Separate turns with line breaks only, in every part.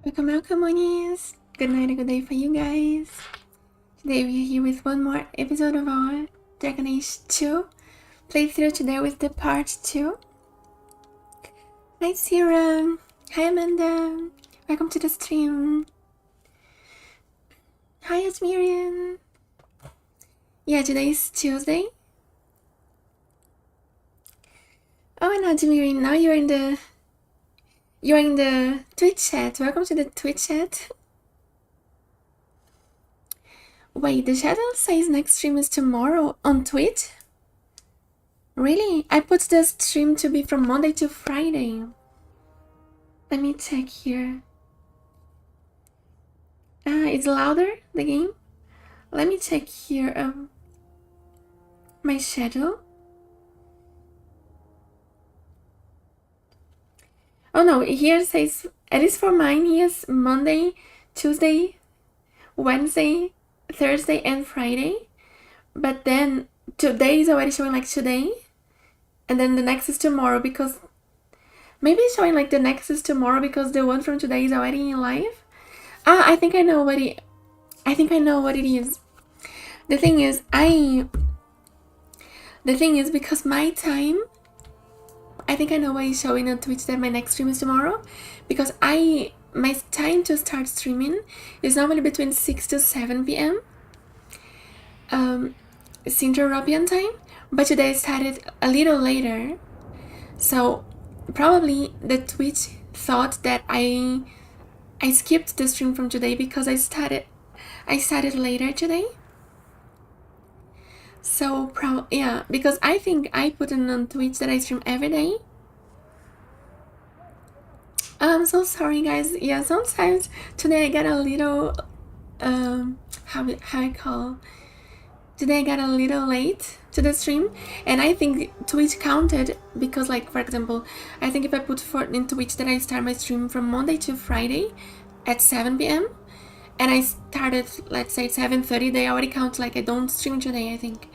Welcome, monies. Good night and good day for you guys. Today we're here with one more episode of our Dragonage 2 playthrough today with the part 2. Hi, Sarah. Hi, Amanda. Welcome to the stream. Hi, Asmirian. Yeah, today is Tuesday. Oh, and Asmirian, now you're in the Twitch chat. Welcome to the Twitch chat. Wait, the shadow says next stream is tomorrow on Twitch? Really? I put the stream to be from Monday to Friday. Let me check here. It's louder, the game? Let me check here, my schedule. Oh no, here it says, at least for mine, here's Monday, Tuesday, Wednesday, Thursday, and Friday. But then today is already showing like today. And then the next is tomorrow because... Maybe it's showing like the next is tomorrow because the one from today is already in live. I think I know what it is. The thing is because my time... I think I know why it's showing on Twitch that my next stream is tomorrow. Because my time to start streaming is normally between 6 to 7 p.m. Central European time. But today I started a little later. So probably the Twitch thought that I skipped the stream from today because I started later today. So yeah, because I think I put it on Twitch that I stream every day. I'm so sorry, guys. Yeah, sometimes today I got a little today I got a little late to the stream, and I think Twitch counted because, like, for example, I think if I put in Twitch that I start my stream from Monday to Friday at 7 p.m. and I started, let's say, 7:30, they already count like I don't stream today, I think.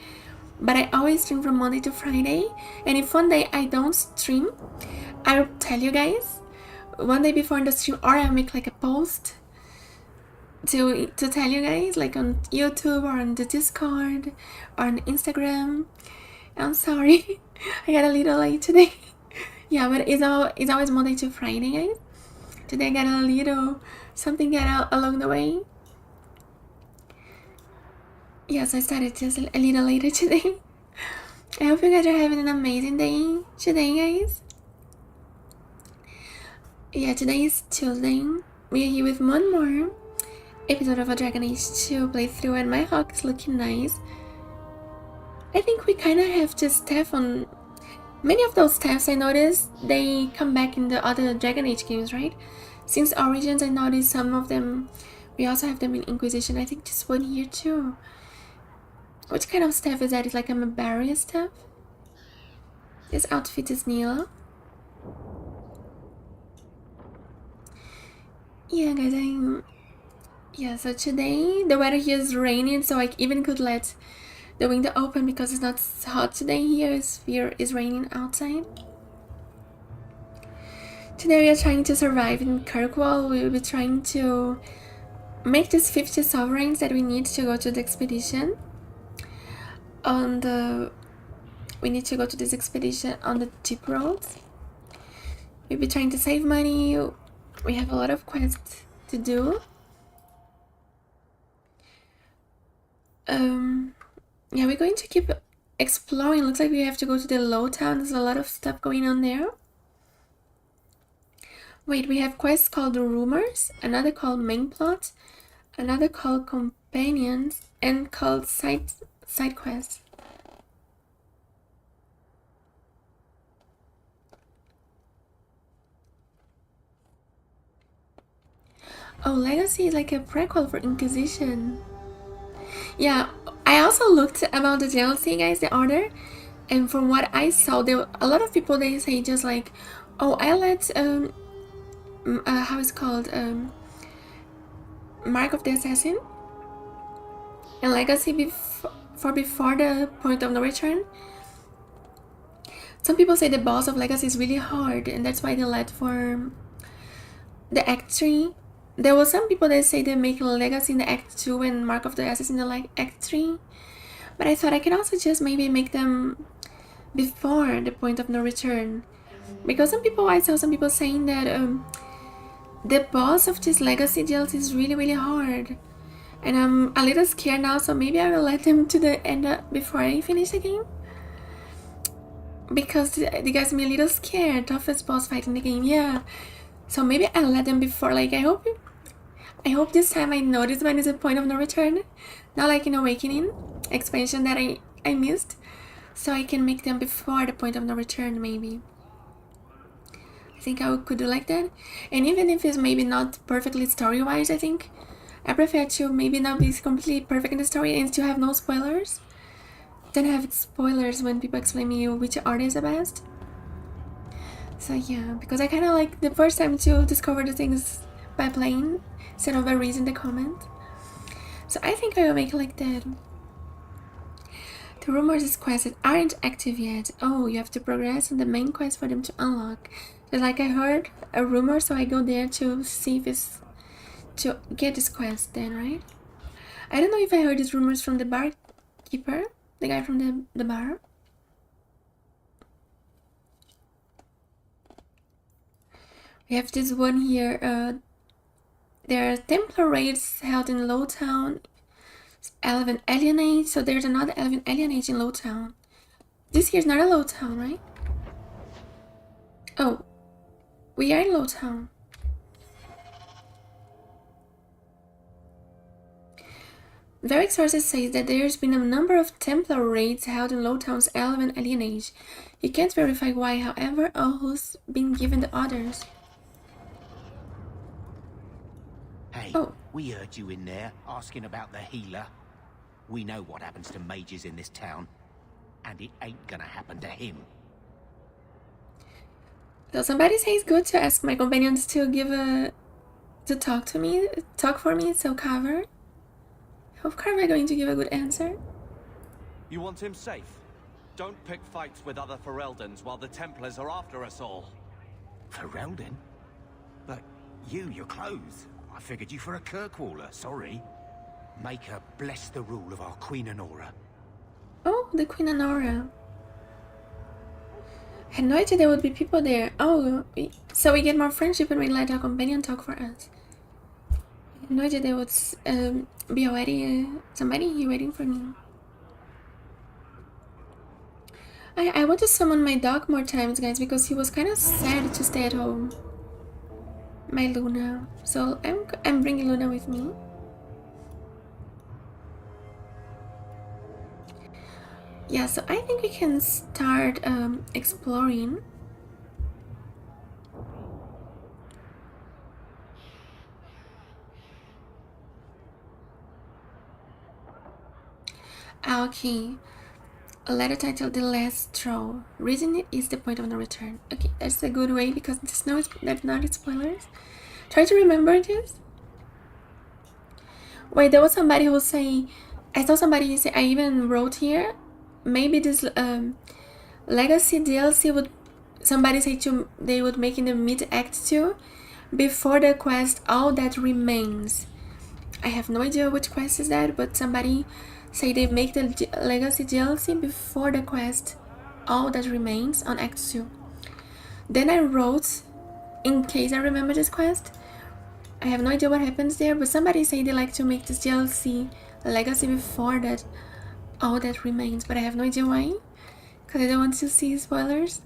But I always stream from Monday to Friday, and if one day I don't stream, I'll tell you guys one day before in the stream, or I'll make like a post to tell you guys, like on YouTube or on the Discord or on Instagram. I'm sorry, I got a little late today. Yeah, but it's always Monday to Friday, guys. Today I got a little something along the way. Yes, I started just a little later today. I hope you guys are having an amazing day today, guys. Yeah, today is Tuesday. We are here with one more episode of a Dragonage 2 playthrough, and my hawk is looking nice. I think we kind of have just staff on... Many of those staffs I noticed, they come back in the other Dragonage games, right? Since Origins, I noticed some of them... We also have them in Inquisition. I think just one here too. Which kind of staff is that? It's like a barrier staff? This outfit is Neela. Yeah, guys, yeah, so today the weather here is raining, so I even could let the window open because it's not hot today here. It's raining outside. Today we are trying to survive in Kirkwall. We will be trying to make these 50 sovereigns that we need to go to the expedition. We need to go to this expedition on the tip roads. We'll be trying to save money. We have a lot of quests to do. Yeah, we're going to keep exploring. Looks like we have to go to the low town. There's a lot of stuff going on there. Wait, we have quests called Rumors, another called Main Plot, another called Companions, and called Side Quests. Oh, Legacy is like a prequel for Inquisition. Yeah, I also looked about the DLC, guys, the order, and from what I saw, there were a lot of people, they say just like, oh, I let how it's called, Mark of the Assassin and Legacy before the Point of No Return. Some people say the boss of Legacy is really hard, and that's why they let for the Act 3 there were some people that say they make Legacy in the Act 2 and Mark of the Asses in the Act 3. But I thought I can also just maybe make them before the point of no return. Because I saw some people saying that the boss of this Legacy DLC is really, really hard. And I'm a little scared now, so maybe I will let them to the end before I finish the game. Because they got me a little scared. Toughest boss fight in the game, yeah. So maybe I'll let them before, like, I hope this time I notice when is the point of no return. Not like in Awakening expansion that I missed. So I can make them before the point of no return, maybe. I think I could do like that. And even if it's maybe not perfectly story-wise, I think I prefer to maybe not be completely perfect in the story and to have no spoilers. Then have spoilers when people explain me which art is the best. So yeah, because I kind of like the first time to discover the things by playing instead of by reading the comment. So I think I will make it like that. The rumors quests aren't active yet. Oh, you have to progress on the main quest for them to unlock. So like I heard a rumor, so I go there to see if it's to get this quest then, right? I don't know if I heard these rumors from the barkeeper, the guy from the bar. We have this one here. There are Templar raids held in Lowtown. Elven Alienage. So there's another Elven Alienage in Lowtown. This here's not a Lowtown, right? Oh, we are in Lowtown. Various sources say that there's been a number of Templar raids held in Lowtown's Elven Alienage. You can't verify why, however, or who's been given the orders.
Hey, we heard you in there asking about the healer. We know what happens to mages in this town, and it ain't gonna happen to him.
So somebody says it's good to ask my companions to talk for me, so Carver. I hope Carver going to give a good answer.
You want him safe? Don't pick fights with other Fereldans while the Templars are after us all.
Ferelden? But you're clothes. I figured you for a Kirkwaller, sorry. Make her bless the rule of our Queen Honora.
Oh, the Queen Honora. I had no idea there would be people there. Oh, so we get more friendship and we let our companion talk for us. I had no idea there would be already somebody here waiting for me. I want to summon my dog more times, guys, because he was kind of sad to stay at home. My Luna. So I'm bringing Luna with me. Yeah, so I think we can start exploring. Okay. A letter titled The Last Straw. Reading it is the point of no return. Okay, that's a good way because there's not spoilers. Try to remember this. Wait, there was somebody who was saying, I saw somebody say, I even wrote here, maybe this Legacy DLC would, somebody say they would make in the mid-act 2 before the quest All That Remains. I have no idea which quest is that, but somebody say they make the Legacy DLC before the quest All That Remains on Act 2. Then I wrote, in case I remember this quest, I have no idea what happens there, but somebody say they like to make this DLC Legacy before that All That Remains, but I have no idea why, because I don't want to see spoilers.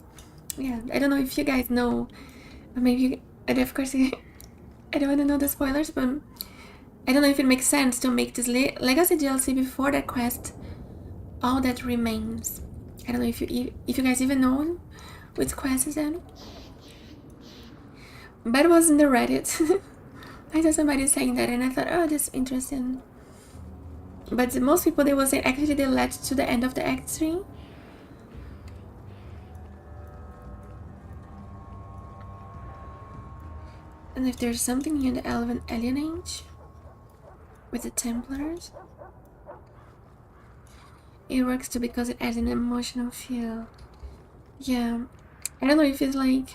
Yeah, I don't know if you guys know, but maybe and of course I don't want to know the spoilers, but I don't know if it makes sense to make this Legacy DLC before that quest All That Remains. I don't know if you guys even know which quest is that. But it was in the Reddit. I saw somebody saying that and I thought, oh, that's interesting. But most people, they will say actually they led to the end of the Act 3. And if there's something here in the Elven Alienage with the Templars, it works too because it adds an emotional feel. Yeah, I don't know if it's like,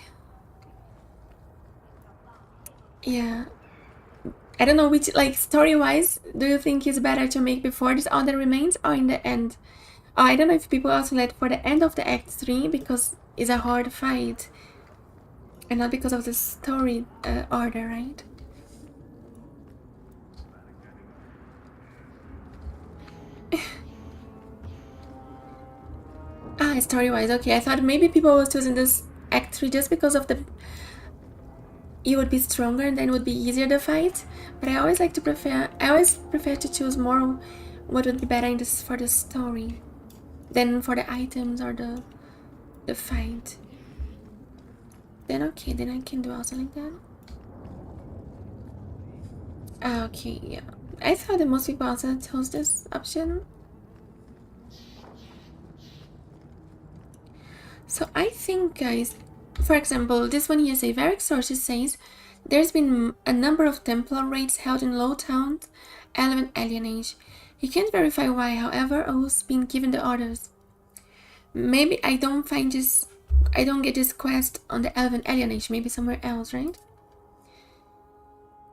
yeah, I don't know which, like, story-wise, do you think is better to make before this Order Remains or in the end? Oh, I don't know if people also let for the end of the Act 3 because it's a hard fight. And not because of the story order, right? Story-wise, okay. I thought maybe people was choosing this Act 3 just because of the... You would be stronger and then it would be easier to fight. But I always prefer to choose more what would be better in this for the story than for the items or the fight. Then okay, then I can do also like that. Okay, yeah. I thought that most people also chose this option. So I think, guys, for example, this one here say, various sources says there's been a number of Templar raids held in Lowtown, Elven alienage. He can't verify why, however, who's been given the orders. Maybe I don't get this quest on the Elven alienage, maybe somewhere else, right?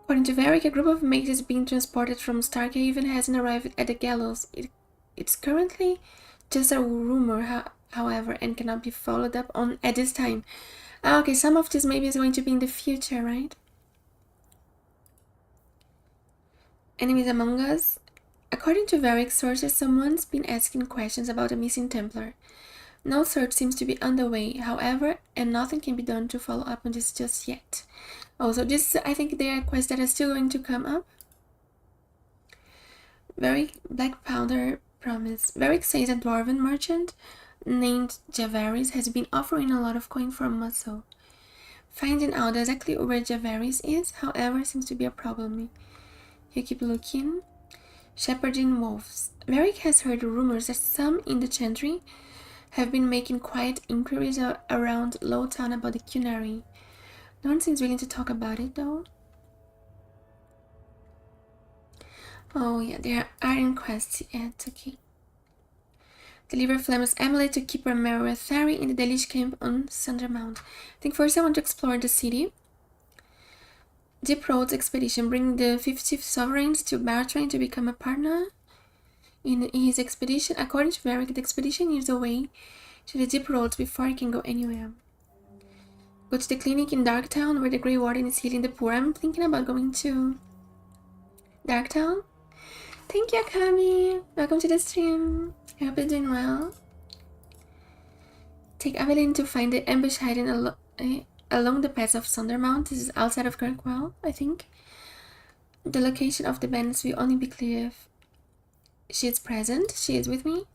According to Varric, a group of mages being transported from Starkhaven hasn't arrived at the gallows. It's currently just a rumor, however, and cannot be followed up on at this time. Okay, some of this maybe is going to be in the future, right? Enemies among us. According to Varric sources, someone's been asking questions about a missing Templar. No search seems to be underway, however, and nothing can be done to follow up on this just yet. Also, this, I think there are quests that are still going to come up. Varric Black Powder Promise. Varric says a dwarven merchant named Javaris has been offering a lot of coin for muscle. Finding out exactly where Javaris is, however, seems to be a problem. You keep looking. Shepherding wolves. Varric has heard rumors that some in the Chantry have been making quiet inquiries around Lowtown about the Cunary. No one seems willing to talk about it, though. Oh yeah, there aren't quests yet, okay. Deliver Flemmer's amulet to Keeper Merithari in the Delich camp on Sundermount. I think first I want to explore the city. Deep Roads expedition, bring the 50 sovereigns to Bartrain to become a partner in his expedition. According to Varric, the expedition is away to the Deep Roads before it can go anywhere. Go to the clinic in Darktown where the Grey Warden is healing the poor. I'm thinking about going to Darktown. Thank you, Akami. Welcome to the stream. I hope you're doing well. Take Evelyn to find the ambush hiding along the paths of Sundermount. This is outside of Kirkwall, I think. The location of the bandits will only be clear if she is present. She is with me.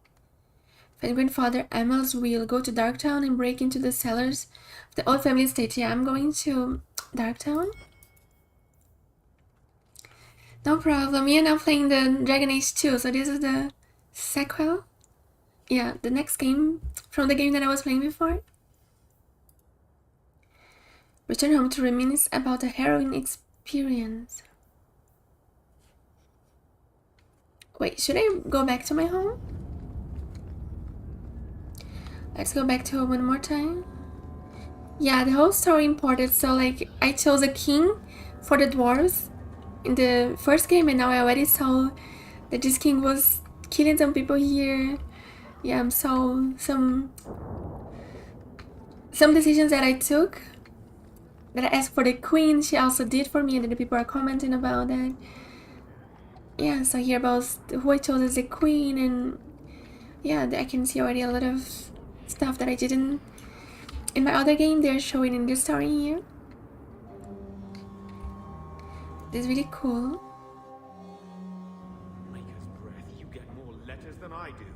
Find Grandfather Amel's wheel. Go to Darktown and break into the cellars of the old family estate. Yeah, I'm going to Darktown. No problem. Yeah, now playing the Dragonage 2. So this is the sequel. Yeah, the next game from the game that I was playing before. Return home to reminisce about a harrowing experience. Wait, should I go back to my home? Let's go back to home one more time. Yeah, the whole story imported. So like, I chose a king for the dwarves in the first game, and now I already saw that this king was killing some people here. Yeah, so some decisions that I took, that I asked for the queen, she also did for me, and then the people are commenting about that. Yeah, so here about who I chose as the queen, and yeah, I can see already a lot of stuff that I didn't in my other game. They're showing in this story here. This is really cool.
Maker's breath, you get more letters than I do.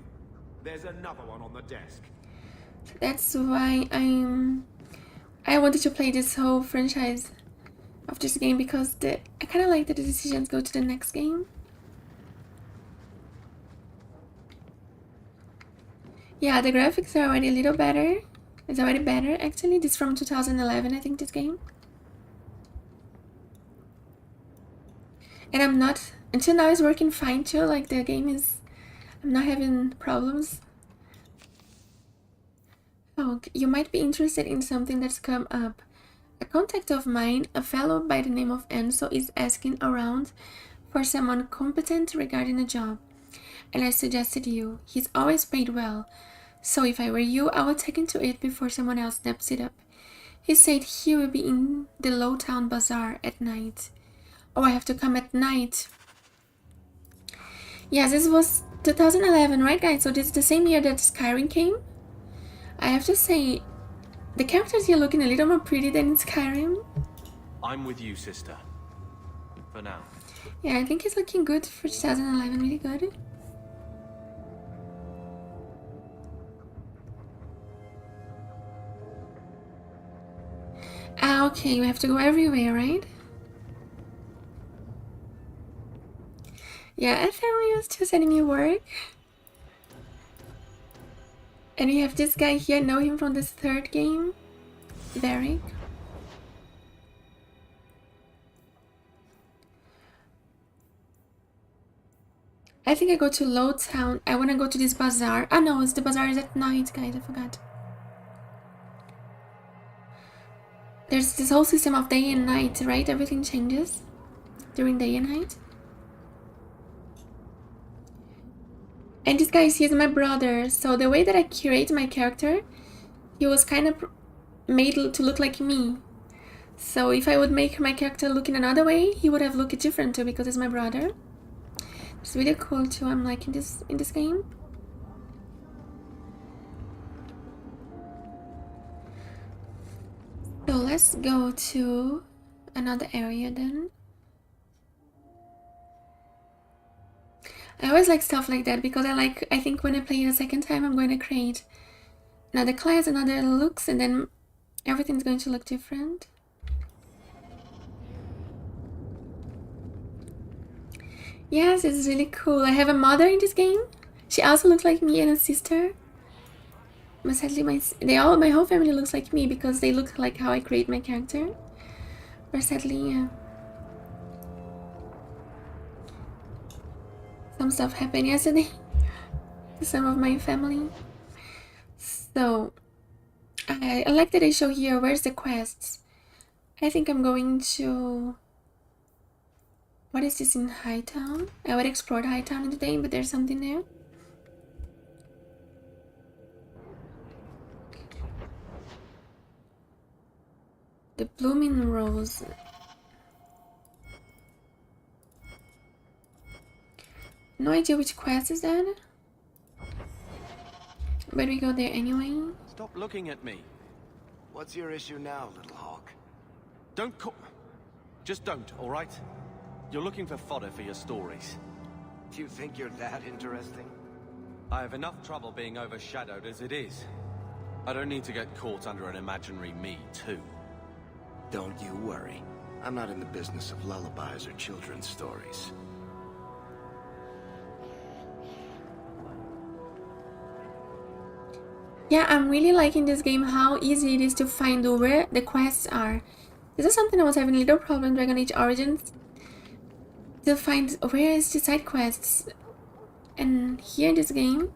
There's another one on the desk.
That's why I wanted to play this whole franchise of this game, because I kind of like that the decisions go to the next game. Yeah, the graphics are already a little better. It's already better, actually. This is from 2011, I think, this game. And I'm not... Until now, it's working fine, too. Like, the game is... I'm not having problems. Oh, you might be interested in something that's come up. A contact of mine, a fellow by the name of Enzo, is asking around for someone competent regarding a job. And I suggested you. He's always paid well. So if I were you, I would take into it before someone else snaps it up. He said he will be in the Lowtown Bazaar at night. Oh, I have to come at night. Yes, this was 2011, right guys? So this is the same year that Skyrim came. I have to say, the characters here looking a little more pretty than in Skyrim.
I'm with you, sister. For now.
Yeah, I think it's looking good for 2011, really good. Ah, okay, we have to go everywhere, right? Yeah, and Fenris just sending me work. And we have this guy here, I know him from this third game. Derek. I think I go to Lowtown. I want to go to this bazaar. Ah no, it's the bazaar is at night, guys, I forgot. There's this whole system of day and night, right? Everything changes during day and night. And this guy, he's my brother, so the way that I curate my character, he was kind of made to look like me. So if I would make my character look in another way, he would have looked different too, because he's my brother. It's really cool too, I'm liking this in this game. So let's go to another area then. I always like stuff like that because I think when I play it a second time, I'm going to create another class, another looks, and then everything's going to look different. Yes, it's really cool. I have a mother in this game. She also looks like me, and a sister. But sadly, my whole family looks like me because they look like how I create my character. But sadly, yeah. Some stuff happened yesterday to some of my family. So, I like that they show here, where's the quests? I think I'm going to... What is this in Hightown? I would explore Hightown in the day, but there's something there. The Blooming Rose. No idea which quest is that. But we go there anyway.
Stop looking at me.
What's your issue now, little hawk?
Don't call... Just don't, alright? You're looking for fodder for your stories.
Do you think you're that interesting?
I have enough trouble being overshadowed as it is. I don't need to get caught under an imaginary me, too.
Don't you worry. I'm not in the business of lullabies or children's stories.
Yeah, I'm really liking this game, how easy it is to find where the quests are. This is something I was having a little problem in Dragon Age Origins. To find where is the side quests. And here in this game,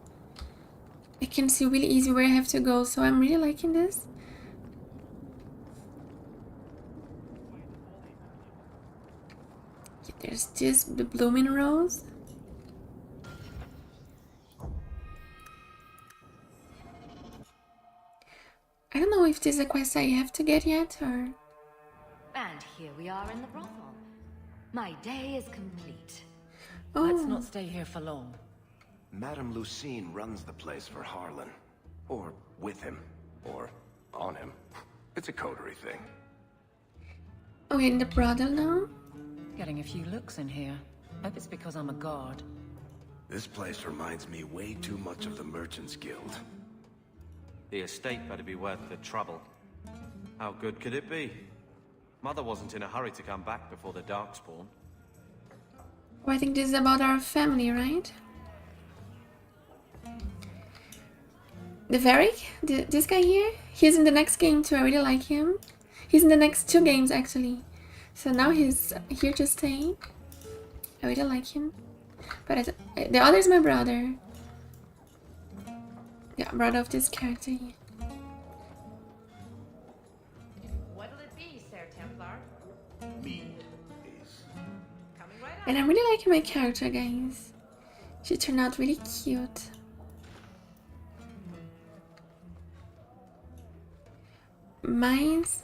I can see really easy where I have to go, so I'm really liking this. There's this, the Blooming Rose. I don't know if this is a quest I have to get yet, or...
And here we are in the brothel. My day is complete.
Oh.
Let's not stay here for long.
Madame Lucine runs the place for Harlan. Or with him. Or on him. It's a coterie thing.
Oh, we're in the brothel now?
Getting a few looks in here. Hope it's because I'm a guard.
This place reminds me way too much of the Merchants Guild.
The estate better be worth the trouble. How good could it be? Mother wasn't in a hurry to come back before the Darkspawn.
Oh, I think this is about our family, right? The Varric? This guy here? He's in the next game too, I really like him. He's in the next 2 games actually. So now he's here to stay. I really like him. But the other is my brother. Yeah, brother of this character here.
What'll it be,
And I'm really liking my character, guys. She turned out really cute. Mine's...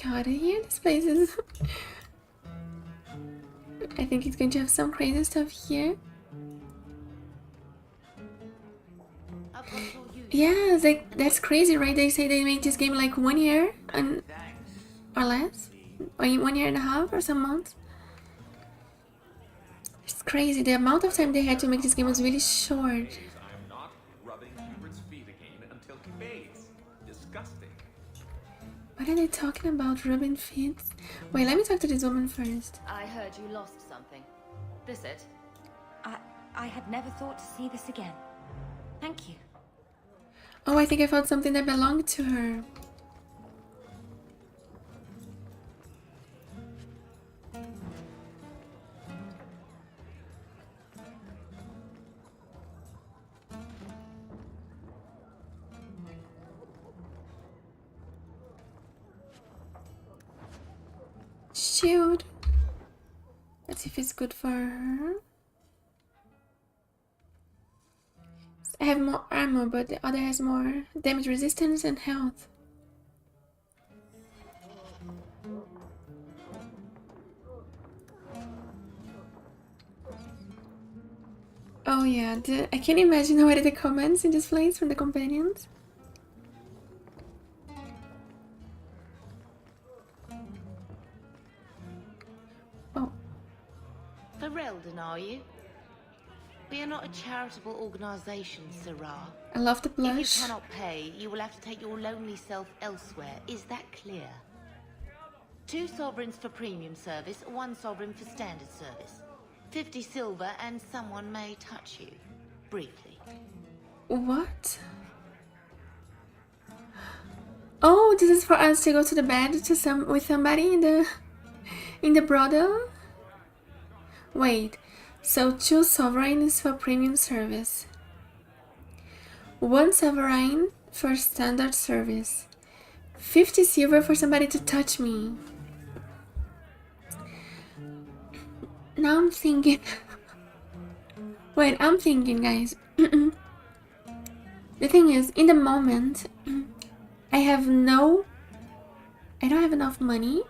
God, here this place is... I think it's going to have some crazy stuff here. Yeah, like, that's crazy, right? They say they made this game like 1 year and or less, or 1 year and a half or some months. It's crazy. The amount of time they had to make this game was really short.
I'm not rubbing Hubert's feet again until he bathes. Disgusting.
What are they talking about, rubbing feet? Wait, let me talk to this woman first.
I heard you lost something. This it? I had never thought to see this again. Thank you.
Oh, I think I found something that belonged to her. Shield. Let's see if it's good for her. I have more armor, but the other has more damage resistance and health. Oh yeah, I can't imagine what are the comments in this place from the companions. Oh.
Ferelden, are you? We are not a charitable organisation, Sirrah.
I love the
If
blush.
you cannot pay, you will have to take your lonely self elsewhere. Is that clear? 2 sovereigns for premium service, 1 sovereign for standard service. 50 silver and someone may touch you. Briefly.
What? Oh, this is for us to go to the bed with somebody in the brothel? Wait. So 2 sovereigns for premium service. 1 sovereign for standard service. 50 silver for somebody to touch me. Now I'm thinking... Wait, I'm thinking, guys. The thing is, in the moment, I don't have enough money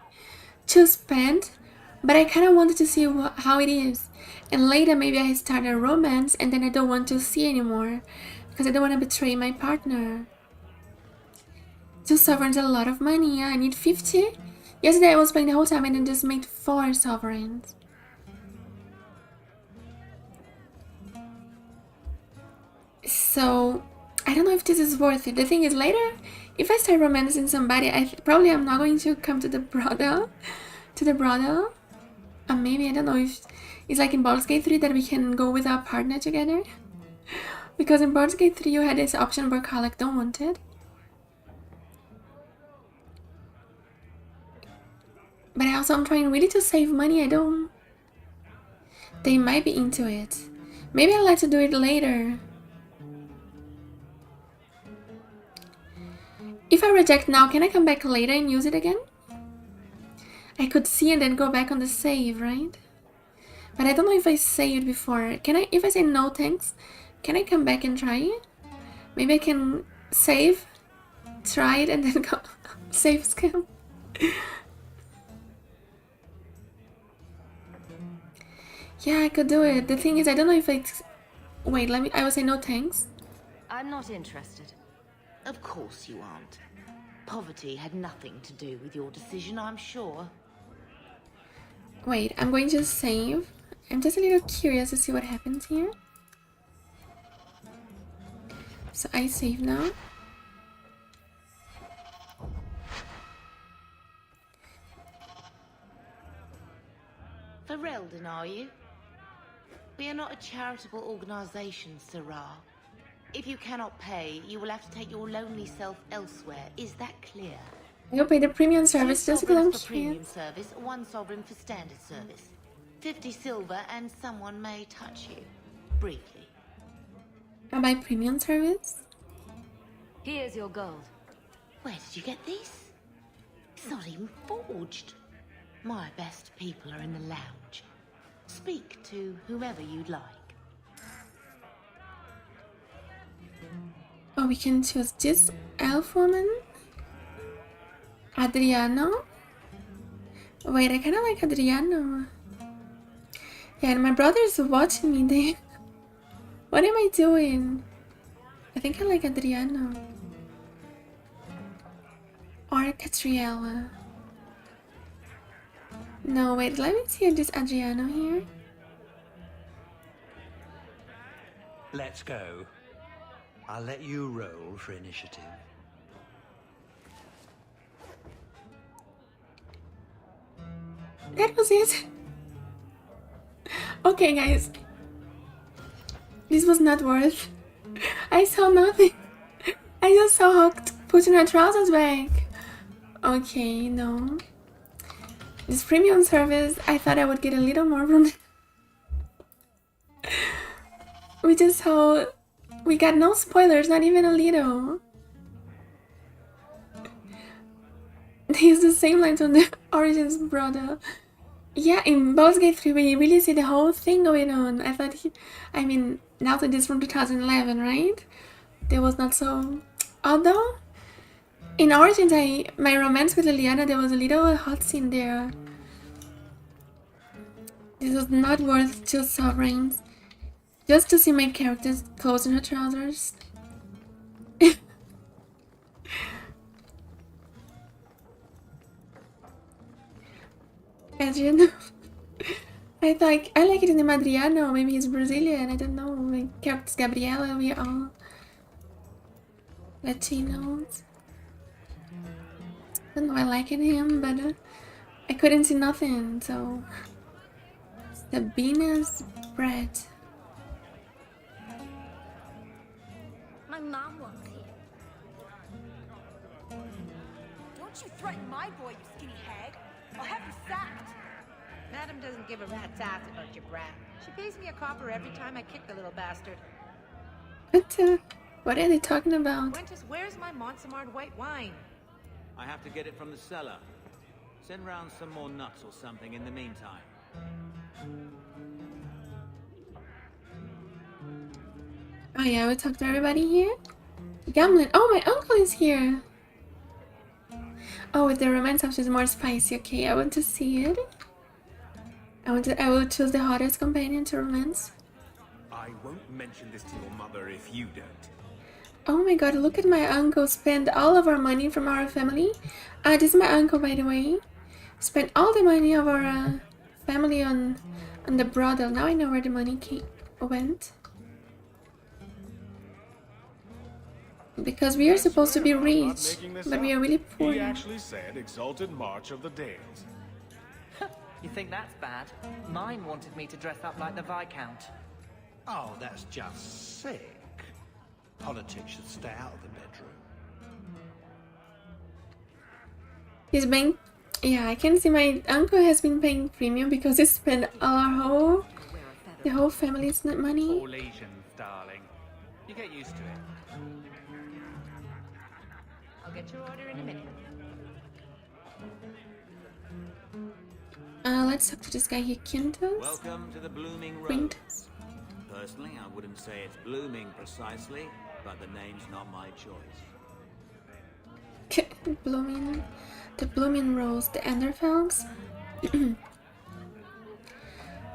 to spend, but I kind of wanted to see how it is. And later maybe I start a romance and then I don't want to see anymore because I don't want to betray my partner. 2 sovereigns is a lot of money. Yeah, I need 50. Yesterday I was playing the whole time and then just made 4 sovereigns. So I don't know if this is worth it. The thing is, later if I start romancing somebody, probably I'm not going to come to the brothel. Maybe, I don't know if it's like in Baldur's Gate 3 that we can go with our partner together. Because in Baldur's Gate 3 you had this option where Karlach don't want it. But I'm trying really to save money. They might be into it. Maybe I'd like to do it later. If I reject now, can I come back later and use it again? I could see and then go back on the save, right? But I don't know if I saved before. If I say no thanks, can I come back and try it? Maybe I can save, try it, and then go save scam. Yeah, I could do it. The thing is, I don't know if wait, I will say no thanks.
I'm not interested.
Of course you aren't. Poverty had nothing to do with your decision, I'm sure.
Wait, I'm going to save. I'm just a little curious to see what happens here. So I save now.
Ferelden, are you? We are not a charitable organisation, Sirrah. If you cannot pay, you will have to take your lonely self elsewhere. Is that clear?
You'll pay the premium service
2
just belong
sovereigns for
here.
premium service, 1 sovereign for standard service. 50 silver and someone may touch you. Briefly.
I buy premium service?
Here's your gold.
Where did you get these? It's not even forged. My best people are in the lounge. Speak to whoever you'd like.
Oh, we can choose this elf woman. Adriano. Wait, I kind of like Adriano. Yeah, and my brother's watching me there. What am I doing? I think I like Adriano. Or Catriella. No, wait, let me see this Adriano here.
Let's go. I'll let you roll for initiative.
That was it. Okay, guys. This was not worth. I saw nothing. I just saw her putting her trousers back. Okay, no. This premium service, I thought I would get a little more from it. We just saw... We got no spoilers, not even a little. They use the same lines on the Origins brother. Yeah, in Baldur's Gate 3 we really see the whole thing going on. I thought I mean, now that it's from 2011, right? There was not so... Although, in Origins, my romance with Liliana, there was a little hot scene there. This was not worth 2 sovereigns. Just to see my character's clothes and her trousers. Adriano. I thought I like it in the Madriano. Maybe he's Brazilian. I don't know. My character's Gabriela. We are all Latinos. I don't know. I like him, but I couldn't see nothing. So Sabina's bread.
My mom wants you.
Don't you threaten my boy, you skinny hag. I'll have you sacked.
Madam doesn't give a rat's ass about your brat. She pays me a copper every time I kick the little bastard.
What are they talking about?
Quintus, where's my Montsemart white wine?
I have to get it from the cellar. Send round some more nuts or something in the meantime.
Oh yeah, we talked to everybody here. Gamlin. Oh, my uncle is here. Oh, with the romance option is more spicy. Okay, I want to see it. I will choose the hottest companion to romance.
I won't mention this to your mother if you don't.
Oh my god, look at my uncle spend all of our money from our family. This is my uncle, by the way. Spent all the money of our family on the brothel. Now I know where the money went. Because we are supposed to be rich, but we are really poor.
He actually said exalted march of the Dales.
You think that's bad? Mine wanted me to dress up like the Viscount.
Oh, that's just sick. Politics should stay out of the bedroom.
He's paying... Yeah, I can see my uncle has been paying premium because he spent all the whole family's money.
All Asians, darling. You get used to it.
I'll get your order in a minute.
Let's talk to this guy here, Quintus.
Welcome to the Blooming Road.
Quintus.
Personally, I wouldn't say it's blooming precisely, but the name's not my choice.
Blooming... The Blooming Rose, the Underfells. The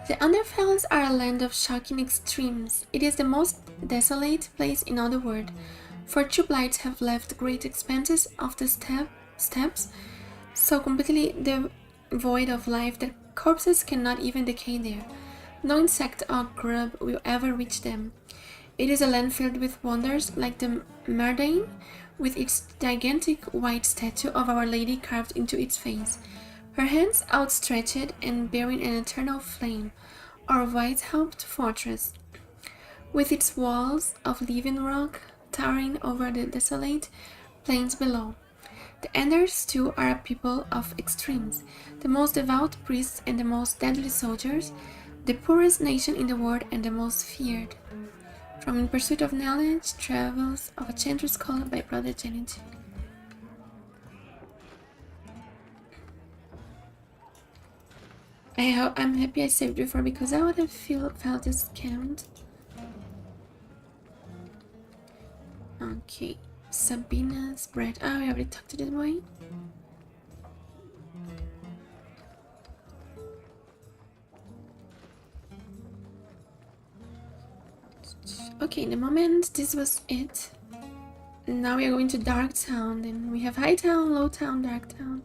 Underfells are a land of shocking extremes. It is the most desolate place in all the world, for true blights have left great expanses of the steppes so completely devoid of life that corpses cannot even decay there. No insect or grub will ever reach them. It is a land filled with wonders like the Mardane, with its gigantic white statue of Our Lady carved into its face, her hands outstretched and bearing an eternal flame, or white-helped fortress, with its walls of living rock towering over the desolate plains below. The Enders, too, are a people of extremes, the most devout priests and the most deadly soldiers, the poorest nation in the world and the most feared. From In Pursuit of Knowledge, Travels of a Chantress Scholar by Brother Janet. I'm happy I saved before because I would have felt scammed. Okay, Sabina's bread. Oh, I already talked to this boy. Okay, in the moment this was it. Now we are going to Dark Town. Then we have High Town, Low Town, Dark Town.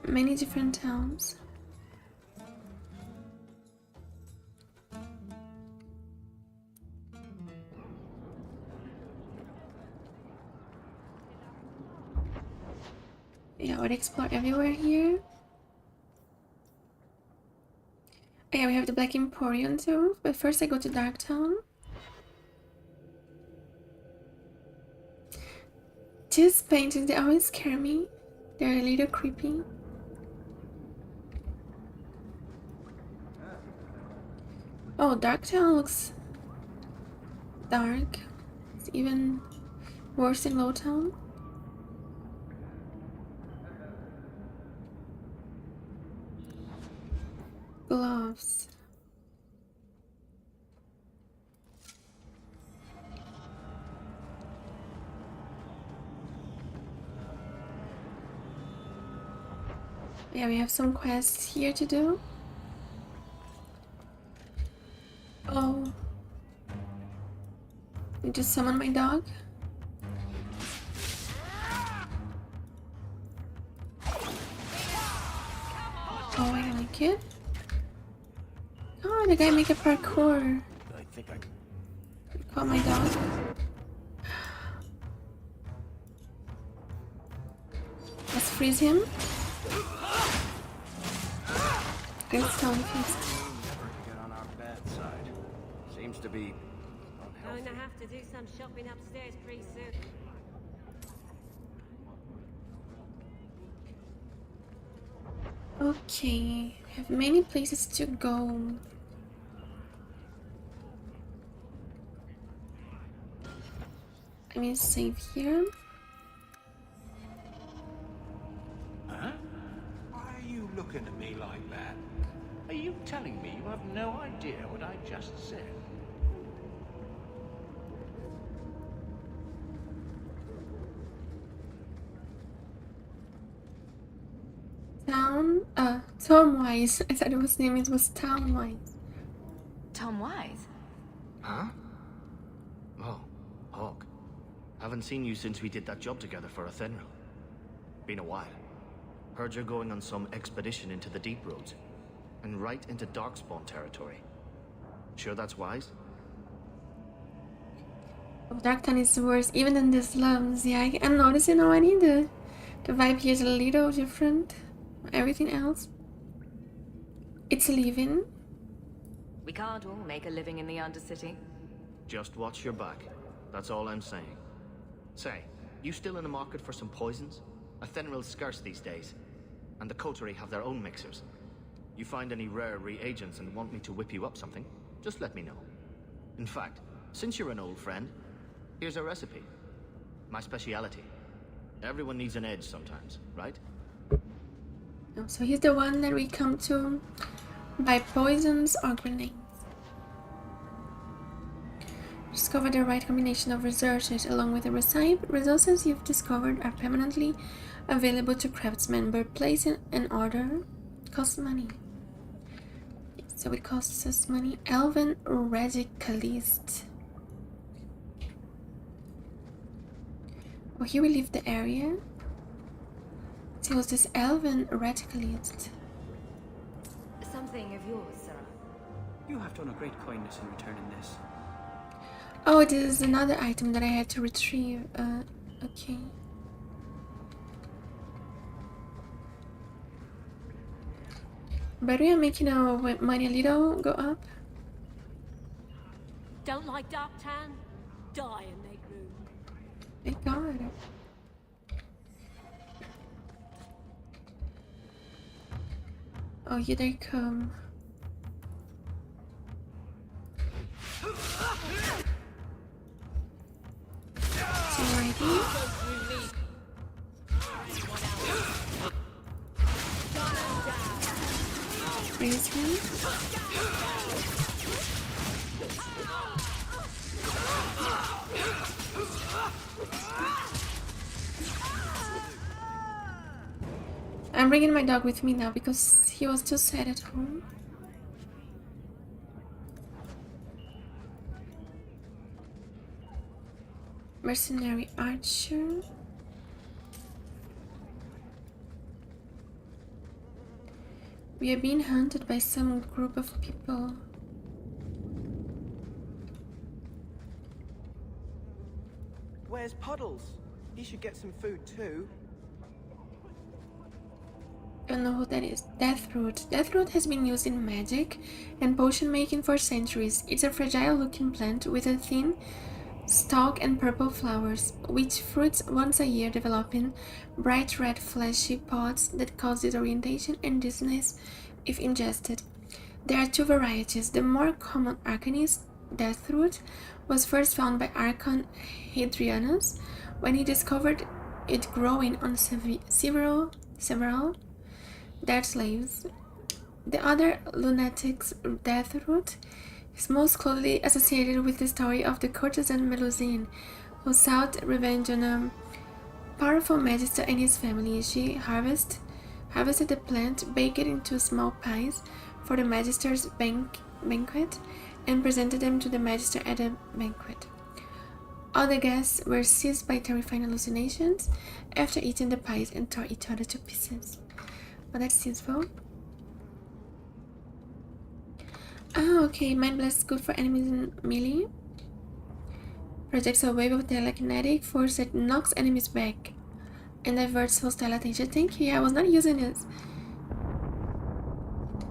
Many different towns. Yeah, I would explore everywhere here. Oh, yeah, we have the Black Emporium too, but first I go to Dark Town. These paintings, they always scare me. They're a little creepy. Oh, Dark Town looks dark. It's even worse than Low Town. Gloves. Yeah, we have some quests here to do. Oh. You just summon my dog? Oh, I like it. Oh, the guy make a parkour.
I think I
Call my dog. Let's freeze him. Good stone fist.
never get on our bad side. Seems to be
Going to have to do some shopping upstairs pretty soon.
Okay, we have many places to go. I mean, save here.
Huh? Why are you looking at me like that? Are you telling me you have no idea what I just said?
Tomwise. I thought his name was Townwise.
Tom Wise?
Huh? Oh, Hawk. Haven't seen you since we did that job together for a Fenris. Been a while. Heard you're going on some expedition into the deep roads. And right into Darkspawn territory. Sure that's wise?
Darktown is worse even than the slums. Yeah, I'm noticing already the vibe here is a little different. Everything else, it's a living.
We can't all make a living in the Undercity.
Just watch your back. That's all I'm saying. Say, you still in the market for some poisons? A Fenril's scarce these days. And the coterie have their own mixers. You find any rare reagents and want me to whip you up something, just let me know. In fact, since you're an old friend, here's a recipe. My speciality. Everyone needs an edge sometimes, right?
Oh, so he's the one that we come to buy poisons or grenades. Discover the right combination of resources along with the resources you've discovered are permanently available to craftsmen, but placing an order costs money. So it costs us money. Elven Radicalist. Oh, here we leave the area. So it was this Elven Radicalist.
Something of yours, Sarah.
You have done a great kindness in returning this.
Oh, this is another item that I had to retrieve. Okay. But we are making our money a little go up.
Don't like Darktown? Die and make room.
My God. Oh, here they come. So ready? freeze him. I'm bringing my dog with me now because he was too sad at home. Mercenary archer. We are being hunted by some group of people.
Where's Puddles? He should get some food too.
I don't know who that is. Deathroot. Deathroot has been used in magic and potion making for centuries. It's a fragile looking plant with a thin stalk and purple flowers, which fruits once a year, developing bright red fleshy pods that cause disorientation and dizziness if ingested. There are two varieties. The more common Arcanist Deathroot was first found by Archon Hadrianus when he discovered it growing on several dead slaves. The other, Lunatic's Deathroot, is most closely associated with the story of the courtesan Melusine, who sought revenge on a powerful magister and his family. She harvested the plant, baked it into small pies for the magister's banquet, and presented them to the magister at a banquet. All the guests were seized by terrifying hallucinations after eating the pies and tore each other to pieces. Well, that's useful. Ah, okay. Mind Blast is good for enemies in melee. Projects a wave of telekinetic force that knocks enemies back and diverts hostile attention. Thank you. Yeah, I was not using this.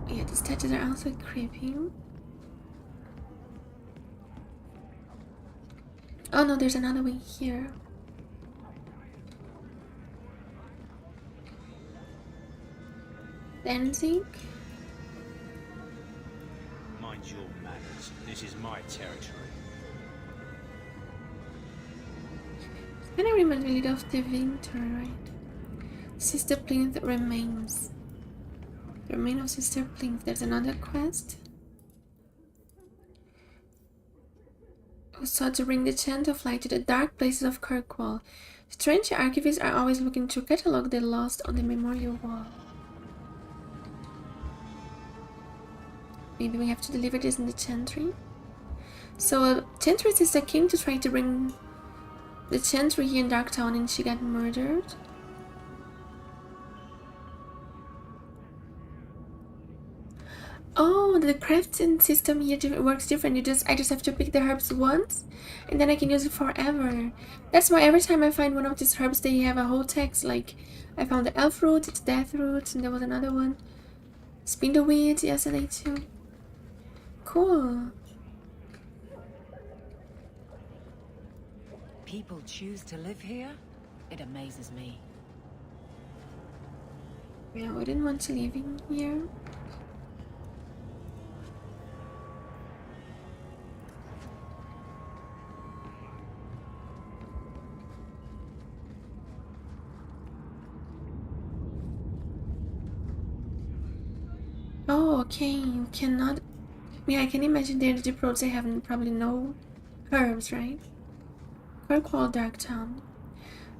Yeah, the statues are also creepy. Oh no, there's another way here. Dancing.
Mind your manners. This is my territory.
It's gonna remind me a little of the winter, right? Sister Plinth remains. The remain of Sister Plinth. There's another quest. Who sought to bring the chant of light to the dark places of Kirkwall. Strange archivists are always looking to catalog the lost on the memorial wall. Maybe we have to deliver this in the chantry. So a chantry sister came to try to bring the chantry here in Darktown and she got murdered. Oh, the crafting system here works different. I just have to pick the herbs once and then I can use it forever. That's why every time I find one of these herbs they have a whole text. Like I found the elf root, it's death root, and there was another one. Spindleweed yesterday too. Cool.
People choose to live here? It amazes me.
Yeah, I wouldn't want to live in here. Oh, okay, you cannot... Yeah, I can imagine the deep roads they have probably no herbs, right? Kirkwall Darktown.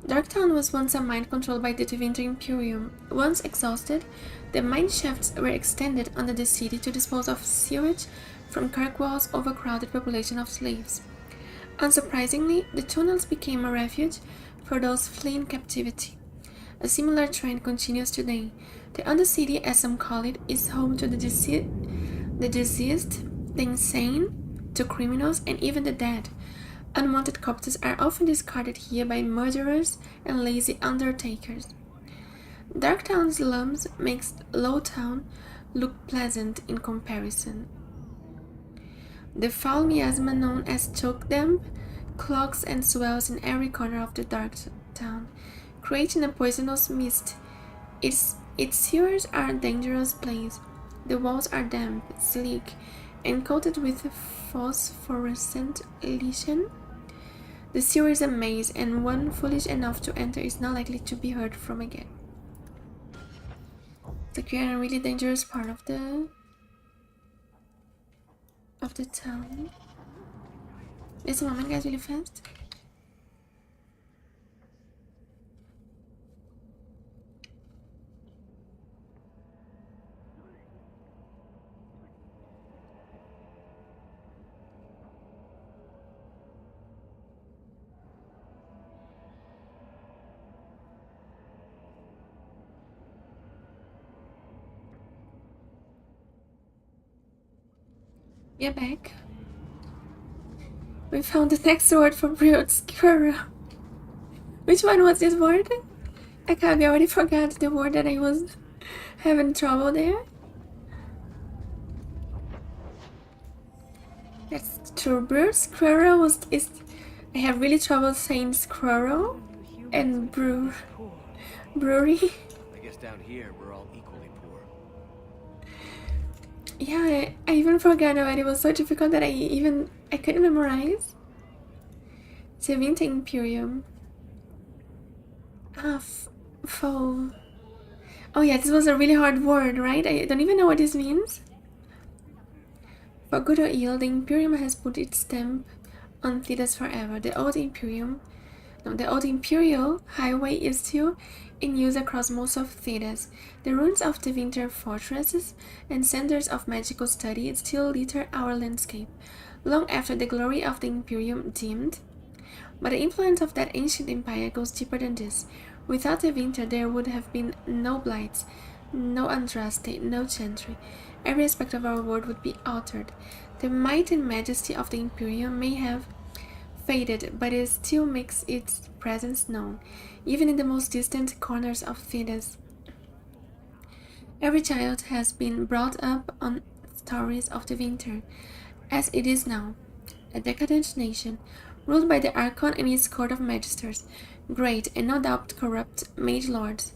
Darktown was once a mine controlled by the Tevinter Imperium. Once exhausted, the mine shafts were extended under the city to dispose of sewage from Kirkwall's overcrowded population of slaves. Unsurprisingly, the tunnels became a refuge for those fleeing captivity. A similar trend continues today. The Undercity, as some call it, is home to the diseased, the insane, to criminals, and even the dead. Unwanted corpses are often discarded here by murderers and lazy undertakers. Darktown's slums makes Lowtown look pleasant in comparison. The foul miasma known as choke damp clogs and swells in every corner of the Darktown, creating a poisonous mist. Its sewers are a dangerous place. The walls are damp, sleek, and coated with phosphorescent lichen. The sewer is a maze, and one foolish enough to enter is not likely to be heard from again. It's like you're in a really dangerous part of the of the town. Just a moment, guys, really fast. Yeah, back. We found the next word for brute squirrel. Which one was this word? I kind of already forgot the word that I was having trouble there. That's true. Brute squirrel is. I have really trouble saying squirrel and brewery.
I guess down here we're all equally poor.
Yeah, I even forgot already. It was so difficult that I couldn't memorize. Tevinter Imperium. Foe. Oh yeah, this was a really hard word, right? I don't even know what this means. For good or ill, the Imperium has put its stamp on Thedas forever. The old Imperial Highway is still in use across most of Thedas. The ruins of the Winter fortresses and centers of magical study still litter our landscape, long after the glory of the Imperium dimmed. But the influence of that ancient empire goes deeper than this. Without the Winter, there would have been no Blights, no Andraste, no Chantry. Every aspect of our world would be altered. The might and majesty of the Imperium may have faded, but it still makes its presence known, even in the most distant corners of Thedas. Every child has been brought up on stories of the Winter, as it is now, a decadent nation, ruled by the Archon and his court of magisters, great and no doubt corrupt mage lords.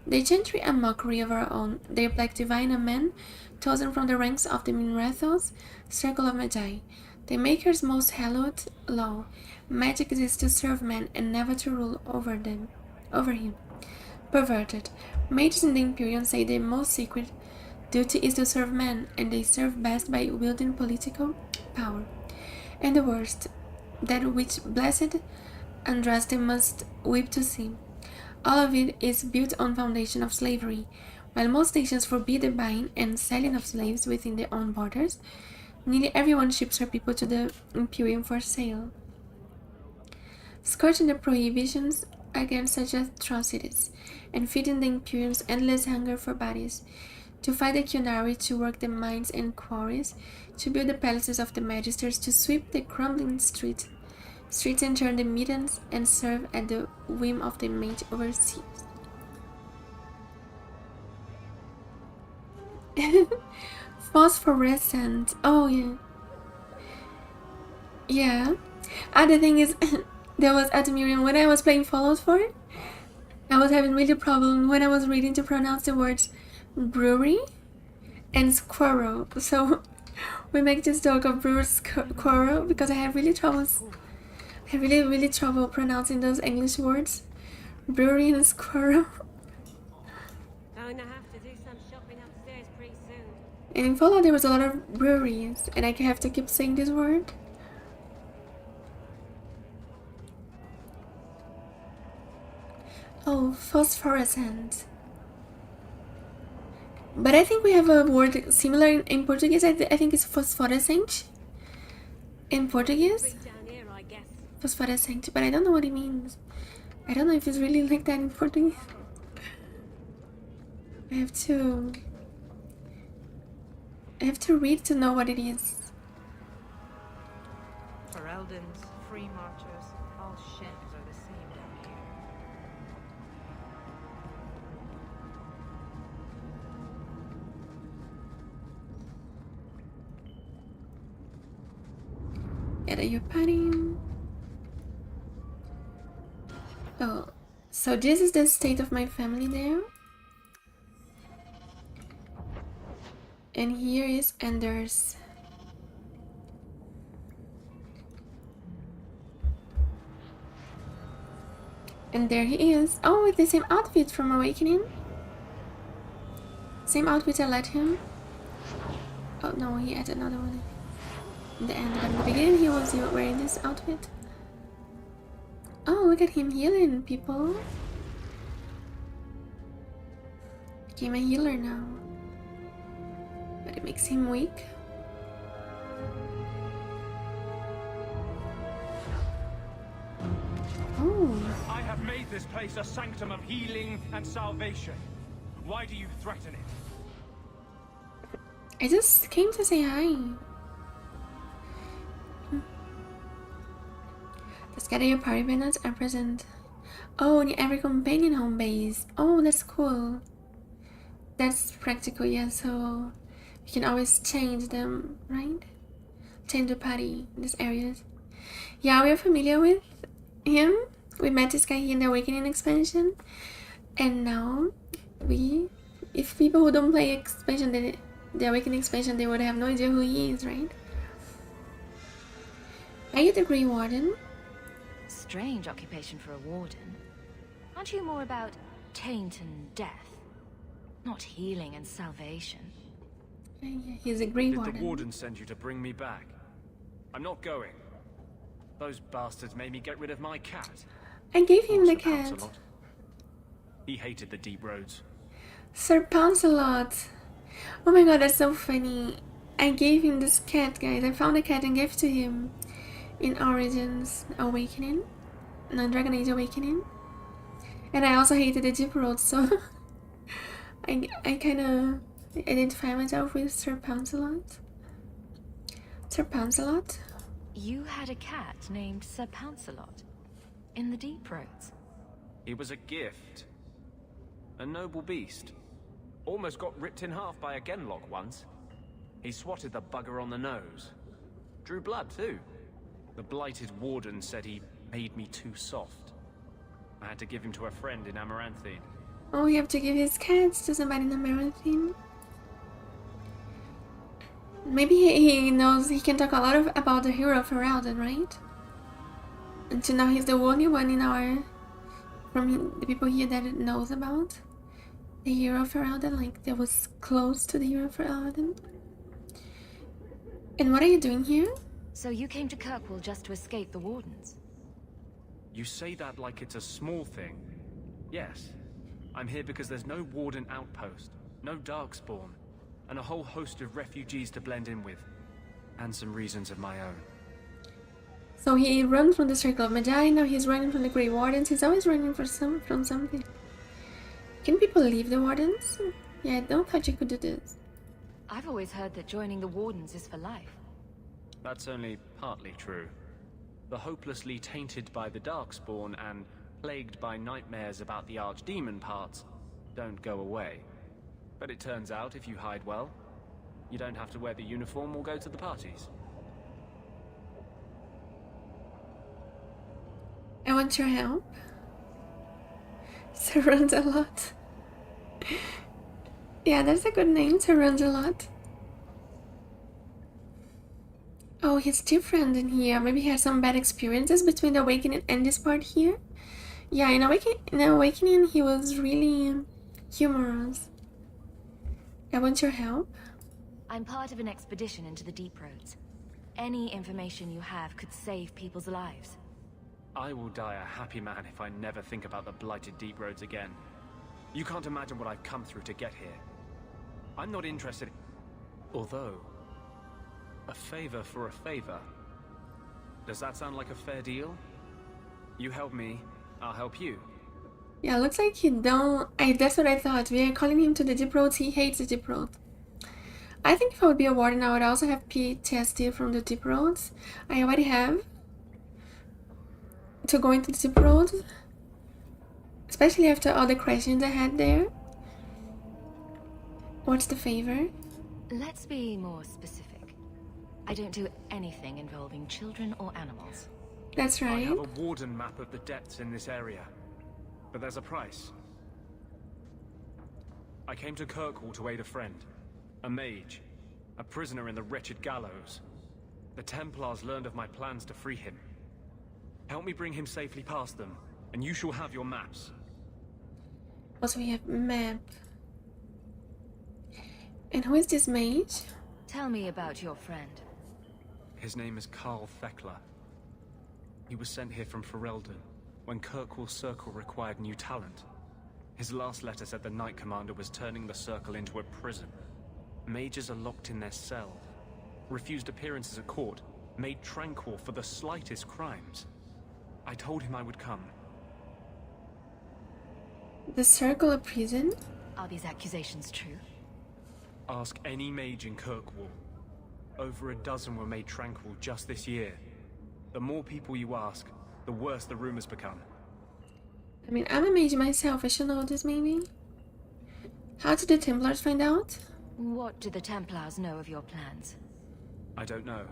They chantry a mockery of our own. They black divine men, chosen from the ranks of the Minrathos, circle of Magi. The Maker's most hallowed law. Magic is to serve man and never to rule over him. Perverted. Mages in the Imperium say their most secret duty is to serve man, and they serve best by wielding political power. And the worst, that which blessed Andraste must weep to see. All of it is built on foundation of slavery. While most nations forbid the buying and selling of slaves within their own borders, nearly everyone ships her people to the Imperium for sale. Scorching the prohibitions against such atrocities, and feeding the Imperium's endless hunger for bodies, to fight the Qunari, to work the mines and quarries, to build the palaces of the magisters, to sweep the crumbling streets and turn the middens, and serve at the whim of the mage overseas. Phosphorescent. Oh yeah. Yeah. The thing is, there was at Miriam when I was playing Fallout 4. I was having really problem when I was reading to pronounce the words brewery and squirrel. So we make this joke of brewer squirrel because I have really troubles. I have really trouble pronouncing those English words. Brewery and squirrel.
Going to have to do some shopping upstairs pretty soon.
And in Fallout there was a lot of breweries, and I have to keep saying this word. Oh, phosphorescent. But I think we have a word similar in Portuguese. I think it's phosphorescente in Portuguese. Phosphorescente, but I don't know what it means. I don't know if it's really like that in Portuguese. I have to read to know what it is.
For Eldon's free marchers, all shins are the same down here.
Are you partying? Oh, so this is the state of my family there. And here is Anders. And there he is. Oh, with the same outfit from Awakening. Same outfit I let him. Oh no, he had another one. in the end, but in the beginning he was wearing this outfit. Oh, look at him healing people. Became a healer now. But it makes him weak. Oh.
I have made this place a sanctum of healing and salvation. Why do you threaten it?
I just came to say hi. The Scatter party banners are present. Oh, in every companion home base. Oh, that's cool. That's practical, yeah, so you can always change them, right? Change the party in these areas. Yeah, we're familiar with him. We met this guy here in the Awakening expansion. And now, if people who don't play expansion, the Awakening expansion, they would have no idea who he is, right? Are you the Grey Warden?
Strange occupation for a warden. Aren't you more about taint and death? Not healing and salvation.
Yeah, he's a Grey Warden.
Did the warden send you to bring me back? I'm not going. Those bastards made me get rid of my cat.
I gave him the cat.
He hated the deep roads.
Sir Pouncelot. Oh my god, that's so funny. I gave him this cat, guys. I found a cat and gave it to him in Origins Awakening. No, Dragon Age Awakening. And I also hated the deep roads, so I kind of identify myself with Sir Pouncelot. Sir Pouncelot?
You had a cat named Sir Pouncelot in the deep roads.
He was a gift. A noble beast. Almost got ripped in half by a genlock once. He swatted the bugger on the nose. Drew blood too. The blighted warden said he made me too soft. I had to give him to a friend in Amaranthine.
Oh, you have to give his cats to somebody in Amaranthine. Maybe he knows he can talk a lot about the hero of Heraldon, right? Until now, he's the only one in our from the people here that knows about the hero of Heraldon, like that was close to the hero of Heraldon. And what are you doing here?
So you came to Kirkwall just to escape the wardens?
You say that like it's a small thing. Yes. I'm here because there's no warden outpost, no darkspawn, and a whole host of refugees to blend in with. And some reasons of my own.
So he runs from the Circle of Magi, now he's running from the Grey Wardens. He's always running from something. Can people leave the Wardens? Yeah, I don't thought you could do this.
I've always heard that joining the Wardens is for life.
That's only partly true. The hopelessly tainted by the Darkspawn and plagued by nightmares about the Archdemon parts don't go away. But it turns out if you hide well, you don't have to wear the uniform or go to the parties.
I want your help. Sir runs a lot. Yeah, that's a good name, Sir runs a lot. Oh, he's different in here. Maybe he has some bad experiences between the Awakening and this part here. Yeah, in Awakening he was really humorous. I want your help.
I'm part of an expedition into the deep roads. Any information you have could save people's lives.
I will die a happy man if I never think about the blighted deep roads again. You can't imagine what I've come through to get here. I'm not interested. Although, a favor for a favor. Does that sound like a fair deal? You help me, I'll help you.
Yeah, looks like you don't... that's what I thought. We are calling him to the deep roads. He hates the deep road. I think if I would be a warden, I would also have PTSD from the deep roads. I already have. To go into the deep roads. Especially after all the crashings I had there. What's the favor?
Let's be more specific. I don't do anything involving children or animals.
That's right.
I have a warden map of the depths in this area. But there's a price. I came to Kirkwall to aid a friend. A mage. A prisoner in the wretched gallows. The Templars learned of my plans to free him. Help me bring him safely past them, and you shall have your maps.
Also, we have map. And who is this mage?
Tell me about your friend.
His name is Karl Thekla. He was sent here from Ferelden when Kirkwall Circle required new talent. His last letter said the Knight Commander was turning the Circle into a prison. Mages are locked in their cell, refused appearances at court, made tranquil for the slightest crimes. I told him I would come.
The Circle a prison?
Are these accusations true?
Ask any mage in Kirkwall. Over a dozen were made tranquil just this year. The more people you ask, the worse the rumors become.
I mean, I'm a mage myself. I should know this, maybe? How did the Templars find out?
What do the Templars know of your plans?
I don't know.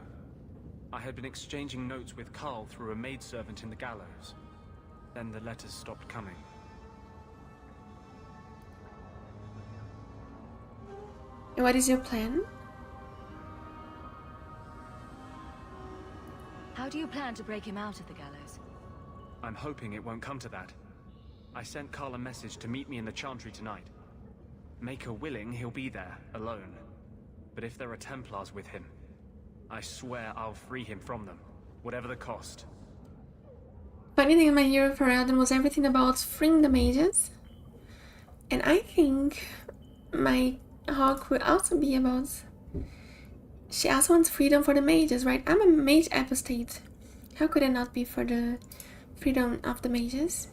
I had been exchanging notes with Karl through a maidservant in the gallows. Then the letters stopped coming.
And what is your plan?
How do you plan to break him out of the gallows?
I'm hoping it won't come to that. I sent Karl a message to meet me in the Chantry tonight. Make her willing, he'll be there, alone. But if there are Templars with him, I swear I'll free him from them, whatever the cost.
Funny thing in my hero for Adam was everything about freeing the mages. And I think my hawk will also be about... She also wants freedom for the mages, right? I'm a mage apostate. How could it not be for the freedom of the mages?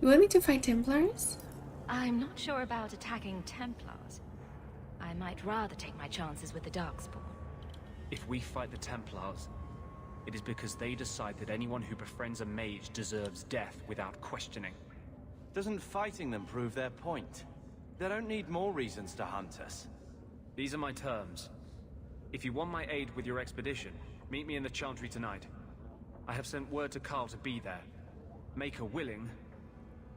You want me to fight Templars?
I'm not sure about attacking Templars. I might rather take my chances with the Darkspawn.
If we fight the Templars, it is because they decide that anyone who befriends a mage deserves death without questioning.
Doesn't fighting them prove their point? They don't need more reasons to hunt us.
These are my terms. If you want my aid with your expedition, meet me in the Chantry tonight. I have sent word to Karl to be there. Make her willing,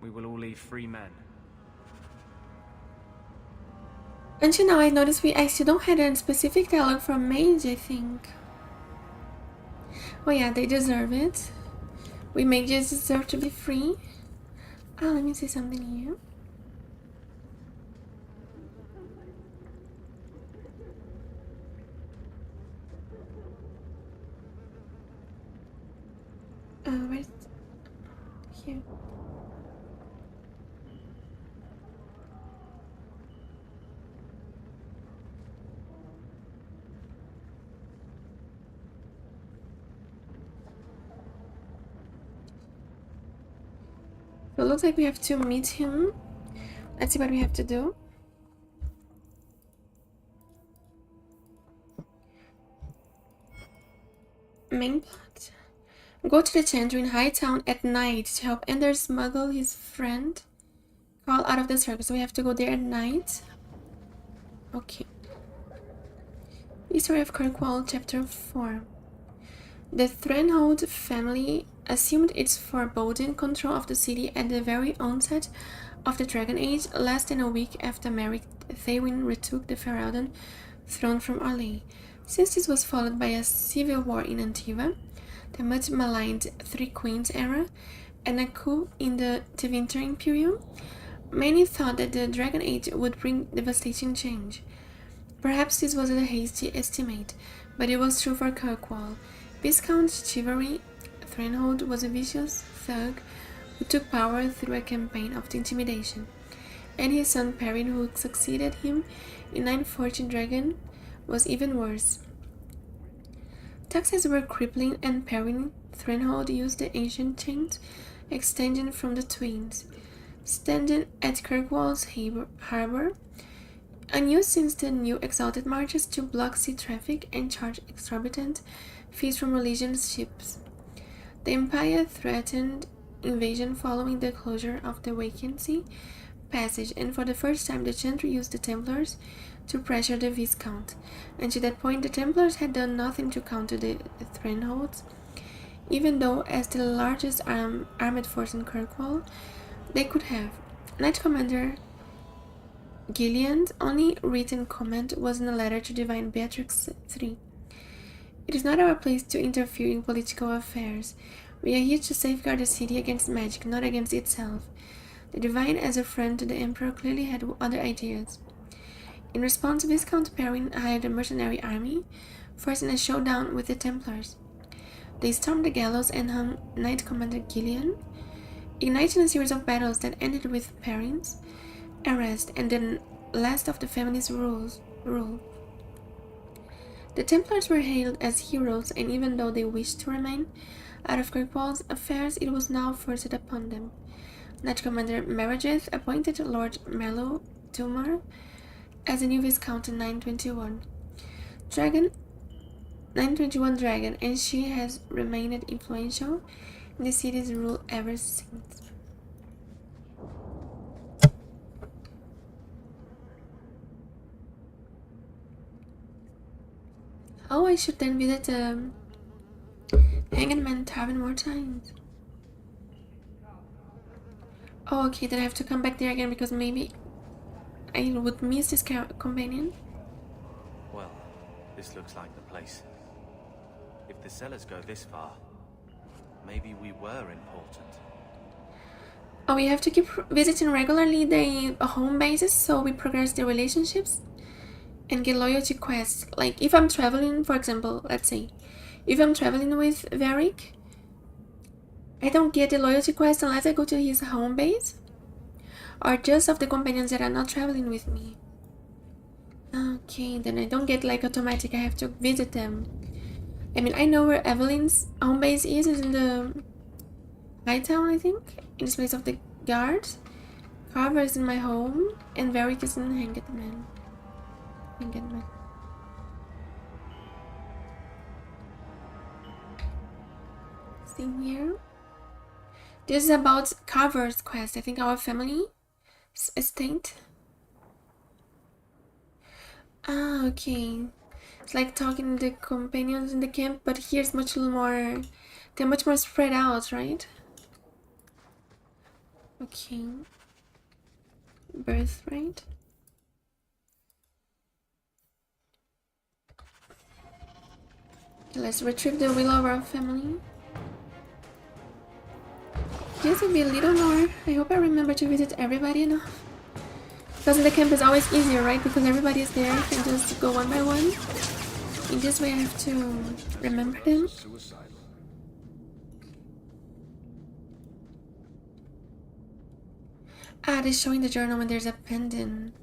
we will all leave free men.
And you know, I noticed we actually don't have a specific dialogue for Mage, I think. Oh yeah, they deserve it. We mages deserve to be free. Oh, let me say something here. Where's... here. So it looks like we have to meet him. Let's see what we have to do. Main plot. Go to the Chantry in Hightown at night to help Ender smuggle his friend Karl out of the circle. So we have to go there at night. Okay. History of Kirkwall, Chapter 4. The Threnhold family assumed its foreboding control of the city at the very onset of the Dragon Age, less than a week after Merrick Thewin retook the Ferelden throne from Orlais. Since this was followed by a civil war in Antiva, the much maligned Three Queens era, and a coup in the Tevinter Imperium, many thought that the Dragon Age would bring devastating change. Perhaps this was a hasty estimate, but it was true for Kirkwall. Viscount Chivalry Threnhold was a vicious thug who took power through a campaign of intimidation, and his son Perrin, who succeeded him in 914 Dragon, was even worse. Taxes were crippling, and Perrin Threnhold used the ancient chains extending from the twins, standing at Kirkwall's harbor, unused since the new Exalted marches, to block sea traffic and charge exorbitant fees from religious ships. The Empire threatened invasion following the closure of the Vacancy Passage, and for the first time the Chantry used the Templars to pressure the Viscount. And to that point, the Templars had done nothing to counter the Threnholds, even though, as the largest armed force in Kirkwall, they could have. Knight Commander Gillian's only written comment was in a letter to Divine Beatrix III. It is not our place to interfere in political affairs. We are here to safeguard the city against magic, not against itself. The Divine, as a friend to the Emperor, clearly had other ideas. In response, Viscount Perrin hired a mercenary army forcing a showdown with the Templars. They stormed the gallows and hung Knight Commander Gillian, igniting a series of battles that ended with Perrin's arrest and the last of the family's rule. The Templars were hailed as heroes, and even though they wished to remain out of Kirkwall's affairs, it was now forced upon them. Knight Commander Meredith appointed Lord Merlo Tumor as the new Viscount in 921 Dragon, and she has remained influential in the city's rule ever since. Oh, I should then visit the Hanged Man Tavern more times. Oh, okay, then I have to come back there again because maybe I would miss this companion.
Well, this looks like the place. If the sellers go this far, maybe we were important.
Oh, we have to keep visiting regularly the home bases so we progress the relationships and get loyalty quests. Like if I'm traveling, for example, let's say, if I'm traveling with Varric, I don't get the loyalty quest unless I go to his home base, or just of the companions that are not traveling with me. Okay, then I don't get like automatic, I have to visit them. I mean, I know where Evelyn's home base is in the High Town, I think, in this place of the guards. Carver is in my home, and Varric is in Hanged Man. See here. This is about Carver's quest. I think our family estate. Ah, okay. It's like talking to the companions in the camp, but here's much more. They're much more spread out, right? Okay. Birthright. Let's retrieve the will of our family. Just to be a little more. I hope I remember to visit everybody enough. Because in the camp is always easier, right? Because everybody is there. I can just go one by one. In this way I have to remember them. Ah, they're showing the journal when there's a pendant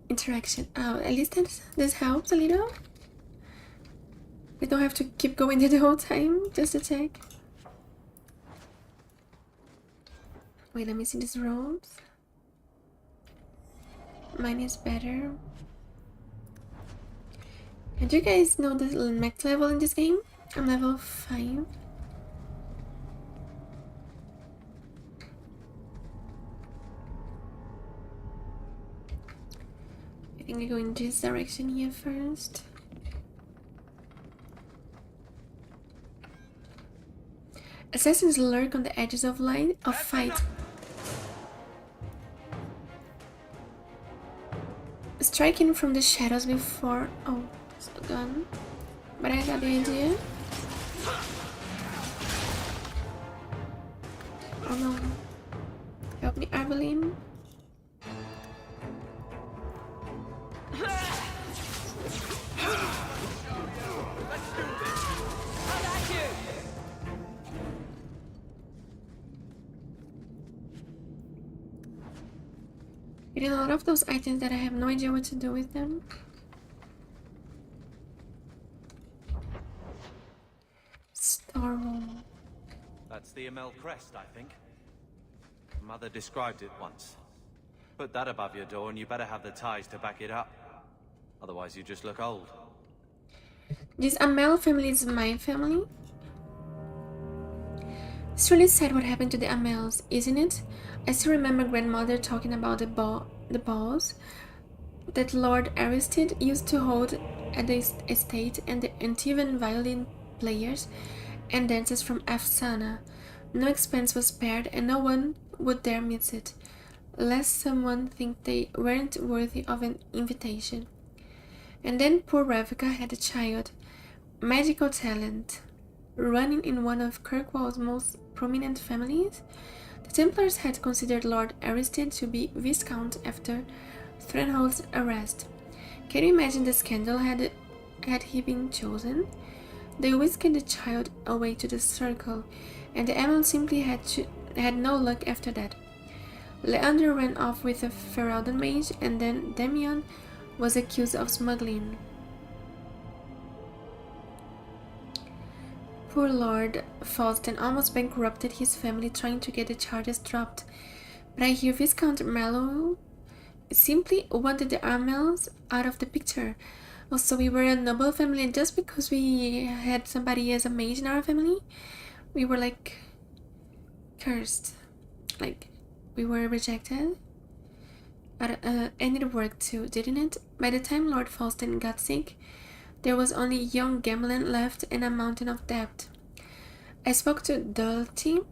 interaction. Oh, at least this helps a little. We don't have to keep going there the whole time just to check. Wait, let me see these robes. Mine is better. And do you guys know the max level in this game? I'm level 5. I think I go in this direction here first. Assassins lurk on the edges of fight. Striking from the shadows before. Oh, it's a gun. But I got the idea. Oh no. Help me, Evelyn. Getting a lot of those items that I have no idea what to do with them. Storeroom.
That's the Amel crest, I think. Mother described it once. Put that above your door and you better have the ties to back it up. Otherwise you just look old.
This Amel family is my family. It's really sad what happened to the Amels, isn't it? I still remember grandmother talking about the balls that Lord Aristide used to hold at the estate, and the Antivan violin players and dancers from Afsana. No expense was spared and no one would dare miss it, lest someone think they weren't worthy of an invitation. And then poor Ravika had a child, magical talent, running in one of Kirkwall's most prominent families. The Templars had considered Lord Aristide to be Viscount after Threnhold's arrest. Can you imagine the scandal had had he been chosen? They whisked the child away to the circle, and the Emil simply had no luck after that. Leander ran off with a Ferelden mage, and then Damian was accused of smuggling. Poor Lord Falsten almost bankrupted his family trying to get the charges dropped, but I hear Viscount Mallow simply wanted the Armels out of the picture. Also, we were a noble family, and just because we had somebody as a mage in our family, we were like cursed. Like, we were rejected. And it worked too, didn't it? By the time Lord Falsten got sick, there was only young Gamelin left and a mountain of debt. I spoke to Dulty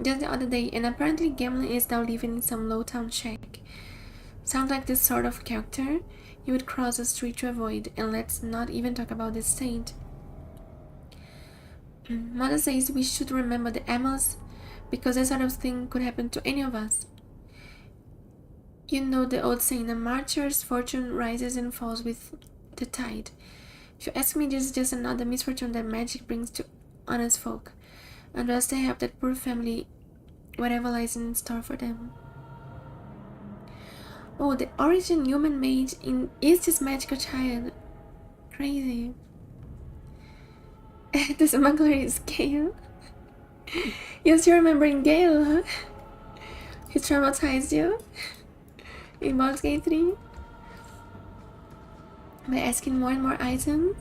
just the other day, and apparently Gamelin is now living in some low-town shack. Sounds like the sort of character you would cross the street to avoid, and let's not even talk about the state. Mother says we should remember the Emmels, because that sort of thing could happen to any of us. You know the old saying, a marcher's fortune rises and falls with the tide. If you ask me, this is just another misfortune that magic brings to honest folk. And thus they have that poor family, whatever lies in store for them. Oh, the origin human mage is this magical child. Crazy. The smuggler is Gale. Yes, you're remembering Gale, huh? He traumatized you in Baldur's Gate 3 by asking more and more items.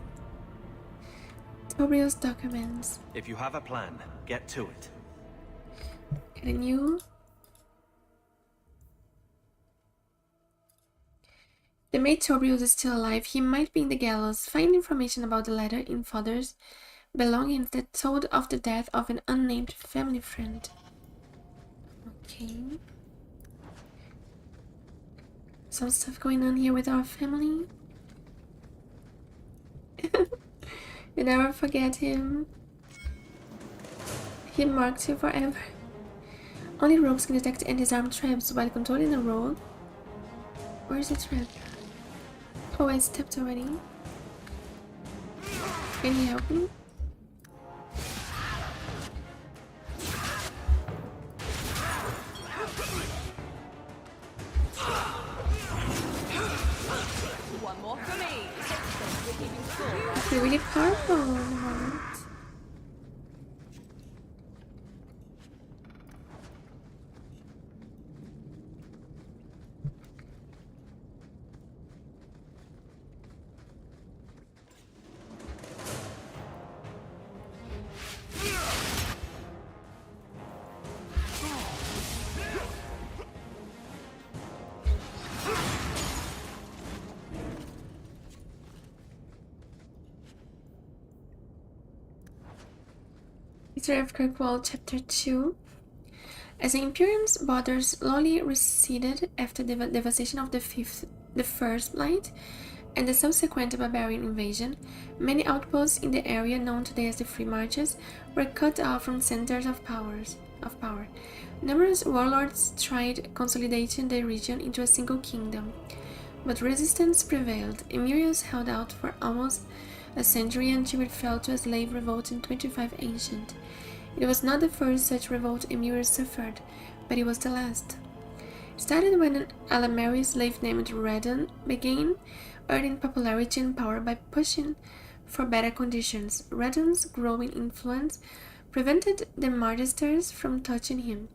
Tobrio's documents.
If you have a plan, get to it.
Get a new. The mate Tobrios is still alive. He might be in the gallows. Find information about the letter in Father's belongings that told of the death of an unnamed family friend. Okay. Some stuff going on here with our family. You never forget him. He marks you forever. Only rogues can detect and disarm traps while controlling a rogue. Where's the trap? Oh, I stepped already. Can you help me?
One more for me.
They're really powerful. History of Kirkwall, Chapter 2. As the Imperium's borders slowly receded after the devastation of the First Blight and the subsequent barbarian invasion, many outposts in the area known today as the Free Marches were cut off from centers of power. Numerous warlords tried consolidating the region into a single kingdom, but resistance prevailed. Emirius held out for almost a century until it fell to a slave revolt in 25 Ancient. It was not the first such revolt Emirius suffered, but it was the last. It started when an Alamari slave named Redon began earning popularity and power by pushing for better conditions. Redon's growing influence prevented the Magisters from touching him,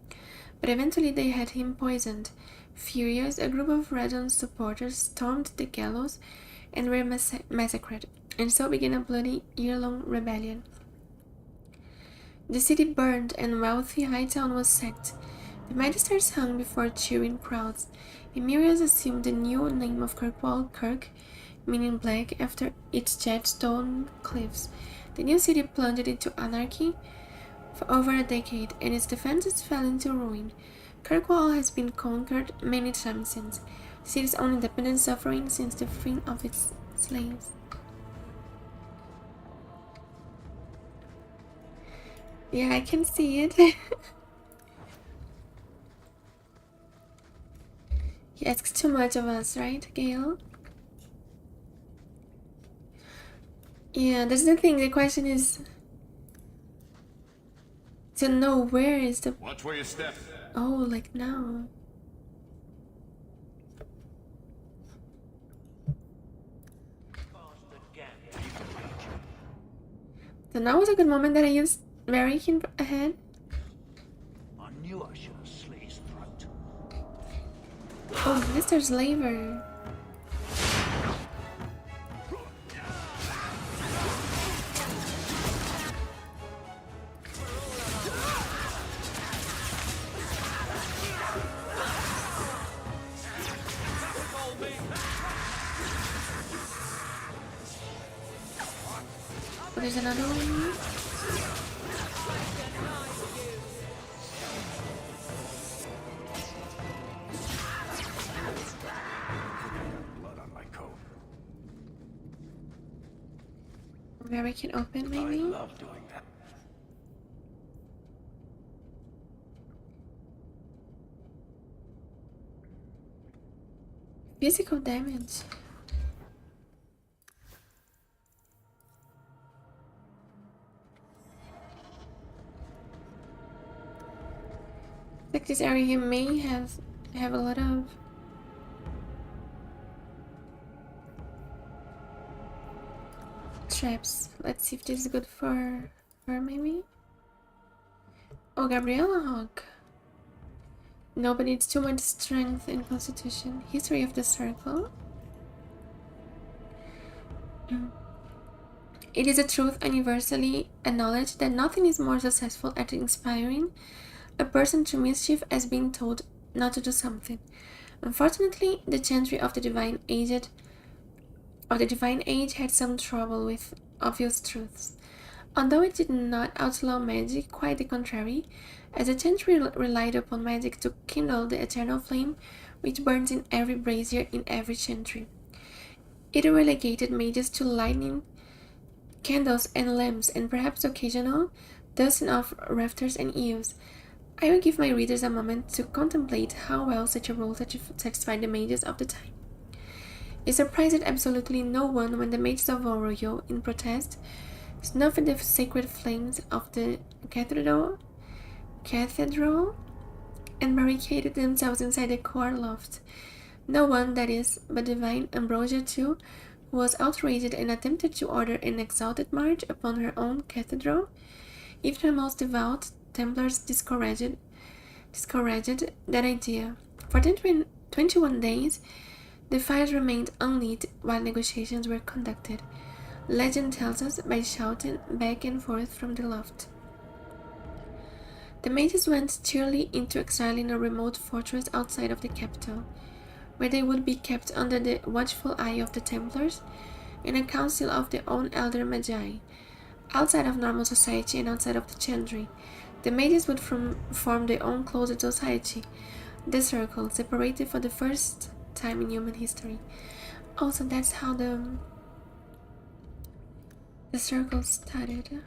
but eventually they had him poisoned. Furious, a group of Redon's supporters stormed the gallows and were massacred, and so began a bloody year-long rebellion. The city burned and wealthy Hightown was sacked. The Magisters hung before cheering crowds. Emirius assumed the new name of Kirkwall, Kirk, meaning black, after its jet stone cliffs. The new city plunged into anarchy for over a decade, and its defenses fell into ruin. Kirkwall has been conquered many times since, the city's own independence suffering since the freeing of its slaves. Yeah, I can see it. He asks too much of us, right, Gale? Yeah, that's the thing. The question is to know where is the...
Watch where you step.
Oh, like now. So now is a good moment that I used variation ahead.
I knew I should have slit his throat.
Oh, Mr. Slaver. Oh, there's another one.
Blood on my coat.
Where we can open, maybe?
I love doing that.
Physical damage. Like this area may have a lot of traps. Let's see if this is good for her, maybe. Oh, Gabriella Hawk. No, but it's too much strength and constitution. History of the circle. It is a truth universally acknowledged that nothing is more successful at inspiring a person to mischief as being told not to do something. Unfortunately, the Chantry of the Divine Age had some trouble with obvious truths. Although it did not outlaw magic, quite the contrary, as the Chantry relied upon magic to kindle the eternal flame which burns in every brazier in every Chantry. It relegated mages to lighting candles and lamps, and perhaps occasional dusting of rafters and eaves. I will give my readers a moment to contemplate how well such a role satisfied the mages of the time. It surprised absolutely no one when the mages of Oroyo, in protest, snuffed the sacred flames of the cathedral and barricaded themselves inside the core loft. No one, that is, but divine Ambrosia too, who was outraged and attempted to order an exalted march upon her own cathedral. Even the most devout Templars discouraged that idea. For 21 days, the fires remained unlit while negotiations were conducted. Legend tells us by shouting back and forth from the loft. The mages went cheerily into exile in a remote fortress outside of the capital, where they would be kept under the watchful eye of the Templars and a council of their own elder Magi. Outside of normal society and outside of the Chantry, the mages would form their own closed society, the Circle, separated for the first time in human history. Also, that's how the Circle started.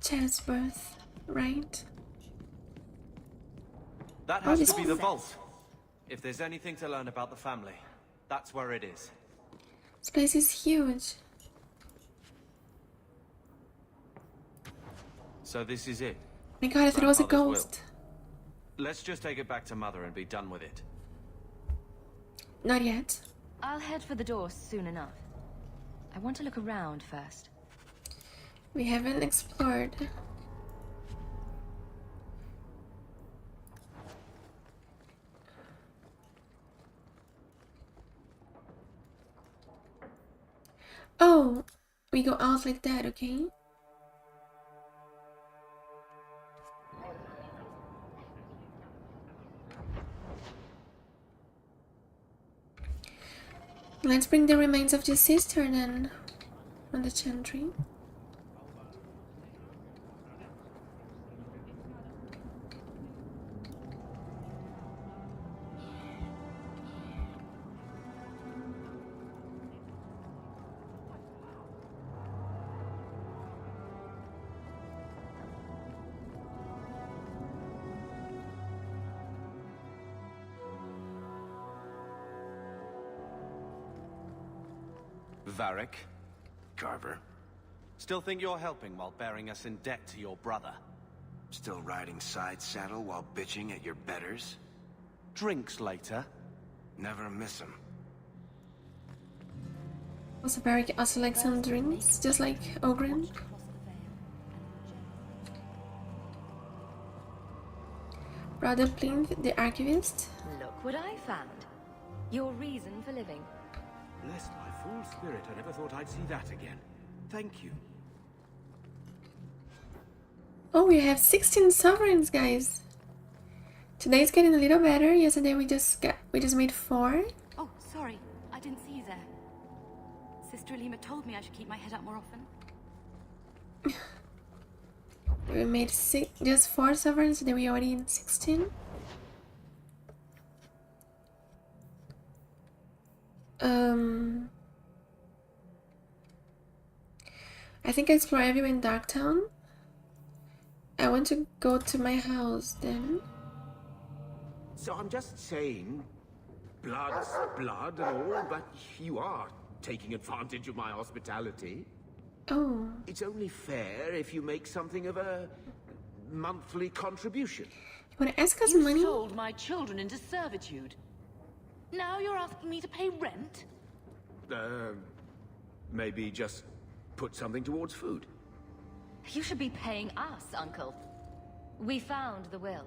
Childbirth, right?
That has to be the vault. If there's anything to learn about the family, that's where it is.
This place is huge.
So this is it.
My god, I thought it was a ghost.
Let's just take it back to Mother and be done with it.
Not yet.
I'll head for the door soon enough. I want to look around first.
We haven't explored. Oh, we go out like that, okay? Let's bring the remains of the sister then on the Chantry.
Varric.
Carver.
Still think you're helping while bearing us in debt to your brother?
Still riding side saddle while bitching at your betters?
Drinks later?
Never miss 'em.
Also, Varric also likes some drinks, just like Ogren. Brother Plinth, the archivist.
Look what I found. Your reason for living.
Bless my fool spirit, I never thought I'd see that again. Thank you.
Oh, we have 16 sovereigns, guys. Today's getting a little better. Yesterday we just made 4.
Oh, sorry. I didn't see you there. Sister Alima told me I should keep my head up more often.
We made just 4 sovereigns, today we already in 16. I think I explore everywhere in Darktown. I want to go to my house then.
So I'm just saying, blood's blood and all, but you are taking advantage of my hospitality.
Oh.
It's only fair if you make something of a monthly contribution.
You want to ask us
You
money?
sold my children into servitude. Now you're asking me to pay rent?
Maybe just put something towards food.
You should be paying us, Uncle. We found the will.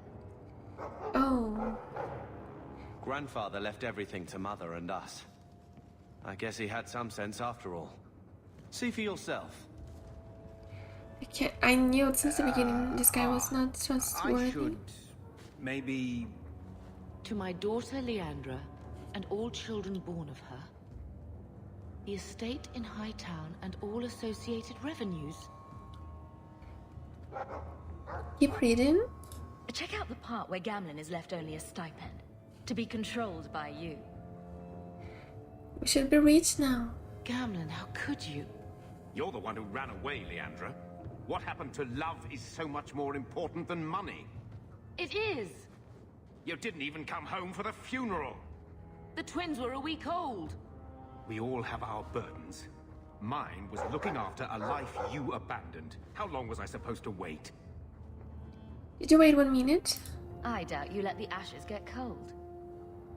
Oh.
Grandfather left everything to Mother and us. I guess he had some sense after all. See for yourself.
I knew it since the beginning this guy was not trustworthy.
I should maybe...
To my daughter Leandra, and all children born of her, the estate in Hightown and all associated revenues.
Keep reading.
Check out the part where Gamlin is left only a stipend, to be controlled by you.
We should be rich now.
Gamlin, how could you?
You're the one who ran away, Leandra. What happened to love is so much more important than money.
It is!
You didn't even come home for the funeral.
The twins were a week old.
We all have our burdens. Mine was looking after a life you abandoned. How long was I supposed to wait?
Did you wait 1 minute?
I doubt you let the ashes get cold.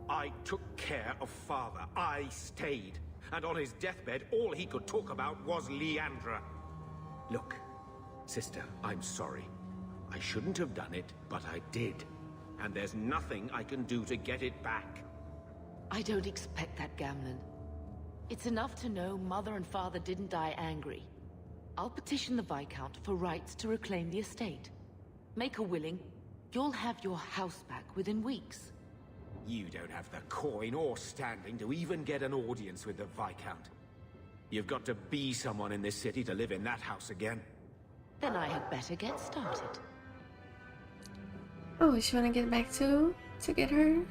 I took care of Father. I stayed. And on his deathbed, all he could talk about was Leandra. Look, sister, I'm sorry. I shouldn't have done it, but I did. And there's nothing I can do to get it back.
I don't expect that, Gamlin. It's enough to know Mother and Father didn't die angry. I'll petition the Viscount for rights to reclaim the estate. Make a willing, you'll have your house back within weeks.
You don't have the coin or standing to even get an audience with the Viscount. You've got to be someone in this city to live in that house again.
Then I had better get started.
Oh, she wanna get back to get her,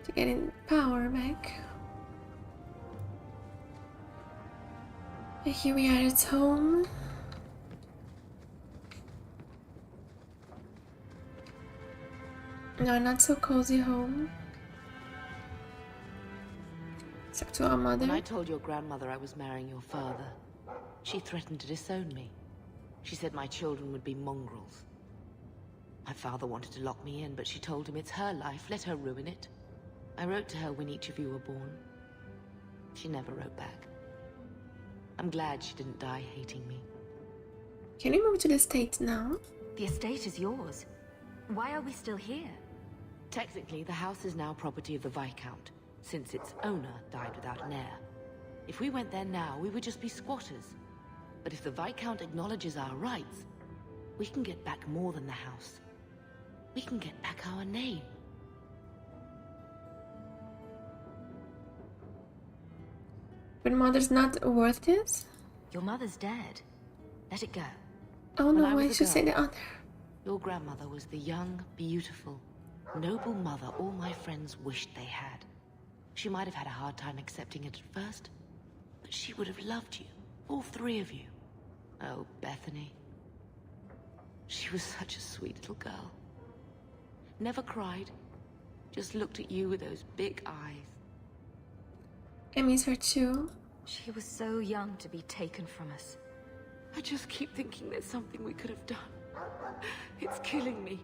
to get in power back. And here we are at home. No, not so cozy home. Except to our mother.
When I told your grandmother I was marrying your father, she threatened to disown me. She said my children would be mongrels. My father wanted to lock me in, but she told him it's her life, let her ruin it. I wrote to her when each of you were born. She never wrote back. I'm glad she didn't die hating me.
Can we move to the estate now?
The estate is yours. Why are we still here?
Technically, the house is now property of the Viscount, since its owner died without an heir. If we went there now, we would just be squatters. But if the Viscount acknowledges our rights, we can get back more than the house. We can get back our name.
But mother's not worth this?
Your mother's dead. Let it go.
Oh
When
no,
was
I
a
should say
girl,
the other.
Your grandmother was the young, beautiful, noble mother all my friends wished they had. She might have had a hard time accepting it at first, but she would have loved you, all 3 of you. Oh, Bethany. She was such a sweet little girl. Never cried, just looked at you with those big eyes.
I miss her too.
She was so young to be taken from us.
I just keep thinking there's something we could have done. It's killing me.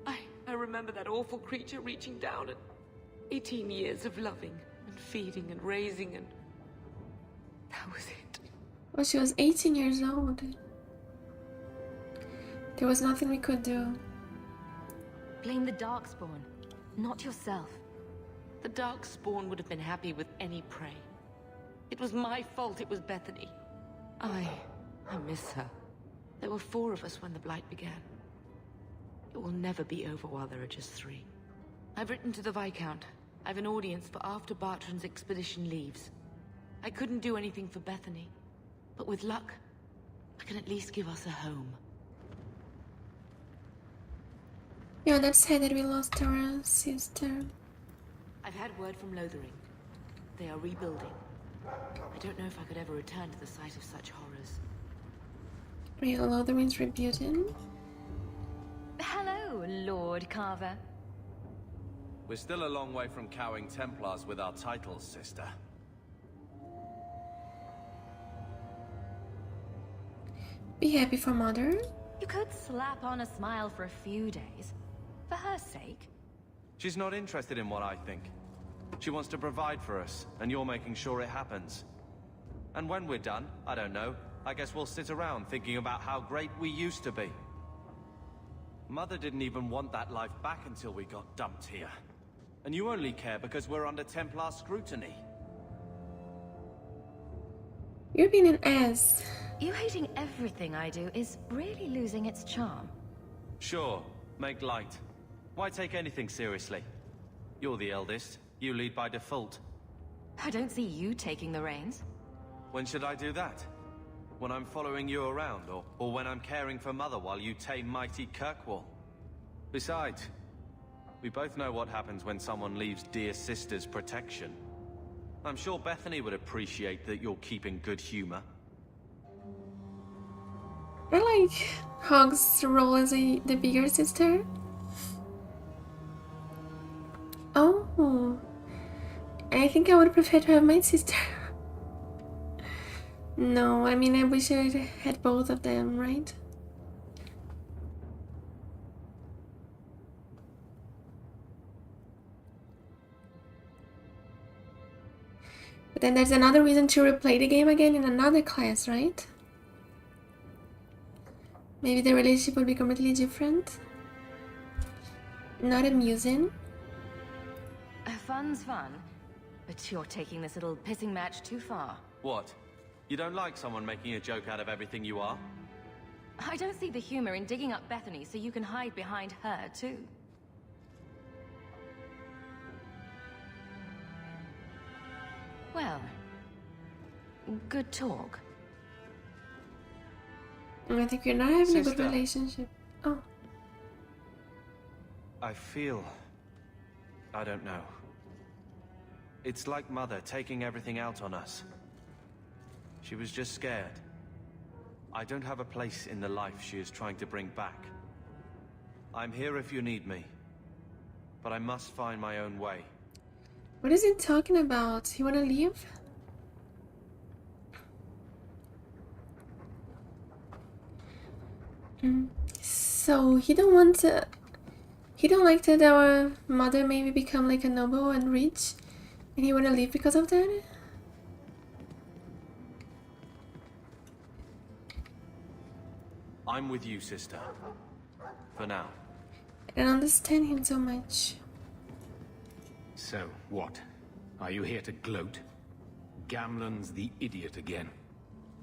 I remember that awful creature reaching down and 18 years of loving and feeding and raising, and that was it.
Well, she was 18 years old. There was nothing we could do.
Blame the Darkspawn, not yourself.
The Darkspawn would have been happy with any prey. It was my fault it was Bethany. I miss her. There were 4 of us when the Blight began. It will never be over while there are just 3. I've written to the Viscount. I've an audience for after Bartran's expedition leaves. I couldn't do anything for Bethany, but with luck, I can at least give us a home.
Yeah, that's sad that we lost our sister.
I've had word from Lothering. They are rebuilding. I don't know if I could ever return to the site of such horrors.
Real Lothering's rebuilding.
Hello, Lord Carver.
We're still a long way from cowing Templars with our titles, sister.
Be happy for Mother.
You could slap on a smile for a few days. For her sake.
She's not interested in what I think. She wants to provide for us, and you're making sure it happens. And when we're done, I don't know, I guess we'll sit around thinking about how great we used to be. Mother didn't even want that life back until we got dumped here. And you only care because we're under Templar scrutiny.
You're being an ass.
You hating everything I do is really losing its charm.
Sure, make light. Why take anything seriously? You're the eldest. You lead by default.
I don't see you taking the reins.
When should I do that? When I'm following you around, or when I'm caring for Mother while you tame mighty Kirkwall? Besides, we both know what happens when someone leaves dear sister's protection. I'm sure Bethany would appreciate that you're keeping good humor.
I like Hog's role as the bigger sister. Oh, I think I would prefer to have my sister. No, I mean, I wish I had both of them, right? But then there's another reason to replay the game again in another class, right? Maybe the relationship would be completely different. Not amusing.
Fun's fun, but you're taking this little pissing match too far.
What? You don't like someone making a joke out of everything you are?
I don't see the humor in digging up Bethany so you can hide behind her, too. Well, good talk.
I think you're not having a good
Sister.
relationship. Oh.
I feel... I don't know. It's like Mother taking everything out on us. She was just scared. I don't have a place in the life she is trying to bring back. I'm here if you need me. But I must find my own way.
What is he talking about? You wanna leave? So he don't want to... He don't like that our mother maybe become like a noble and rich, and he wanna leave because of that?
I'm with you, sister. For now.
I don't understand him so much.
So, what? Are you here to gloat? Gamlen's the idiot again.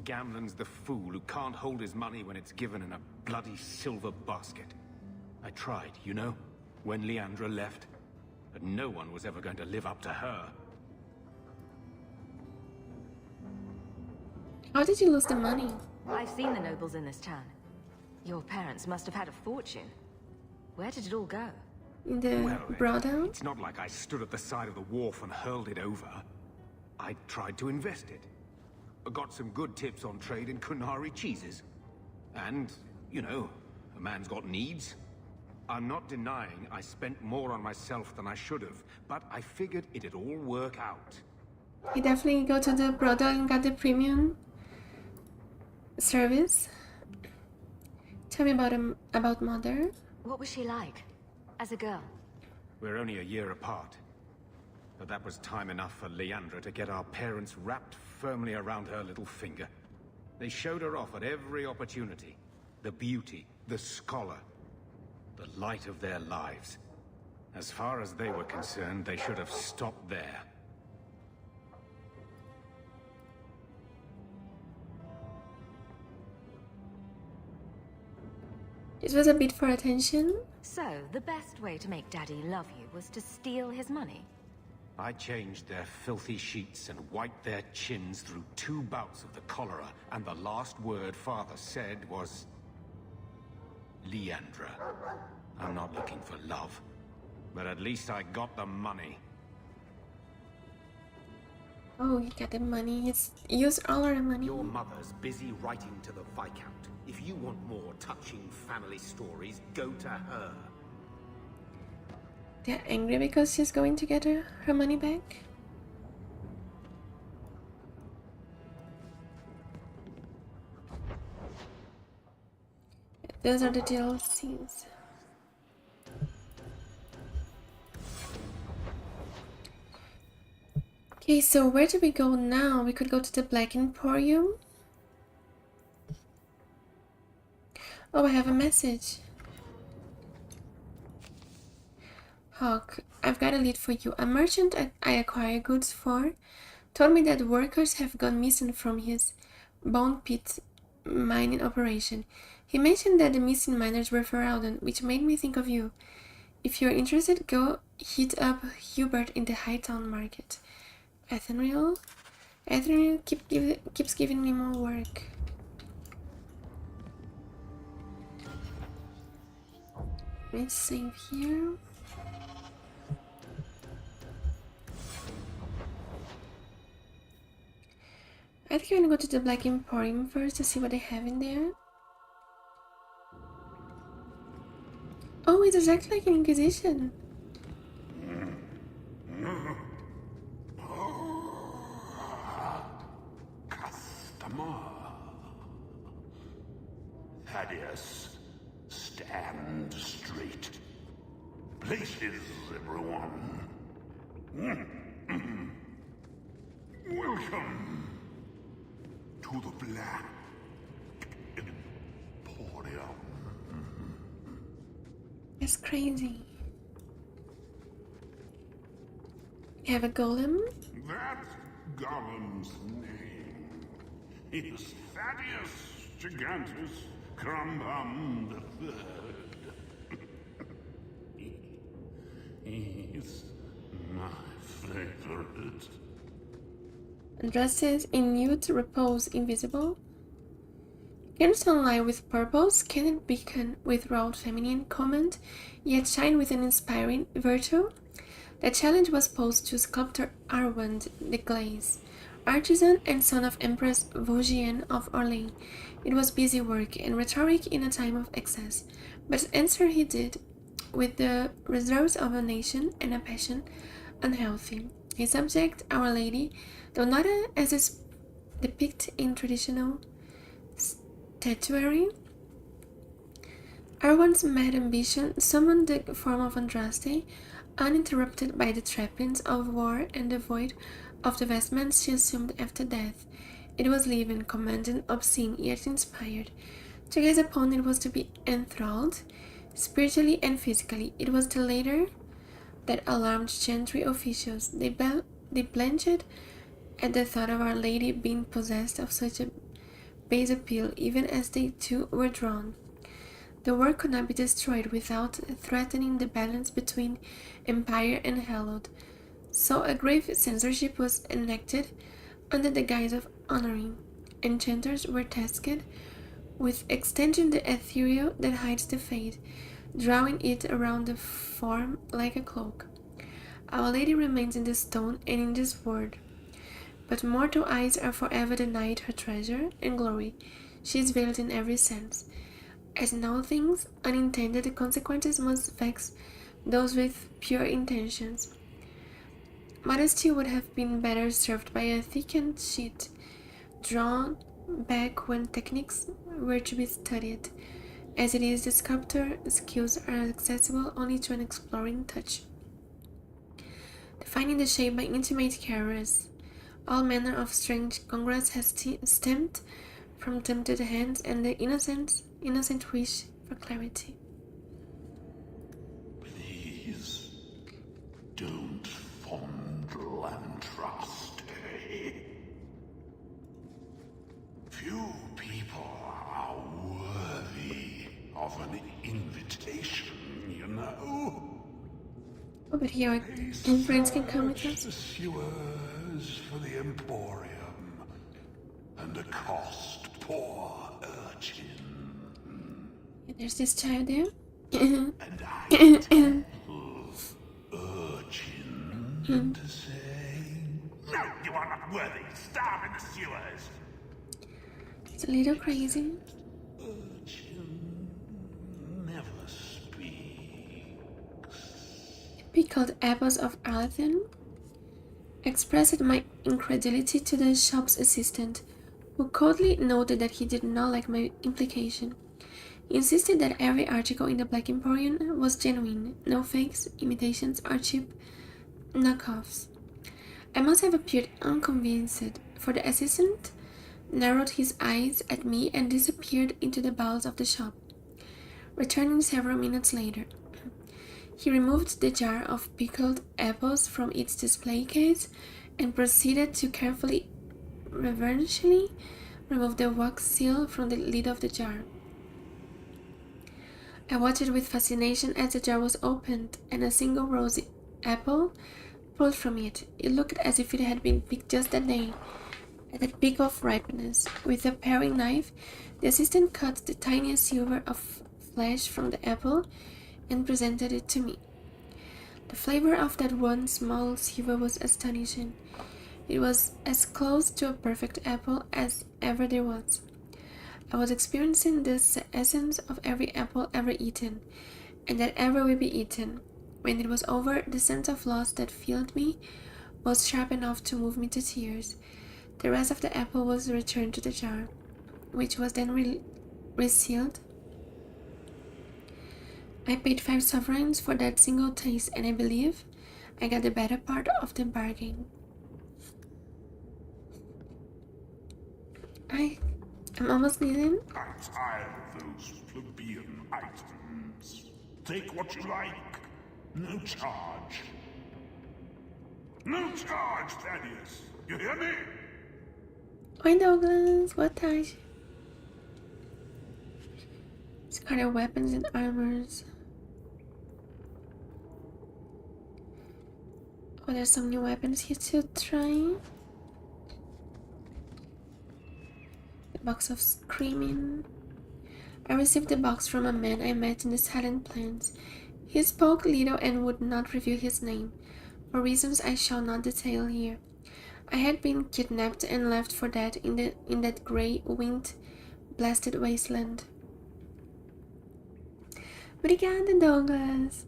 Gamlen's the fool who can't hold his money when it's given in a bloody silver basket. I tried, you know, when Leandra left. But no one was ever going to live up to her.
How did you lose the money?
I've seen the nobles in this town. Your parents must have had a fortune. Where did it all go?
In the brothel?
It's not like I stood at the side of the wharf and hurled it over. I tried to invest it. I got some good tips on trade in Kunari cheeses. And, you know, a man's got needs. I'm not denying I spent more on myself than I should have, but I figured it'd all work out.
He definitely go to the brothel and got the premium service. Tell me about Mother.
What was she like, as a girl?
We're only a year apart. But that was time enough for Leandra to get our parents wrapped firmly around her little finger. They showed her off at every opportunity. The beauty, the scholar, the light of their lives. As far as they were concerned, they should have stopped there.
This was a bit for attention.
So, the best way to make Daddy love you was to steal his money?
I changed their filthy sheets and wiped their chins through 2 bouts of the cholera, and the last word Father said was... Leandra. I'm not looking for love, but at least I got the money.
Oh, he got the money. He's used all our money.
Your mother's busy writing to the Viscount. If you want more touching family stories, go to her.
They're angry because she's going to get her money back. Those are the DLCs. Okay, so where do we go now? We could go to the Black Emporium. Oh, I have a message. Hawk, I've got a lead for you. A merchant I acquire goods for told me that workers have gone missing from his Bone Pit mining operation. He mentioned that the missing miners were Ferelden, which made me think of you. If you're interested, go hit up Hubert in the Hightown Market. Ethanriel keeps giving me more work. Let's save here. I think I'm gonna go to the Black Emporium first to see what they have in there. Oh, it's exactly like an Inquisition.
Customer. Thaddeus, stand straight. Places, everyone. Welcome to the Black Emporium.
That's crazy. You have a golem?
That golem's name is Thaddeus Gigantus Crumbum the Third. He's my favorite.
Dresses in nude, repose, invisible. Can sunlight with purpose, can it beacon with raw feminine comment, yet shine with an inspiring virtue? The challenge was posed to sculptor Arwand the Glaze, artisan and son of Empress Vosgienne of Orleans. It was busy work and rhetoric in a time of excess, but answer he did with the reserves of a nation and a passion unhealthy. His subject, Our Lady, though not as is depicted in traditional statuary, Arwen's mad ambition summoned the form of Andraste, uninterrupted by the trappings of war and devoid of the vestments she assumed after death. It was living, commanding, obscene, yet inspired. To gaze upon it was to be enthralled, spiritually and physically. It was the latter that alarmed gentry officials. They blanched at the thought of Our Lady being possessed of such a base appeal, even as they too were drawn. The work could not be destroyed without threatening the balance between empire and hallowed, so a grave censorship was enacted under the guise of honoring. Enchanters were tasked with extending the ethereal that hides the fade, drawing it around the form like a cloak. Our Lady remains in the stone and in this world, but mortal eyes are forever denied her treasure and glory. She is veiled in every sense. As in all things, unintended consequences must vex those with pure intentions. modesty would have been better served by a thickened sheet, drawn back when techniques were to be studied. As it is, the sculptor skills are accessible only to an exploring touch. Defining the shape by intimate caress, all manner of strange congrats has stemmed from tempted hands and the innocent wish for clarity.
Please, don't fondle and trust, eh? Few people are worthy of an invitation, you know.
Oh, but here and friends can come with us.
The sewers for the Emporium, and accost poor urchin.
There's this child there.
And I tell urchin to say, no, you are not worthy. Starve in the sewers.
It's a little crazy.
Urchin never speaks.
Pickled apples of Arlethan expressed my incredulity to the shop's assistant, who coldly noted that he did not like my implication. He insisted that every article in the Black Emporium was genuine, no fakes, imitations, or cheap knockoffs. I must have appeared unconvinced, for the assistant narrowed his eyes at me and disappeared into the bowels of the shop, returning several minutes later. He removed the jar of pickled apples from its display case and proceeded to carefully, reverentially remove the wax seal from the lid of the jar. I watched with fascination as the jar was opened and a single rosy apple pulled from it. It looked as if it had been picked just that day, at the peak of ripeness. With a paring knife, the assistant cut the tiniest sliver of flesh from the apple and presented it to me. The flavor of that one small sliver was astonishing. It was as close to a perfect apple as ever there was. I was experiencing the essence of every apple ever eaten, and that ever will be eaten. When it was over, the sense of loss that filled me was sharp enough to move me to tears. The rest of the apple was returned to the jar, which was then resealed. I paid 5 sovereigns for that single taste, and I believe I got the better part of the bargain. I'm almost leaving.
I'm tired of those plebeian items. Take what you like. No charge. No charge, Thaddeus. You hear me?
Oi, Douglas. Boa tarde. Discarded weapons and armors. Oh, there's some new weapons here to try. The box of screaming. I received the box from a man I met in the Silent Plains. He spoke little and would not reveal his name, for reasons I shall not detail here. I had been kidnapped and left for dead in that grey, wind-blasted wasteland. Obrigada, Douglas.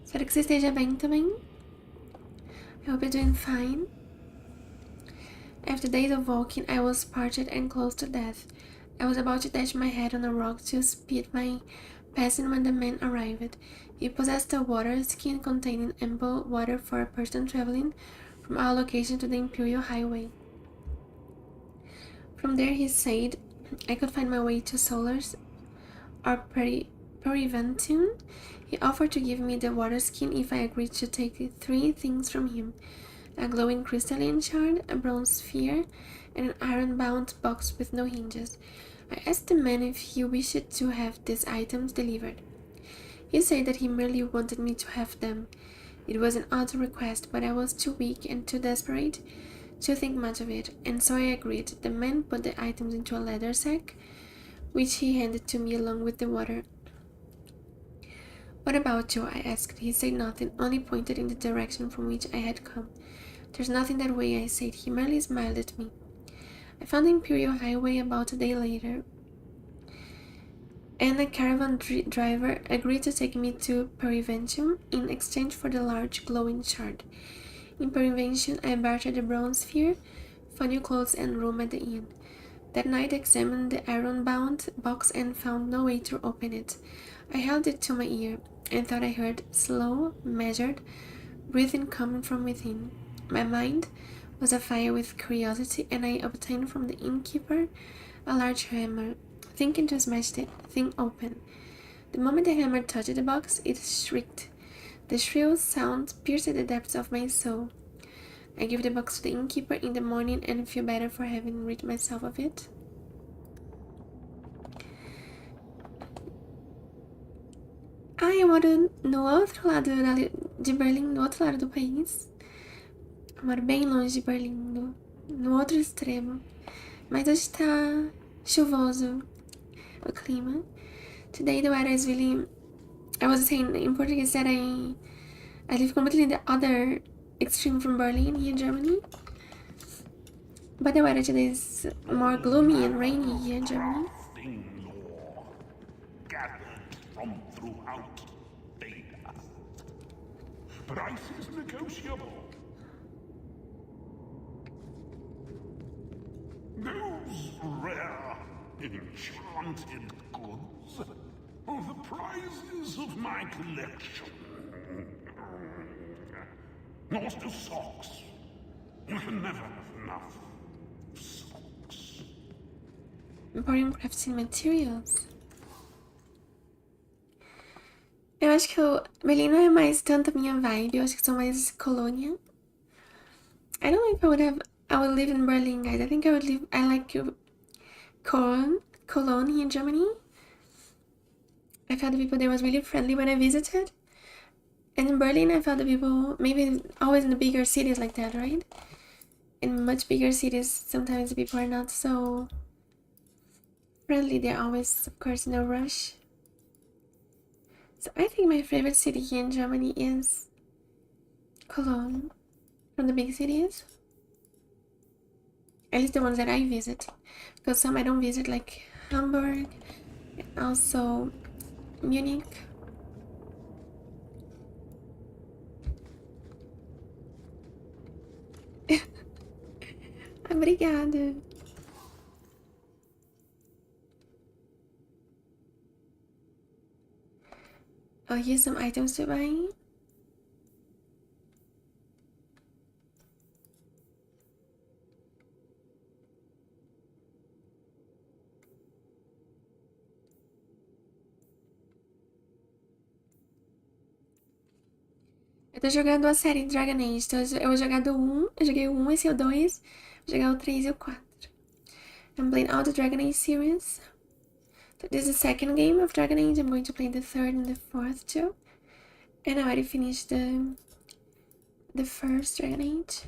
Espero que você esteja bem também. I hope you're doing fine. After days of walking, I was parched and close to death. I was about to dash my head on a rock to speed my passing when the man arrived. He possessed a water skin containing ample water for a person traveling from our location to the Imperial Highway. From there, he said, I could find my way to Solars or Periventum. He offered to give me the water skin if I agreed to take 3 things from him: a glowing crystalline shard, a bronze sphere, and an iron-bound box with no hinges. I asked the man if he wished to have these items delivered. He said that he merely wanted me to have them. It was an odd request, but I was too weak and too desperate to think much of it, and so I agreed. The man put the items into a leather sack, which he handed to me along with the water. What about you? I asked. He said nothing, only pointed in the direction from which I had come. There's nothing that way, I said. He merely smiled at me. I found the Imperial Highway about a day later, and a caravan driver agreed to take me to Perivention in exchange for the large glowing shard. In Perivention, I bartered the bronze sphere for new clothes and room at the inn. That night I examined the iron-bound box and found no way to open it. I held it to my ear and thought I heard slow, measured breathing coming from within. My mind was afire with curiosity, and I obtained from the innkeeper a large hammer, thinking to smash the thing open. The moment the hammer touched the box, it shrieked. The shrill sound pierced the depths of my soul. I give the box to the innkeeper in the morning and feel better for having rid myself of it. Eu moro no outro lado de Berlim, no outro lado do país. Eu moro bem longe de Berlim, no outro extremo. Mas hoje tá chuvoso o clima. Today the weather is really... I was saying in Portuguese that I live completely in the other extreme from Berlin here in Germany. But the weather today is more gloomy and rainy here in Germany.
From throughout Beta. Price is negotiable. Those rare, enchanted goods are the prizes of my collection. As to socks, you can never have enough socks.
Important crafting materials. Eu acho que Berlim não é mais tanto a minha vibe. Eu acho que sou mais colônia. I don't know if I would live in Berlin, guys. I think I like Cologne here in Germany. I felt the people there was really friendly when I visited. And in Berlin, I felt the people, maybe always in the bigger cities like that, right? In much bigger cities, sometimes the people are not so friendly. They're always, of course, in a rush. So I think my favorite city here in Germany is Cologne, from the big cities. At least the ones that I visit. Because some I don't visit, like Hamburg, and also Munich. Obrigada. Oh, here's some items to buy. Eu tô jogando a série Dragonage. Então eu vou jogar do 1. Eu joguei o 1, esse é o 2. Vou jogar o 3 e o 4. I'm playing all the Dragonage series. So this is the second game of Dragonage. I'm going to play the third and the fourth too. And I already finished the first Dragonage.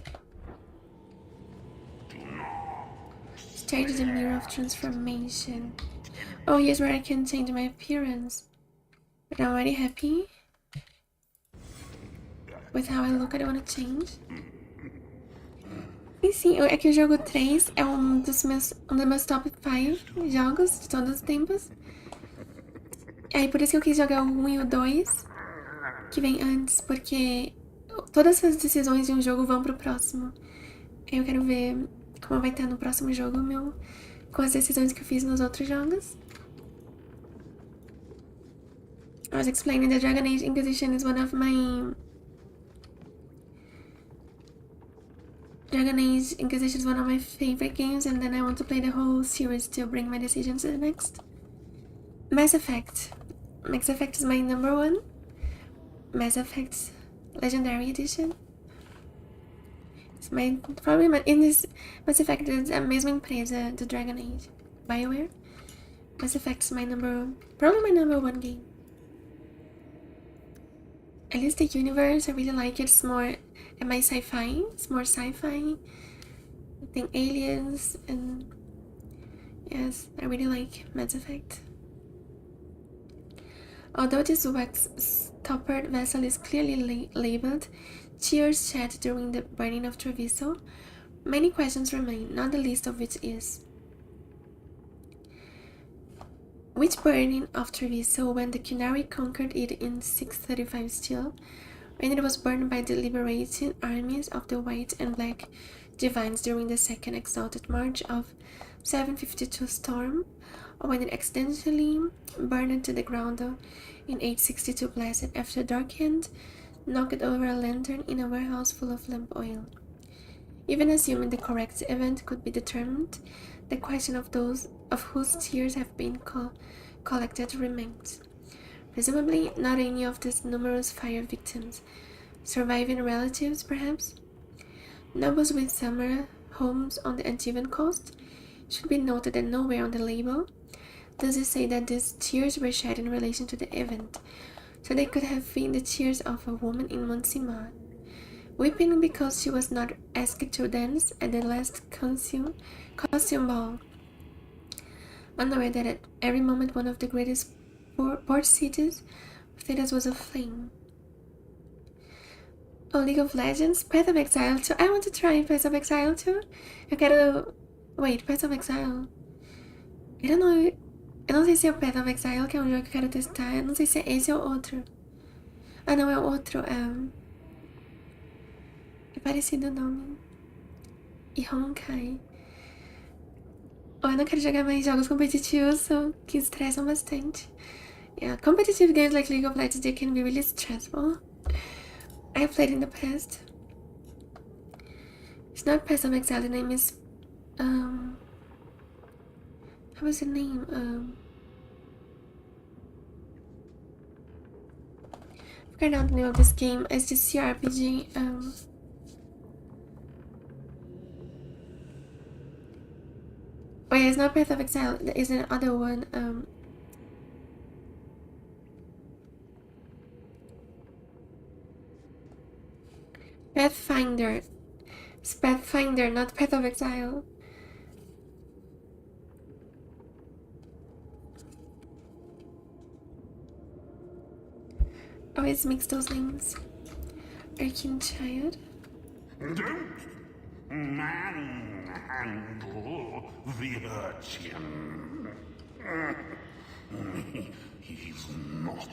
Change the mirror of transformation. Oh, here's where I can change my appearance. But I'm already happy with how I look. I don't want to change. E sim, é que o jogo 3 é um dos meus top 5 jogos de todos os tempos. Aí por isso que eu quis jogar o 1 e o 2, que vem antes, porque todas as decisões de um jogo vão pro próximo. Aí eu quero ver como vai estar no próximo jogo com as decisões que eu fiz nos outros jogos. I was explaining that Dragonage Inquisition is one of my... Dragonage Inquisition is one of my favorite games, and then I want to play the whole series to bring my decisions to the next. Mass Effect. Mass Effect is my number 1. Mass Effect Legendary Edition. It's in this Mass Effect is a mesma empresa do Dragonage, bioware. Mass Effect is probably my number 1 game. At least the universe, I really like it. It's more sci-fi. It's more sci-fi. I think aliens, and yes, I really like Mass Effect. Although this wax-stoppered vessel is clearly labeled Tears Shed During the Burning of Treviso, many questions remain, not the least of which is: which burning of Treviso when the Cunari conquered it in 635 still, when it was burned by the liberating armies of the White and Black Divines during the Second Exalted March of 752 Storm, or when it accidentally burned to the ground in 862 Blessed after Darkhand knocked over a lantern in a warehouse full of lamp oil. Even assuming the correct event could be determined, the question of those of whose tears have been collected remains. Presumably not any of these numerous fire victims. Surviving relatives, perhaps? Nobles with summer homes on the Antivan coast. Should be noted that nowhere on the label does it say that these tears were shed in relation to the event, so they could have been the tears of a woman in Monsima, weeping because she was not asked to dance at the last costume ball, unaware that at every moment one of the greatest port cities was aflame. Oh, League of Legends, Path of Exile 2. I want to try Path of Exile 2. Eu quero... Wait, Path of Exile. Eu não sei se é o Path of Exile, que é um jogo que eu quero testar. Eu não sei se é esse ou outro. Ah, não, é o outro. É parecido o nome. E Honkai. Oh, eu não quero jogar mais jogos competitivos, que estressam bastante. Yeah, competitive games like League of Legends, they can be really stressful. I've played in the past. It's not Path of Exile, the name is... How was the name? I forgot the name of this game. It's the CRPG. Oh yeah, it's not Path of Exile. There is another one. Pathfinder. It's Pathfinder, not Path of Exile. Always mix those names. Arcane Child.
Don't manhandle the urchin. He's not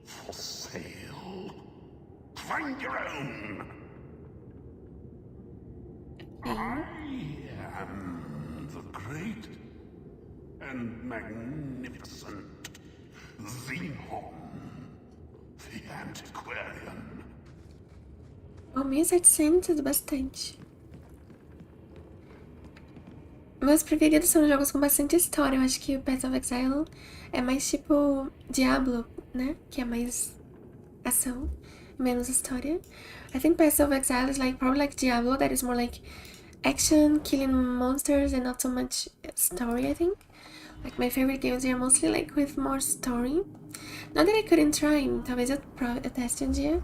for sale. Find your own. I am the great and magnificent Xenon, the antiquarian.
O meu 700 bastante. Meus preferidos são jogos com bastante história. Eu acho que o Path of Exile é mais tipo Diablo, né? Que é mais ação, menos história. I think Path of Exile is probably like Diablo, that is more like action, killing monsters, and not so much story, I think. Like my favorite games are mostly with more story. Not that I couldn't try, talvez eu teste um dia.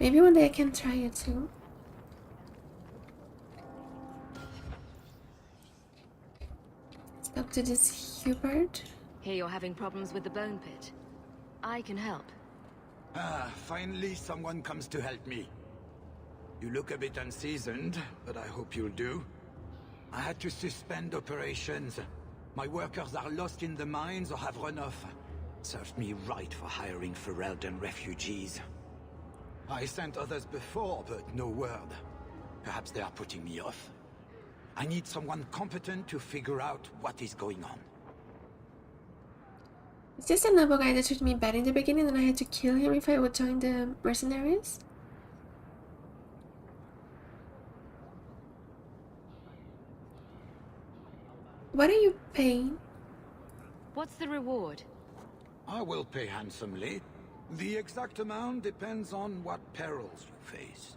Maybe one day I can try it too. Let's talk to this Hubert.
Hear you're having problems with the bone pit. I can help.
Ah, finally someone comes to help me. You look a bit unseasoned, but I hope you'll do. I had to suspend operations. My workers are lost in the mines or have run off. Served me right for hiring Ferelden refugees. I sent others before, but no word. Perhaps they are putting me off. I need someone competent to figure out what is going on.
Is this a noble guy that treated me bad in the beginning and I had to kill him if I would join the mercenaries? What are you paying?
What's the reward?
I will pay handsomely. The exact amount depends on what perils you face.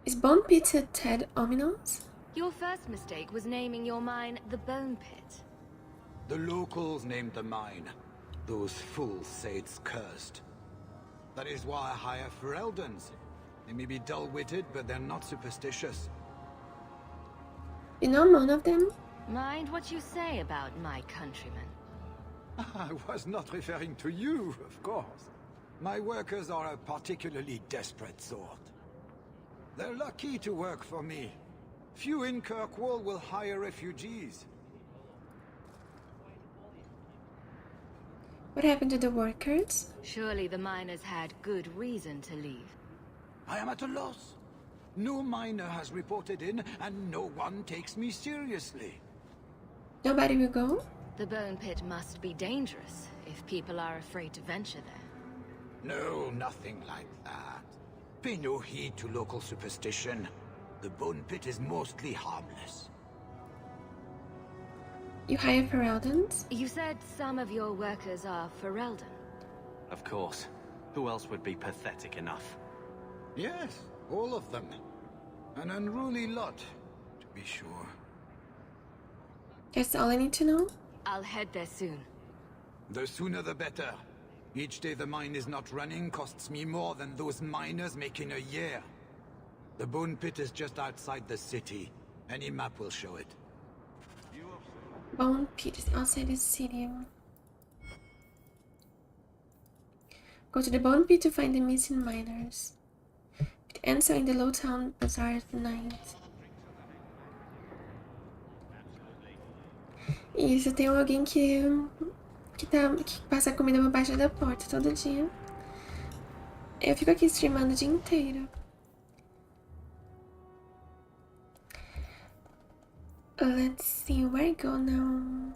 Is Bone Pit Ted ominous?
Your first mistake was naming your mine the Bone Pit.
The locals named the mine. Those fools say it's cursed. That is why I hire Fereldens. They may be dull-witted, but they're not superstitious.
You know none of them?
Mind what you say about my countrymen.
I was not referring to you, of course. My workers are a particularly desperate sort. They're lucky to work for me. Few in Kirkwall will hire refugees.
What happened to the workers?
Surely the miners had good reason to leave.
I am at a loss. No miner has reported in, and no one takes me seriously.
Nobody will go?
The bone pit must be dangerous if people are afraid to venture there.
No, nothing like that. Pay no heed to local superstition. The bone pit is mostly harmless.
You hire Fereldans?
You said some of your workers are Ferelden.
Of course. Who else would be pathetic enough?
Yes, all of them. An unruly lot, to be sure.
That's all I need to know?
I'll head there soon.
The sooner the better. Each day the mine is not running costs me more than those miners make in a year. The bone pit is just outside the city. Any map will show it.
Bone pit is outside the city. Go to the bone pit to find the missing miners. It ends in the Lowtown Bazaar at night. Isso, tem alguém que passa comida por baixo da porta todo dia. Eu fico aqui streamando o dia inteiro. Let's see where I go now.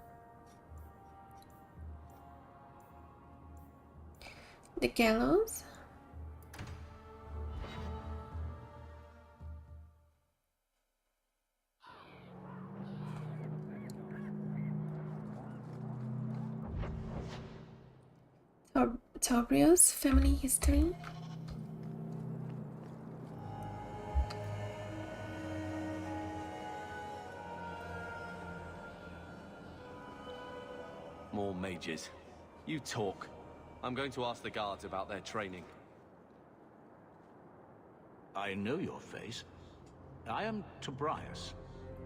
The gallows. Tobrio's family history.
More mages. You talk. I'm going to ask the guards about their training.
I know your face. I am Tobrias.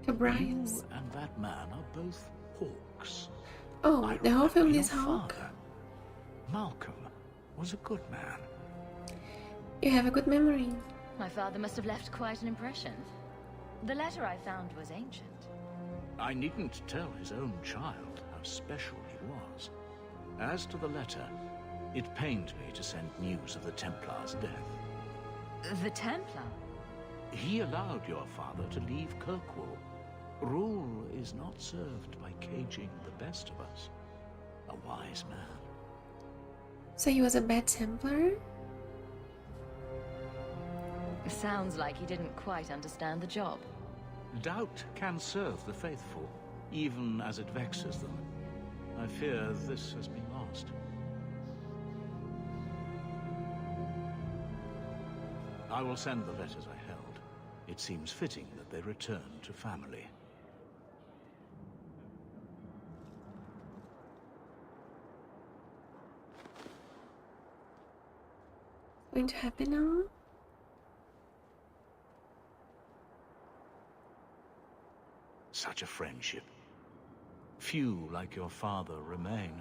Tobrias.
You and that man are both hawks.
Oh, the whole family is hawk.
Father, Malcolm, was a good man.
You have a good memory.
My father must have left quite an impression. The letter I found was ancient.
I needn't tell his own child how special he was. As to the letter, it pained me to send news of the Templar's death.
The Templar?
He allowed your father to leave Kirkwall. Rule is not served by caging the best of us. A wise man.
So he was a bad Templar?
Sounds like he didn't quite understand the job.
Doubt can serve the faithful, even as it vexes them. I fear this has been lost. I will send the letters I held. It seems fitting that they return to family.
Going to happen now?
Such a friendship. Few like your father remain.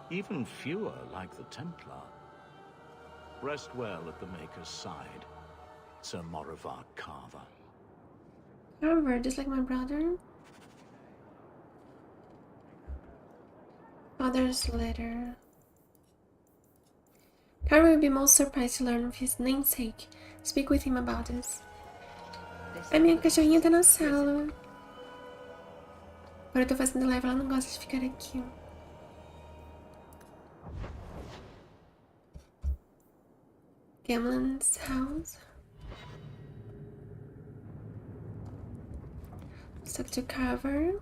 Even fewer like the Templar. Rest well at the Maker's side, Sir Morivar Carver.
Carver, just like my brother. Father's letter. Carver will be most surprised to learn of his namesake. Speak with him about this. A minha cachorrinha tá na sala. Agora eu tô fazendo live, ela não gosta de ficar aqui. Gamlen's house. Let's talk to Carver.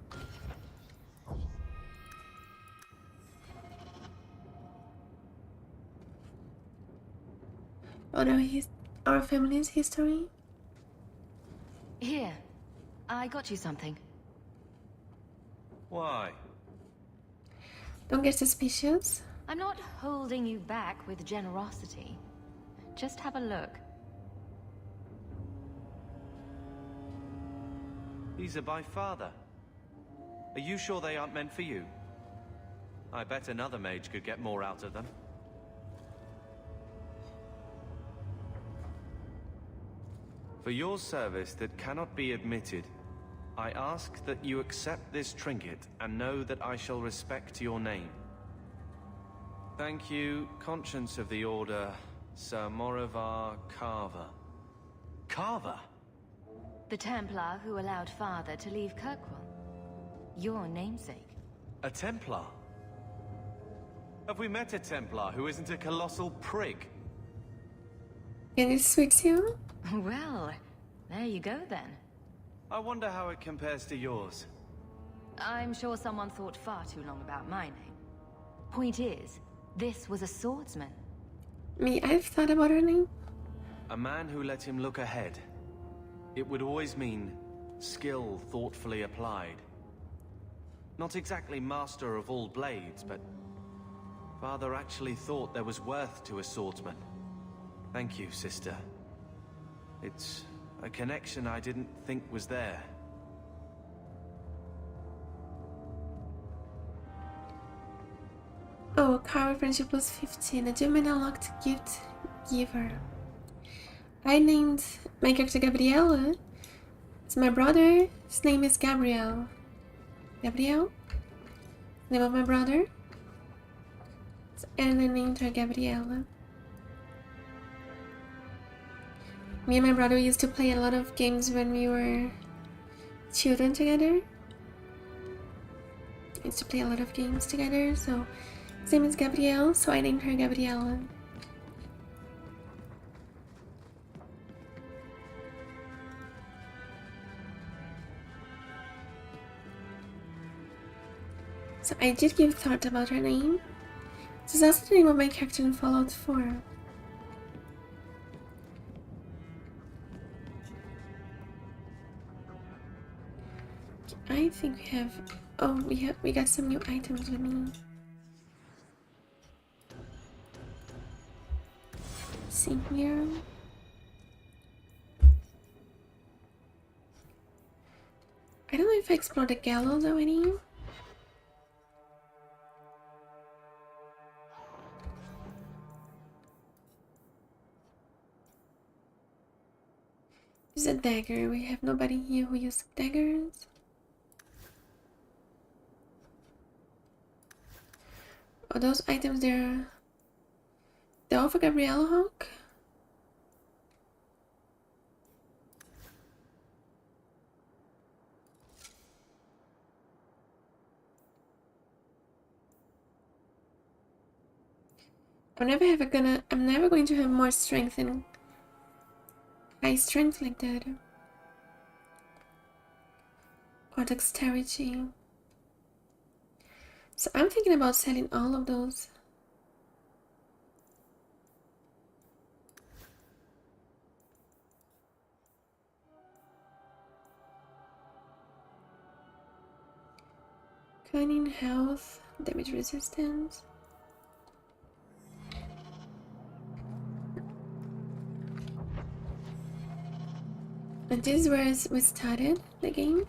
Oh no, our family's history.
Here, I got you something.
Why?
Don't get suspicious.
I'm not holding you back with generosity. Just have a look.
These are by father. Are you sure they aren't meant for you? I bet another mage could get more out of them. For your service that cannot be admitted, I ask that you accept this trinket and know that I shall respect your name. Thank you, Conscience of the Order, Sir Morivar Carver. Carver?
The Templar who allowed Father to leave Kirkwall. Your namesake.
A Templar? Have we met a Templar who isn't a colossal prig?
And it suits you?
Well, there you go then.
I wonder how it compares to yours.
I'm sure someone thought far too long about my name. Point is, this was a swordsman.
Me, I've thought about her name.
A man who let him look ahead. It would always mean skill thoughtfully applied. Not exactly master of all blades, but Father actually thought there was worth to a swordsman. Thank you, sister. It's a connection I didn't think was there.
Oh, Carver friendship plus 15. Achievement unlocked gift giver. I named my character Gabriela. It's my brother. His name is Gabriel. Gabriel? Name of my brother. And I named her Gabriela. Me and my brother used to play a lot of games when we were children together. We used to play a lot of games together, so his name is Gabriel, so I named her Gabriela. So I did give thought about her name. This is also the name of my character in Fallout 4. I think we have. Oh, we got some new items with me. Sink mirror. I don't know if I explored the gallows already. Use a dagger. We have nobody here who uses daggers. Oh, those items they're all for Gabriella Hawk. I'm never going to have more strength and high strength like that. Or dexterity. So I'm thinking about selling all of those. Cunning, health, damage resistance. And this is where we started the game.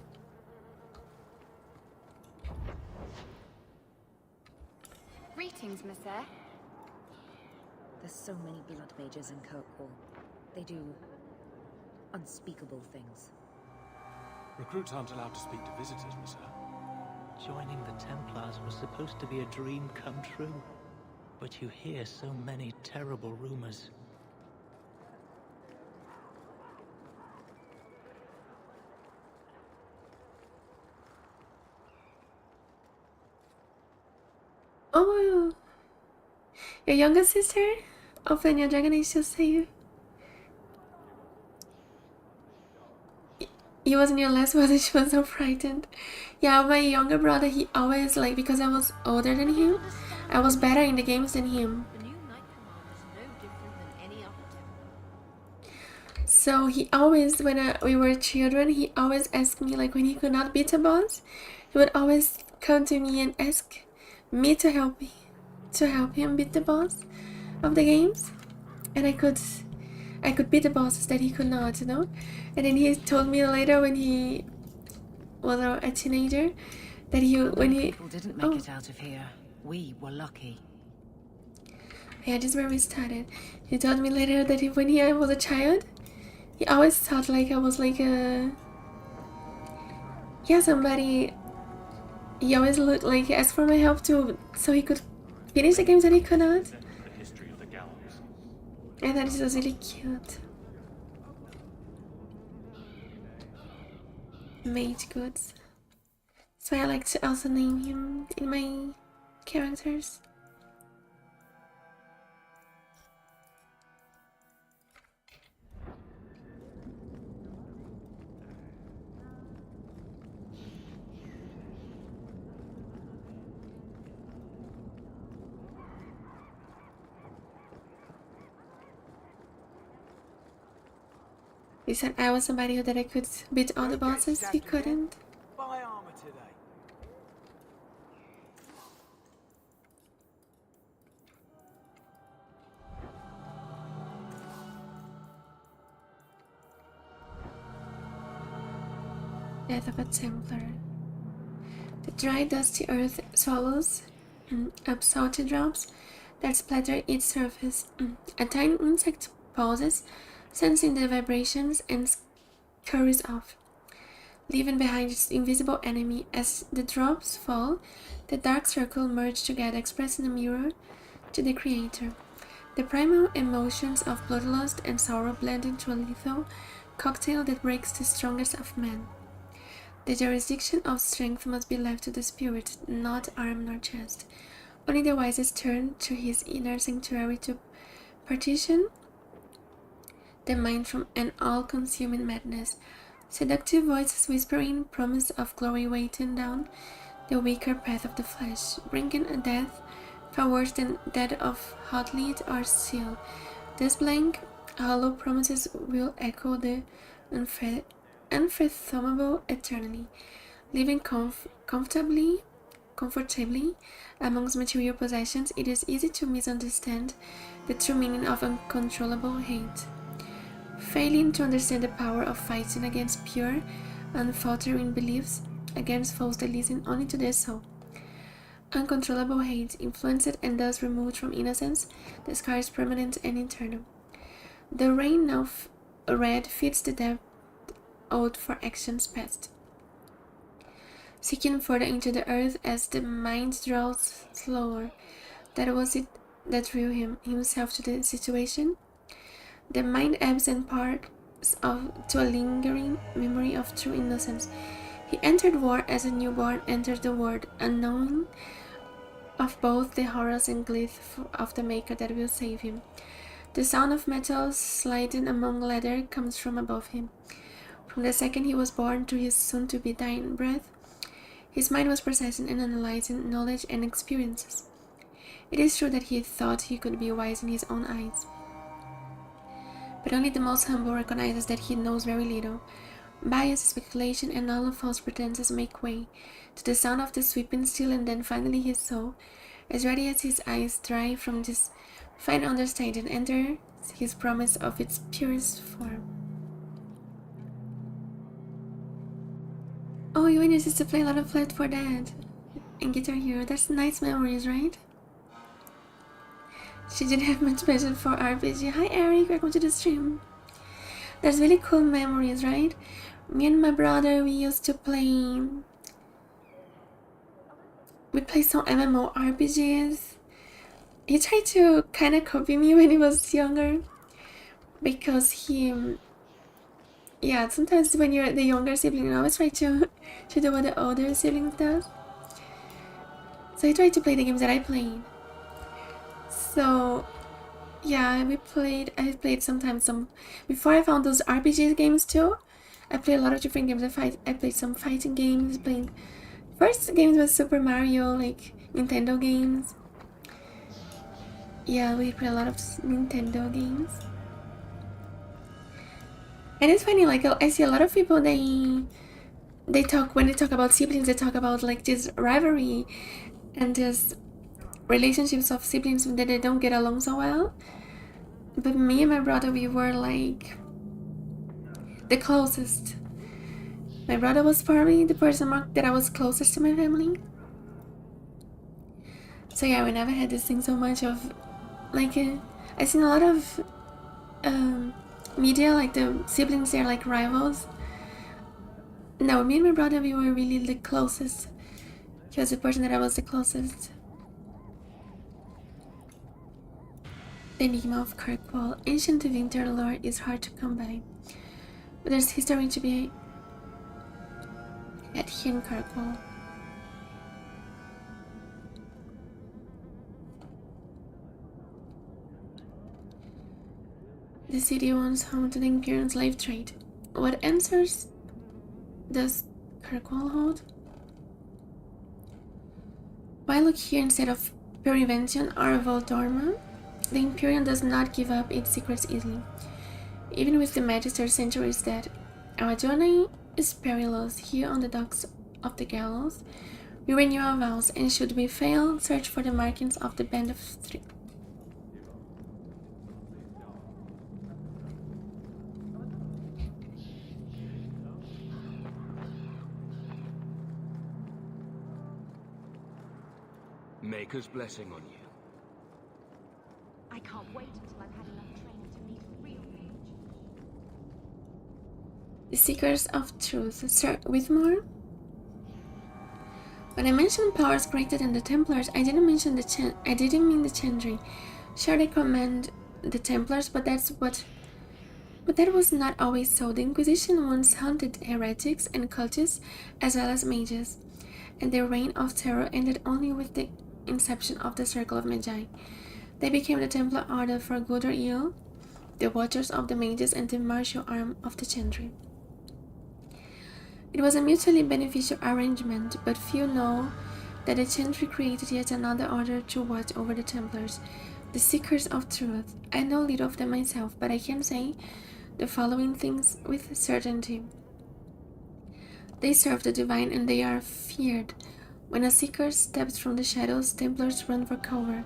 Greetings, Miss Eyre.
There's so many blood mages in Kirkwall. They do unspeakable things.
Recruits aren't allowed to speak to visitors, Miss Eyre.
Joining the Templars was supposed to be a dream come true. But you hear so many terrible rumors.
Oh, your younger sister? Open your dragonage to save. He was in your last one and she was so frightened. Yeah, my younger brother, he always, like, because I was older than him, I was better in the games than him. So he always, when we were children, he always asked me, like, when he could not beat a boss, he would always come to me and ask me to help him beat the boss of the games, and I could beat the bosses that he could not, you know. And then he told me later when he was a teenager that when he
people didn't make it out of here. We were lucky.
Yeah, this is where we started. He told me later that when he was a child, he always thought like I was like somebody. He always looked like he asked for my help too, so he could finish the games that I could not.
The history of the gallows.
I thought it was really cute. Mage goods. So I like to also name him in my characters. He said I was somebody that I could beat all the bosses, he couldn't.
Buy armor today.
Death of a Templar. The dry, dusty earth swallows up salty drops that splatter its surface. A tiny insect pauses, sensing the vibrations, and scurries off, leaving behind its invisible enemy. As the drops fall, the dark circle merge together, expressing a mirror to the creator. The primal emotions of bloodlust and sorrow blend into a lethal cocktail that breaks the strongest of men. The jurisdiction of strength must be left to the spirit, not arm nor chest. Only the wisest turn to his inner sanctuary to partition the mind from an all-consuming madness. Seductive voices whispering promise of glory weighting down the weaker path of the flesh, bringing a death far worse than that of hot lead or steel. These blank, hollow promises will echo the unfathomable eternally, living comfortably amongst material possessions. It is easy to misunderstand the true meaning of uncontrollable hate, failing to understand the power of fighting against pure, unfaltering beliefs, against foes that listen only to their soul. Uncontrollable hate, influenced and thus removed from innocence, the scar is permanent and eternal. The rain now red fits the depth owed for actions past, sinking further into the earth as the mind draws slower. That was it that drew himself to the situation. The mind ebbs and parts to a lingering memory of true innocence. He entered war as a newborn enters the world, unknowing of both the horrors and glyph of the maker that will save him. The sound of metal sliding among leather comes from above him. From the second he was born to his soon-to-be dying breath, his mind was processing and analyzing knowledge and experiences. It is true that he thought he could be wise in his own eyes, but only the most humble recognizes that he knows very little. Bias, speculation, and all false pretenses make way to the sound of the sweeping steel, and then finally his soul, as ready as his eyes dry from this fine understanding, enters his promise of its purest form. Oh, you used to play a lot of Left 4 Dead and Guitar Hero. That's nice memories, right? She didn't have much passion for RPG. Hi Eric, welcome to the stream. There's really cool memories, right? Me and my brother, we used to play... We played some MMORPGs. He tried to kind of copy me when he was younger, because he... Yeah, sometimes when you're the younger sibling, you always try to do what the older sibling does. So he tried to play the games that I played. So, yeah, I played sometimes some... Before I found those RPG games too, I played a lot of different games. I played some fighting games, First games was Super Mario, like Nintendo games. Yeah, we played a lot of Nintendo games. And it's funny, like, I see a lot of people, when they talk about siblings, they talk about, like, this rivalry and this relationships of siblings that they don't get along so well. But me and my brother, we were, like, the closest. My brother was probably the person that I was closest to my family. So yeah, we never had this thing so much of, like, I've seen a lot of media, like the siblings, they're like rivals. No, me and my brother, we were really the closest. He was the person that I was the closest. The enigma of Kirkwall. Ancient winter lore is hard to come by, but there's history to be had here in Kirkwall. The city once home to the Imperial slave trade. What answers does Kirkwall hold? Why look here instead of Prevention or Voldorma? The Imperium does not give up its secrets easily. Even with the Magister centuries dead, our journey is perilous. Here on the docks of the gallows, we renew our vows, and should we fail, search for the markings of the Band of Three.
Maker's blessing on you.
I can't wait until I've had enough training to meet a real mage.
The Seekers of Truth, Sir Whitmore? When I mentioned powers greater than the Templars, I didn't mean the Chandri. Sure, they command the Templars, but that was not always so. The Inquisition once hunted heretics and cultists as well as mages, and their reign of terror ended only with the inception of the Circle of Magi. They became the Templar Order for good or ill, the Watchers of the Mages and the martial arm of the Chandri. It was a mutually beneficial arrangement, but few know that the Chandri created yet another order to watch over the Templars, the Seekers of Truth. I know little of them myself, but I can say the following things with certainty. They serve the divine and they are feared. When a Seeker steps from the shadows, Templars run for cover.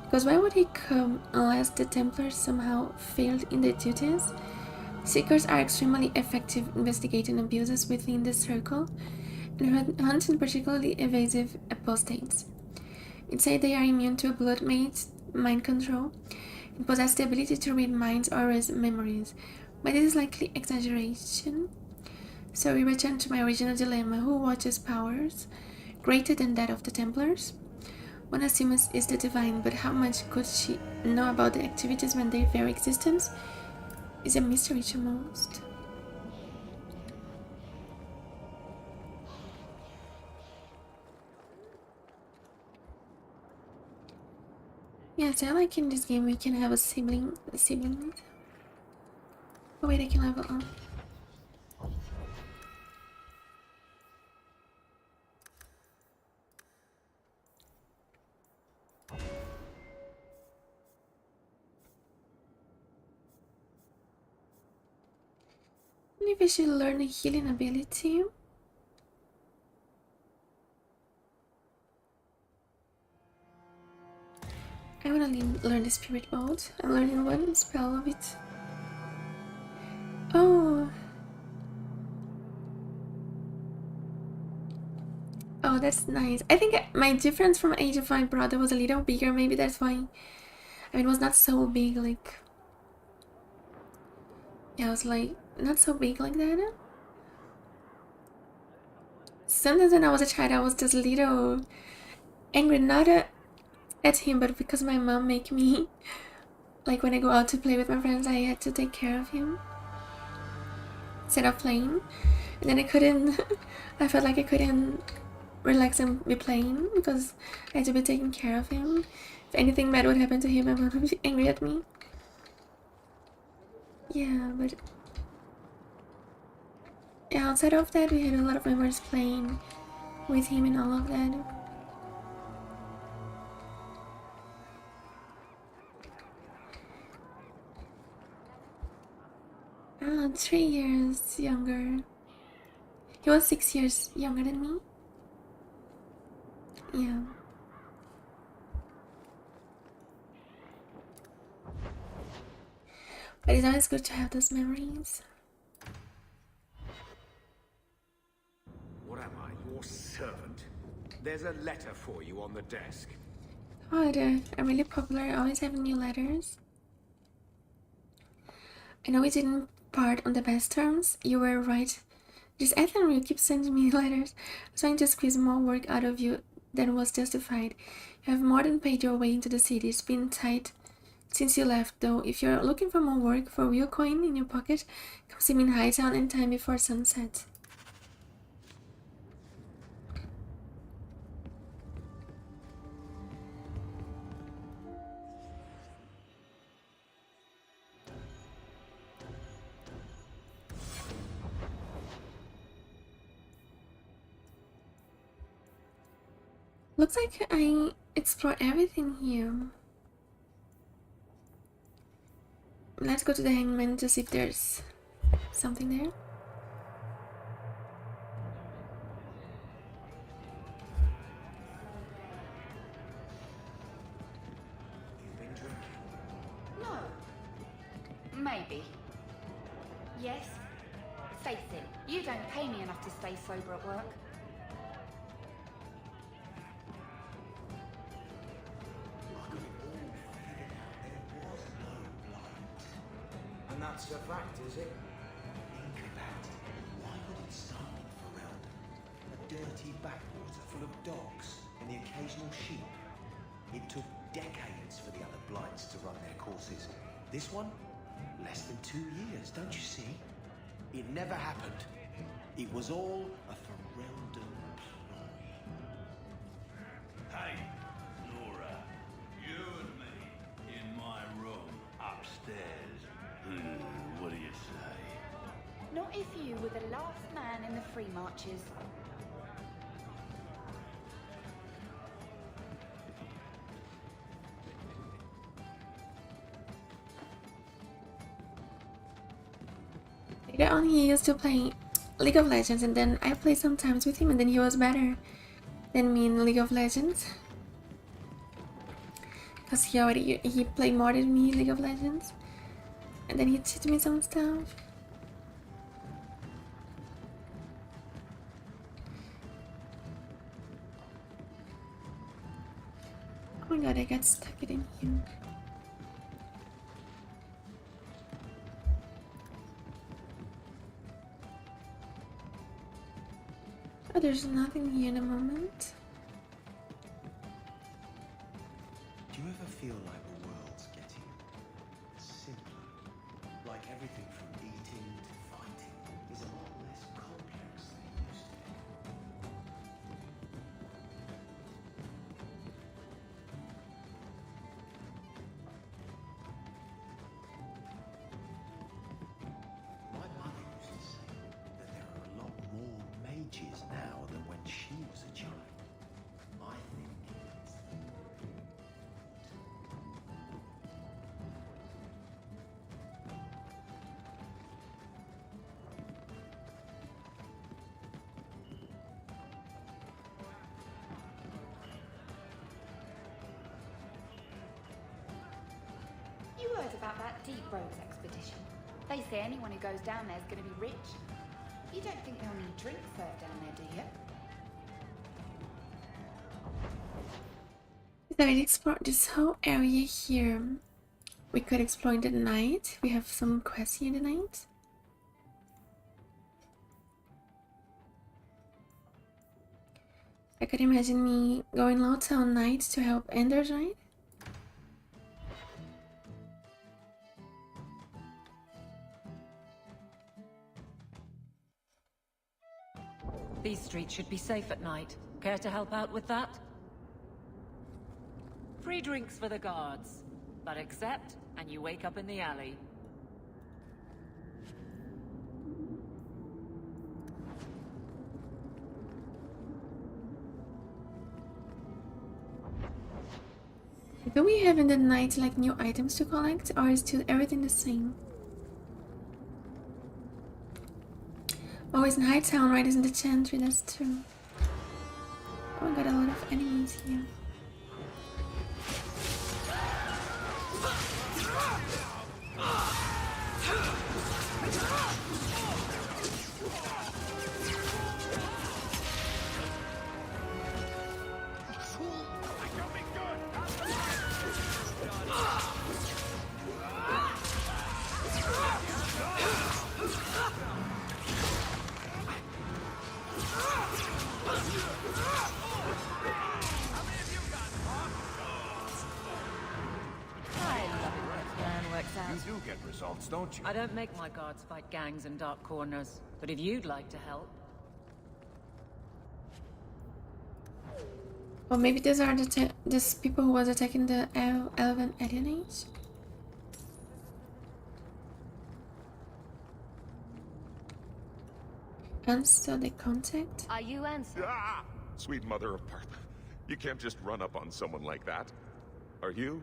Because why would he come unless the Templars somehow failed in their duties? Seekers are extremely effective investigating abuses within the circle and hunting particularly evasive apostates. It said they are immune to blood mage, mind control, and possess the ability to read minds or erase memories, but this is likely exaggeration. So we return to my original dilemma: who watches powers greater than that of the Templars? One assumes is the divine, but how much could she know about the activities when their very existence is a mystery to most? Yes, I like in this game we can have a sibling. Oh wait, I can level up. Maybe I should learn a healing ability. I want to learn the spirit mode. I'm learning one spell of it. Oh, that's nice. I think my difference from Age of my brother was a little bigger. Maybe that's why. I mean, it was not so big. Like, yeah, I was like not so big like that. Sometimes when I was a child, I was just a little angry, not at him, but because my mom make me, like when I go out to play with my friends, I had to take care of him instead of playing, and then I couldn't. I felt like I couldn't relax and be playing because I had to be taking care of him. If anything bad would happen to him, my mom would be angry at me. Yeah, but yeah, outside of that, we had a lot of memories playing with him and all of that. Ah, 3 years younger. He was 6 years younger than me. Yeah. But it's always good to have those memories.
What am I, your servant? There's a letter for you on the desk.
Oh, I'm really popular. I always have new letters. I know we didn't part on the best terms. You were right. This Ethan keeps sending me letters, trying to squeeze more work out of you than was justified. You have more than paid your way into the city. It's been tight since you left, though. If you're looking for more work for real coin in your pocket, come see me in Hightown in time before sunset. Looks like I explored everything here. Let's go to the hangman to see if there's something there.
No. Maybe. Yes. Face it, you don't pay me enough to stay sober at work.
And that's a fact, is it? Think about it. Why would it start in Ferelden? A dirty backwater full of dogs and the occasional sheep. It took decades for the other blights to run their courses. This one? Less than 2 years, don't you see? It never happened. It was all a Ferelden ploy.
Hey, Laura, you and me in my room upstairs. What do you say?
Not if you were the last man in the free marches.
Later on, he used to play League of Legends, and then I played sometimes with him, and then he was better than me in League of Legends. Because he played more than me in League of Legends. And then he teach me some stuff. Oh my god, I got stuck in here. Oh, there's nothing here in a moment.
Do you ever feel like the world's getting simpler? Like everything from eating to fighting is a lot less complex than it used to be? My mother used to say that there are a lot more mages now than when she was a child. I think it's
You heard about that Deep Roads expedition. They say anyone who goes down there is going to be rich. You don't think they'll need drinks served down there, do you?
So we explored this whole area here. We could explore in the night. We have some quests here in the night. I could imagine me going low town night to help Anders, right?
These streets should be safe at night. Care to help out with that? Free drinks for the guards. But accept, and you wake up in the alley.
Do we have in the night like new items to collect, or is still everything the same? Oh, it's in Hightown, right? Isn't the Chantry? That's true. Oh, I got a lot of enemies here.
spots, don't you?
I don't make my guards fight gangs in dark corners, but if you'd like to help...
Or maybe these are these people who was attacking the elven alienage? Answer the contact?
Are you answering?
Ah! Sweet mother of Parth. You can't just run up on someone like that. Are you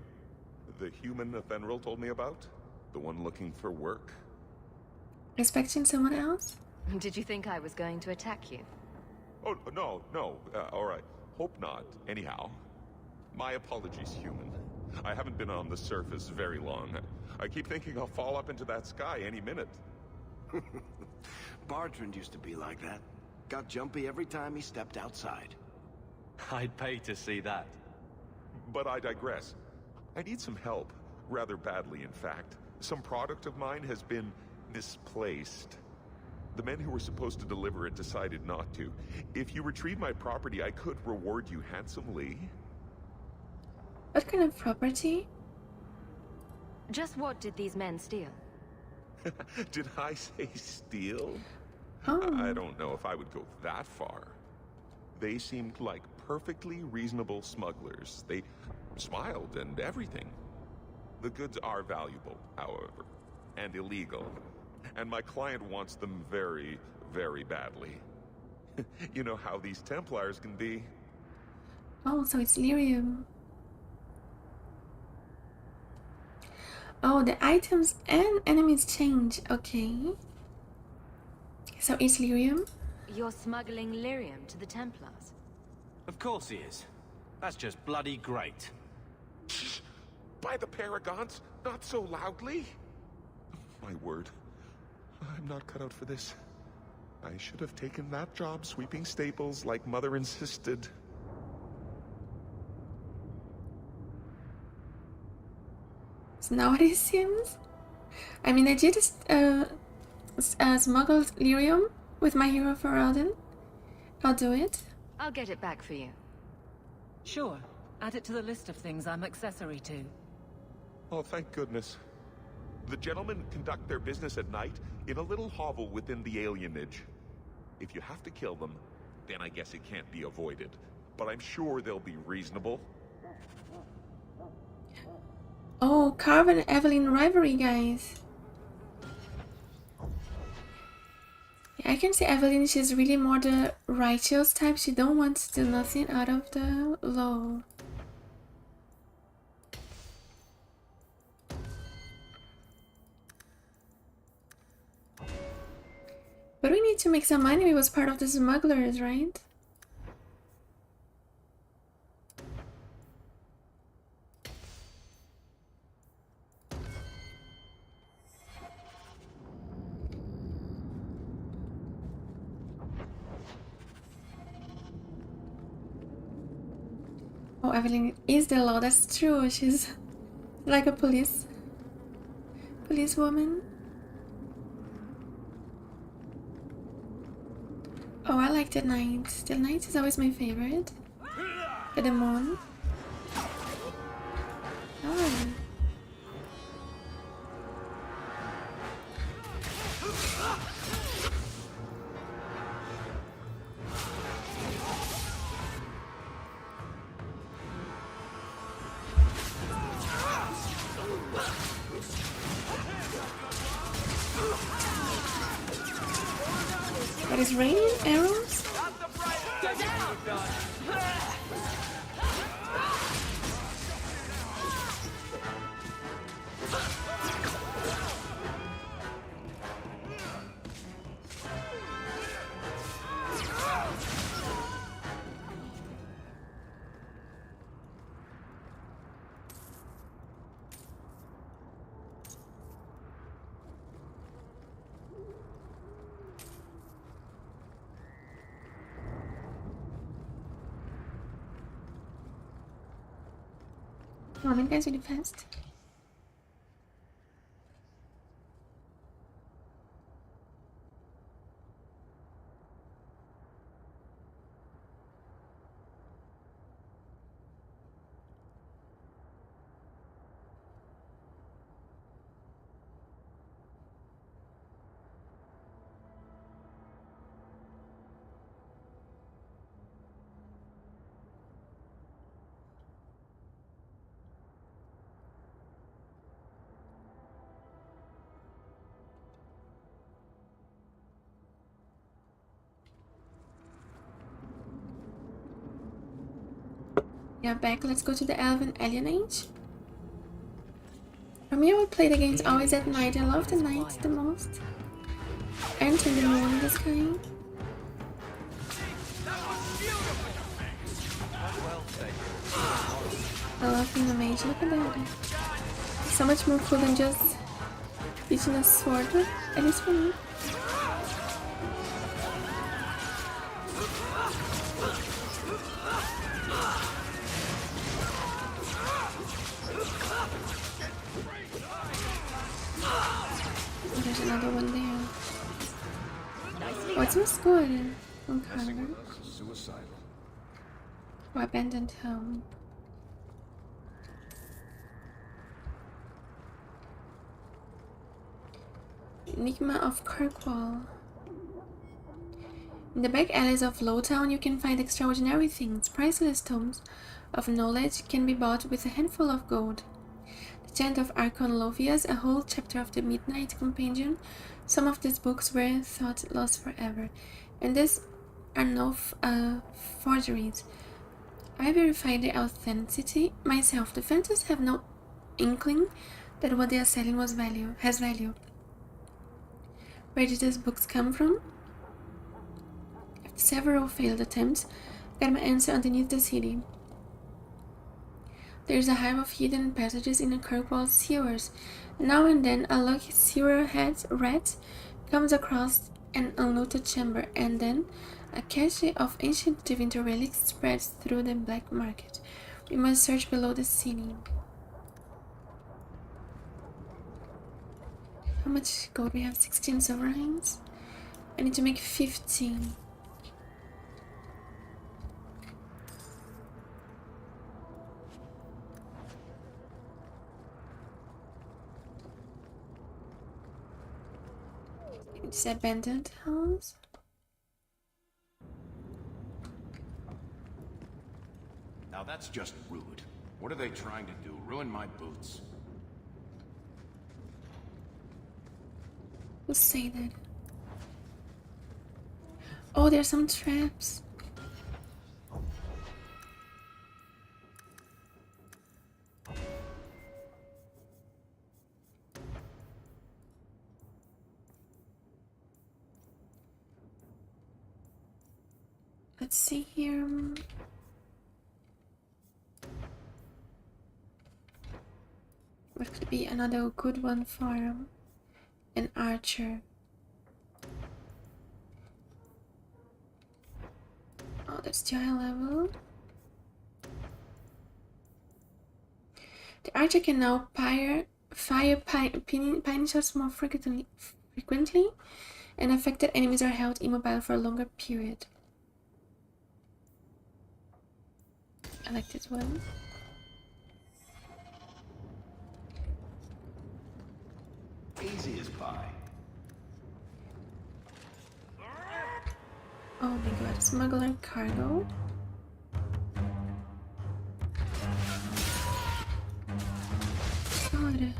the human Fenris told me about? The one looking for work?
Expecting someone else?
Did you think I was going to attack you?
Oh, no, no. All right. Hope not. Anyhow, my apologies, human. I haven't been on the surface very long. I keep thinking I'll fall up into that sky any minute.
Bertrand used to be like that. Got jumpy every time he stepped outside.
I'd pay to see that.
But I digress. I need some help. Rather badly, in fact. Some product of mine has been misplaced. The men who were supposed to deliver it decided not to. If you retrieve my property, I could reward you handsomely.
What kind of property?
Just what did these men steal?
Did I say steal?
Oh.
I don't know if I would go that far. They seemed like perfectly reasonable smugglers. They smiled and everything. The goods are valuable, however, and illegal. And my client wants them very, very badly. You know how these Templars can be.
Oh, so it's lyrium. Oh, the items and enemies change. Okay. So it's lyrium?
You're smuggling lyrium to the Templars?
Of course he is. That's just bloody great.
By the Paragons, not so loudly. My word. I'm not cut out for this. I should have taken that job sweeping stables like Mother insisted.
So now it seems. I mean, I did smuggle lyrium with my hero for Elden. I'll do it.
I'll get it back for you.
Sure. Add it to the list of things I'm accessory to.
Oh, thank goodness. The gentlemen conduct their business at night in a little hovel within the alienage. If you have to kill them, then I guess it can't be avoided. But I'm sure they'll be reasonable.
Oh, Carve and Evelyn rivalry, guys. Yeah, I can see Evelyn, she's really more the righteous type. She don't want to do nothing out of the law. But we need to make some money. We was part of the smugglers, right? Oh, Evelyn is the law. That's true. She's like a policewoman. Oh, I like the knight. The knight is always my favorite. The demon. Oh. What is raining arrows? Come on, guys, really fast. We are back. Let's go to the Elven Alien Age. For me, I would play the games always at night. I love the night the most. Enter the moon in the sky. I love being a mage. Look at that. So much more cool than just using a sword, at least for me. There's another one there. What's most good? Okay. Or abandoned home. Enigma of Kirkwall. In the back alleys of Lowtown, you can find extraordinary things. Priceless tomes of knowledge can be bought with a handful of gold. The Chant of Archon Lovias, a whole chapter of the Midnight Companion. Some of these books were thought lost forever, and these are no forgeries. I verified the authenticity myself. The Fenris have no inkling that what they are selling has value. Where did these books come from? After several failed attempts, I got my answer underneath the city. There is a hive of hidden passages in the Kirkwall sewers. Now and then, a lucky sewer rat comes across an unlooted chamber, and then a cache of ancient Divinity relics spreads through the black market. We must search below the city. How much gold? We have 16 sovereigns. I need to make 15. It's abandoned house.
Now that's just rude. What are they trying to do? Ruin my boots?
Who say that? Oh, there's some traps. Let's see here. What could be another good one for an archer? Oh, that's the high level. The archer can now fire pine shots more frequently, and affected enemies are held immobile for a longer period. I like this one.
Easy as pie.
Oh my god, smuggler cargo. God.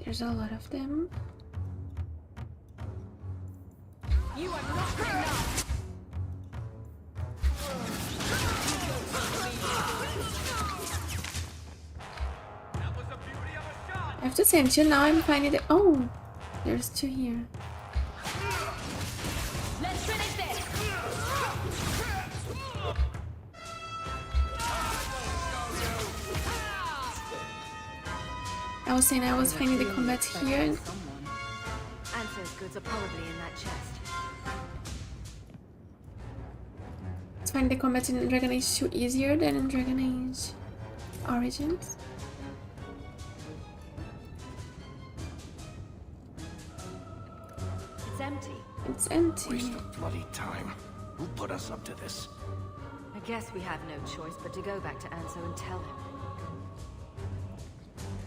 There's a lot of them.
You are not good enough.
I have to say, until now I'm finding it. Oh, there's two here.
Let's finish this.
I was saying I was finding the combat here.
Answer's goods are probably in that chest.
It's finding the combat in Dragon Age 2 easier than in Dragon Age Origins.
It's empty.
It's empty.
Waste of bloody time. Who put us up to this?
I guess we have no choice but to go back to Anso and tell him.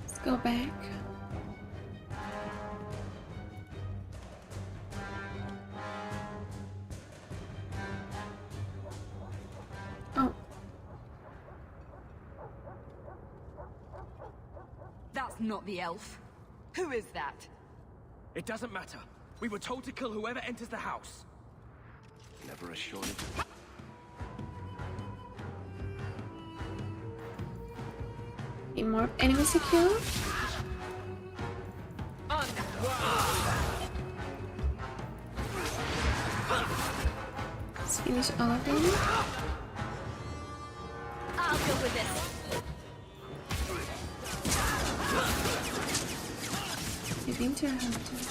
Let's go back. Oh.
That's not the elf. Who is that?
It doesn't matter. We were told to kill whoever enters the house.
Never a shortage.
Okay, more enemies to kill. Let's finish all of them.
I'll deal with this.
The winter hunters.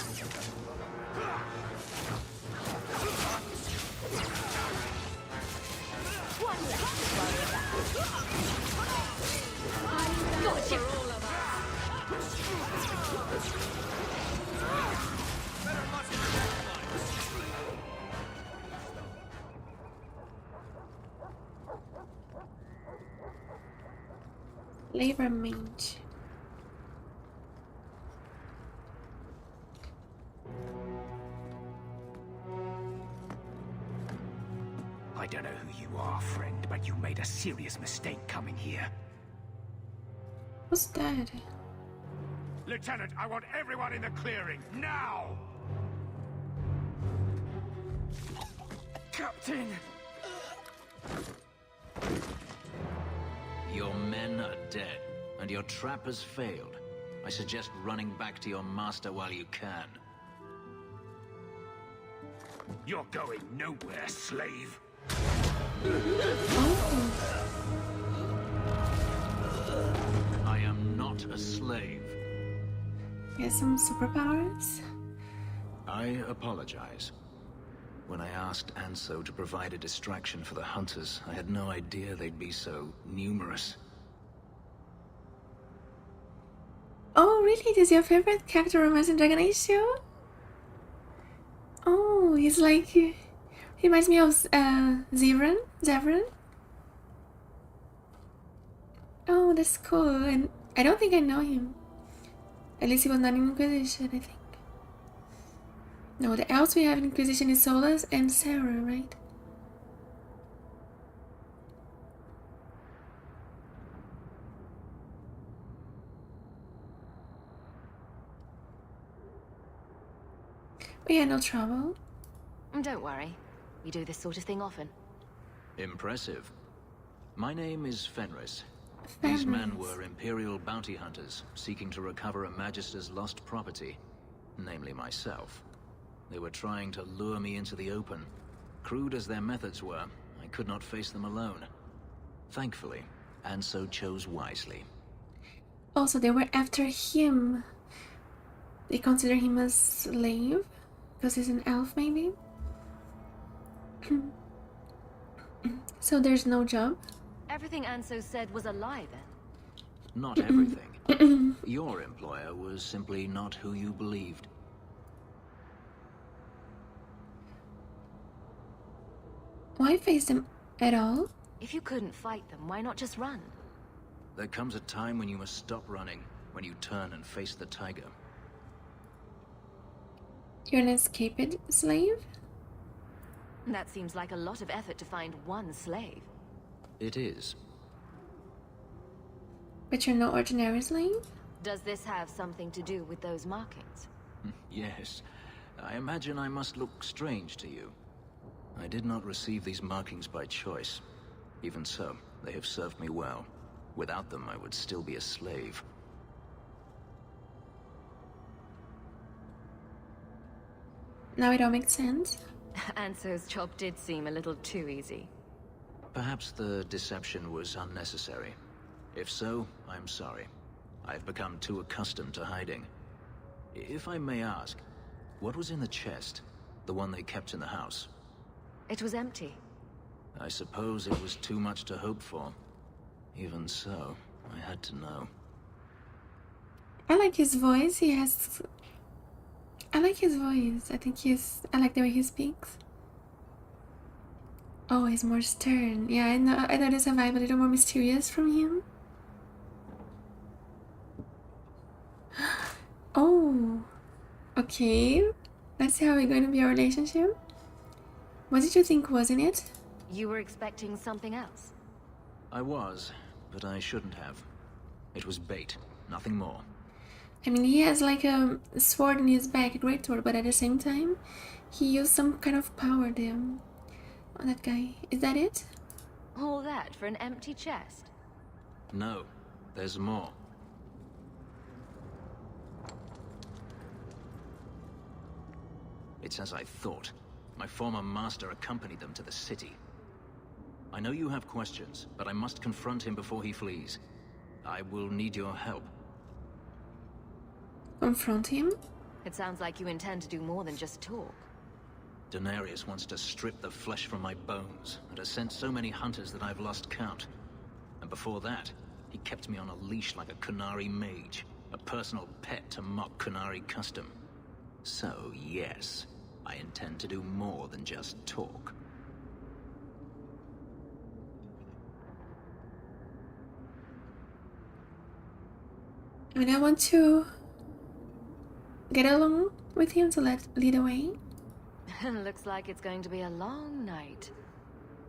Labor Mage.
I don't know who you are, friend, but you made a serious mistake coming here.
What's that?
Lieutenant, I want everyone in the clearing, now!
Captain!
Your men are dead, and your trap has failed. I suggest running back to your master while you can.
You're going nowhere, slave!
I am not a slave.
He has some superpowers?
I apologize. When I asked Anso to provide a distraction for the hunters, I had no idea they'd be so numerous.
Oh, really? This is your favorite character romance in dragonage show? Oh, he's like... He reminds me of Zevran? Oh, that's cool. And I don't think I know him. At least he was not in Inquisition, I think. No, the elves we have in Inquisition is Solas and Sarah, right? We had no trouble.
Don't worry. We do this sort of thing often.
Impressive. My name is Fenris. These men were Imperial bounty hunters, seeking to recover a Magister's lost property, namely myself. They were trying to lure me into the open. Crude as their methods were, I could not face them alone. Thankfully, Anso chose wisely.
Also, they were after him. They consider him a slave? Because he's an elf, maybe? So there's no job?
Everything Anso said was a lie, then?
Not everything. Your employer was simply not who you believed.
Why face them at all?
If you couldn't fight them, why not just run?
There comes a time when you must stop running, when you turn and face the tiger.
You're an escaped slave?
That seems like a lot of effort to find one slave.
It is.
But you're no ordinary slave?
Does this have something to do with those markings?
Yes. I imagine I must look strange to you. I did not receive these markings by choice. Even so, they have served me well. Without them, I would still be a slave.
Now it all makes sense.
Anso's job did seem a little too easy.
Perhaps the deception was unnecessary. If so, I'm sorry. I've become too accustomed to hiding. If I may ask, what was in the chest? The one they kept in the house?
It was empty.
I suppose it was too much to hope for. Even so, I had to know.
I like his voice. I like his voice. I like the way he speaks. Oh, he's more stern. Yeah, I noticed a vibe a little more mysterious from him. Oh, okay. Let's see how we're going to be our relationship. What did you think was in it?
You were expecting something else?
I was, but I shouldn't have. It was bait, nothing more.
I mean, he has like a sword in his back, a great sword, but at the same time, he used some kind of power there. that guy. Is that it?
All that for an empty chest?
No, there's more. It's as I thought. My former master accompanied them to the city. I know you have questions, but I must confront him before he flees. I will need your help.
Confront him?
It sounds like you intend to do more than just talk.
Daenerys wants to strip the flesh from my bones, and has sent so many hunters that I've lost count. And before that, he kept me on a leash like a Qunari mage, a personal pet to mock Qunari custom. So, yes, I intend to do more than just talk.
And I want to get along with him to lead away.
Looks like it's going to be a long night.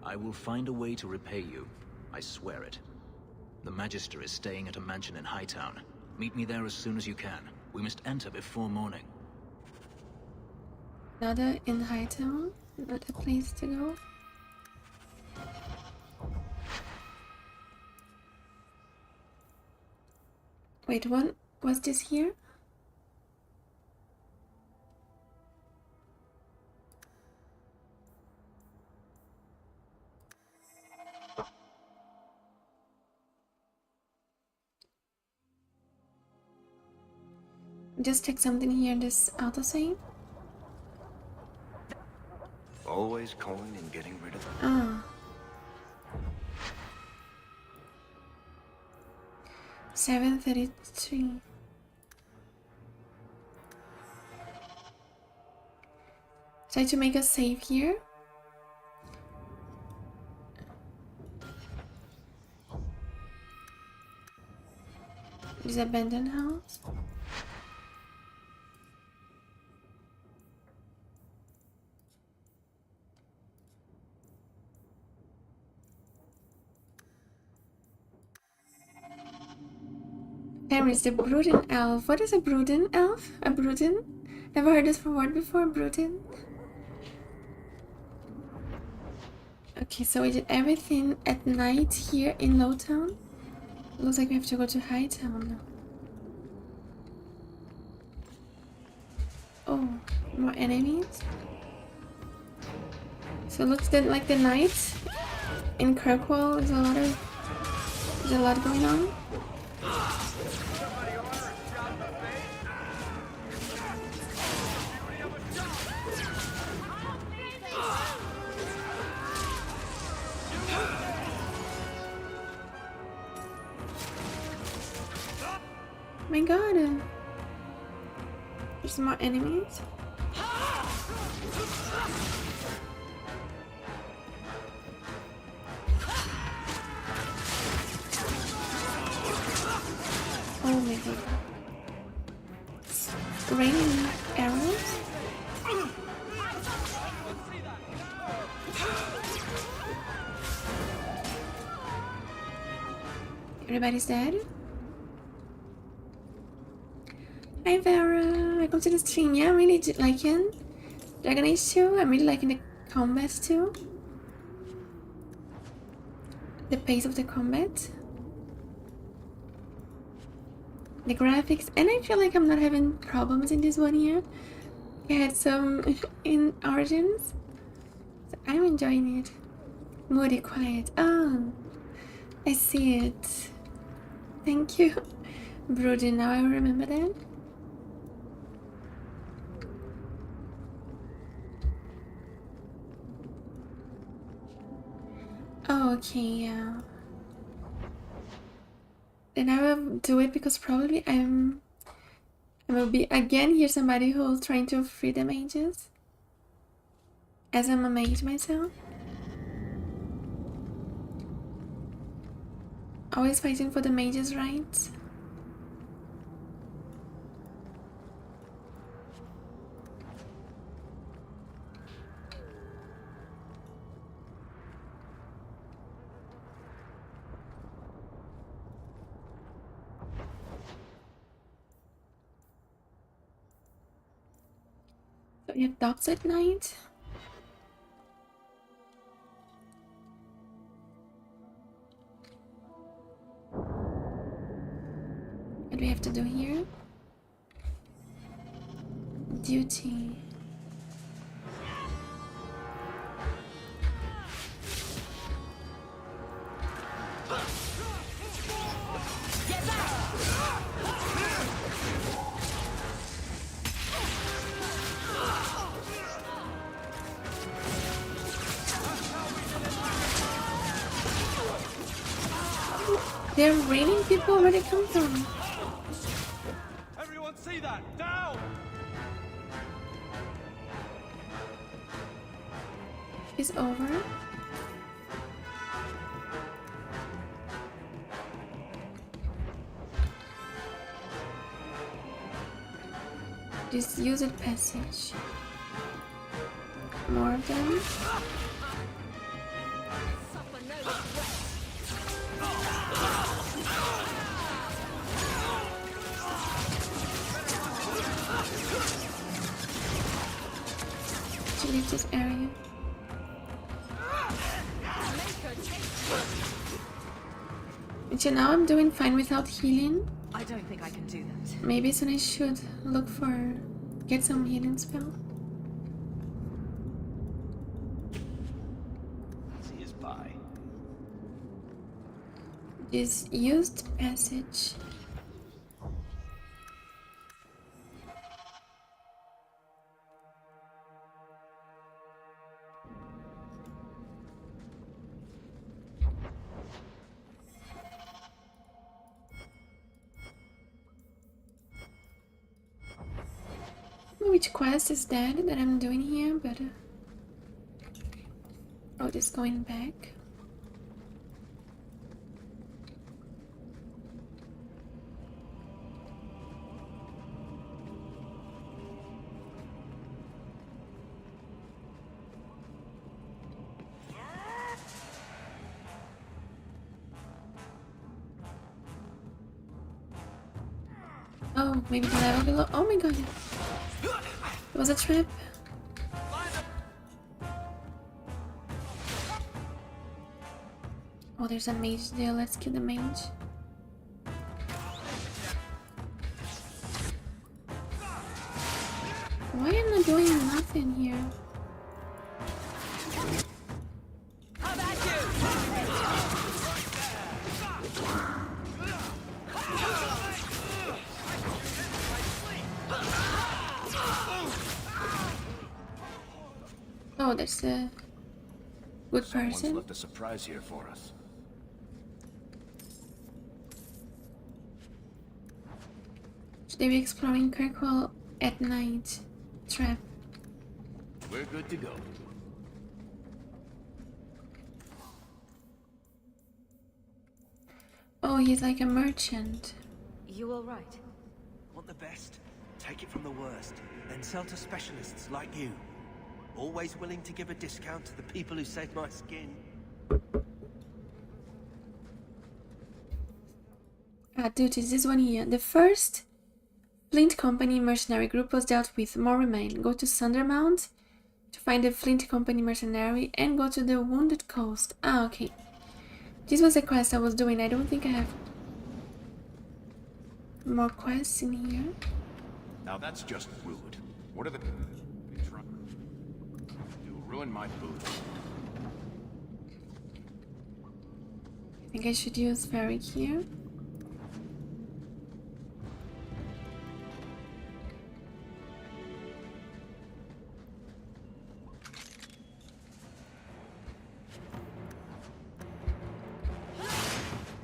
I will find a way to repay you. I swear it. The Magister is staying at a mansion in Hightown. Meet me there as soon as you can. We must enter before morning.
Another in Hightown? Not a place to go? Wait, what was this here? Just check something here in this autosave.
Always calling and getting rid of them.
Ah. 7:33. Try to make a save here. This abandoned house. Fenris, the brooding elf. What is a brooding elf? A brooding? Never heard this word before, brooding. Okay, so we did everything at night here in Lowtown. Looks like we have to go to Hightown now. Oh, more enemies. So it looks like the night in Kirkwall is there's a lot going on. My god, there's more enemies. Oh my god. It's raining arrows. Everybody's dead. Hi Vera, welcome to the stream. Yeah, I'm really liking Dragonage 2. I'm really liking the combat too. The pace of the combat. The graphics. And I feel like I'm not having problems in this one here. I had some in Origins. So I'm enjoying it. Moody quiet. Oh, I see it. Thank you. Brooding, now I remember that. Oh, okay, yeah. Then I will do it because probably I will be again here somebody who's trying to free the mages. As I'm a mage myself. Always fighting for the mages' rights. So we have dogs at night. have to do here? Duty. They're raining people. Where they come from?
Everyone see that? Down!
It's over. Just use it passage. More of them. To leave this area. So now I'm doing fine without healing.
I don't think I can do that.
Maybe soon I should look for get some healing spell.
Easy as pie.
Is used passage. Which quest is that I'm doing here, but oh, just going back. Oh, maybe the level below. Oh my god. It was a trap. Oh, there's a mage there. Let's kill the mage. Why am I doing nothing here? Oh, there's a good
Someone's
person.
left a surprise here for us.
Should they be exploring Kirkwall at night? Trap.
We're good to go.
Oh, he's like a merchant.
You all right?
Want the best? Take it from the worst, then sell to specialists like you. Always willing to give a discount to the people who saved my skin.
Dude, is this one here? The first Flint Company mercenary group was dealt with. More remain. Go to Sundermount to find the Flint Company mercenary and go to the Wounded Coast. Ah, okay. This was a quest I was doing. I don't think I have more quests in here.
Now that's just rude. What are the... You'll ruin my boots.
I think I should use Ferry here.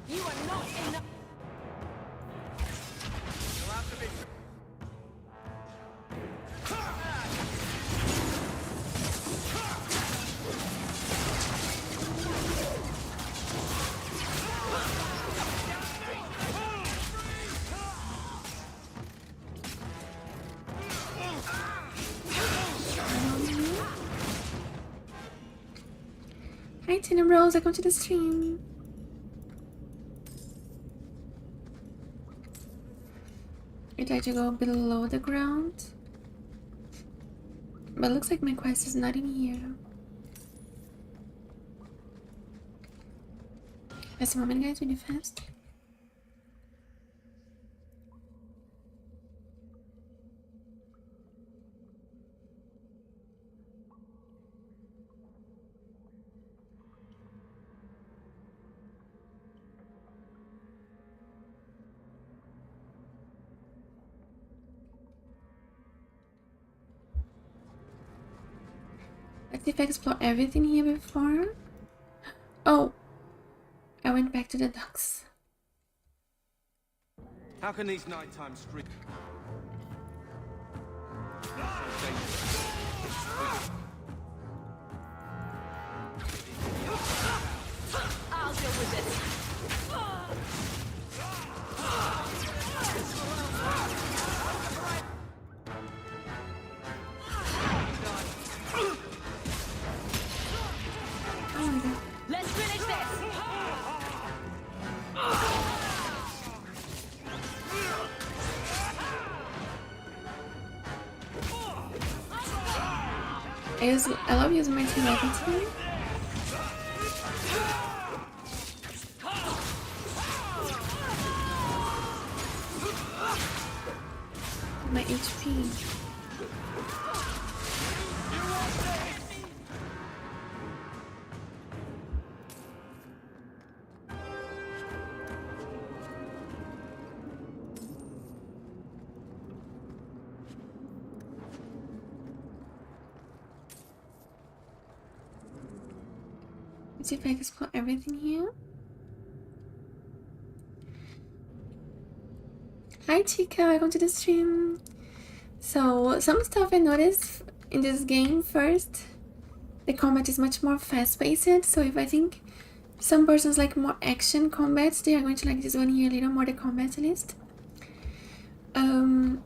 You are not in the...
You'll have to be...
Hi, Tina Rose. Welcome to the stream. I'd like to go below the ground. But it looks like my quest is not in here. Just a moment, guys, really fast. See if I explore everything here before. Oh, I went back to the docks.
How can these nighttime streets...
I'll deal with it. Let's finish this.
I love using my two weapons here. My HP. Let's see if I can explore everything here. Hi Chica, welcome to the stream. So, some stuff I noticed in this game first, the combat is much more fast-paced, so if I think some persons like more action combats, they are going to like this one here a little more, the combat at least. The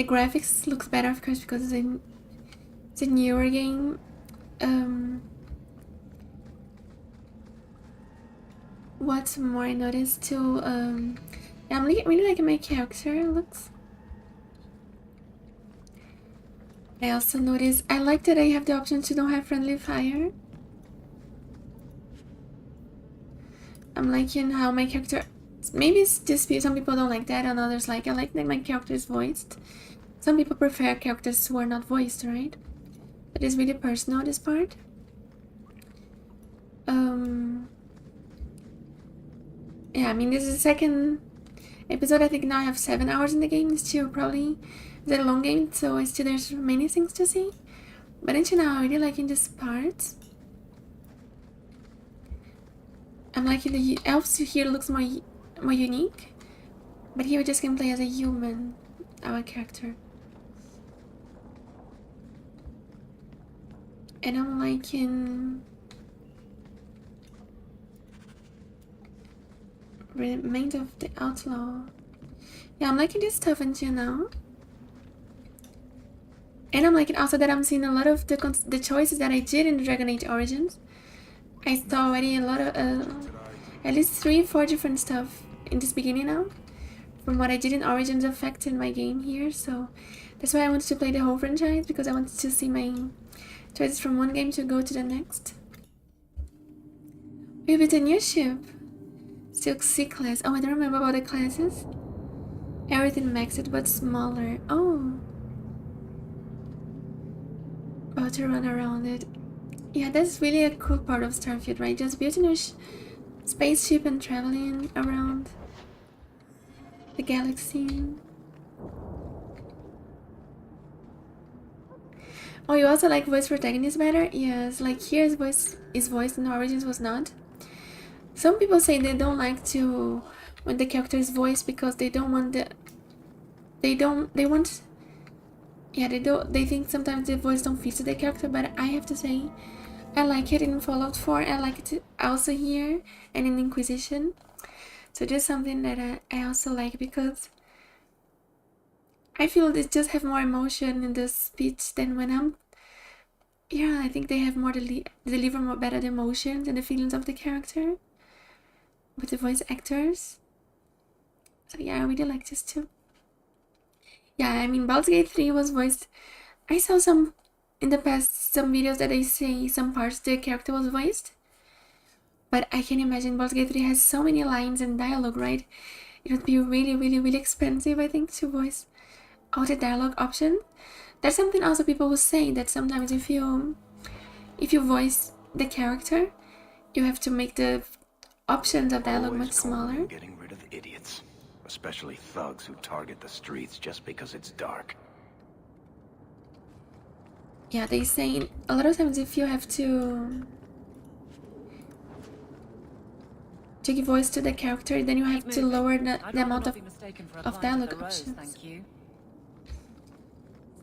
graphics looks better of course because it's a newer game. What's more I noticed too, I'm really liking my character looks. I also noticed I like that I have the option to don't have friendly fire. I'm liking how my character, maybe it's just some people don't like that and others like, I like that my character is voiced. Some people prefer characters who are not voiced, right? But it's really personal, this part. Yeah, I mean this is the second episode. I think now I have 7 hours in the game. It's still probably a long game, so still there's many things to see. But until now, I really liking this part. I'm liking the elves here looks more unique, but here we just can play as a human, our character. And I'm liking Remains of the Outlaw. Yeah, I'm liking this stuff until now. And I'm liking also that I'm seeing a lot of the choices that I did in the Dragonage Origins. I saw already a lot of, at least 3-4 different stuff in this beginning now. From what I did in Origins affected my game here, so that's why I wanted to play the whole franchise, because I wanted to see my choices from one game to go to the next. We built a new ship. Silk Sea class. Oh, I don't remember about the classes. Everything maxed but smaller. Oh. About to run around it. Yeah, that's really a cool part of Starfield, right? Just building a spaceship and traveling around the galaxy. Oh, you also like voice protagonists better? Yes, like here his voice is voiced in Origins was not. Some people say they don't like to when the character is voiced because they don't want they think sometimes the voice don't fit to the character, but I have to say I like it in Fallout 4, I like it also here and in Inquisition. So just something that I also like because I feel they just have more emotion in the speech than when I'm... Yeah, I think they have more deliver more better the emotions and the feelings of the character with the voice actors. So yeah, I really like this too. Yeah, I mean Baldur's Gate 3 was voiced. I saw some in the past some videos that they say some parts the character was voiced. But I can imagine Baldur's Gate 3 has so many lines and dialogue, right? It would be really expensive, I think, to voice all the dialogue option. That's something also people will say, that sometimes if you voice the character, you have to make the options of dialogue much smaller.
Getting rid of idiots, especially thugs who target the streets just because it's dark.
Yeah, they say a lot of times if you have to give voice to the character, then you have to lower the amount of dialogue options.
Thank you.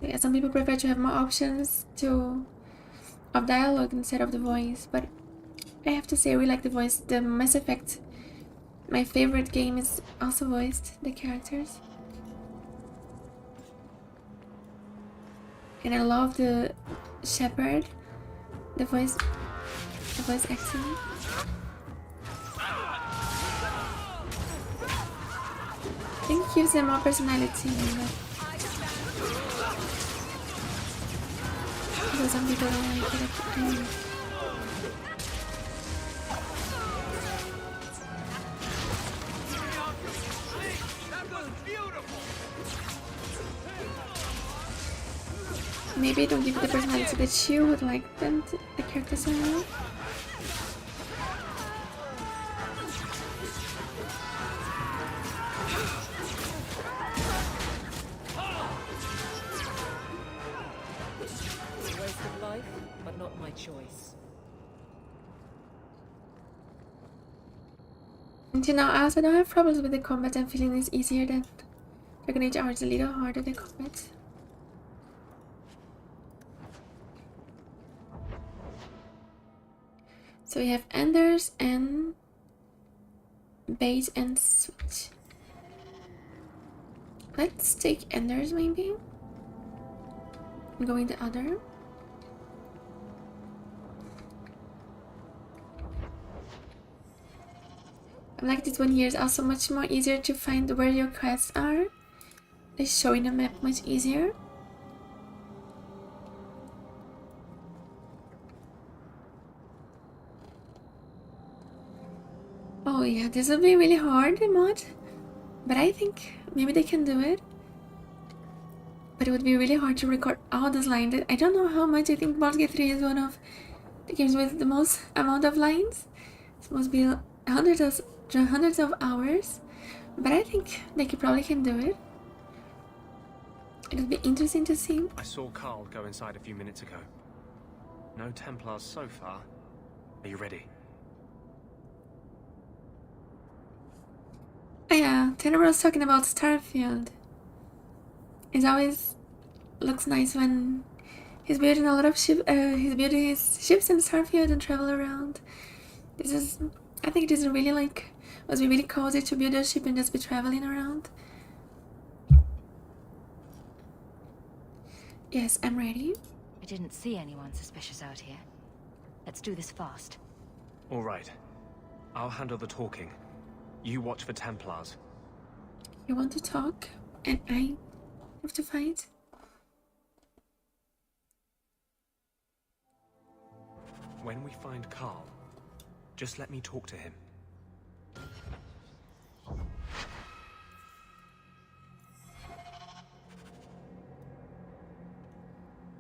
Yeah, some people prefer to have more options of dialogue instead of the voice, but I have to say I really like the voice. The Mass Effect, my favorite game, is also voiced, the characters. And I love the Shepherd, the voice acting. I think it gives them more personality. Because some people don't like it. Maybe don't give the personality that you would like them to, the characters to have.
Waste of life, but not my choice.
Until now, I also don't have problems with the combat. I'm feeling it's easier than Dragonage R is a little harder the combat. So we have Enders and Bait and Switch. Let's take Enders maybe. And go in the other. I like this one here is also much more easier to find where your quests are. They show in the map much easier. Oh yeah, this will be really hard, the mod. But I think maybe they can do it. But it would be really hard to record all those lines. I don't know how much. I think Baldur's Gate 3 is one of the games with the most amount of lines. It must be hundreds of hours. But I think they probably can do it. It would be interesting to see.
I saw Carl go inside a few minutes ago. No Templars so far. Are you ready?
Oh yeah, Tanner was talking about Starfield. It always looks nice when he's building a lot of he's building his ships in Starfield and travel around. I think it is really must be really cozy to build a ship and just be traveling around. Yes, I'm ready.
I didn't see anyone suspicious out here. Let's do this fast.
All right. I'll handle the talking. You watch for Templars.
You want to talk, and I have to fight?
When we find Carl, just let me talk to him.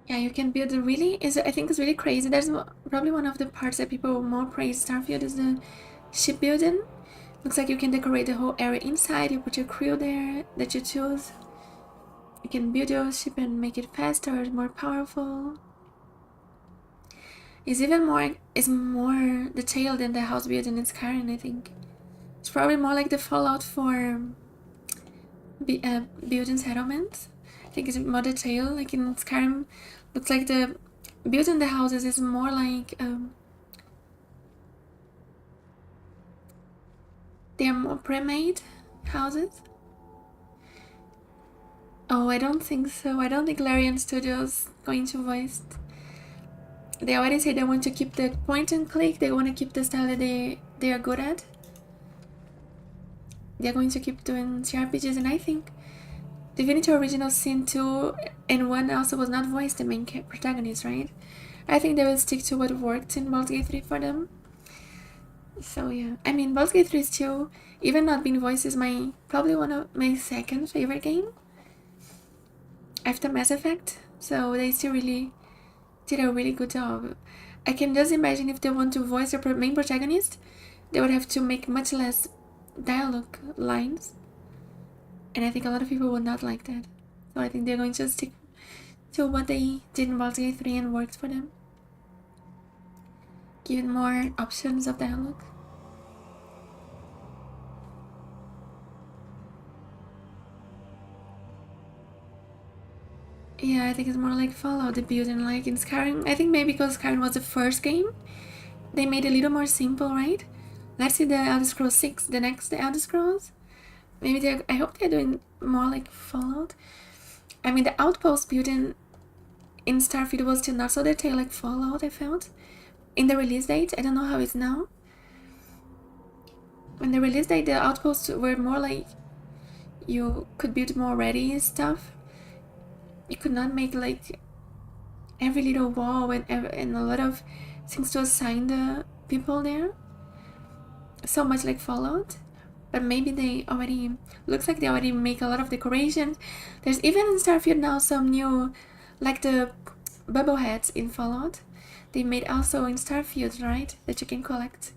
Yeah, you can build a really... I think it's really crazy. There's probably one of the parts that people more praise Starfield is the ship building. Looks like you can decorate the whole area inside. You put your crew there that you choose. You can build your ship and make it faster, more powerful. It's even more detailed than the house building in Skyrim, I think. It's probably more like the Fallout for building settlements. I think it's more detailed. Like in Skyrim, looks like the building the houses is more like they are more pre-made houses. Oh, I don't think so. I don't think Larian Studios going to voice. They already say they want to keep the point and click. They want to keep the style that they are good at. They're going to keep doing CRPGs, and I think Divinity Original Sin 2 and 1 also was not voiced the main protagonist, right? I think they will stick to what worked in Baldur's Gate 3 for them. So yeah, I mean, Baldur's Gate 3 is still, even not being voiced, is probably one of my second favorite game after Mass Effect. So they still really did a really good job. I can just imagine if they want to voice their main protagonist, they would have to make much less dialogue lines, and I think a lot of people would not like that. So I think they're going to stick to what they did in Baldur's Gate 3 and worked for them. Give it more options of dialogue. Yeah, I think it's more like Fallout, the building, like in Skyrim. I think maybe because Skyrim was the first game, they made it a little more simple, right? Let's see the Elder Scrolls 6, the next Elder Scrolls. Maybe I hope they're doing more like Fallout. I mean, the outpost building in Starfield was still not so detailed like Fallout, I felt. In the release date, I don't know how it's now. When the release date, the outposts were more like you could build more ready stuff. You could not make like every little wall and a lot of things to assign the people there. So much like Fallout. But maybe they already, looks like they already make a lot of decorations. There's even in Starfield now some new, like the bubble heads in Fallout. They made also in Starfield, right? That you can collect.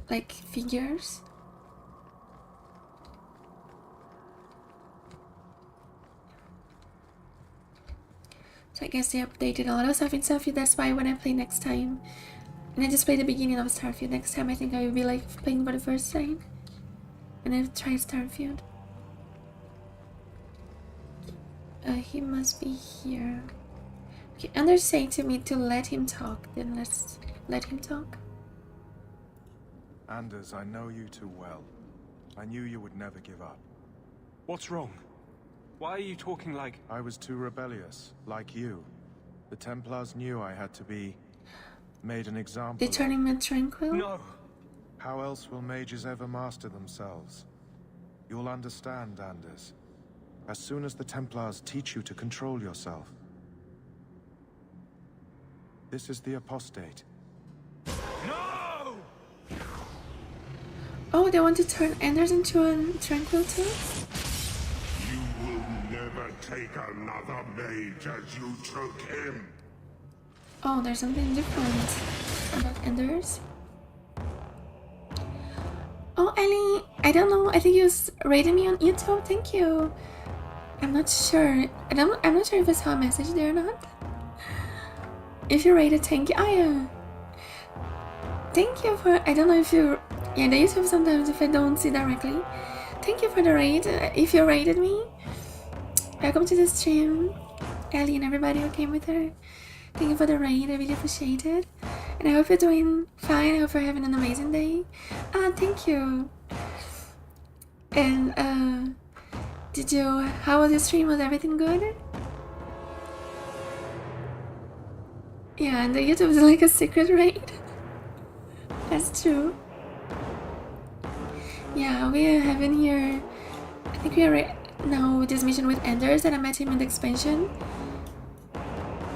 Like figures. So I guess they updated a lot of stuff in Starfield. That's why when I play next time, and I just play the beginning of Starfield, next time I think I will be like playing for the first time. And I've tried Starfield. He must be here. Okay, Anders saying to me to let him talk. Then let's let him talk.
Anders, I know you too well. I knew you would never give up.
What's wrong? Why are you talking like...
I was too rebellious, like you. The Templars knew I had to be made an example
They turn him into Tranquil?
No!
How else will mages ever master themselves? You'll understand, Anders. As soon as the Templars teach you to control yourself. This is the apostate.
No!
Oh, they want to turn Anders into a Tranquil too?
You will never take another mage as you took him.
Oh, there's something different about Anders. Oh, Ellie, I don't know. I think you rated me on YouTube. Thank you. I'm not sure. I'm not sure if I saw a message there or not. If you rated, thank you. Oh yeah. Thank you for. I don't know if you. Yeah, the YouTube sometimes if I don't see directly. Thank you for the raid. If you rated me, welcome to the stream, Ellie and everybody who came with her. Thank you for the raid. I really appreciate it. And I hope you're doing fine. I hope you're having an amazing day. Thank you. And how was your stream? Was everything good? Yeah, and the YouTube is like a secret raid. That's true. Yeah, we are having here, I think we are now with this mission with Anders, and I met him in the expansion.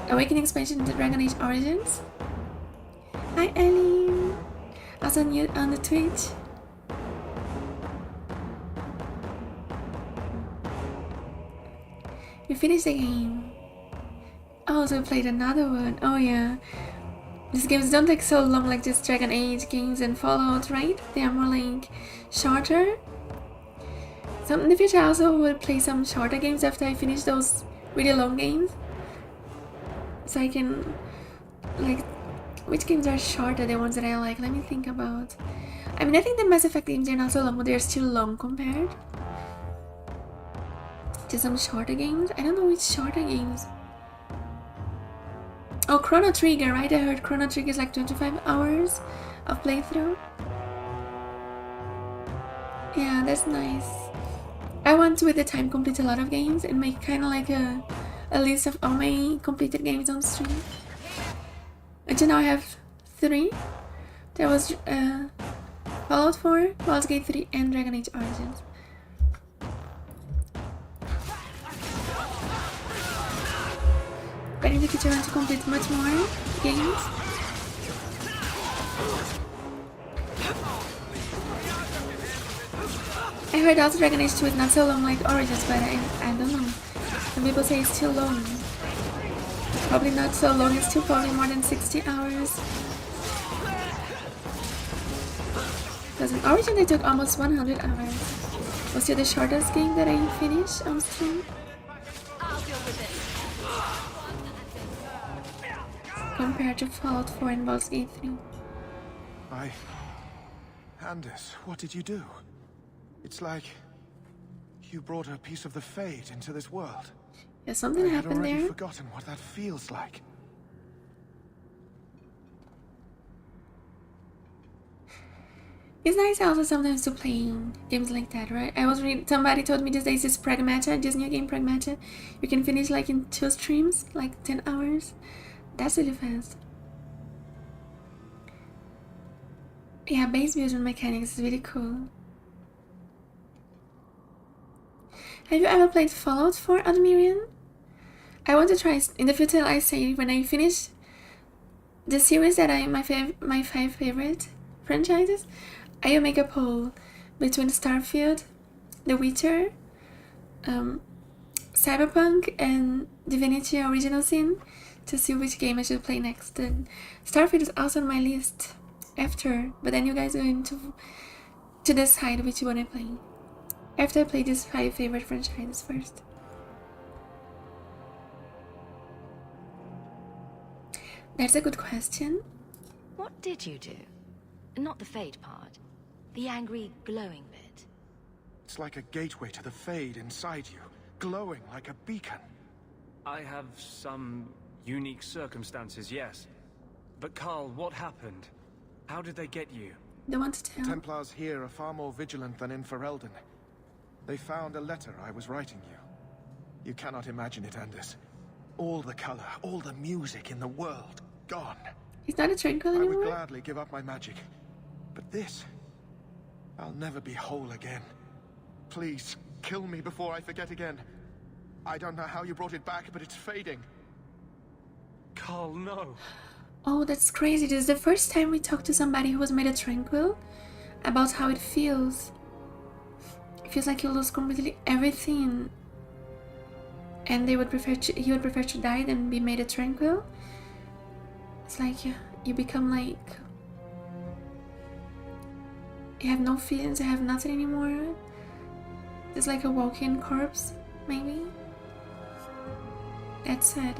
Awakening expansion, the Dragonage Origins. Hi Ellie! Also on the Twitch. We finished the game. Oh, so we played another one. Oh yeah. These games don't take so long like just Dragon Age games and Fallout, right? They are more like shorter. So in the future I also will play some shorter games after I finish those really long games. So I can, like, which games are shorter, the ones that I like? Let me think about. I mean, I think the Mass Effect games are not so long, but they're still long compared to some shorter games. I don't know which shorter games. Oh, Chrono Trigger, right? I heard Chrono Trigger is like 25 hours of playthrough. Yeah, that's nice. I want to, with the time, complete a lot of games and make kind of like a list of all my completed games on stream. Until now I have 3. There was Fallout 4, Baldur's Gate 3, and Dragon Age Origins. But in the future I want to complete much more games. I heard also Dragon Age 2 is not so long like Origins, but I don't know. Some people say it's too long. It's probably not so long, it's still probably more than 60 hours. Because in Origin they took almost 100 hours. was still the shortest game that I finished on stream. Compared to Fallout 4 and Baldur's Gate 3.
Anders, what did you do? It's like you brought a piece of the fate into this world.
Yeah, something happened
I had already
there.
forgotten what that feels like.
It's nice also sometimes to play games like that, right? I was reading, somebody told me these days is Pragmata, this new game Pragmata. You can finish like in 2 streams, like 10 hours. That's really fast. Yeah, base building mechanics is really cool. Have you ever played Fallout 4, Admirian? I want to try in the future. I say when I finish the series that my 5 favorite franchises, I will make a poll between Starfield, The Witcher, Cyberpunk, and Divinity Original Sin to see which game I should play next. And Starfield is also on my list after, but then you guys are going to decide which one I play. After I play these 5 favorite franchises first. That's a good question.
What did you do? Not the fade part. The angry, glowing bit.
It's like a gateway to the Fade inside you, glowing like a beacon.
I have some unique circumstances, yes. But Carl, what happened? How did they get you?
Don't want to tell.
Templars here are far more vigilant than in Ferelden. They found a letter I was writing you. You cannot imagine it, Anders. All the color, all the music in the world, gone.
He's not a tranquil anymore?
I would gladly give up my magic. But this... I'll never be whole again. Please, kill me before I forget again. I don't know how you brought it back, but it's fading.
Carl, no.
Oh, that's crazy. This is the first time we talked to somebody who was made a tranquil about how it feels. It feels like you lose completely everything. And he would prefer to die than be made a tranquil. It's like you become like... You have no feelings, you have nothing anymore. It's like a walking corpse, maybe. That's sad.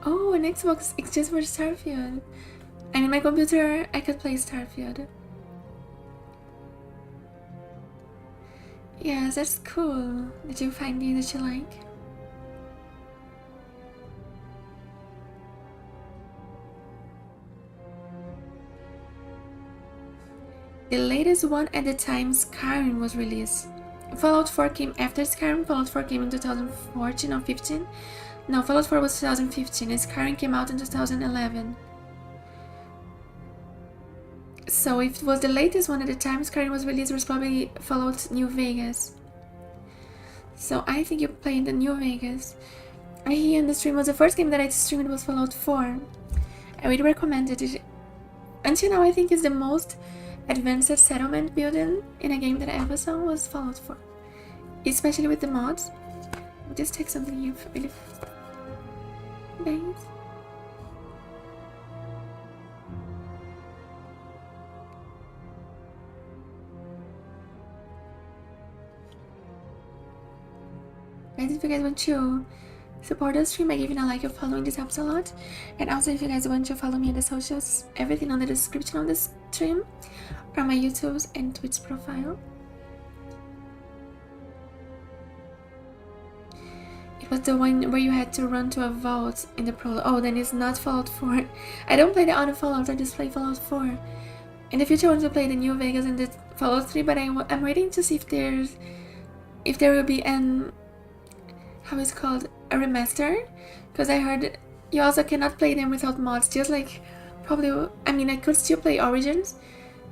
Oh, an Xbox exists for Starfield. And in my computer, I could play Starfield. Yes, that's cool. Did you find the that you like? The latest one at the time Skyrim was released. Fallout 4 came after Skyrim. Fallout 4 came in 2014 or 15. No, Fallout 4 was 2015 and Skyrim came out in 2011. So if it was the latest one at the time Skyrim was released, it was probably Fallout New Vegas. So I think you played the New Vegas. I hear in the stream was the first game that I streamed was Fallout 4. I really recommended it. Until now I think it's the most advanced settlement building in a game that I ever saw was Fallout 4. Especially with the mods. Just take something here really nice. Guys, if you guys want to support the stream by giving a like or following, this helps a lot. And also if you guys want to follow me on the socials, everything on the description of the stream, or my YouTube and Twitch profile. It was the one where you had to run to a vault in the prologue. Oh, then it's not Fallout 4. I don't play the other Fallout, I just play Fallout 4. In the future I want to play the New Vegas and the Fallout 3, but I'm waiting to see if there will be an... how it's called, a remaster, because I heard you also cannot play them without mods, just like probably, I mean I could still play Origins,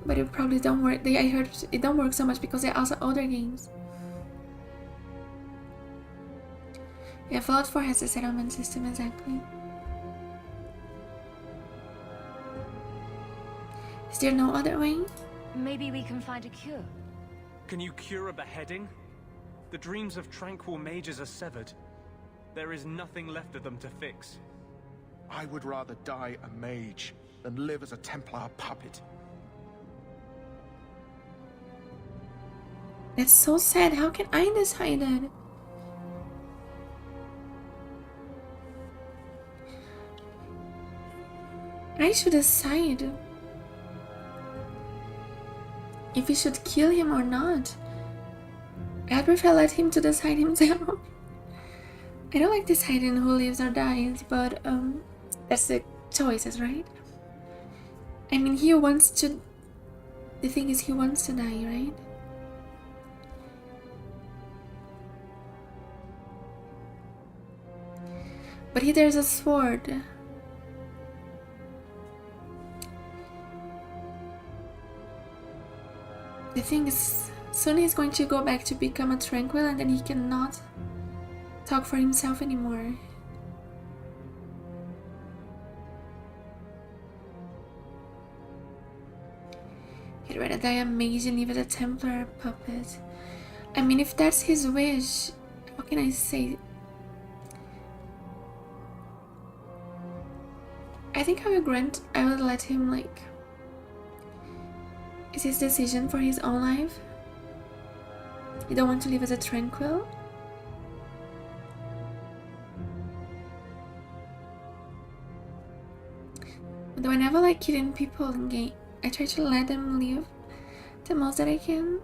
but it probably don't work. I heard it don't work so much because they're also older games. Yeah, Fallout 4 has a settlement system, exactly. Is there no other way?
Maybe we can find a cure.
Can you cure a beheading? The dreams of tranquil mages are severed. There is nothing left of them to fix.
I would rather die a mage than live as a Templar puppet.
That's so sad. How can I decide that? I should decide if we should kill him or not. I prefer let him to decide himself. I don't like deciding who lives or dies, but that's the choices, right? I mean, he wants to. The thing is, he wants to die, right? But here there's a sword. The thing is, soon he's going to go back to become a tranquil, and then he cannot talk for himself anymore. He'd rather die a mage and live as a Templar puppet. I mean, if that's his wish, what can I say? I think I would let him, like, it's his decision for his own life. You don't want to live as a tranquil? Though I never like killing people in game. I try to let them live the most that I can.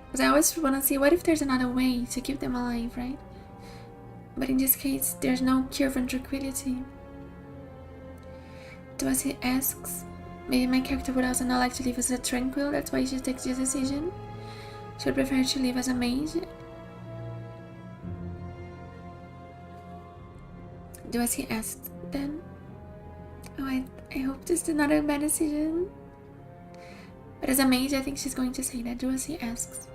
Because I always want to see what if there's another way to keep them alive, right? But in this case, there's no cure for tranquility. So as he asks, maybe my character would also not like to live as a tranquil, that's why she takes this decision. She would prefer to live as a mage. Do as he asked then? Oh, I hope this is not a bad decision. But as a mage, I think she's going to say that. Do as he asks.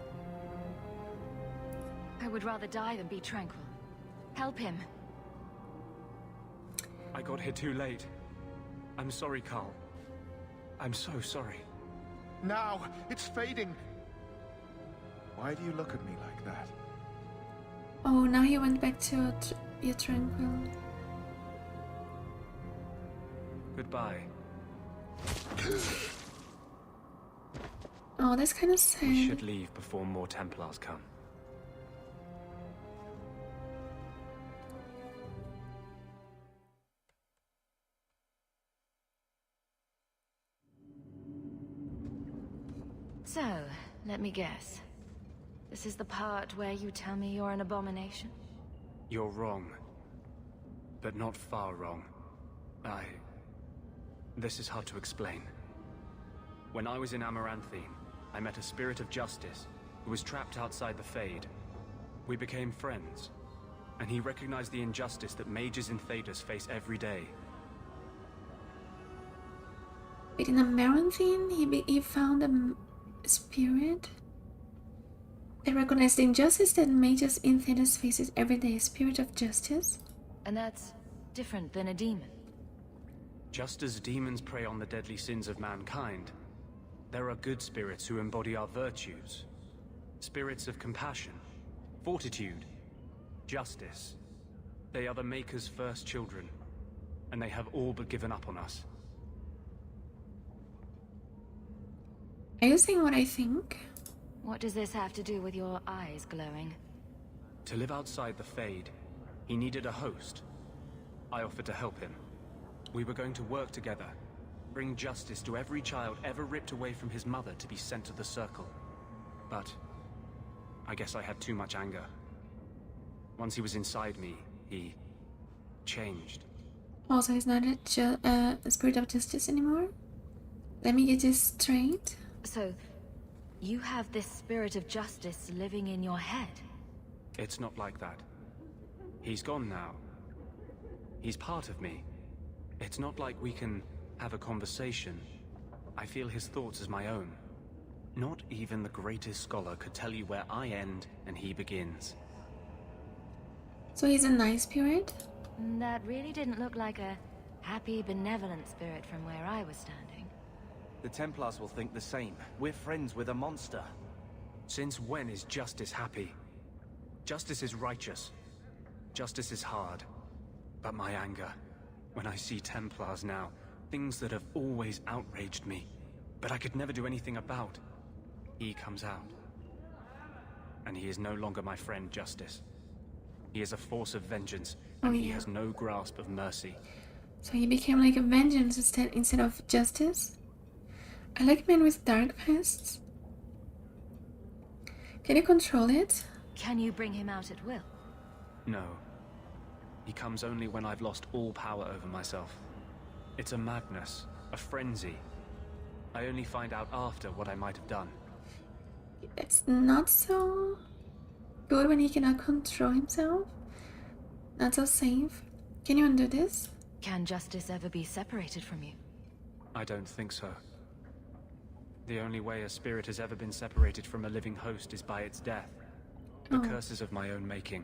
I would rather die than be tranquil. Help him.
I got here too late. I'm sorry, Carl. I'm so sorry.
Now, it's fading. Why do you look at me like that?
Oh, now he went back to be tranquil.
Goodbye.
Oh, that's kind of sad.
We should leave before more Templars come.
So, let me guess. This is the part where you tell me you're an abomination?
You're wrong. But not far wrong. This is hard to explain. When I was in Amaranthine, I met a spirit of justice who was trapped outside the Fade. We became friends, and he recognized the injustice that mages in Thedas face every day.
But in Amaranthine, he found a spirit that recognized the injustice that mages in Thedas faces every day. A spirit of justice?
And that's different than a demon.
Just as demons prey on the deadly sins of mankind, there are good spirits who embody our virtues. Spirits of compassion, fortitude, justice. They are the Maker's first children, and they have all but given up on us.
Are you saying what I think?
What does this have to do with your eyes glowing?
To live outside the Fade, he needed a host. I offered to help him. We were going to work together, bring justice to every child ever ripped away from his mother to be sent to the Circle. But I guess I had too much anger. Once he was inside me, he changed.
Also, he's not a spirit of justice anymore? Let me get this straight.
So, you have this spirit of justice living in your head?
It's not like that. He's gone now. He's part of me. It's not like we can have a conversation. I feel his thoughts as my own. Not even the greatest scholar could tell you where I end and he begins.
So he's a nice spirit?
That really didn't look like a happy, benevolent spirit from where I was standing.
The Templars will think the same. We're friends with a monster.
Since when is justice happy? Justice is righteous. Justice is hard. But my anger, when I see Templars now, things that have always outraged me, but I could never do anything about. He comes out. And he is no longer my friend, Justice. He is a force of vengeance, and he has no grasp of mercy.
So he became like a vengeance instead of justice? I like men with dark pasts. Can you control it?
Can you bring him out at will?
No. He comes only when I've lost all power over myself. It's a madness, a frenzy. I only find out after what I might have done.
It's not so good when he cannot control himself. Not so safe. Can you undo this?
Can justice ever be separated from you?
I don't think so. The only way a spirit has ever been separated from a living host is by its death. The curses of my own making.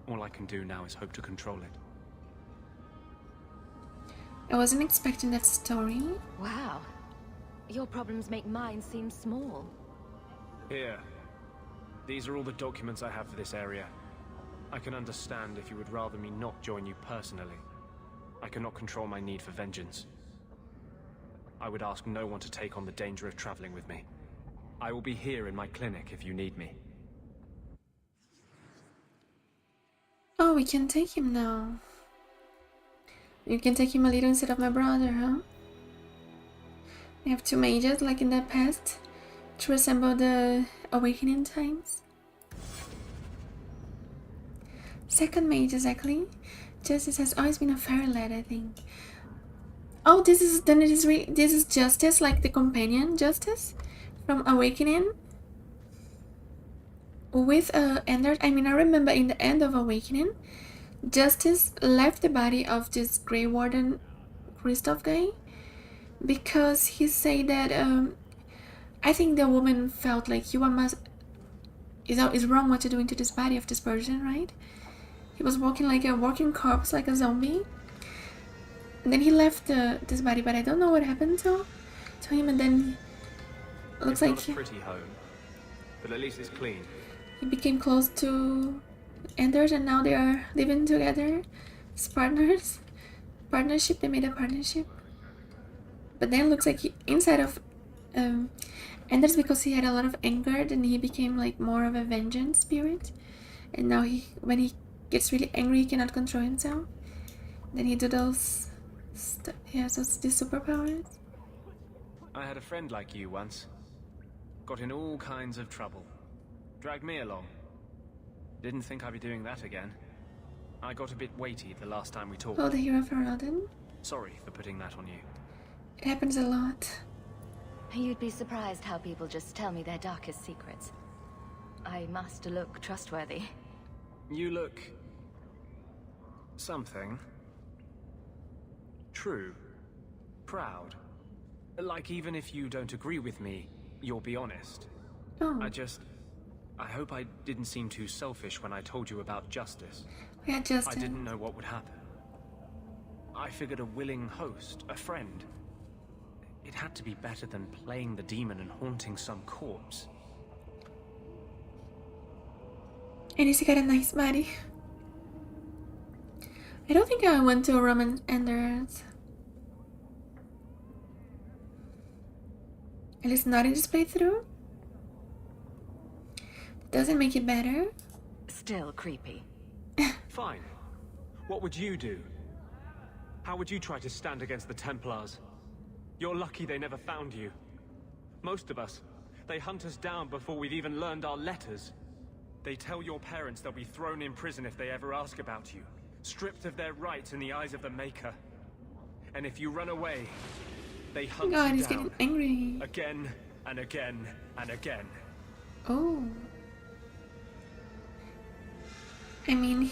All I can do now is hope to control it.
I wasn't expecting that story.
Wow. Your problems make mine seem small.
Here. These are all the documents I have for this area. I can understand if you would rather me not join you personally. I cannot control my need for vengeance. I would ask no one to take on the danger of traveling with me. I will be here in my clinic if you need me.
Oh, we can take him now. You can take him a little instead of my brother, huh? We have two mages like in the past to resemble the awakening times. Second mage, exactly. Justice has always been a fairy lad, I think. Oh, this is Justice, like the companion Justice from Awakening. With Ender. I mean, I remember in the end of Awakening, Justice left the body of this Grey Warden Christoph guy because he said that I think the woman felt like you must is wrong what you're doing to this body of this person, right? He was walking like a walking corpse, like a zombie. And then he left this body, but I don't know what happened to him. And then it looks like
it's not a pretty home, but at least it's clean.
He became close to Anders, and now they are living together as partners. Partnership. They made a partnership. But then it looks like inside of Anders, because he had a lot of anger, then he became like more of a vengeance spirit. And now when he gets really angry, he cannot control himself. Then he do those. He has these superpowers.
I had a friend like you once. Got in all kinds of trouble. Dragged me along. Didn't think I'd be doing that again. I got a bit weighty the last time we talked.
Oh, the hero for Alden.
Sorry for putting that on you.
It happens a lot.
You'd be surprised how people just tell me their darkest secrets. I must look trustworthy.
You look... something. True. Proud. Like even if you don't agree with me, you'll be honest.
Oh.
I hope I didn't seem too selfish when I told you about Justice.
Yeah, Justice.
I didn't know what would happen. I figured a willing host, a friend. It had to be better than playing the demon and haunting some corpse.
And he's got a nice body. I don't think I went to a Roman Enders. At least not in this playthrough. Doesn't make it better.
Still creepy.
Fine. What would you do? How would you try to stand against the Templars? You're lucky they never found you. Most of us, they hunt us down before we've even learned our letters. They tell your parents they'll be thrown in prison if they ever ask about you, stripped of their rights in the eyes of the Maker. And if you run away, they hunt
God,
you
he's
down.
getting angry.
Again and again and again.
Oh. I mean,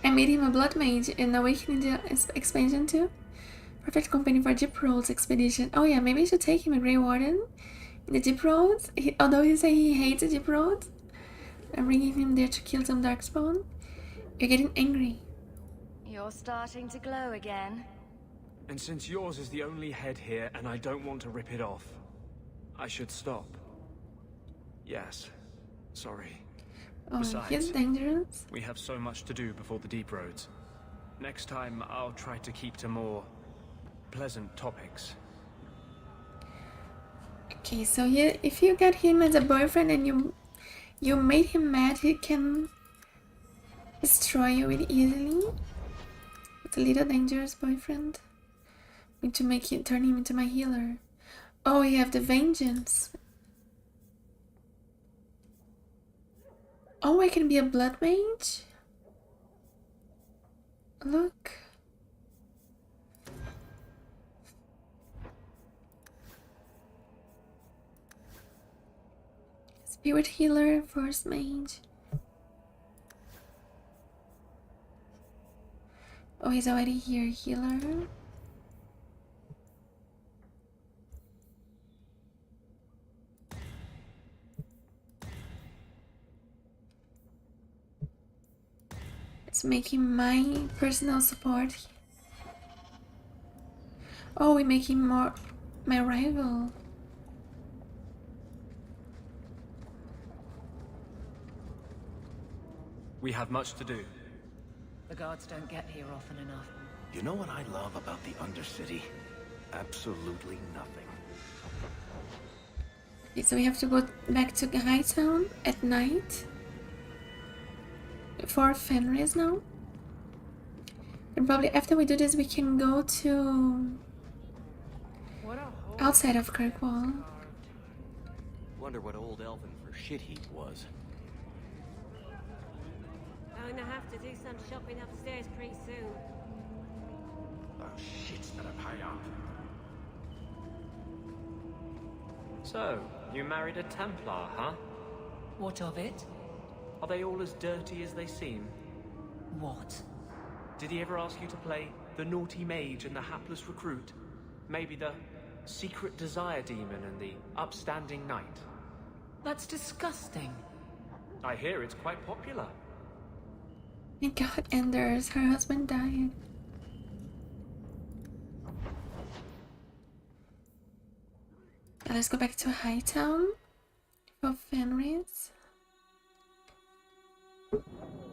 I made him a blood mage in Awakening the expansion too. Perfect company for Deep Roads expedition. Oh yeah, maybe I should take him a Grey Warden in the Deep Roads. Although he say he hates the Deep Roads, I'm bringing him there to kill some Darkspawn. You're getting angry.
You're starting to glow again.
And since yours is the only head here and I don't want to rip it off, I should stop. Yes. Sorry.
Oh,
Besides,
he's dangerous.
we have so much to do before the Deep Roads. Next time, I'll try to keep to more pleasant topics.
Okay, so if you get him as a boyfriend and you made him mad, he can destroy you really easily. It's a little dangerous boyfriend. I need to turn him into my healer. Oh, you have the vengeance. Oh, I can be a blood mage? Look. Spirit healer, force mage. Oh, he's already here, healer. Let's make him my personal support. Oh, we make him more my rival.
We have much to do.
The guards don't get here often enough.
You know what I love about the Undercity? Absolutely nothing.
Okay, so we have to go back to Hightown at night for Fenris now. And probably after we do this, we can go to outside of Kirkwall.
Wonder what old Elven for shit heap was.
Going to have to do some shopping upstairs pretty soon.
Oh, shit's gonna pay up.
So, you married a Templar, huh?
What of it?
Are they all as dirty as they seem?
What?
Did he ever ask you to play the naughty mage and the hapless recruit? Maybe the secret desire demon and the upstanding knight?
That's disgusting.
I hear it's quite popular.
My god, Anders, her husband died. Now let's go back to Hightown for Fenris.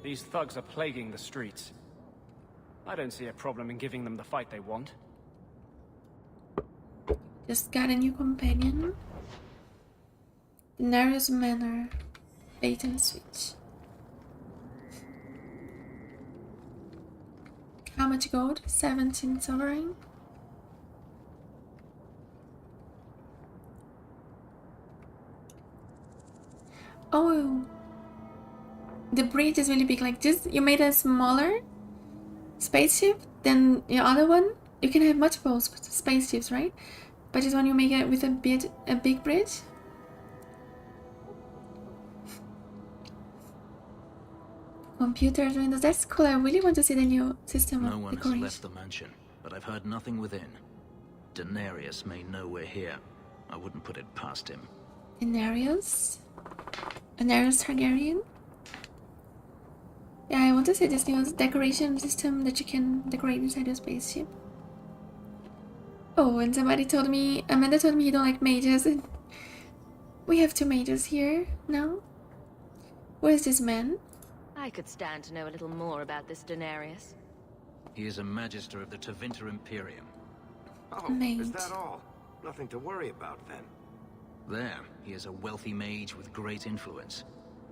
These thugs are plaguing the streets. I don't see a problem in giving them the fight they want.
Just got a new companion. Denarius Manor. Bait and switch. How much gold? 17 sovereign. Oh, the bridge is really big. Like this, you made a smaller spaceship than your other one. You can have multiple spaceships, right? But this one you make it with a big bridge. Computers, windows, that's cool. I really want to see the new system of
No one has
decoration.
left the mansion, but I've heard nothing within. Denarius may know we're here. I wouldn't put it past him.
Denarius? Denarius Targaryen? Yeah, I want to see this new decoration system that you can decorate inside your spaceship. Oh, and somebody told me, Amanda told me you don't like mages. And we have 2 mages here now. Who is this man?
I could stand to know a little more about this Denarius.
He is a magister of the Tevinter Imperium.
Oh,
Mage.
is that all? Nothing to worry about then.
There, he is a wealthy mage with great influence.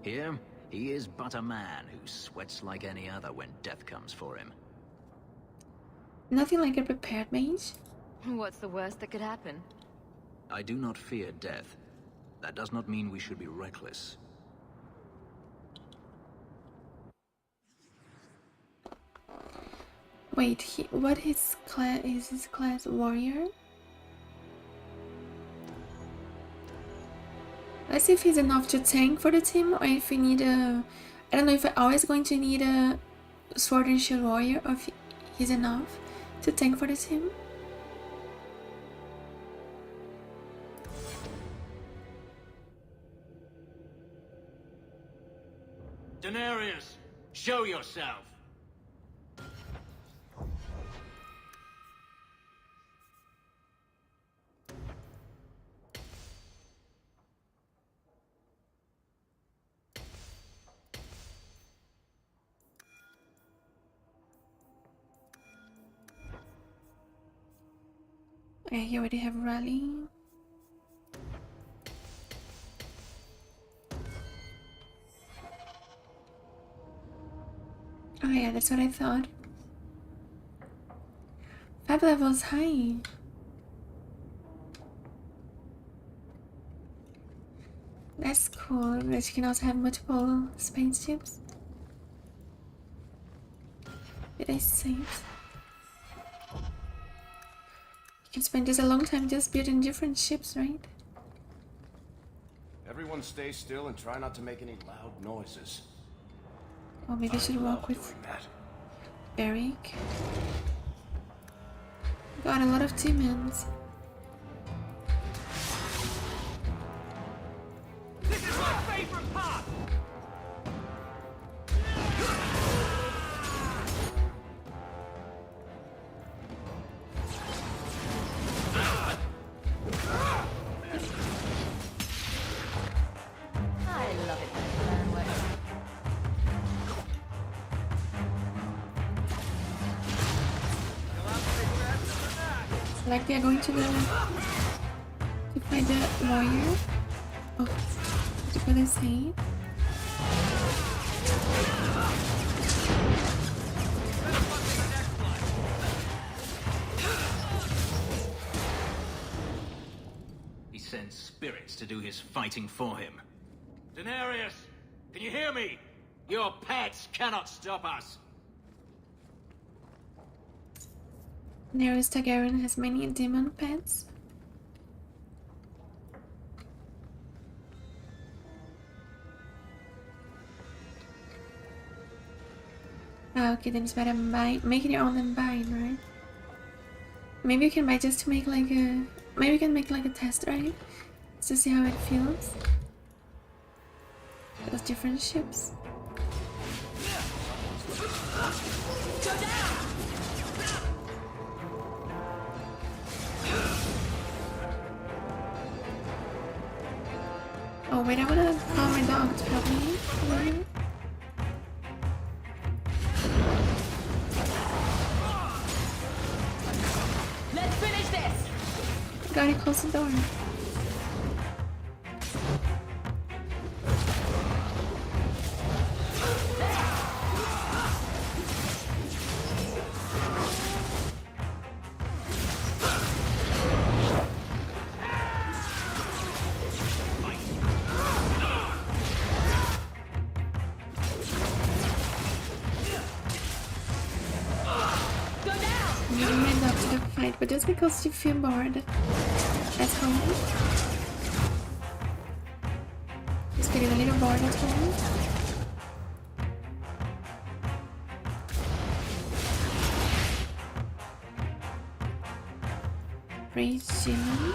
Here, he is but a man who sweats like any other when death comes for him.
Nothing like a prepared mage.
What's the worst that could happen?
I do not fear death. That does not mean we should be reckless.
Wait, what his class is? His class warrior? Let's see if he's enough to tank for the team, or if we need a... I don't know if we're always going to need a sword and shield warrior, or if he's enough to tank for the team.
Denarius, show yourself.
Okay, you already have rally. Oh yeah, that's what I thought. 5 levels high. That's cool, but you can also have multiple spaceships. Did I save? You can spend just a long time just building different ships, right?
Everyone stay still and try not to make any loud noises.
Or maybe I should walk with Eric. Got a lot of demons.
This is my favorite part!
I love it when a plan works.
Like they are going to find the warrior. Oh, what did I say?
He sends spirits to do his fighting for him.
Daenerys, can you hear me? Your pets cannot stop us.
Daenerys Targaryen has many demon pets. Ah, okay, then it's better making your own and buying, right? Maybe you can buy just to make like a... Maybe you can make like a test, right? Just to see how it feels. Those different ships.
Go down!
Oh wait, I wanna call my dog to help me.
Let's finish this!
Gotta close the door. But just because you feel bored at home, just feeling a little bored at home, resume.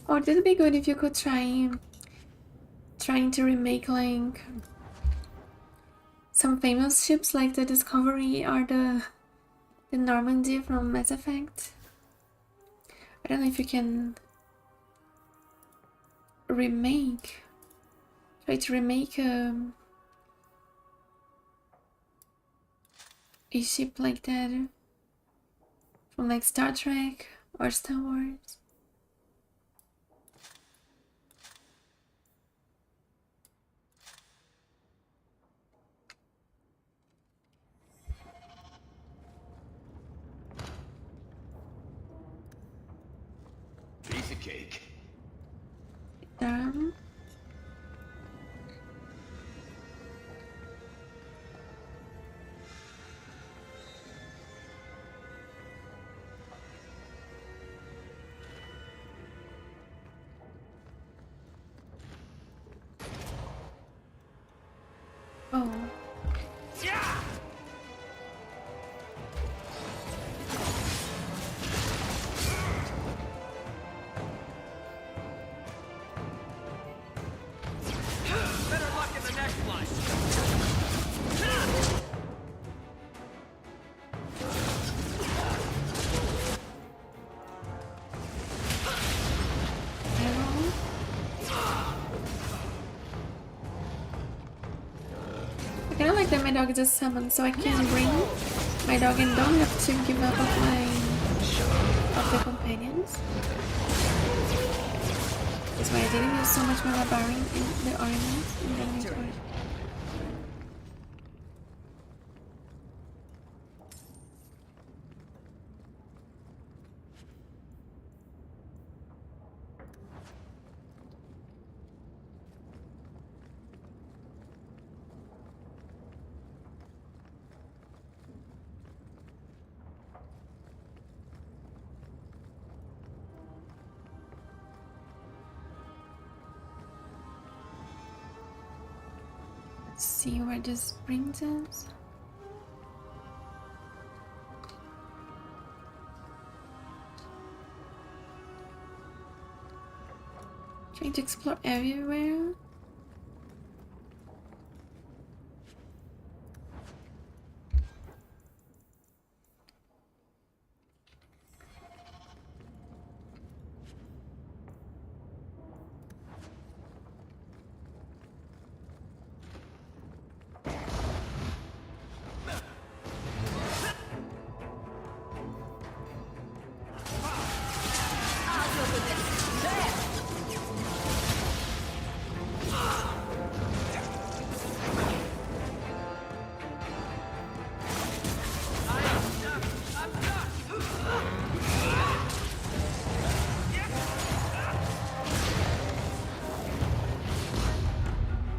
Or this would be good if you could trying to remake like some famous ships like the Discovery or the Normandy from Mass Effect. I don't know if you can try to remake a ship like that from like Star Trek or Star Wars.
Piece of cake.
Oh. kind of like that my dog is a summon, so I can bring my dog and don't have to give up of the companions. That's why I didn't use so much my barbarian in the ornament in the Mage ornament. See where this brings us. Trying to explore everywhere.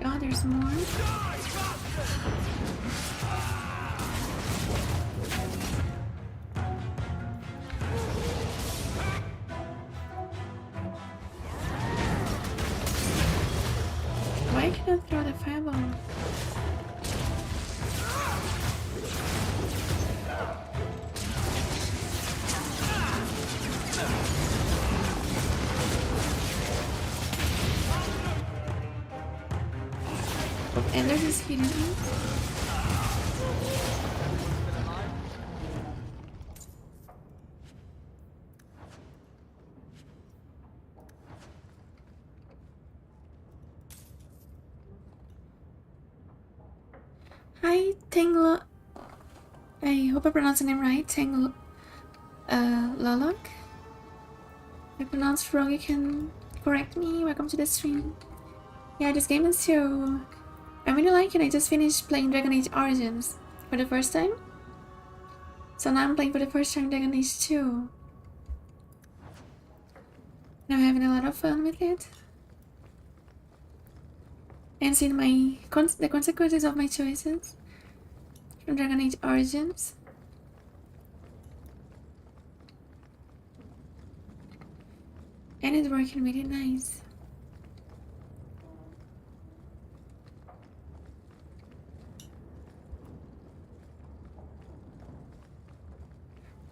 Oh, there's more. Why can't I throw the fireball? And there's this hidden one. Hi, Tanglo. I hope I pronounced the name right. Tanglo. Lolok. If I pronounced wrong, you can correct me. Welcome to the stream. Yeah, this game is so... I really like it. I just finished playing Dragon Age Origins for the first time. So now I'm playing for the first time Dragon Age 2. And I'm having a lot of fun with it. And seeing the consequences of my choices from Dragon Age Origins. And it's working really nice.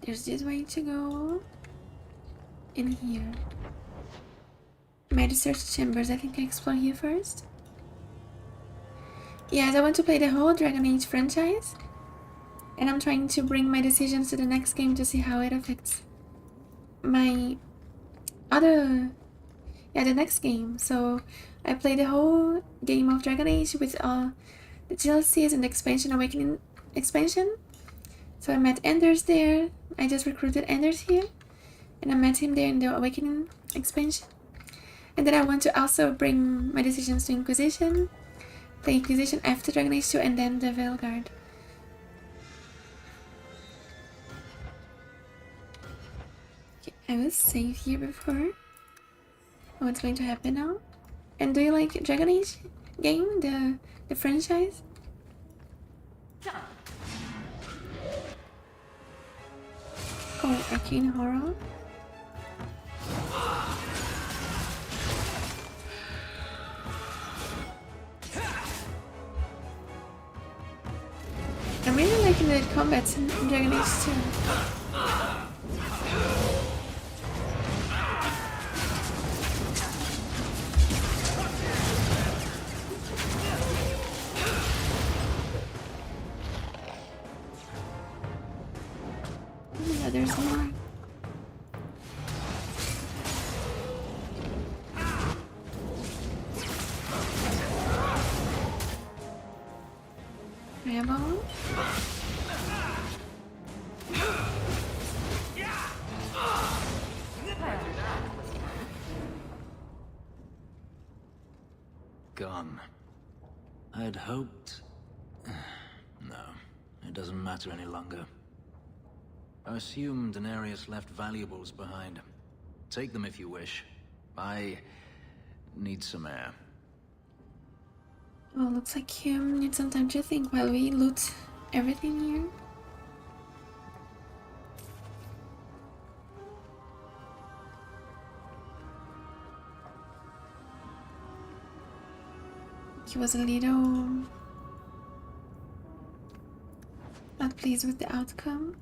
There's this way to go in here. My research chambers, I think I explore here first. Yes, I want to play the whole Dragon Age franchise. And I'm trying to bring my decisions to the next game to see how it affects my the next game. So I played the whole game of Dragon Age with all the DLCs and the expansion, Awakening expansion. So I met Anders there. I just recruited Anders here. And I met him there in the Awakening expansion. And then I want to also bring my decisions to Inquisition. Play Inquisition after Dragon Age 2 and then the Veilguard. Okay, I was safe here before. What's going to happen now? And do you like Dragon Age game, the franchise? Oh, Arcane Horror. I'm really liking the combats in Dragon Age 2. Yeah, there's more. Fireball.
Gone. I'd hoped... No, it doesn't matter any longer. I assume Daenerys left valuables behind. Take them if you wish. I need some air.
Well, looks like you need some time to think while we loot everything here. He was a little not pleased with the outcome.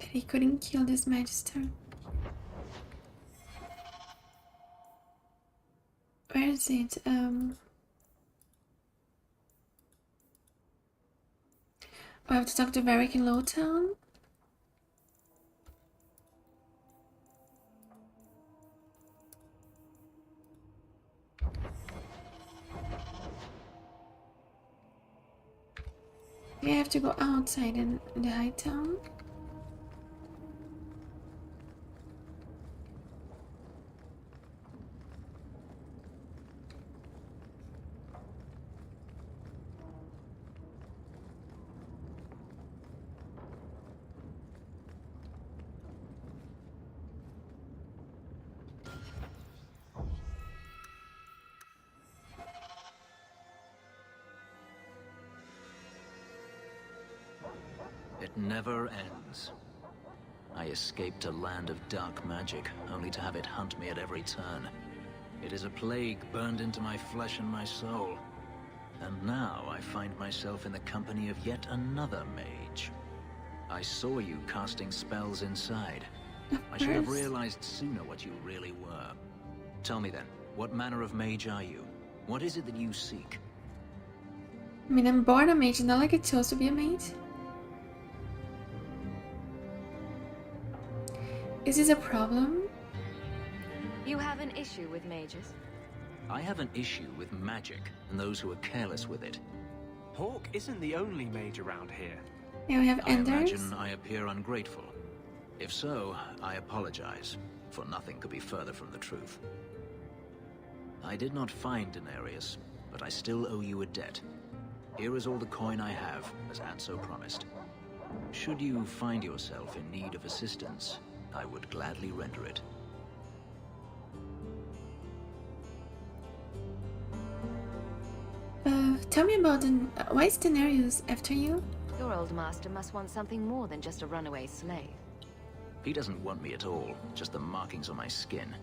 That he couldn't kill this magister. Where is it? I have to talk to Varric in Lowtown. Do I have to go outside in the high town?
It never ends. I escaped a land of dark magic, only to have it hunt me at every turn. It is a plague burned into my flesh and my soul. And now I find myself in the company of yet another mage. I saw you casting spells inside. I should have realized sooner what you really were. Tell me then, what manner of mage are you? What is it that you seek?
I mean, I'm born a mage, not like I chose to be a mage. Is this a problem?
You have an issue with mages?
I have an issue with magic and those who are careless with it.
Hawk isn't the only mage around here.
Yeah, we have
I
Enders.
imagine I appear ungrateful. If so, I apologize, for nothing could be further from the truth. I did not find Daenerys, but I still owe you a debt. Here is all the coin I have, as Anso promised. Should you find yourself in need of assistance, I would gladly render it.
Tell me about why is Daenerys after you?
Your old master must want something more than just a runaway slave.
He doesn't want me at all, just the markings on my skin.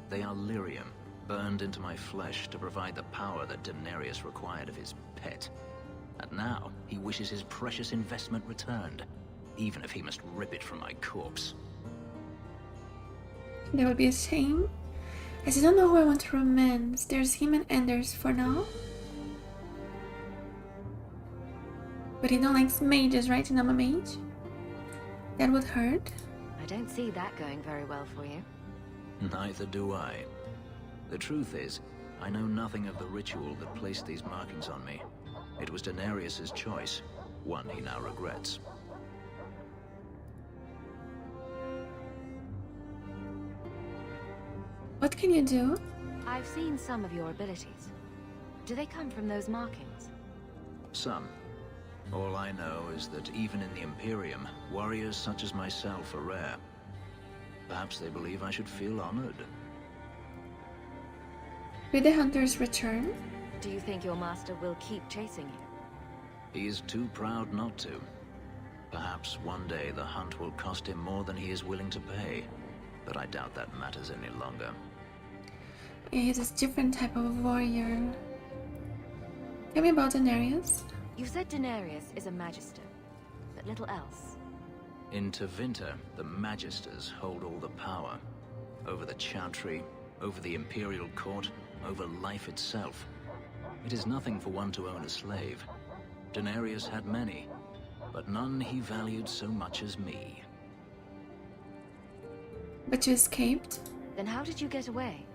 They are lyrium, burned into my flesh to provide the power that Daenerys required of his pet. And now, he wishes his precious investment returned, even if he must rip it from my corpse.
That would be a shame. I still don't know who I want to romance. There's him and Anders for now. But he don't like mages, right? And I'm a mage? That would hurt.
I don't see that going very well for you.
Neither do I. The truth is, I know nothing of the ritual that placed these markings on me. It was Daenerys' choice, one he now regrets.
What can you do?
I've seen some of your abilities. Do they come from those markings?
Some. All I know is that even in the Imperium, warriors such as myself are rare. Perhaps they believe I should feel honored.
Will the hunters return?
Do you think your master will keep chasing you?
He is too proud not to. Perhaps one day the hunt will cost him more than he is willing to pay. But I doubt that matters any longer.
Yeah, he's a different type of warrior. Tell me about Daenerys.
You said Daenerys is a magister, but little else.
In Tevinter, the Magisters hold all the power. Over the Chantry, over the Imperial Court, over life itself. It is nothing for one to own a slave. Daenerys had many, but none he valued so much as me.
But you escaped?
Then how did you get away?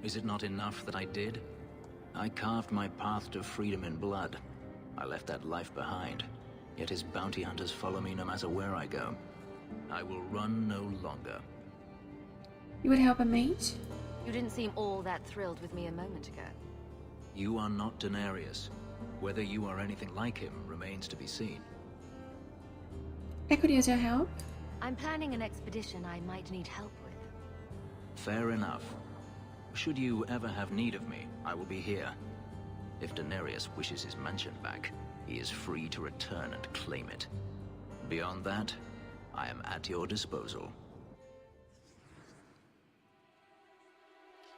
Is it not enough that I did? I carved my path to freedom in blood. I left that life behind. Yet his bounty hunters follow me no matter where I go. I will run no longer.
You would help a mage?
You didn't seem all that thrilled with me a moment ago.
You are not Denarius. Whether you are anything like him remains to be seen.
I could use your help.
I'm planning an expedition I might need help with.
Fair enough. Should you ever have need of me, I will be here. If Denarius wishes his mansion back, he is free to return and claim it. Beyond that, I am at your disposal.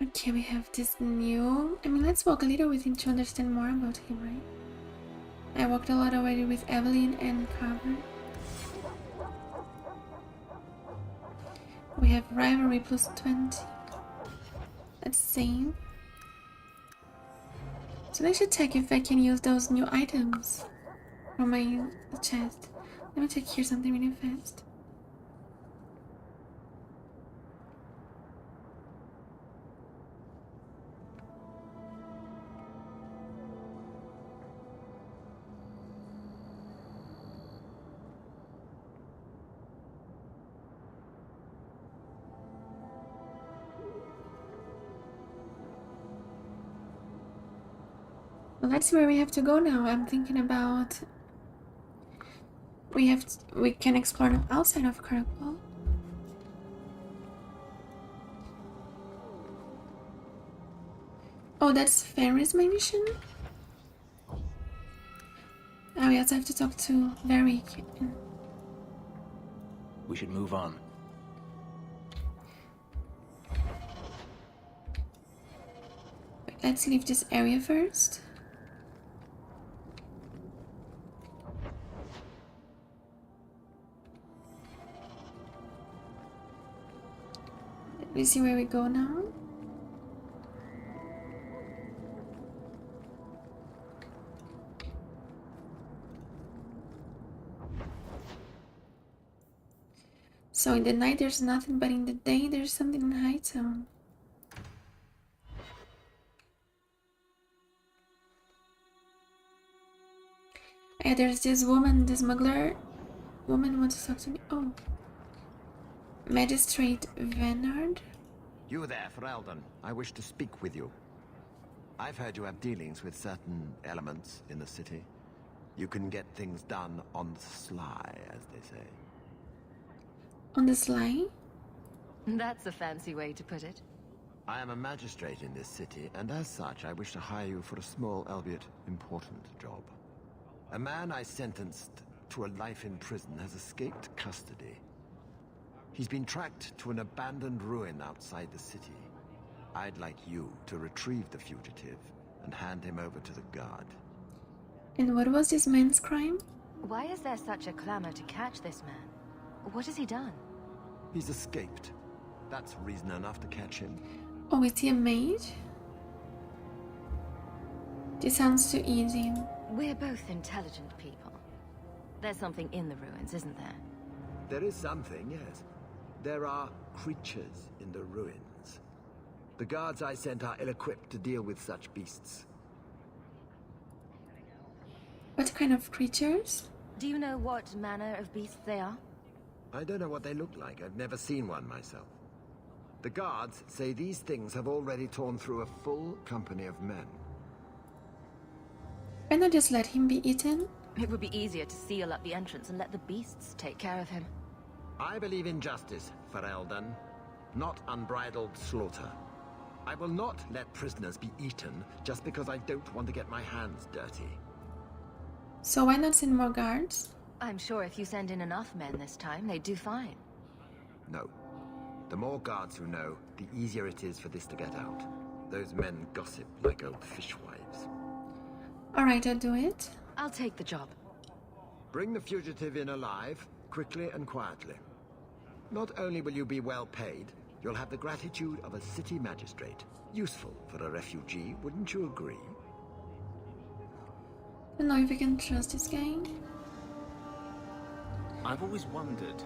Okay, we have this new... let's walk a little with him to understand more about him, right? I walked a lot already with Evelyn and Carver. We have rivalry plus 20. Let's see. So I should check if I can use those new items from my chest. Let me check here something really fast. Well, that's where we have to go now. I'm thinking about we can explore outside of Kirkwall. Oh, that's Fenris mansion. Oh, we also have to talk to Varric.
We should move on.
Let's leave this area first. Let me see where we go now. So in the night there's nothing, but in the day there's something in Hightown. Yeah, there's this woman, the smuggler woman wants to talk to me. Oh. Magistrate Venard?
You there, Ferelden. I wish to speak with you. I've heard you have dealings with certain elements in the city. You can get things done on the sly, as they say.
On the sly?
That's a fancy way to put it.
I am a magistrate in this city, and as such, I wish to hire you for a small, albeit important, job. A man I sentenced to a life in prison has escaped custody. He's been tracked to an abandoned ruin outside the city. I'd like you to retrieve the fugitive and hand him over to the guard.
And what was this man's crime?
Why is there such a clamor to catch this man? What has he done?
He's escaped. That's reason enough to catch him.
Oh, is he a mage? This sounds too easy.
We're both intelligent people. There's something in the ruins, isn't there?
There is something, yes. There are creatures in the ruins. The guards I sent are ill-equipped to deal with such beasts.
What kind of creatures?
Do you know what manner of beasts they are?
I don't know what they look like. I've never seen one myself. The guards say these things have already torn through a full company of men.
Why not just let him be eaten?
It would be easier to seal up the entrance and let the beasts take care of him.
I believe in justice, Ferelden, not unbridled slaughter. I will not let prisoners be eaten just because I don't want to get my hands dirty.
So why not send more guards?
I'm sure if you send in enough men this time, they'd do fine.
No. The more guards who know, the easier it is for this to get out. Those men gossip like old fishwives.
Alright, I'll do it.
I'll take the job.
Bring the fugitive in alive, quickly and quietly. Not only will you be well paid, you'll have the gratitude of a city magistrate. Useful for a refugee, wouldn't you agree?
I don't know if I can trust this guy.
I've always wondered,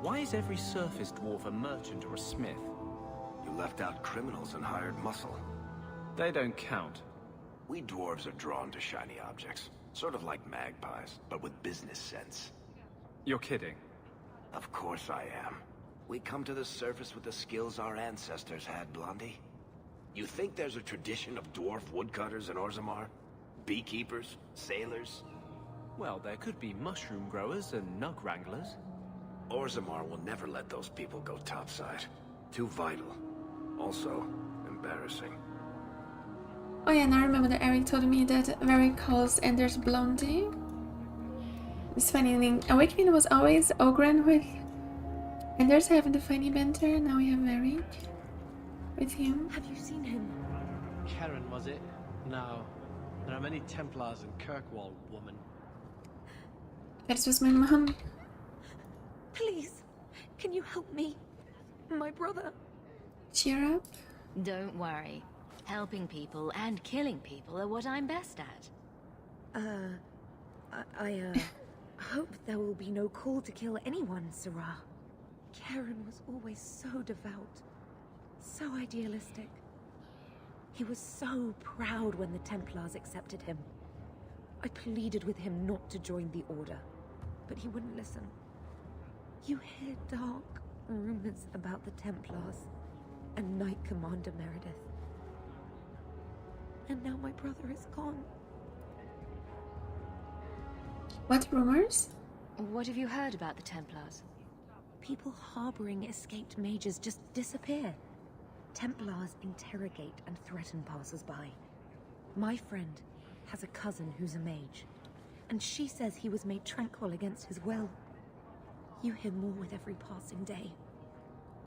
why is every surface dwarf a merchant or a smith?
You left out criminals and hired muscle.
They don't count.
We dwarves are drawn to shiny objects. Sort of like magpies, but with business sense.
You're kidding.
Of course I am. We come to the surface with the skills our ancestors had, Blondie. You think there's a tradition of dwarf woodcutters in Orzammar? Beekeepers? Sailors?
Well, there could be mushroom growers and nug wranglers.
Orzammar will never let those people go topside. Too vital. Also, embarrassing.
Oh yeah, now I remember that Eric told me that Varric calls Anders Blondie. It's funny, in Awakening was always Ogren with Anders having the funny banter, now we have Varric with him.
Have you seen him?
Karen, was it? No. There are many Templars in Kirkwall, woman.
That was my mom.
Please, can you help me? My brother.
Cheer up.
Don't worry. Helping people and killing people are what I'm best at.
I hope there will be no call to kill anyone, Sarah. Karen was always so devout, so idealistic. He was so proud when the Templars accepted him. I pleaded with him not to join the Order, but he wouldn't listen. You hear dark rumors about the Templars and Knight Commander Meredith. And now my brother is gone.
What rumors?
What have you heard about the Templars?
People harboring escaped mages just disappear. Templars interrogate and threaten passers-by. My friend has a cousin who's a mage, and she says he was made tranquil against his will. You hear more with every passing day.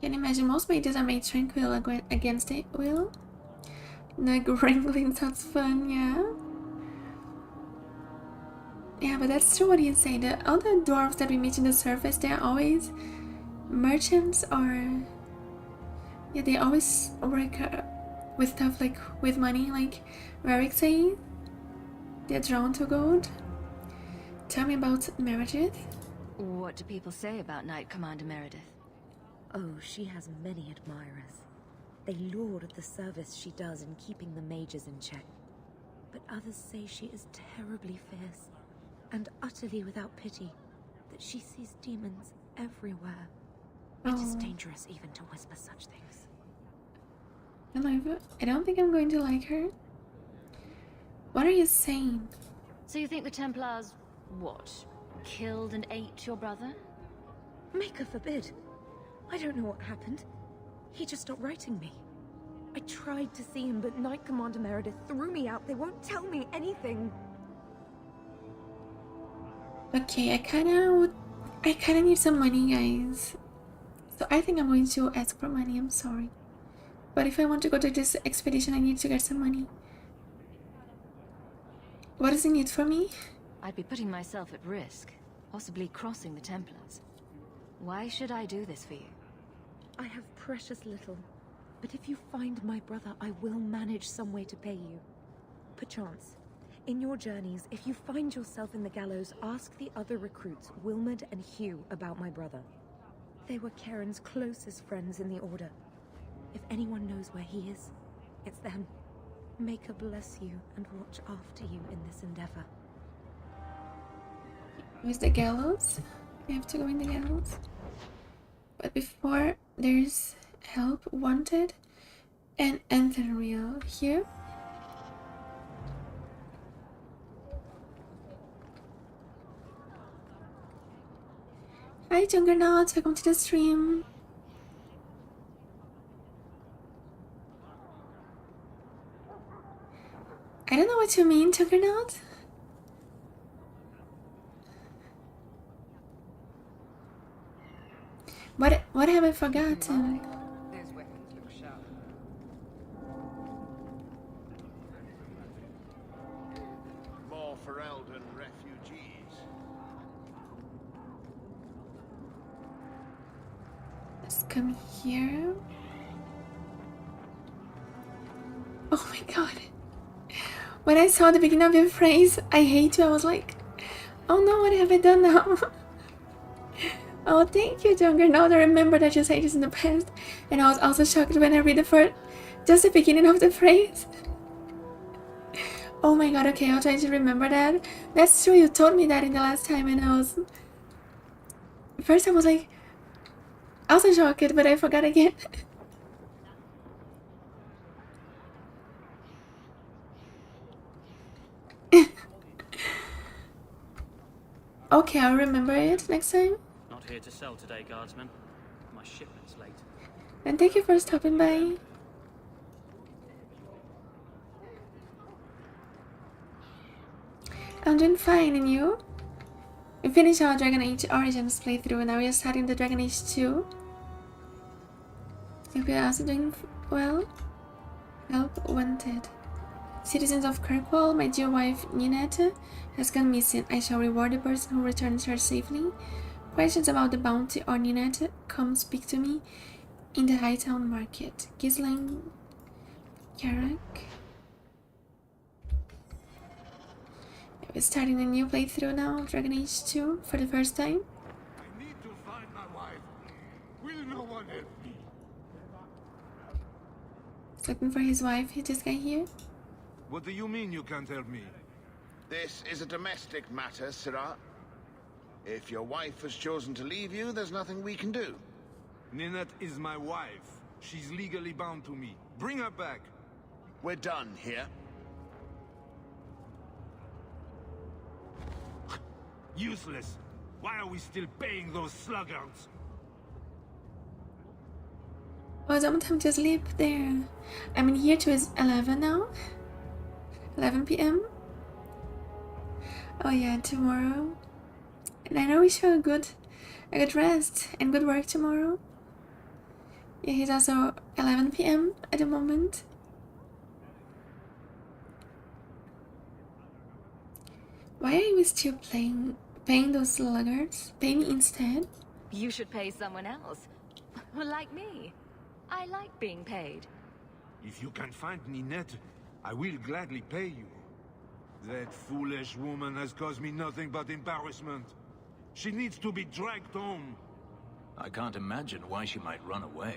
Can you imagine most mages are made tranquil against it will? The wrangling sounds fun, yeah? Yeah, but that's true what you say. All the dwarves that we meet in the surface, they're always merchants or... Yeah, they always work with stuff like with money, like Varric say. They're drawn to gold. Tell me about Meredith.
What do people say about Knight Commander Meredith?
Oh, she has many admirers. They laud at the service she does in keeping the mages in check. But others say she is terribly fierce and utterly without pity, that she sees demons everywhere. It is dangerous even to whisper such things.
I don't think I'm going to like her. What are you saying?
So you think the Templars, what, killed and ate your brother?
Maker forbid. I don't know what happened. He just stopped writing me. I tried to see him, but Knight Commander Meredith threw me out. They won't tell me anything.
Okay, I kinda need some money, guys. So I think I'm going to ask for money, I'm sorry. But if I want to go to this expedition, I need to get some money. What does he need from me?
I'd be putting myself at risk, possibly crossing the Templars. Why should I do this for you?
I have precious little, but if you find my brother, I will manage some way to pay you. Perchance, in your journeys, if you find yourself in the gallows, ask the other recruits, Wilmerd and Hugh, about my brother. They were Karen's closest friends in the Order. If anyone knows where he is, it's them. Maker bless you and watch after you in this endeavor.
Where's the gallows? We have to go in the gallows. But before, there's help wanted and Anthuriel here. Hi Juggernaut, welcome to the stream. I don't know what you mean, Juggernaut. What have I forgotten?
Those weapons look sharp.
More Ferelden refugees.
Let's come here. Oh my god. When I saw the beginning of your phrase, I hate you, I was like, oh no, what have I done now? Oh, thank you, Junker. Now that I remember that you said this in the past. And I was also shocked when I read the first, just the beginning of the phrase. Oh my god, okay, I'll try to remember that. That's true, you told me that in the last time, and I was... First I was like... also shocked, but I forgot again. Okay, I'll remember it next time.
Not here to sell today, guardsman. My shipment's late.
And thank you for stopping by. I'm doing fine, and you? We finished our Dragon Age Origins playthrough, and now we are starting the Dragon Age 2. Hope you're also doing well. Help wanted. Citizens of Kirkwall, my dear wife Ninette has gone missing. I shall reward the person who returns her safely. Questions about the bounty or Ninette, come speak to me in the Hightown Market. Gisling Karak. We're starting a new playthrough now, Dragon Age 2, for the first time.
I need to find my wife. Will no one help me?
He's looking for his wife, this guy here.
What do you mean you can't help me?
This is a domestic matter, Sirrah. If your wife has chosen to leave you, there's nothing we can do.
Ninette is my wife. She's legally bound to me. Bring her back.
We're done here.
Useless. Why are we still paying those sluggards?
Oh, sometimes just sleep there. I mean, here too is 11 now. 11 p.m. Oh yeah, tomorrow. And I know we show a good rest and good work tomorrow. Yeah, he's also 11 p.m. at the moment. Why are we still paying those sluggards? Pay me instead.
You should pay someone else. Like me. I like being paid.
If you can find Ninette, I will gladly pay you. That foolish woman has caused me nothing but embarrassment. She needs to be dragged home.
I can't imagine why she might run away.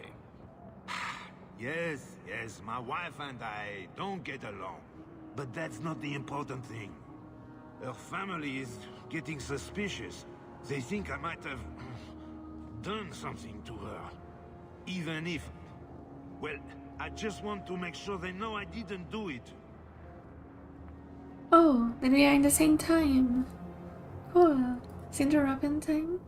Yes, my wife and I don't get along. But that's not the important thing. Her family is getting suspicious. They think I might have done something to her. Even if... well, I just want to make sure they know I didn't do it.
Oh, then we are in the same time. Cool. Cinder Robin time.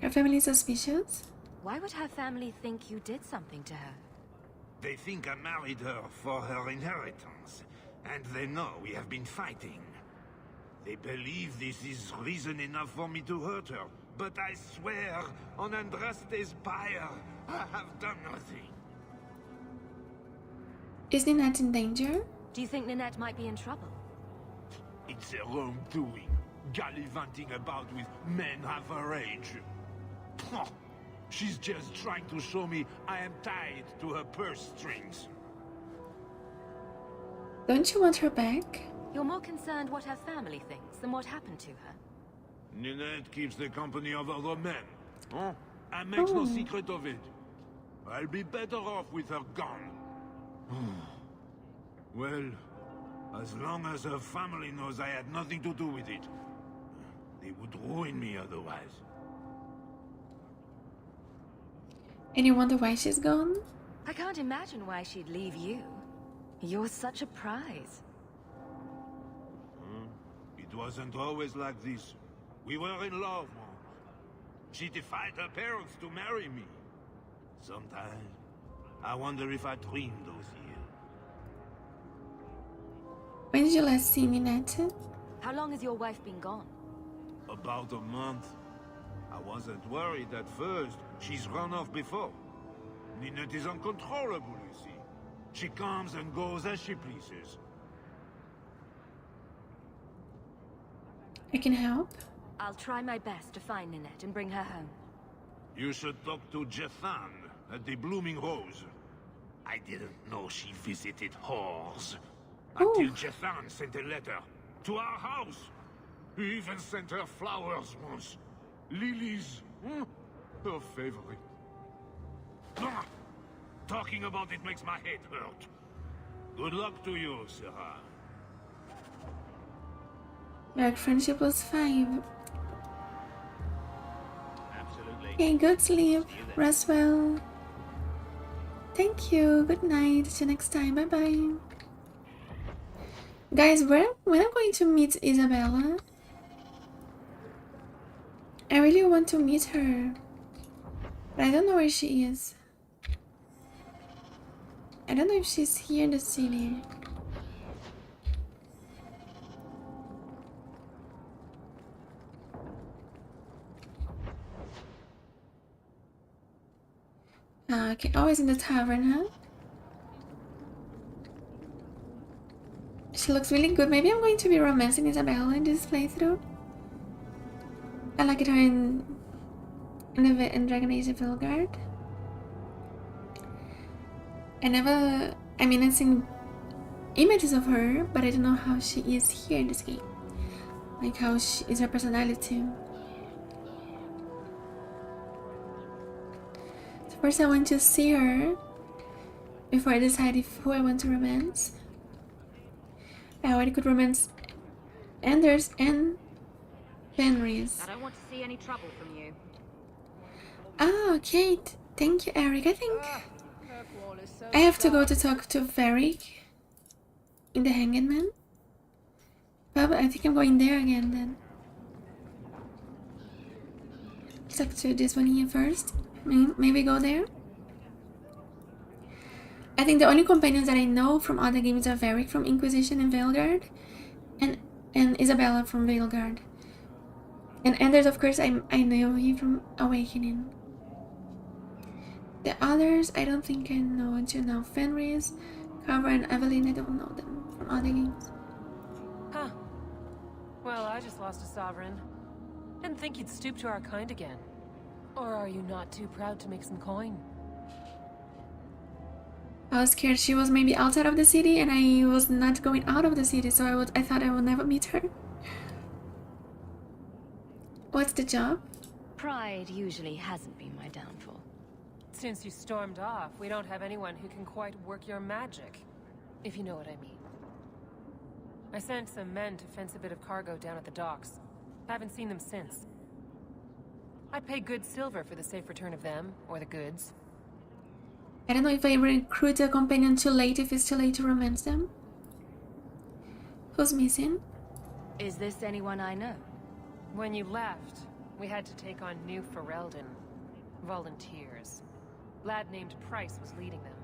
Her family is suspicious?
Why would her family think you did something to her?
They think I married her for her inheritance. And they know we have been fighting. They believe this is reason enough for me to hurt her. But I swear, on Andraste's pyre, I have done nothing.
Is Ninette in danger?
Do you think Ninette might be in trouble?
It's her own doing. Gallivanting about with men half her age. She's just trying to show me I am tied to her purse strings.
Don't you want her back?
You're more concerned what her family thinks than what happened to her.
Ninette keeps the company of other men. Huh? And makes no secret of it. I'll be better off with her gone. Well, as long as her family knows I had nothing to do with it, they would ruin me otherwise.
And you wonder why she's gone?
I can't imagine why she'd leave you. You're such a prize.
It wasn't always like this. We were in love once. She defied her parents to marry me. Sometimes, I wonder if I dreamed those years.
When did you last see Ninette?
How long has your wife been gone?
About a month. I wasn't worried at first. She's run off before. Ninette is uncontrollable, you see. She comes and goes as she pleases.
I can help.
I'll try my best to find Ninette and bring her home.
You should talk to Jethan at the Blooming Rose. I didn't know she visited whores. Until Jethan sent a letter to our house. He even sent her flowers once. Lilies. Her favorite. Ah, talking about it makes my head hurt. Good luck to you, Sarah.
Dark friendship was 5. Okay, good sleep. Rest well. Thank you. Good night. See you next time. Bye bye. Guys, when I'm going to meet Isabela? I really want to meet her. But I don't know where she is. I don't know if she's here in the city. Okay, always in the tavern, huh? She looks really good. Maybe I'm going to be romancing Isabela in this playthrough. I like it her in Dragonage Vilgard. I've seen images of her, but I don't know how she is here in this game. Like how she is her personality. So first I want to see her before I decide who I want to romance. I already could romance Anders and Fenris.
I don't want to see any trouble from you.
Oh, okay. Thank you, Eric. I think I have to go to talk to Varric in the Hanged Man. But I think I'm going there again then. Let's talk to this one here first. Maybe go there. I think the only companions that I know from other games are Varric from Inquisition and Veilguard, and Isabela from Veilguard. And Anders, of course, I know him from Awakening. The others, I don't think I know until now. Fenris, Carver, and Evelyn, I don't know them from other games.
Huh. Well, I just lost a sovereign. Didn't think you'd stoop to our kind again. Or are you not too proud to make some coin?
I was scared she was maybe outside of the city, and I was not going out of the city, so I thought I would never meet her. What's the job?
Pride usually hasn't been my downfall.
Since you stormed off, we don't have anyone who can quite work your magic, if you know what I mean. I sent some men to fence a bit of cargo down at the docks. Haven't seen them since. I'd pay good silver for the safe return of them, or the goods.
I don't know if I recruit a companion too late, if it's too late to romance them. Who's missing?
Is this anyone I know?
When you left, we had to take on New Ferelden. Volunteers. Lad named Price was leading them.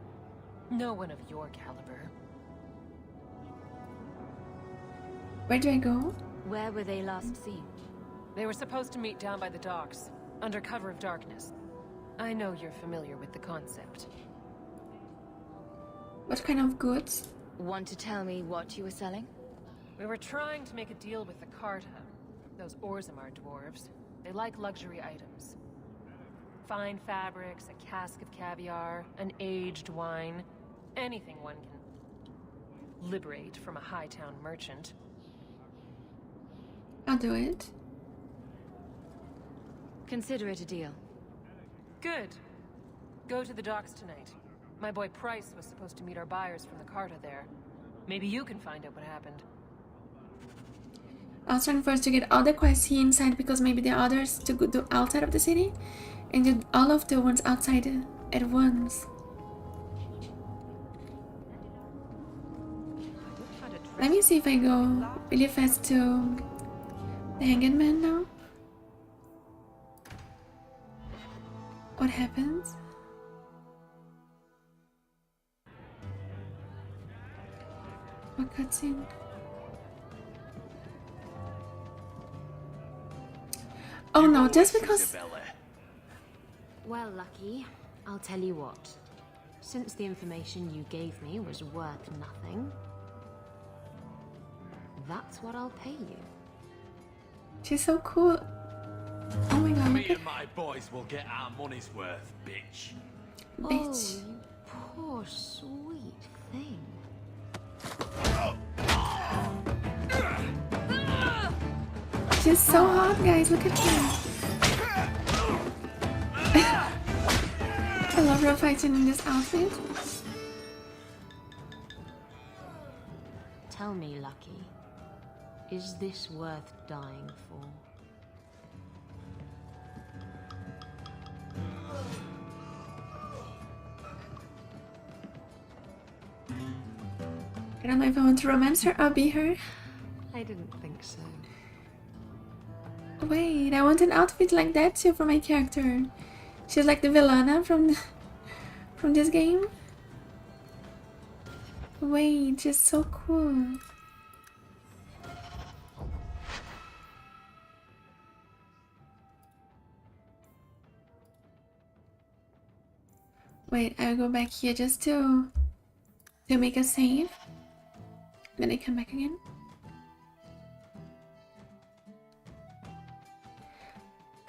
No one of your caliber.
Where do I go?
Where were they last seen?
They were supposed to meet down by the docks, under cover of darkness. I know you're familiar with the concept.
What kind of goods?
Want to tell me what you were selling?
We were trying to make a deal with the Carta. Those Orzammar dwarves. They like luxury items. Fine fabrics, a cask of caviar, an aged wine. Anything one can liberate from a high-town merchant.
I'll do it.
Consider it a deal.
Good. Go to the docks tonight. My boy Price was supposed to meet our buyers from the Carta there. Maybe you can find out what happened.
I was trying first to get all the quests here inside, because maybe the others to go do outside of the city, and do all of the ones outside at once. Let me see if I go really fast to the Hanged Man now. What happens? What cutscene? Oh no, just because...
Well, Lucky, I'll tell you what. Since the information you gave me was worth nothing, that's what I'll pay you.
She's so cool. Oh my god.
Me and my boys will get our money's worth, bitch.
Oh, you poor, sweet thing.
Oh.
She's so hot, guys. Look at her. I love her fighting in this outfit.
Tell me, Lucky, is this worth dying for?
I don't know if I want to romance her or be her.
I didn't think so.
Wait, I want an outfit like that too for my character. She's like the Villana from this game. Wait, she's so cool. Wait, I'll go back here just to make a save. Then I come back again.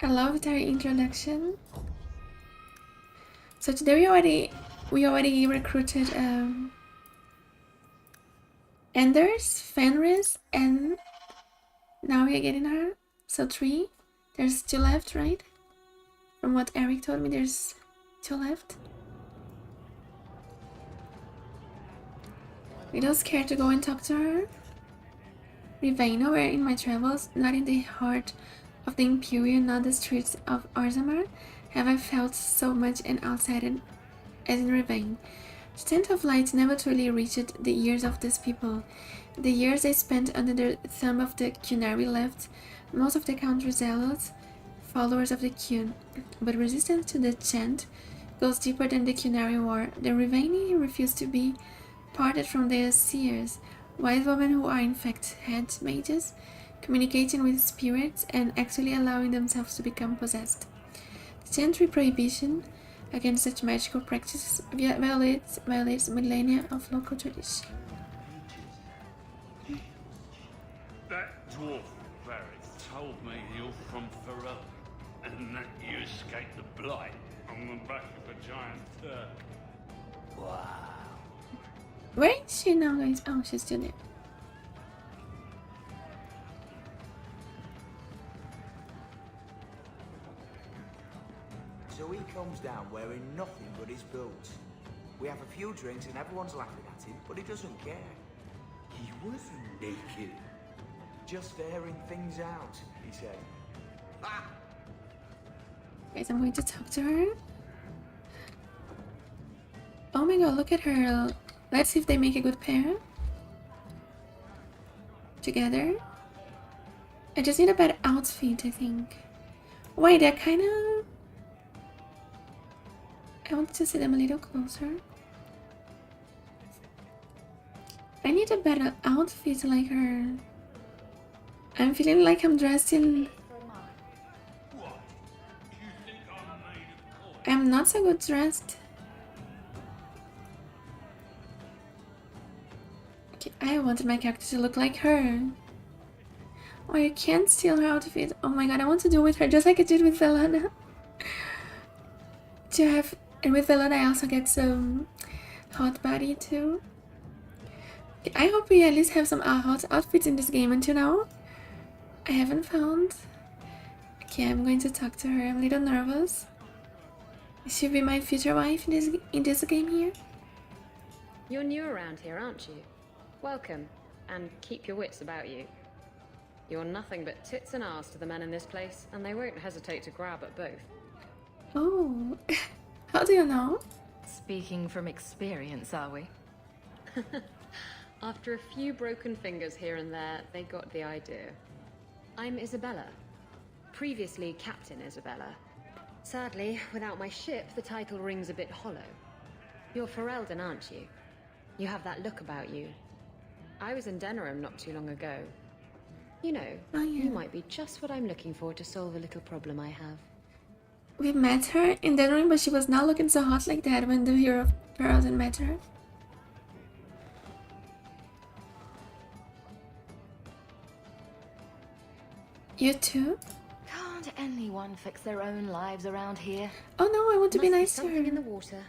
I love their introduction. So today we already recruited Anders, Fenris, and now we are getting her. So 3. There's 2 left, right? From what Eric told me, there's 2 left. We don't scared to go and talk to her. Rivaino, where in my travels, not in the heart of the Imperial, not the streets of Orzammar, have I felt so much an outsider as in Rivain. The tent of light never truly reached the ears of these people. The years they spent under the thumb of the Qunari left most of the country zealots, followers of the Qun, but resistance to the chant goes deeper than the Qunari war. The Rivaini refuse to be parted from their seers, wise women who are in fact head mages, communicating with spirits and actually allowing themselves to become possessed. The gentry prohibition against such magical practices violates millennia of local tradition.
That dwarf Barrett told me you're from Ferrell, and that you escaped the blight on the back of a giant turtle. Wow.
Where is she now, guys? Oh, she's still there.
So he comes down wearing nothing but his boots. We have a few drinks and everyone's laughing at him, but he doesn't care. He wasn't naked. Just airing things out, he said. Ah!
Guys, I'm going to talk to her. Oh my god, look at her. Let's see if they make a good pair. Together. I just need a better outfit, I think. Wait, they're kind of... I want to see them a little closer. I need a better outfit like her. I'm feeling like I'm dressed in... I'm not so good dressed. Okay, I wanted my character to look like her. Oh, you can't steal her outfit. Oh my god, I want to do with her just like I did with Velana. And with Velana I also get some hot body too. I hope we at least have some hot outfits in this game until now. I haven't found. Okay, I'm going to talk to her. I'm a little nervous. She'll be my future wife in this game here.
You're new around here, aren't you? Welcome, and keep your wits about you. You're nothing but tits and arse to the men in this place, and they won't hesitate to grab at both.
Oh, how do you know?
Speaking from experience, are we? After a few broken fingers here and there, they got the idea. I'm Isabela. Previously Captain Isabela. Sadly, without my ship, the title rings a bit hollow. You're Ferelden, aren't you? You have that look about you. I was in Denerim not too long ago. You know, you might be just what I'm looking for to solve a little problem I have.
We met her in Denerim, but she was not looking so hot like that when the hero of Ferelden met her. You too?
Can't anyone fix their own lives around here?
Oh no, I want to be
Must
nice to
something
her.
in the water.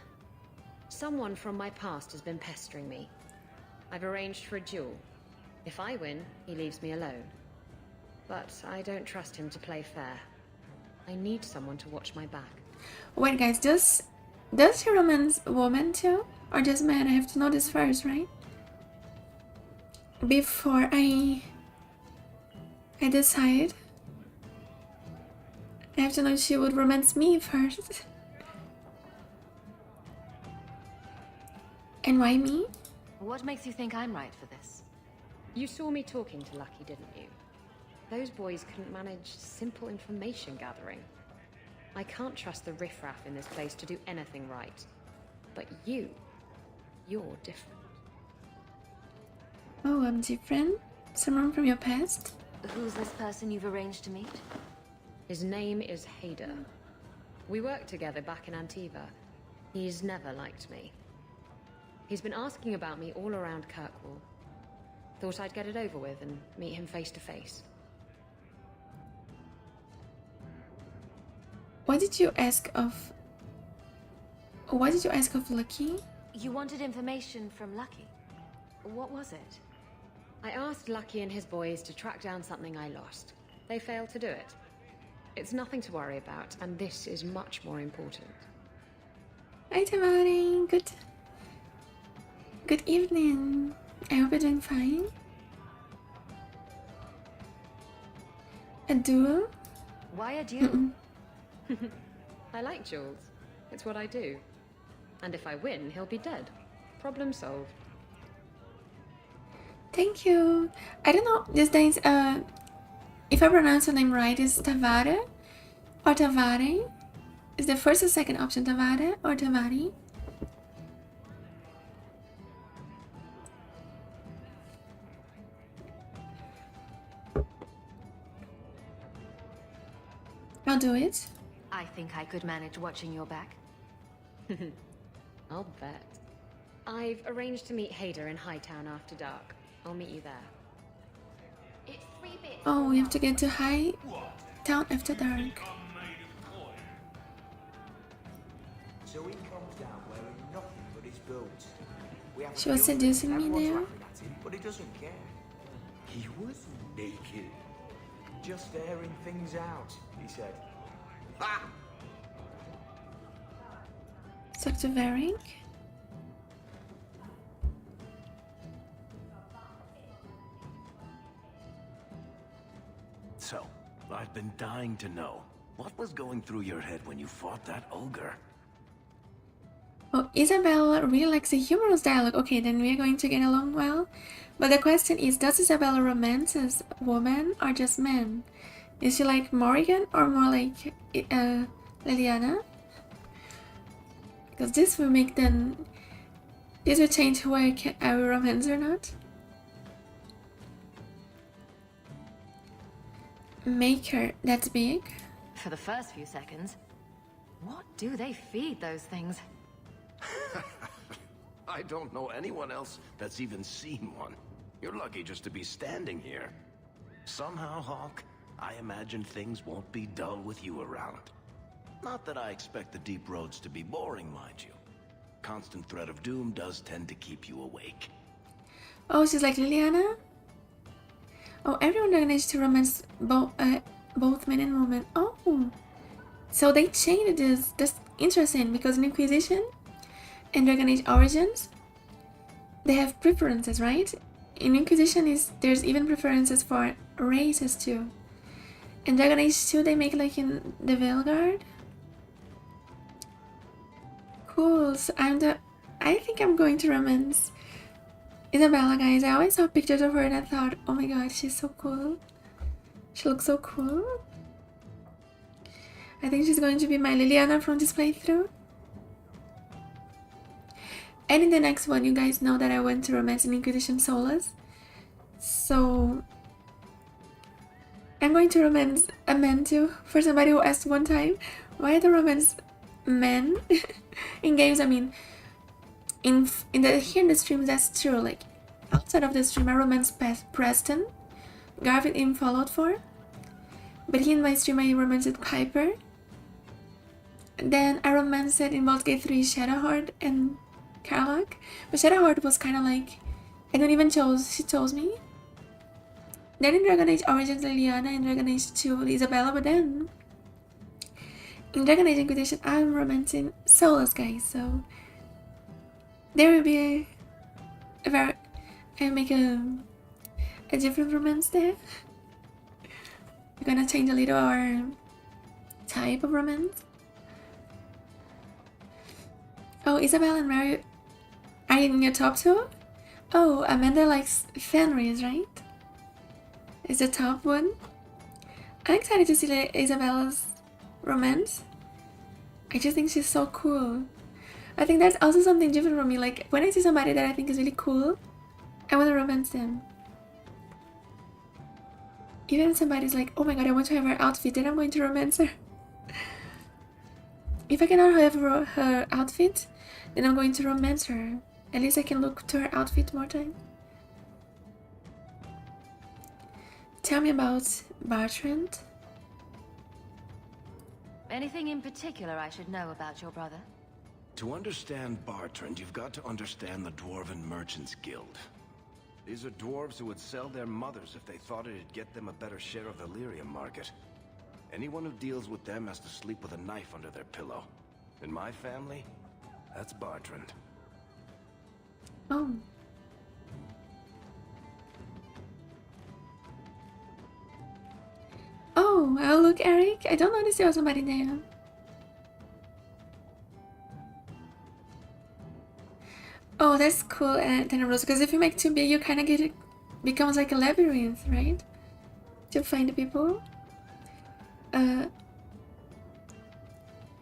Someone from my past has been pestering me. I've arranged for a duel. If I win, he leaves me alone. But I don't trust him to play fair. I need someone to watch my back.
Wait, guys, does he romance women too? Or just men? I have to know this first, right? Before I decide. I have to know if she would romance me first. And why me?
What makes you think I'm right for this?
You saw me talking to Lucky, didn't you? Those boys couldn't manage simple information gathering. I can't trust the riffraff in this place to do anything right. But you're different.
Oh, I'm different? Someone from your past?
Who's this person you've arranged to meet?
His name is Hader. We worked together back in Antiva. He's never liked me. He's been asking about me all around Kirkwall. Thought I'd get it over with and meet him face to face.
What did you ask of Lucky?
You wanted information from Lucky. What was it?
I asked Lucky and his boys to track down something I lost. They failed to do it. It's nothing to worry about, and this is much more important.
Hi Tamari, good evening. I hope you're doing fine. A duel?
Why a duel?
I like Jules. It's what I do. And if I win, he'll be dead. Problem solved.
Thank you. I don't know these days, if I pronounce your name right, is Tavare or Tavare? Is the first or second option Tavare or Tavari? I'll do it.
I think I could manage watching your back.
I'll bet. I've arranged to meet Hader in Hightown after dark. I'll meet you there.
It's 3 bits.
Oh, we have to get to High Town after dark.
So he comes down wearing nothing but his boots.
She was seducing me there.
But he doesn't care. He was naked. Just airing things out, he said. Ah!
Dr. Varing?
So, I've been dying to know. What was going through your head when you fought that ogre?
Oh, Isabela really likes the humorous dialogue. Okay, then we are going to get along well. But the question is, does Isabela romances women or just men? Is she like Morrigan or more like Liliana? Because this will make then... This will change who I will romance or not. Maker, that's big.
For the first few seconds. What do they feed those things?
I don't know anyone else that's even seen one. You're lucky just to be standing here. Somehow, Hawk, I imagine things won't be dull with you around. Not that I expect the deep roads to be boring, mind you. Constant threat of doom does tend to keep you awake.
Oh, she's like Liliana? Oh, everyone managed to romance both men and women. Oh, so they changed this. That's interesting because in Inquisition and Dragon Age Origins, they have preferences, right? In Inquisition, there's even preferences for races too. In Dragon Age 2, they make like in the Veilguard. Cool. So I think I'm going to romance Isabela, guys. I always saw pictures of her and I thought, oh my god, she's so cool. She looks so cool. I think she's going to be my Liliana from this playthrough. And in the next one, you guys know that I went to romance in Inquisition Solas. So I'm going to romance a man too. For somebody who asked one time, why do romance men in games? I mean, here in the stream, that's true. Like outside of the stream, I romance Preston, Garvin in Fallout 4. But here in my stream, I romanced Piper. Then I romanced in Baldur's Gate 3 Shadowheart and Karlach. But Shadowheart was kind of like, I don't even chose, she chose me. then in Dragon Age Origins Liliana, in Dragon Age 2 Isabela, but then in Dragon Age Inquisition I'm romancing Solus, guys, so there will be a very, I make a different romance there. We're gonna change a little our type of romance. Oh, Isabel and Mary are in your top 2? Oh, Amanda likes Fenris, right? Is the top one. I'm excited to see Isabella's romance. I just think she's so cool. I think that's also something different from me. Like, when I see somebody that I think is really cool, I want to romance them. Even if somebody's like, oh my god, I want to have her outfit, then I'm going to romance her. If I cannot have her outfit, then I'm going to romance her. At least I can look to her outfit more time. Tell me about Bertrand.
Anything in particular I should know about your brother?
To understand Bertrand, you've got to understand the Dwarven Merchants Guild. These are dwarves who would sell their mothers if they thought it'd get them a better share of the lyrium market. Anyone who deals with them has to sleep with a knife under their pillow. In my family, that's Bertrand.
Oh. Oh, look, Eric. I don't notice there was somebody there. Oh, that's cool, Tenebros, because if you make too big, you kind of get it becomes like a labyrinth, right? To find the people. I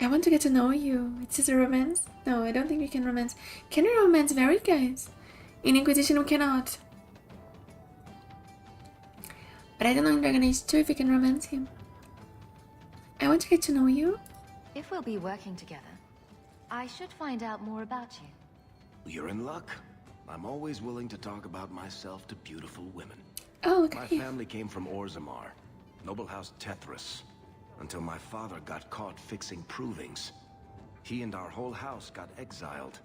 want to get to know you. It's just a romance? No, I don't think we can romance. Can we romance Varric, guys? In Inquisition, we cannot. But I don't know in Dragon Age 2 if we can romance him. I want to get to know you.
If we'll be working together, I should find out more about you.
You're in luck. I'm always willing to talk about myself to beautiful women.
Oh, look
My
at you.
family came from Orzammar, noble house Tethris, until my father got caught fixing provings. He and our whole house got exiled.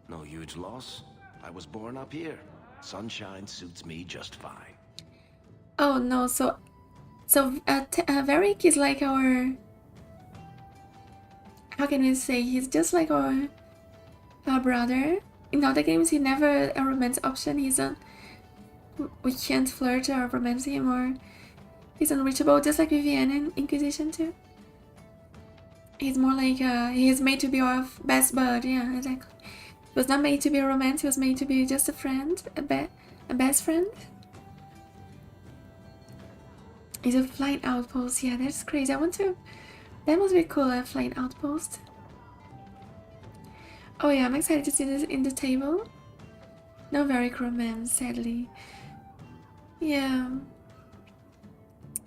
No huge loss. I was born up here. Sunshine suits me just fine.
Oh no, so Varric is like our, how can we say, he's just like our brother. In other games he never a romance option. We can't flirt or romance him, or he's unreachable, just like Vivienne in Inquisition too. He's more like he is made to be our best bud. Yeah, exactly. He was not made to be a romance, he was made to be just a friend, a best friend. He's a flying outpost. Yeah, that's crazy. I want to. That must be cool, a flying outpost. Oh yeah, I'm excited to see this in the table. No Varric romance, sadly. Yeah.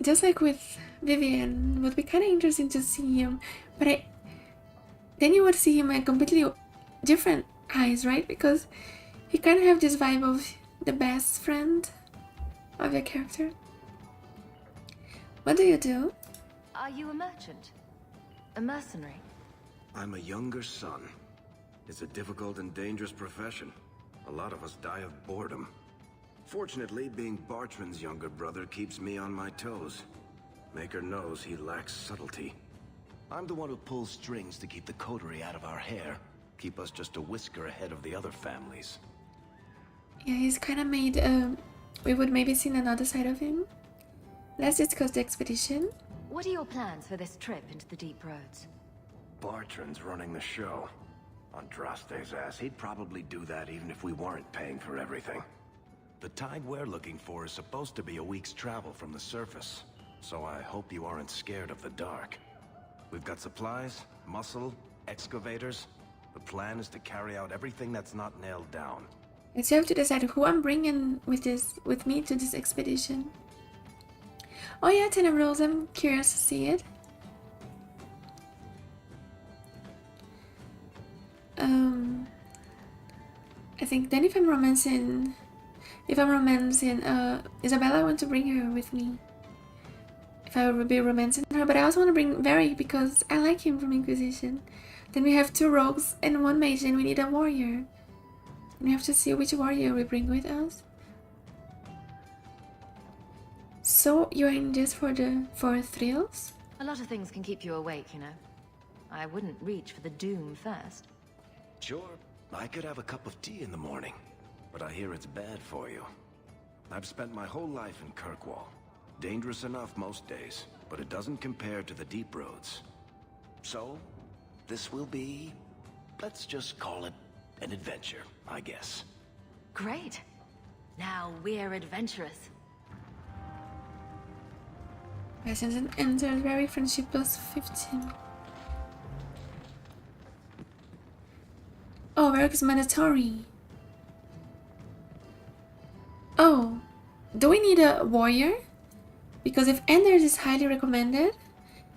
Just like with Vivienne, it would be kind of interesting to see him. But then you would see him in completely different eyes, right? Because he kind of have this vibe of the best friend of your character. What do you do?
Are you a merchant? A mercenary?
I'm a younger son. It's a difficult and dangerous profession. A lot of us die of boredom. Fortunately, being Bertrand's younger brother keeps me on my toes. Maker knows he lacks subtlety. I'm the one who pulls strings to keep the coterie out of our hair, keep us just a whisker ahead of the other families.
Yeah, he's kind of made, we would maybe see another side of him. Let's discuss the expedition.
What are your plans for this trip into the deep roads?
Bertrand's running the show. Andraste's ass, he'd probably do that even if we weren't paying for everything. The tide we're looking for is supposed to be a week's travel from the surface, so I hope you aren't scared of the dark. We've got supplies, muscle, excavators. The plan is to carry out everything that's not nailed down.
And so I have to decide who I'm bringing with me to this expedition. Oh yeah, Tenebros, I'm curious to see it. I think then if I'm romancing Isabela, I want to bring her with me. If I would be romancing her, but I also want to bring Varric because I like him from Inquisition. Then we have 2 rogues and 1 mage, and we need a warrior. And we have to see which warrior we bring with us. So you're in this for thrills?
A lot of things can keep you awake, you know. I wouldn't reach for the doom first.
Sure, I could have a cup of tea in the morning, but I hear it's bad for you. I've spent my whole life in Kirkwall. Dangerous enough most days, but it doesn't compare to the deep roads. So, this will be, let's just call it an adventure, I guess.
Great. Now we're adventurous.
License and enter very friendship plus 15. Oh, work is mandatory. Oh, do we need a warrior? Because if Anders is highly recommended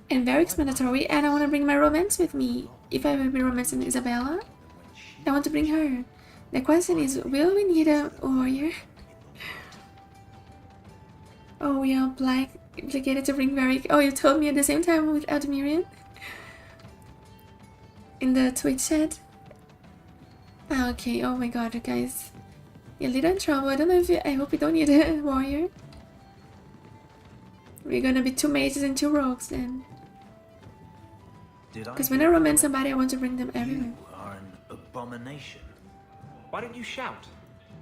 and Varric's mandatory, and I want to bring my romance with me. If I will be romancing Isabela, I want to bring her. The question is, will we need a warrior? Oh, we are obligated to bring Varric. Oh, you told me at the same time with Admirian in the Twitch chat. Ah, okay, oh my god, guys. You're a little in trouble. I don't know if I hope we don't need a warrior. We're gonna be 2 mages and 2 rogues then. Because when I romance somebody, I want to bring them everywhere.
You are an abomination.
Why don't you shout?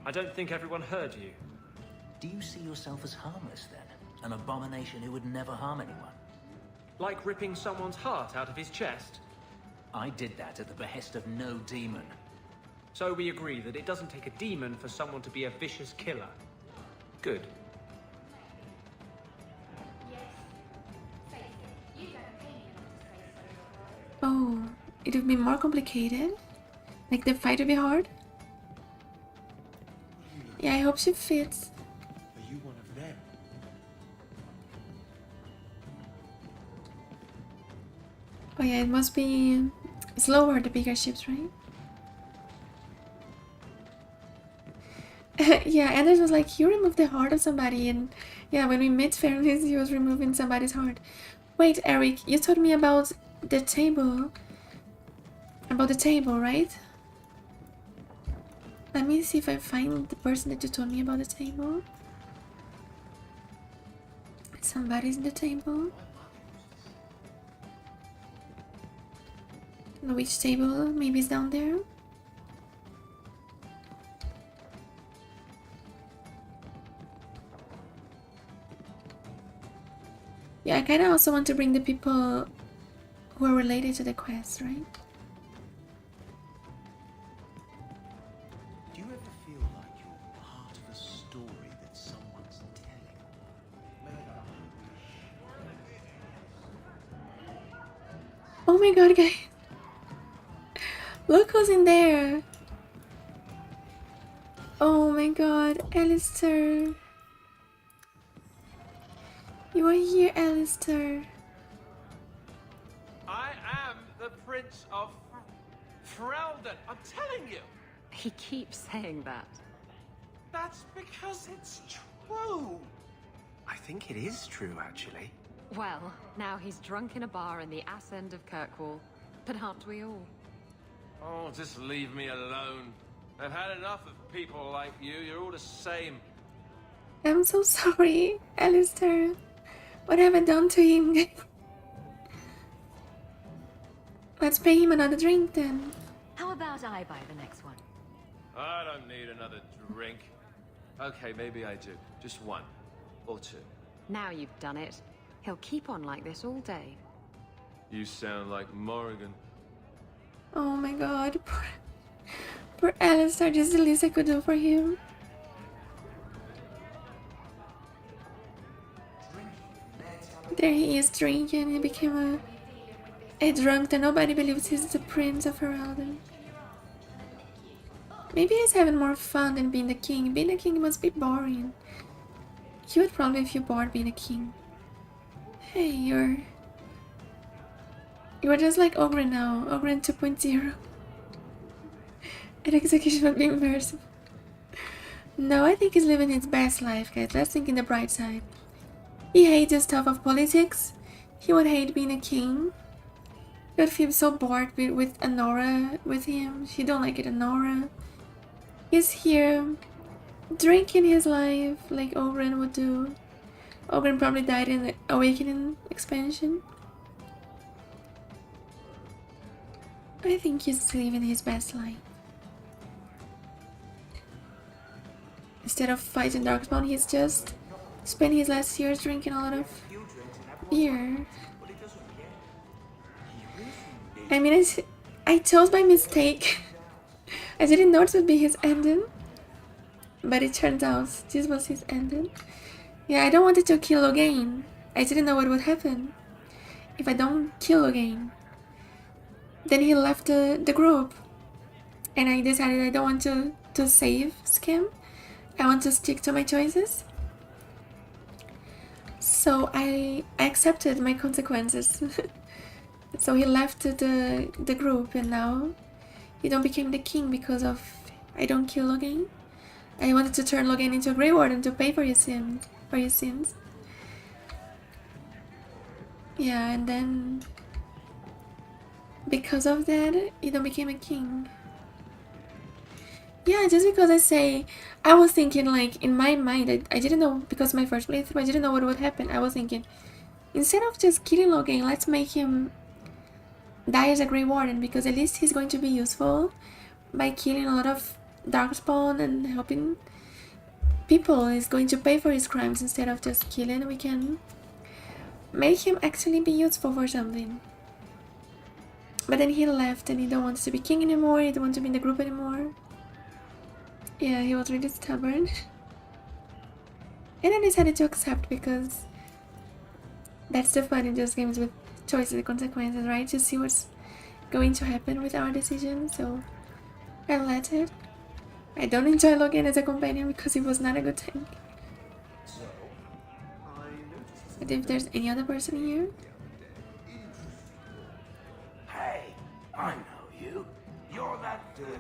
I don't think everyone heard you.
Do you see yourself as harmless then? An abomination who would never harm anyone?
Like ripping someone's heart out of his chest?
I did that at the behest of no demon.
So we agree that it doesn't take a demon for someone to be a vicious killer. Good.
Oh, it would be more complicated? Like the fight would be hard? Yeah, I hope she fits.
Are you one of them?
Oh yeah, it must be slower, the bigger ships, right? Yeah, Anders was like, you removed the heart of somebody, and yeah, when we met Fenris, he was removing somebody's heart. Wait, Eric, you told me about the table. About the table, right? Let me see if I find the person that you told me about the table. Somebody's in the table. Don't know which table, maybe it's down there. Yeah, I kinda also want to bring the people who are related to the quest, right?
Do you ever feel like you're part of a story that someone's telling?
Oh my god, guys. Look who's in there. Oh my god, Alistair. You are here, Alistair.
I am the Prince of Ferelden. I'm telling you.
He keeps saying that.
That's because it's true.
I think it is true, actually.
Well, now he's drunk in a bar in the ass end of Kirkwall. But aren't we all?
Oh, just leave me alone. I've had enough of people like you. You're all the same.
I'm so sorry, Alistair. What have I done to him? Let's pay him another drink then.
How about I buy the next one?
I don't need another drink. Okay, maybe I do. Just 1 or 2.
Now you've done it. He'll keep on like this all day.
You sound like Morrigan.
Oh my god. Poor Alistair, just the least I could do for him. There he is drinking. He became a drunk that nobody believes he's the Prince of Ferelden. Maybe he's having more fun than being the king. Being a king must be boring. He would probably feel bored being a king. Hey, you're just like Ogren now. Ogren 2.0. An execution would be immersive. No, I think he's living his best life, guys. Let's think in the bright side. He hates the stuff of politics. He would hate being a king. He would feel so bored with Anora with him. She don't like it, Anora. He's here, drinking his life like Oren would do. Ogren probably died in the Awakening expansion. I think he's living his best life. Instead of fighting Darkspawn, he's just spent his last years drinking a lot of beer. I mean, I chose by mistake. I didn't know it would be his ending, but it turned out this was his ending. Yeah, I don't want to kill Logain. I didn't know what would happen if I don't kill Logain. Then he left the group, and I decided I don't want to save Scam. I want to stick to my choices. So I accepted my consequences. So he left the group, and now he don't became the king because of I don't kill Logain. I wanted to turn Logain into a Grey Warden to pay for his sins. Yeah, and then because of that, he don't became a king. Yeah, just because I was thinking, like, in my mind, I didn't know, because my first playthrough, I didn't know what would happen. I was thinking, instead of just killing Logain, let's make him die as a Grey Warden, because at least he's going to be useful by killing a lot of Darkspawn and helping people. He's going to pay for his crimes instead of just killing. We can make him actually be useful for something. But then he left and he don't want to be king anymore, he don't want to be in the group anymore. Yeah, he was really stubborn. And I decided to accept, because that's the fun in those games with choices and consequences, right? To see what's going to happen with our decisions, so I let it. I don't enjoy Logain as a companion because he was not a good tank. But if there's any other person here...
Hey, I know you. You're that person.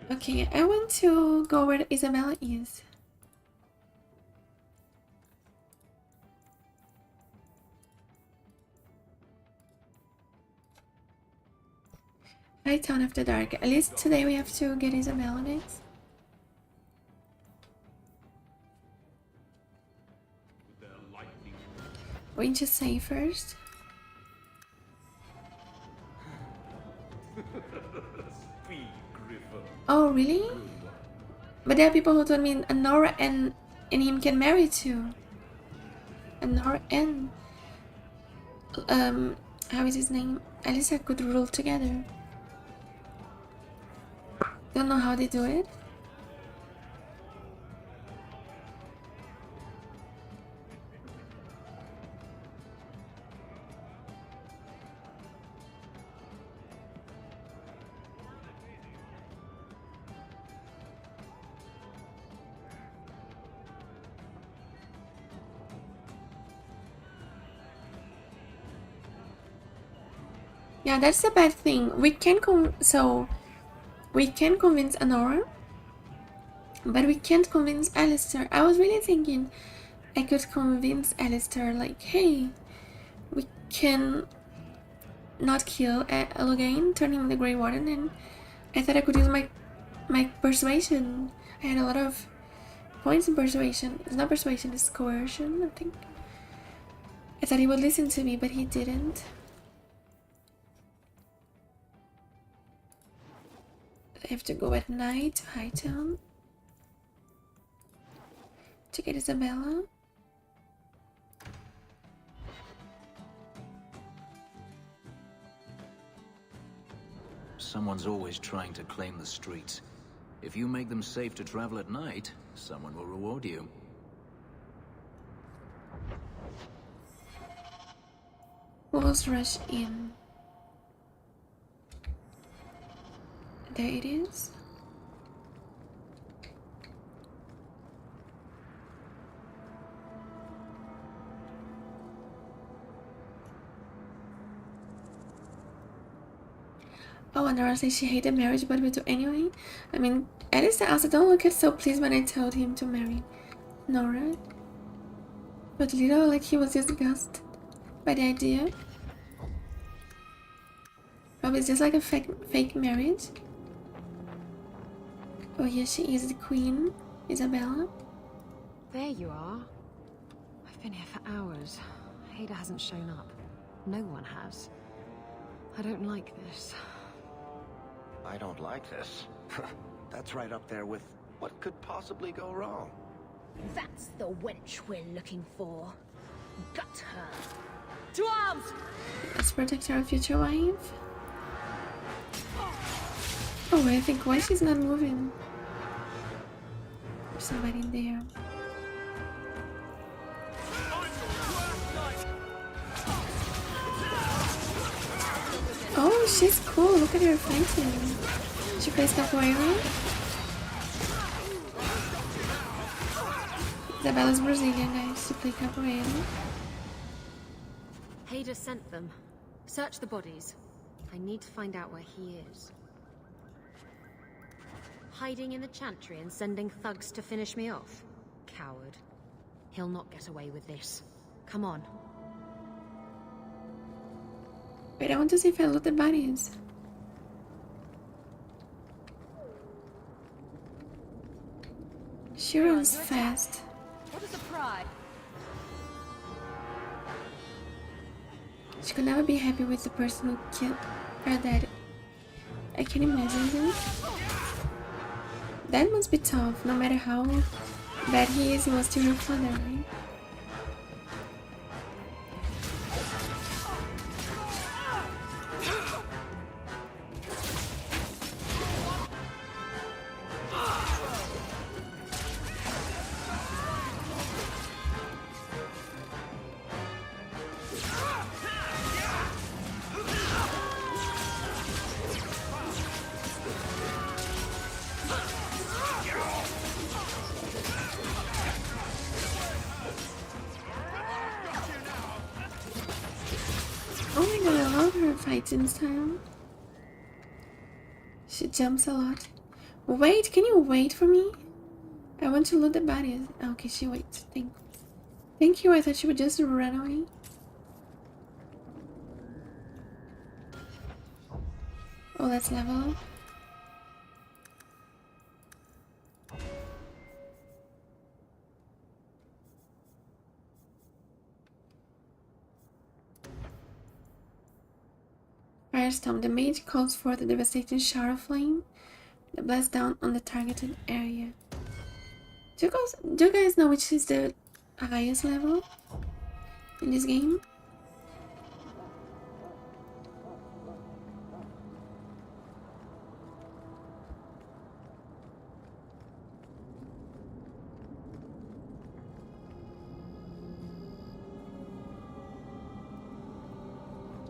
Okay, I want to go where Isabela is. High Town After Dark. At least today we have to get Isabela next. Going to say first. Oh, really? But there are people who told me Nora and him can marry too. Nora and how is his name? Alyssa could rule together. Don't know how they do it. Yeah, that's the bad thing. We can convince Anora, but we can't convince Alistair. I was really thinking I could convince Alistair, like, hey, we can not kill Logain, turn him into Grey Warden, and I thought I could use my persuasion. I had a lot of points in persuasion. It's not persuasion, it's coercion, I think. I thought he would listen to me, but he didn't. I have to go at night to Hightown to get Isabela.
Someone's always trying to claim the streets. If you make them safe to travel at night, someone will reward you.
Wolves rush in. There it is. Oh, and Nora says she hated marriage, but we do anyway. I mean, Alistair also don't look so pleased when I told him to marry Nora. But little, like, he was disgusted by the idea. Probably it's just like a fake marriage. Oh yeah, she is the queen, Isabela.
There you are. I've been here for hours. Hader hasn't shown up. No one has. I don't like this.
I don't like this. That's right up there with what could possibly go wrong.
That's the wench we're looking for. Gut her.
To arms!
Let's protect our future wife. Oh, I think why she's not moving. There's somebody in there. Oh, she's cool. Look at her fighting. She plays capoeira. Isabela's Brazilian, guys. She plays capoeira.
Hader sent them. Search the bodies. I need to find out where he is. Hiding in the chantry and sending thugs to finish me off? Coward. He'll not get away with this. Come on.
Wait, I want to see if I loot the bodies. She runs fast.
What is a pride?
She could never be happy with the person who killed her dad. I can imagine this. That must be tough, no matter how bad he is, he was still your father, right? Oh my god, I love her fighting style. She jumps a lot. Wait, can you wait for me? I want to loot the bodies. Okay, she waits. Thank you, I thought she would just run away. Oh, let's level up. Firestorm. The mage calls forth a devastating shower of flame that blasts down on the targeted area. Do you guys know which is the highest level in this game?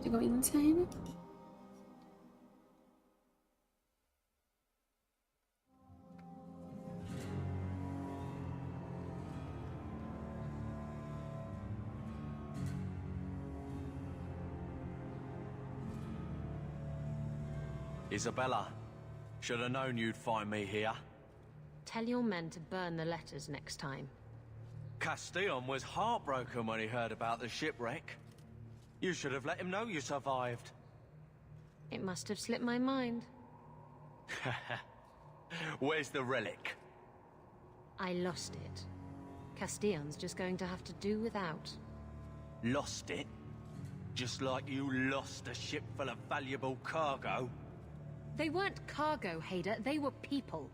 To go inside?
Isabela, should have known you'd find me here.
Tell your men to burn the letters next time.
Castillon was heartbroken when he heard about the shipwreck. You should have let him know you survived.
It must have slipped my mind.
Where's the relic?
I lost it. Castillon's just going to have to do without.
Lost it? Just like you lost a ship full of valuable cargo?
They weren't cargo, Hader. They were people.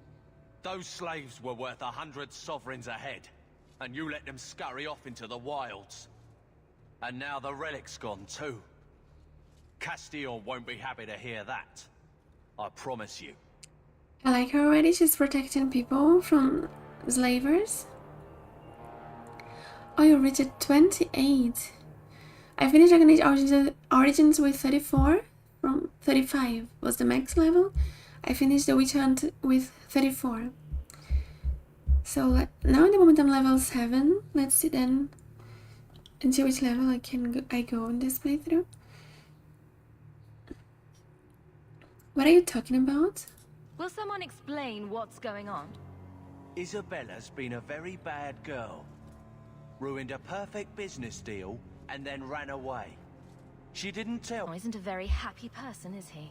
Those slaves were worth 100 sovereigns a head, and you let them scurry off into the wilds. And now the relic's gone too. Castillon won't be happy to hear that. I promise you.
I like her already. She's protecting people from slavers. Oh, you reached 28. I finished Dragonage Origins with 34. From 35 was the max level. I finished the Witch Hunt with 34. So now in the moment I'm level 7. Let's see then until which level I go in this playthrough. What are you talking about?
Will someone explain what's going on?
Isabela's been a very bad girl. Ruined a perfect business deal and then ran away. She didn't tell.
Isn't a very happy person, is he?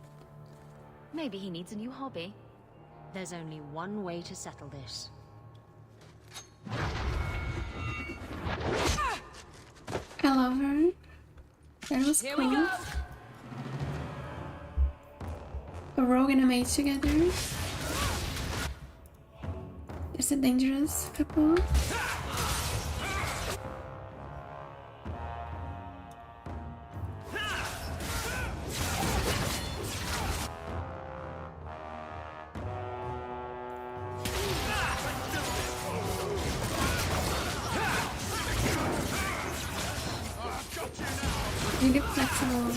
Maybe he needs a new hobby.
There's only one way to settle this.
I love her. That was cool. A rogue and a mage together. It's a dangerous couple. Really flexible.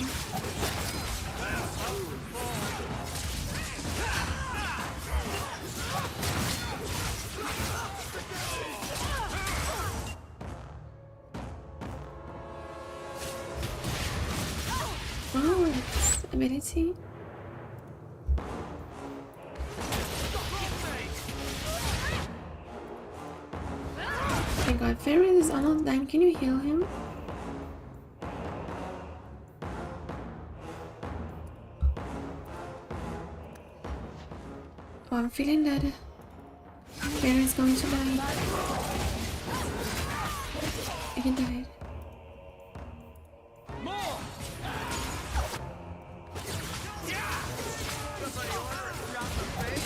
Oh, it's ability. Oh my god, Fenris is almost dying. Can you heal him? Oh, I'm feeling that Fenris is going to die. He died.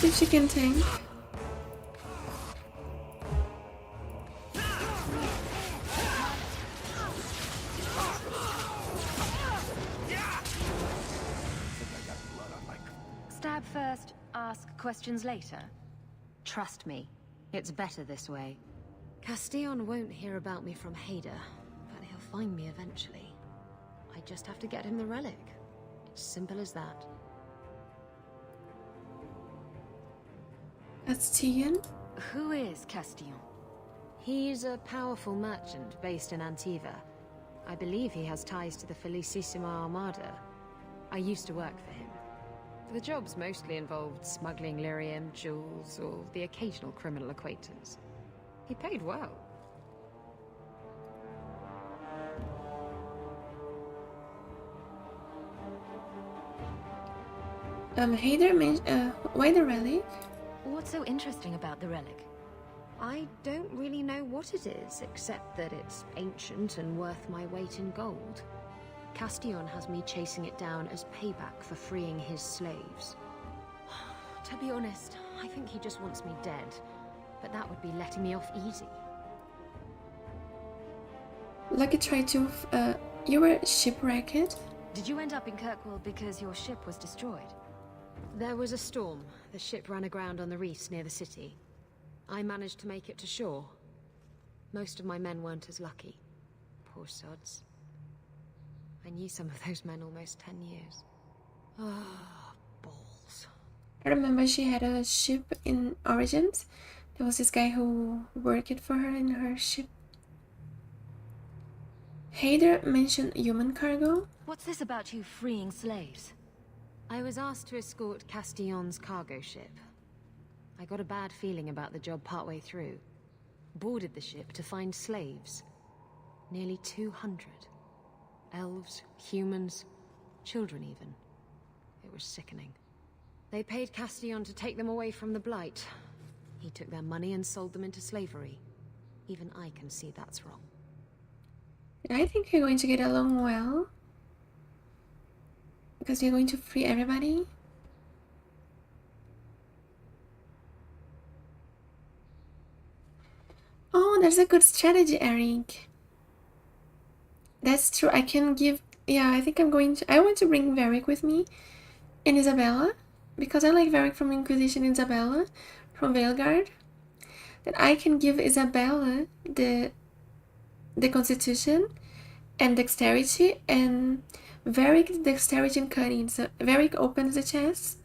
If she can tank.
Stab first, ask questions later. Trust me, it's better this way.
Castillon won't hear about me from Hader, but he'll find me eventually. I just have to get him the relic. It's simple as that.
That's Tian.
Who is Castillon?
He's a powerful merchant based in Antiva. I believe he has ties to the Felicissima Armada. I used to work for him. The jobs mostly involved smuggling lyrium, jewels, or the occasional criminal acquaintance. He paid well.
Hader mentioned, why the relic?
What's so interesting about the relic?
I don't really know what it is, except that it's ancient and worth my weight in gold. Castillon has me chasing it down as payback for freeing his slaves. To be honest, I think he just wants me dead, but that would be letting me off easy.
Lucky tried to, you were shipwrecked?
Did you end up in Kirkwall because your ship was destroyed?
There was a storm. The ship ran aground on the reefs near the city. I managed to make it to shore. Most of my men weren't as lucky. Poor sods. I knew some of those men almost 10 years. Ah, balls.
I remember she had a ship in Origins. There was this guy who worked for her in her ship. Hader mentioned human cargo.
What's this about you freeing slaves?
I was asked to escort Castillon's cargo ship. I got a bad feeling about the job partway through. Boarded the ship to find slaves. Nearly 200. Elves, humans, children even. It was sickening. They paid Castillon to take them away from the Blight. He took their money and sold them into slavery. Even I can see that's wrong.
I think you're going to get along well. Because you're going to free everybody. Oh, that's a good strategy, Eric. That's true. I can give... Yeah, I think I'm going to... I want to bring Varric with me. And Isabela. Because I like Varric from Inquisition and Isabela from Veilguard. That I can give Isabela the Constitution and Dexterity, and Varric Dexterity and Cunning. So Varric opens the chest,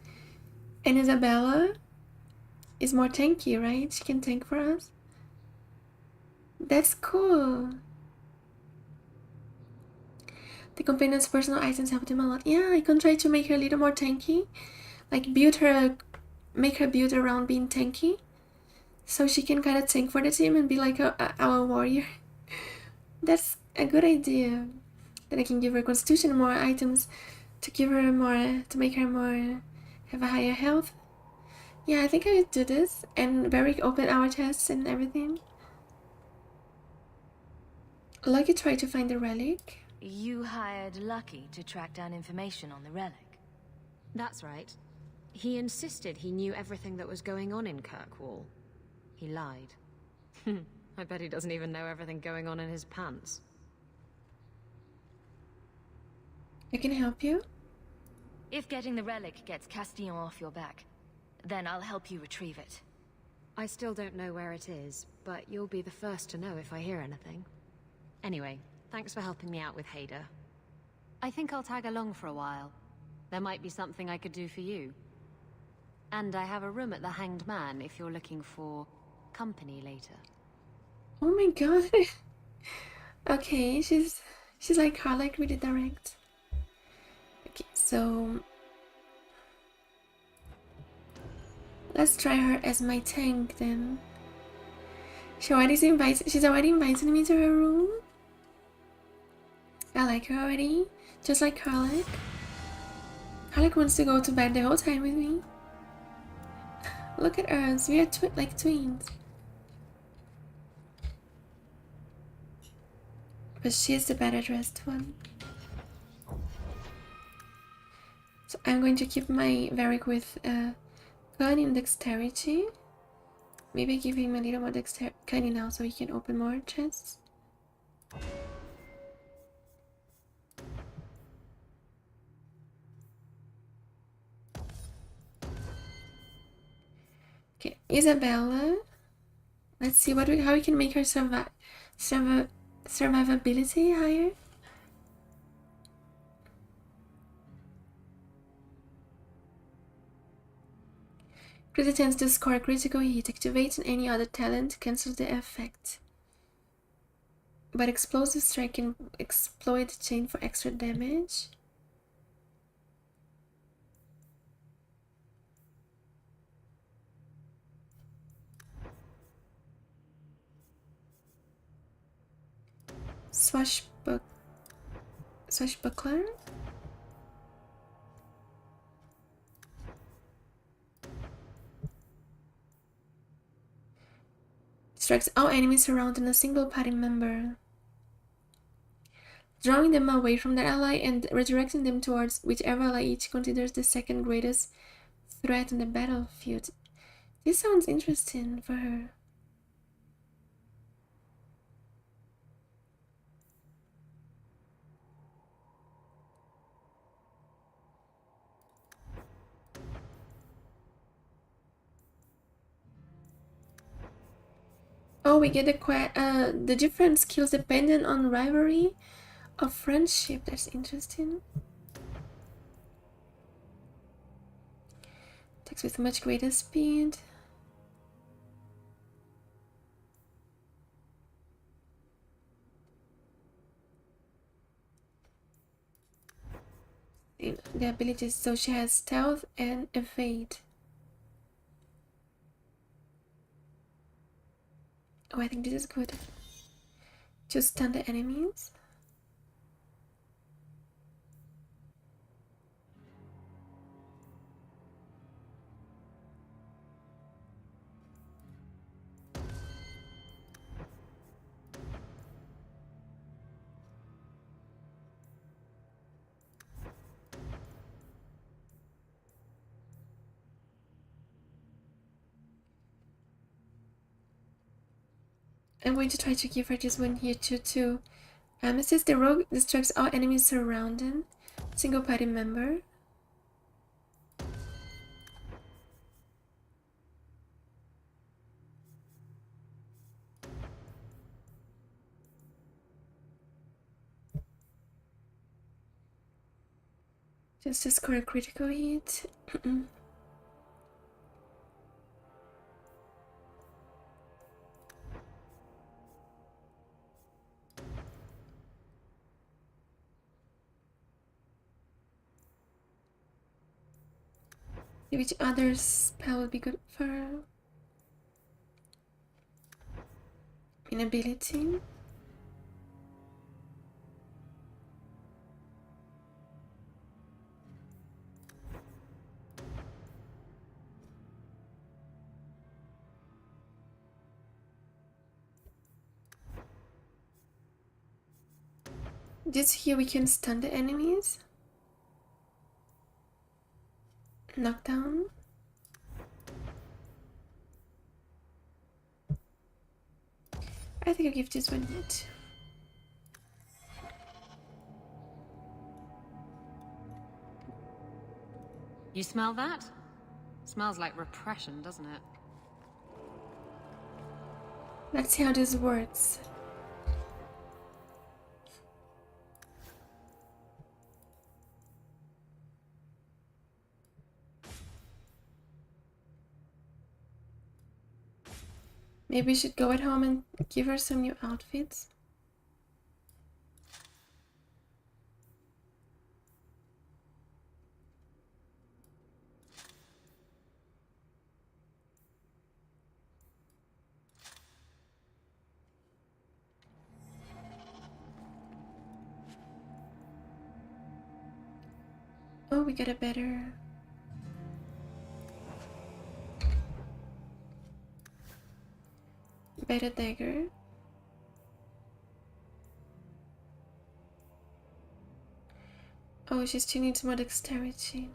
and Isabela is more tanky, right? She can tank for us. That's cool. The companion's personal items helped him a lot. Yeah, I can try to make her a little more tanky. Like make her build around being tanky. So she can kind of tank for the team and be like our warrior. That's a good idea. Then I can give her constitution and more items to give her more, to make her more, have a higher health. Yeah, I think I would do this and very open our chests and everything. Lucky tried to find the relic.
You hired Lucky to track down information on the relic.
That's right. He insisted he knew everything that was going on in Kirkwall. He lied. I bet he doesn't even know everything going on in his pants.
I can help you.
If getting the relic gets Castillon off your back, then I'll help you retrieve it.
I still don't know where it is, but you'll be the first to know if I hear anything. Anyway, thanks for helping me out with Hader.
I think I'll tag along for a while. There might be something I could do for you. And I have a room at the Hanged Man if you're looking for company later.
Oh my god. Okay, she's like her, like really direct. Okay, so let's try her as my tank then. She's already invited me to her room. I like her already, just like Harlech. Harlech wants to go to bed the whole time with me. Look at us, we are like twins. But she's the better dressed one. So I'm going to keep my Varric with gun in dexterity. Maybe give him a little more dexterity now so he can open more chests. Okay, Isabela. Let's see how we can make her survivability higher. Increase the chance to score a critical hit. Activating any other talent cancels the effect. But explosive strike can exploit the chain for extra damage. Swashbuckler. Strikes all enemies surrounding a single party member, drawing them away from their ally and redirecting them towards whichever ally each considers the second greatest threat on the battlefield. This sounds interesting for her. Oh, we get the different skills dependent on rivalry or friendship. That's interesting. Attacks with much greater speed. The abilities, so she has stealth and evade. Oh, I think this is good. To stun the enemies. I'm going to try to give her this one here too. It says the rogue distracts all enemies surrounding single party member. Just to score a critical hit. Which other spell would be good for her? Inability. Just here we can stun the enemies. Knockdown. I think I'll give this one hit.
You smell that? Smells like repression, doesn't it?
Let's see how this works. Maybe we should go at home and give her some new outfits. Oh, we got a better... better dagger. Oh, she still needs more dexterity.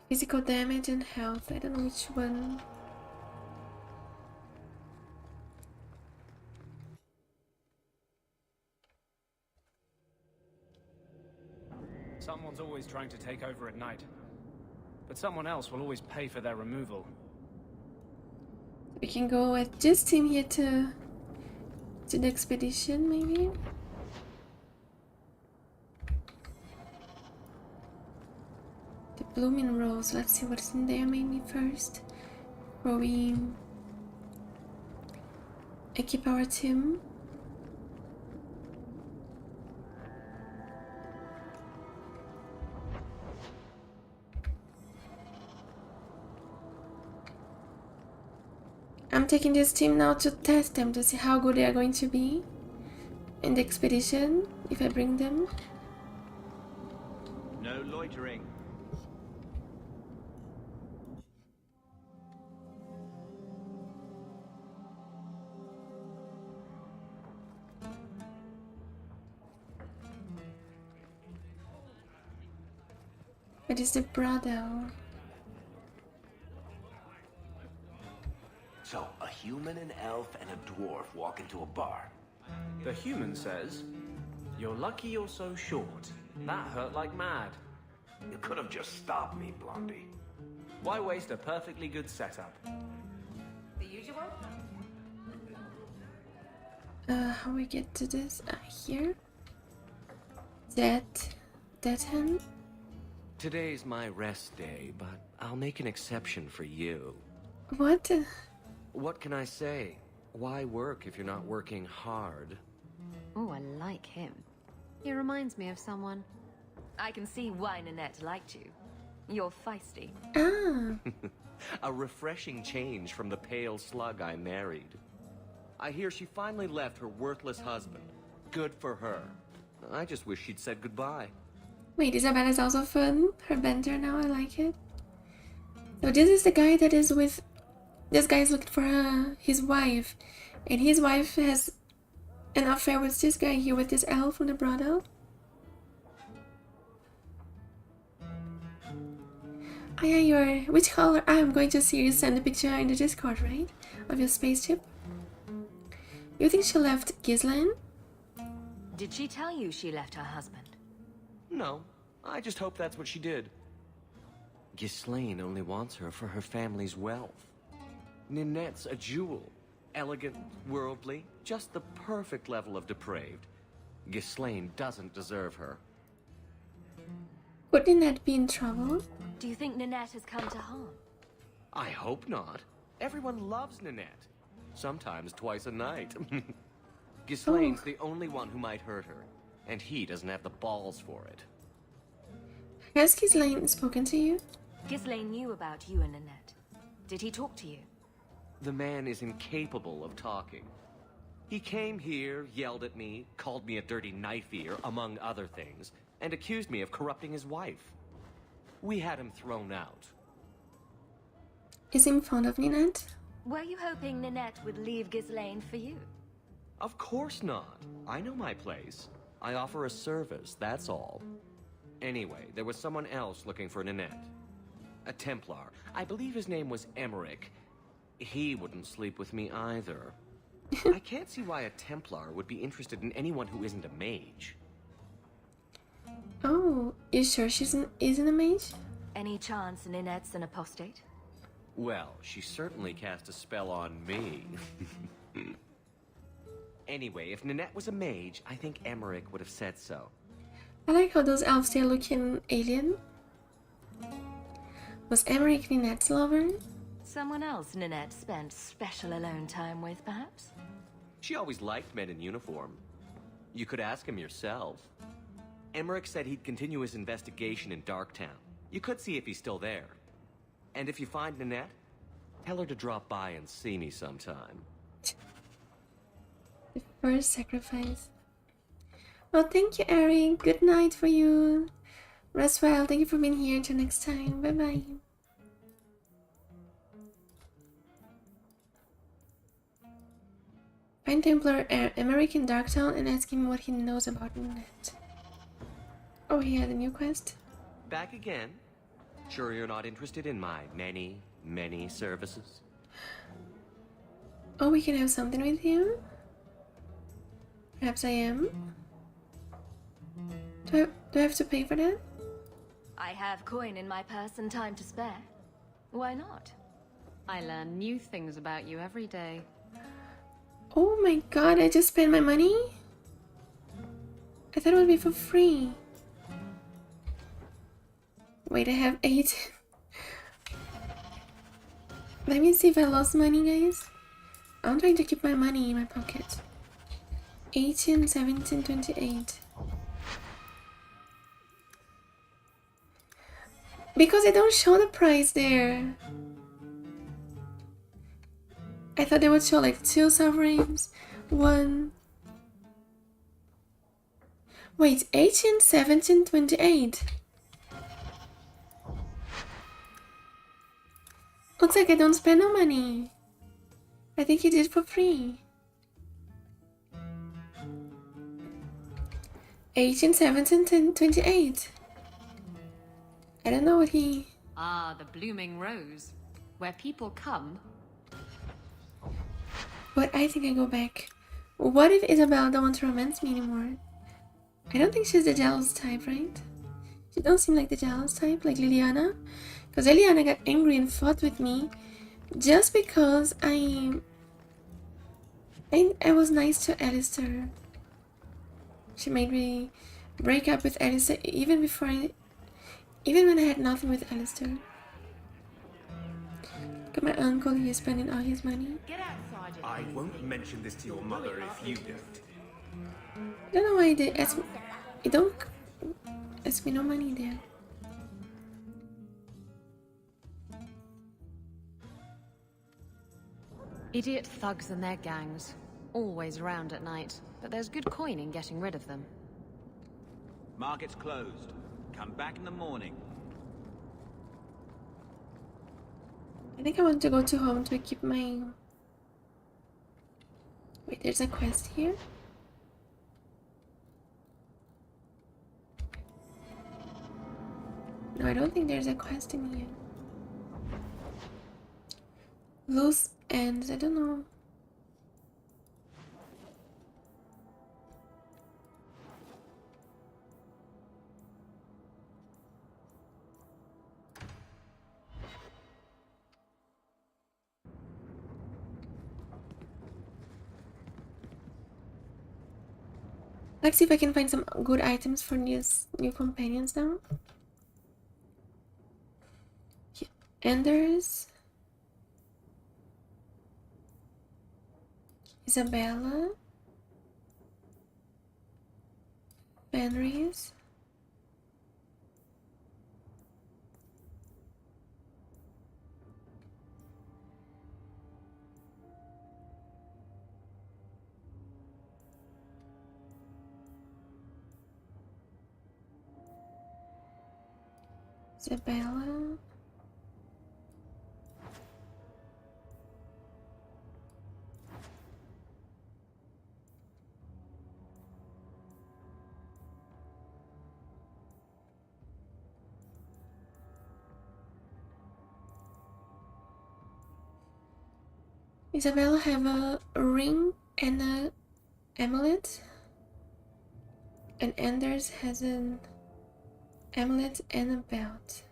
Physical damage and health. I don't know which one.
Someone's always trying to take over at night. But someone else will always pay for their removal.
We can go with just him here to the expedition, maybe? The blooming rose. Let's see what's in there maybe first. Before we equip our team. I'm taking this team now to test them to see how good they are going to be in the expedition if I bring them.
No loitering.
It is the brother.
So, a human, an elf, and a dwarf walk into a bar.
The human says, "You're lucky you're so short. That hurt like mad."
You could have just stopped me, Blondie.
Why waste a perfectly good setup?
The usual?
How we get to this? Here. That hand.
Today's my rest day, but I'll make an exception for you.
What?
What can I say? Why work if you're not working hard?
Oh, I like him. He reminds me of someone.
I can see why Nanette liked you. You're feisty.
Ah.
A refreshing change from the pale slug I married. I hear she finally left her worthless husband. Good for her. I just wish she'd said goodbye.
Wait, Isabela is also fun. Her banter now, I like it. So this is the guy that is with... This guy is looking for his wife. And his wife has an affair with this guy here, with this elf from the brothel. Oh yeah, you're... Which color? I'm going to see you send a picture in the Discord, right? Of your spaceship. You think she left Ghislaine?
Did she tell you she left her husband?
No, I just hope that's what she did. Ghislaine only wants her for her family's wealth. Ninette's a jewel. Elegant, worldly, just the perfect level of depraved. Ghislaine doesn't deserve her.
Would Ninette be in trouble?
Do you think Ninette has come to harm?
I hope not. Everyone loves Ninette. Sometimes twice a night. Ghislaine's the only one who might hurt her, and he doesn't have the balls for it.
Has Ghislaine spoken to you?
Ghislaine knew about you and Ninette. Did he talk to you?
The man is incapable of talking. He came here, yelled at me, called me a dirty knife ear, among other things, and accused me of corrupting his wife. We had him thrown out.
Is he fond of Ninette?
Were you hoping Ninette would leave Ghislaine for you?
Of course not. I know my place. I offer a service, that's all. Anyway, there was someone else looking for Ninette. A Templar. I believe his name was Emmerich. He wouldn't sleep with me either. I can't see why a Templar would be interested in anyone who isn't a mage.
Oh, you sure she isn't a mage?
Any chance Ninette's an apostate?
Well, she certainly cast a spell on me. Anyway, if Ninette was a mage, I think Emmerich would have said so.
I like how those elves there looking alien. Was Emmerich Ninette's lover?
Someone else Ninette spent special alone time with, perhaps?
She always liked men in uniform. You could ask him yourself. Emmerich said he'd continue his investigation in Darktown. You could see if he's still there. And if you find Ninette, tell her to drop by and see me sometime.
The first sacrifice. Well, thank you, Eric. Good night for you. Rest well. Thank you for being here. Till next time. Bye-bye. Find Templar Emmerich in Darktown and ask him what he knows about Ninette. Oh, he had a new quest?
Back again? Sure you're not interested in my many, many services?
Oh, we can have something with him? Perhaps I am? Do I have to pay for that?
I have coin in my purse and time to spare. Why not?
I learn new things about you every day.
Oh my god, I just spent my money? I thought it would be for free. Wait, I have 8. Let me see if I lost money, guys. I'm trying to keep my money in my pocket. 18, 17, 28. Because I don't show the price there. I thought they would show like 2 sovereigns, 1. Wait, 18, 17, 28. Looks like I don't spend no money. I think he did for free. 18, 17, 10, 28. I don't know what he...
Ah, the blooming rose. Where people come.
But I think I go back. What if Isabela don't want to romance me anymore? I don't think she's the jealous type, right? She don't seem like the jealous type, like Liliana. Because Liliana got angry and fought with me just because I was nice to Alistair. She made me break up with Alistair even when I had nothing with Alistair. Look at my uncle, he's spending all his money.
I won't mention this to your mother if you don't.
I don't know why they ask me. They don't ask me no money there.
Idiot thugs and their gangs. Always around at night, but there's good coin in getting rid of them.
Market's closed. Come back in the morning.
I think I want to go to home to equip my... Wait, there's a quest here? No, I don't think there's a quest in here. Loose ends, I don't know. Let's see if I can find some good items for these new companions now. Anders, Isabela, Fenris, Isabela. Isabela have a ring and a amulet, and Anders has an amulet and a belt.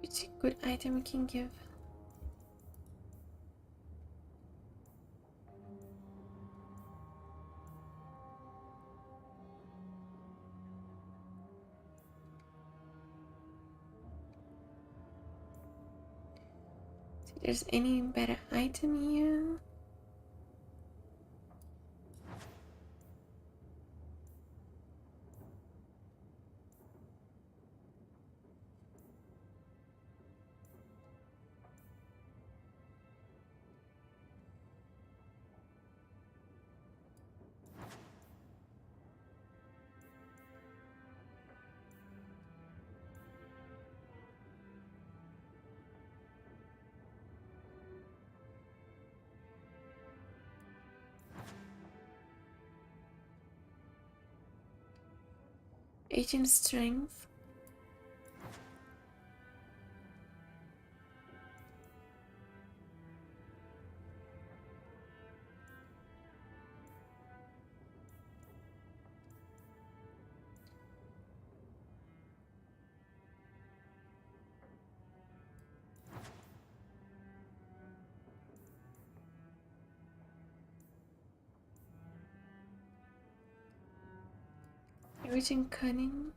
It's a good item we can give. See if there's any better item here. Agent strength. Agent cunning.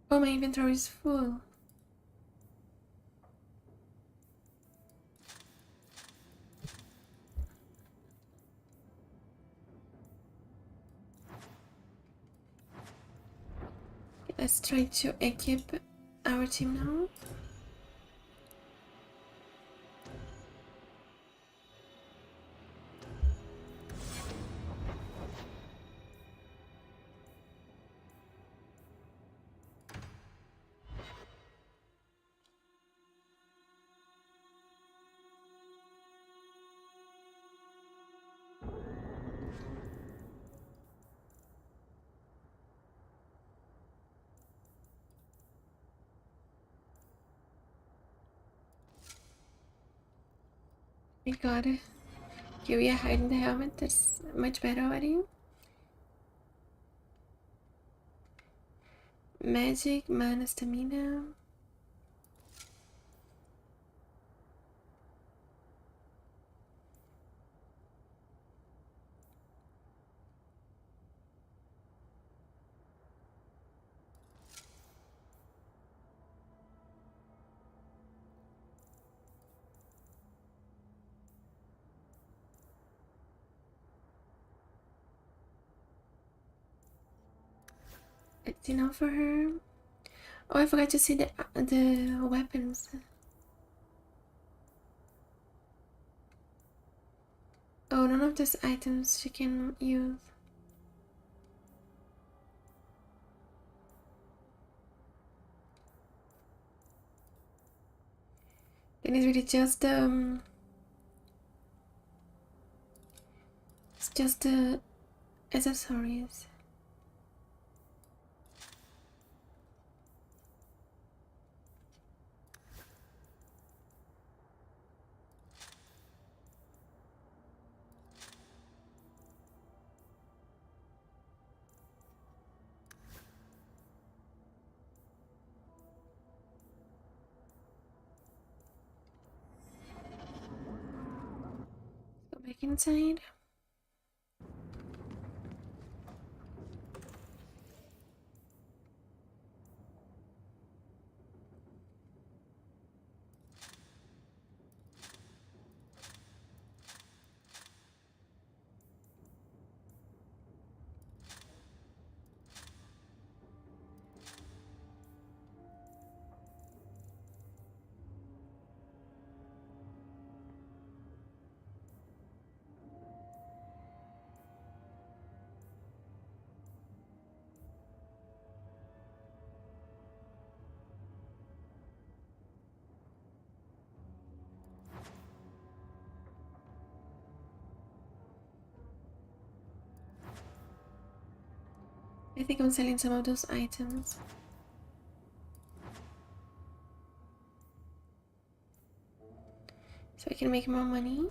Oh, my inventory is full. Let's try to equip our team now. We got it. Here we are hiding the helmet. That's much better already. Magic, mana, stamina. It's enough for her. Oh, I forgot to see the weapons. Oh, none of those items she can use. Then it's really just it's just the accessories. Go back back inside. I think I'm selling some of those items. So I can make more money.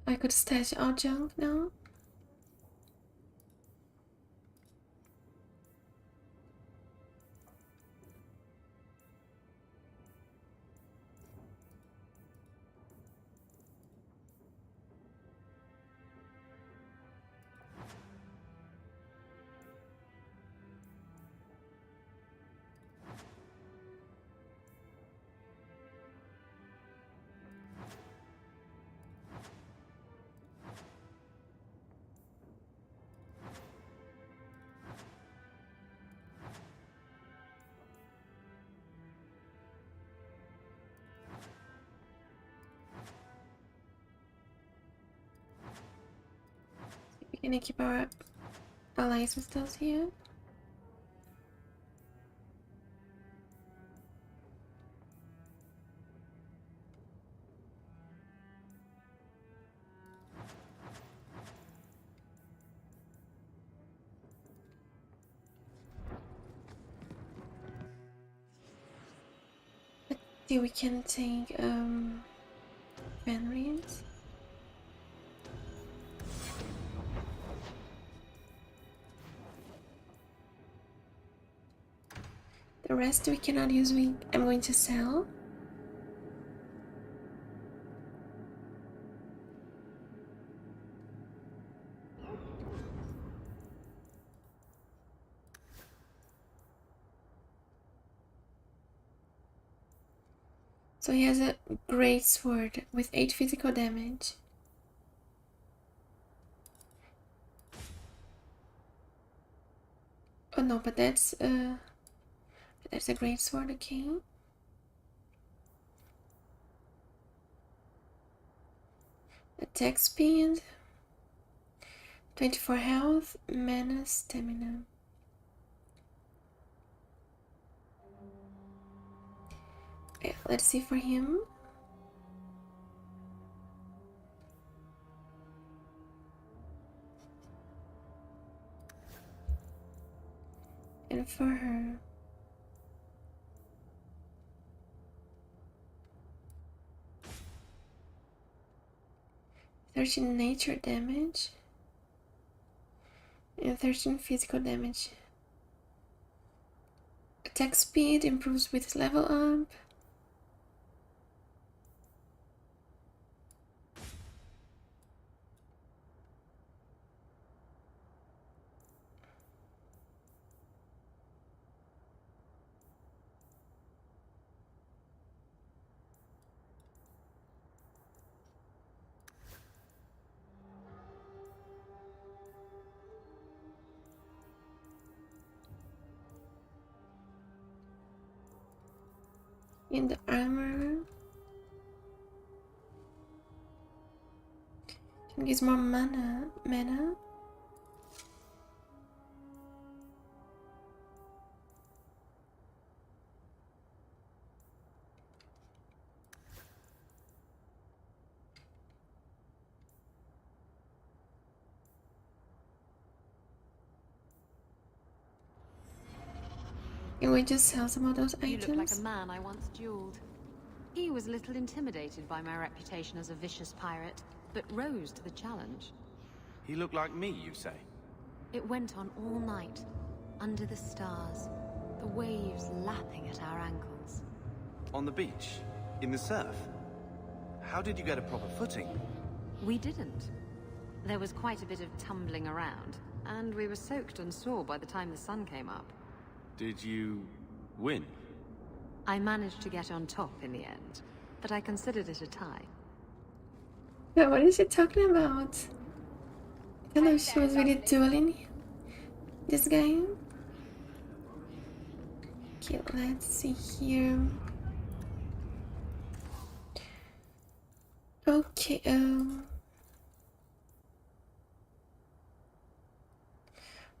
I could stash our junk now. We're gonna keep our allies with us here. Let's see, we can take Fenris. The rest we cannot use. I'm going to sell. So he has a great sword with 8 physical damage. Oh no, but that's a great sword, okay. Attack speed, 24 health, mana, stamina. Yeah, let's see for him. And for her. "13 nature damage and 13 physical damage. Attack speed improves with level up. in the armor. It gives more mana. Can we just sell some of those items?
You look like a man I once dueled. He was a little intimidated by my reputation as a vicious pirate, but rose to the challenge.
He looked like me, you say?
It went on all night, under the stars, the waves lapping at our ankles.
On the beach? In the surf? How did you get a proper footing?
We didn't. There was quite a bit of tumbling around, and we were soaked and sore by the time the sun came up.
Did you win?
I managed to get on top in the end, but I considered it a tie.
Yeah, what is she talking about? I don't know if she was really dueling this guy. Okay, let's see here. Okay,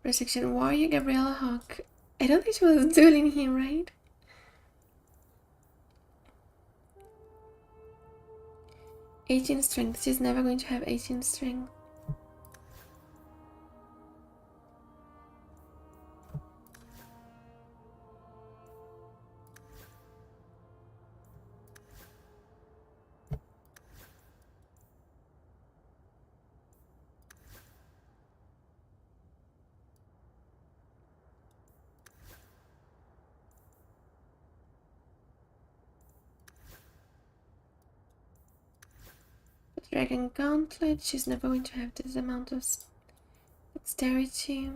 Restriction Warrior Gabriella Hawk. I don't think she was dueling him, right? 18 strength. She's never going to have 18 strength. Dragon Gauntlet, she's never going to have this amount of dexterity.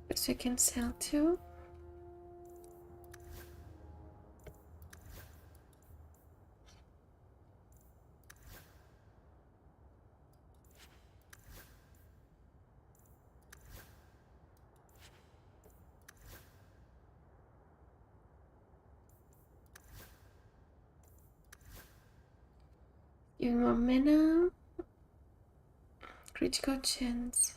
But we can sell too. Even more mana. Critical chance.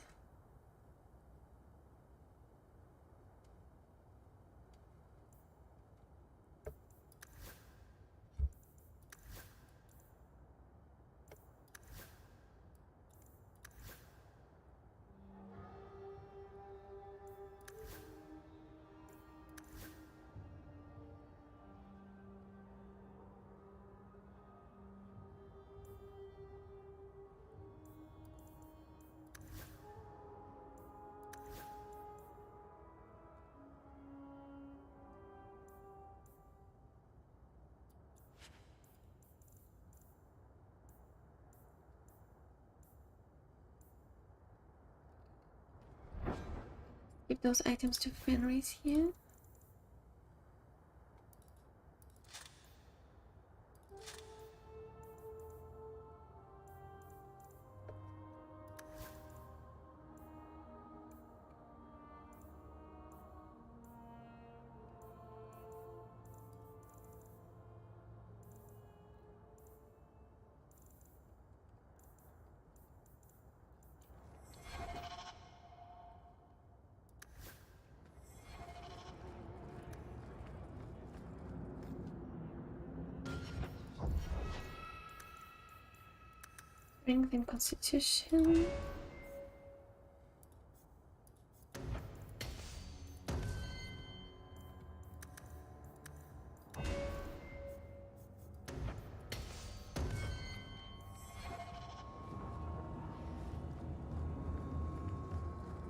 Give those items to Fenris here. Strength and Constitution.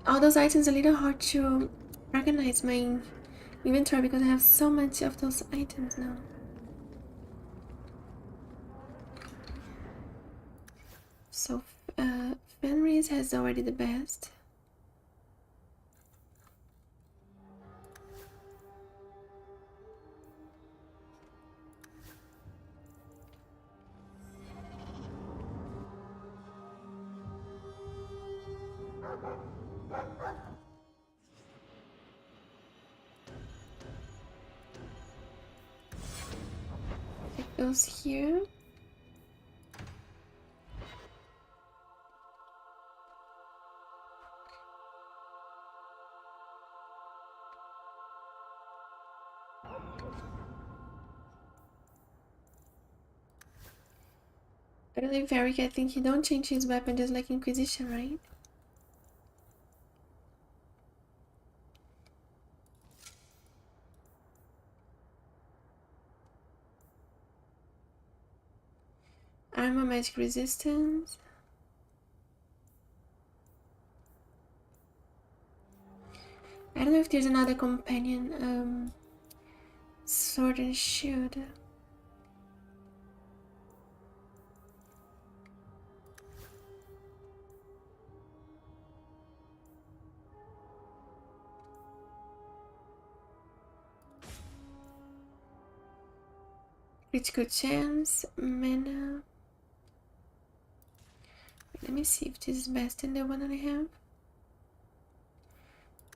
All those items are a little hard to organize my inventory because I have so much of those items now. So Fenris has already the best. It goes here. Really, Varric, I think he don't change his weapon just like Inquisition, right? Armor, magic resistance. I don't know if there's another companion, sword and shield. Critical chance, mana. Let me see if this is best than the one that I have.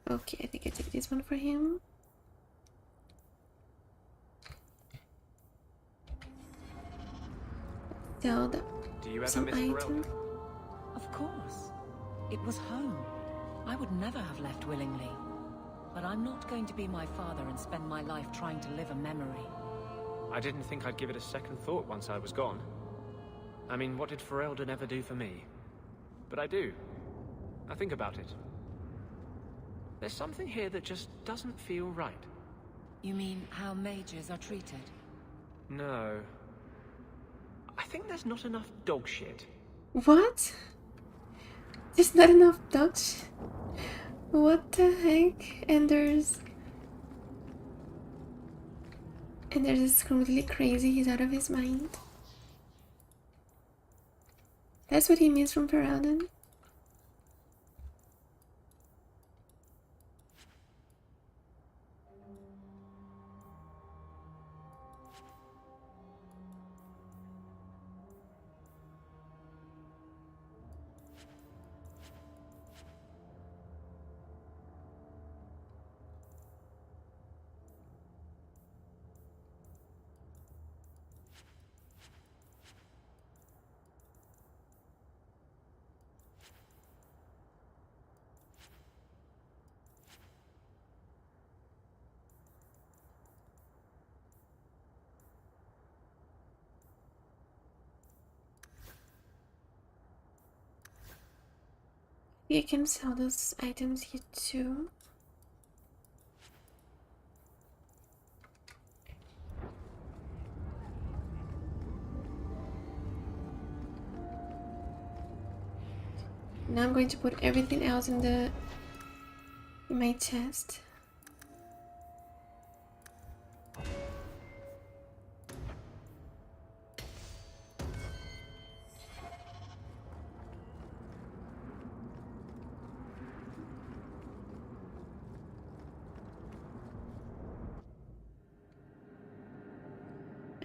Okay, I think I take this one for him. Sell the,
Do you ever
some
miss
item.
Ferelden?
Of course. It was home. I would never have left willingly. But I'm not going to be my father and spend my life trying to live a memory.
I didn't think I'd give it a second thought once I was gone. I mean, what did Ferelden ever do for me? But I do. I think about it. There's something here that just doesn't feel right.
You mean how mages are treated?
No. I think there's not enough dog shit.
What? There's not enough dog shit? What the heck? And there's this completely crazy, he's out of his mind. That's what he means from Ferelden. You can sell those items here too. Now I'm going to put everything else in my chest.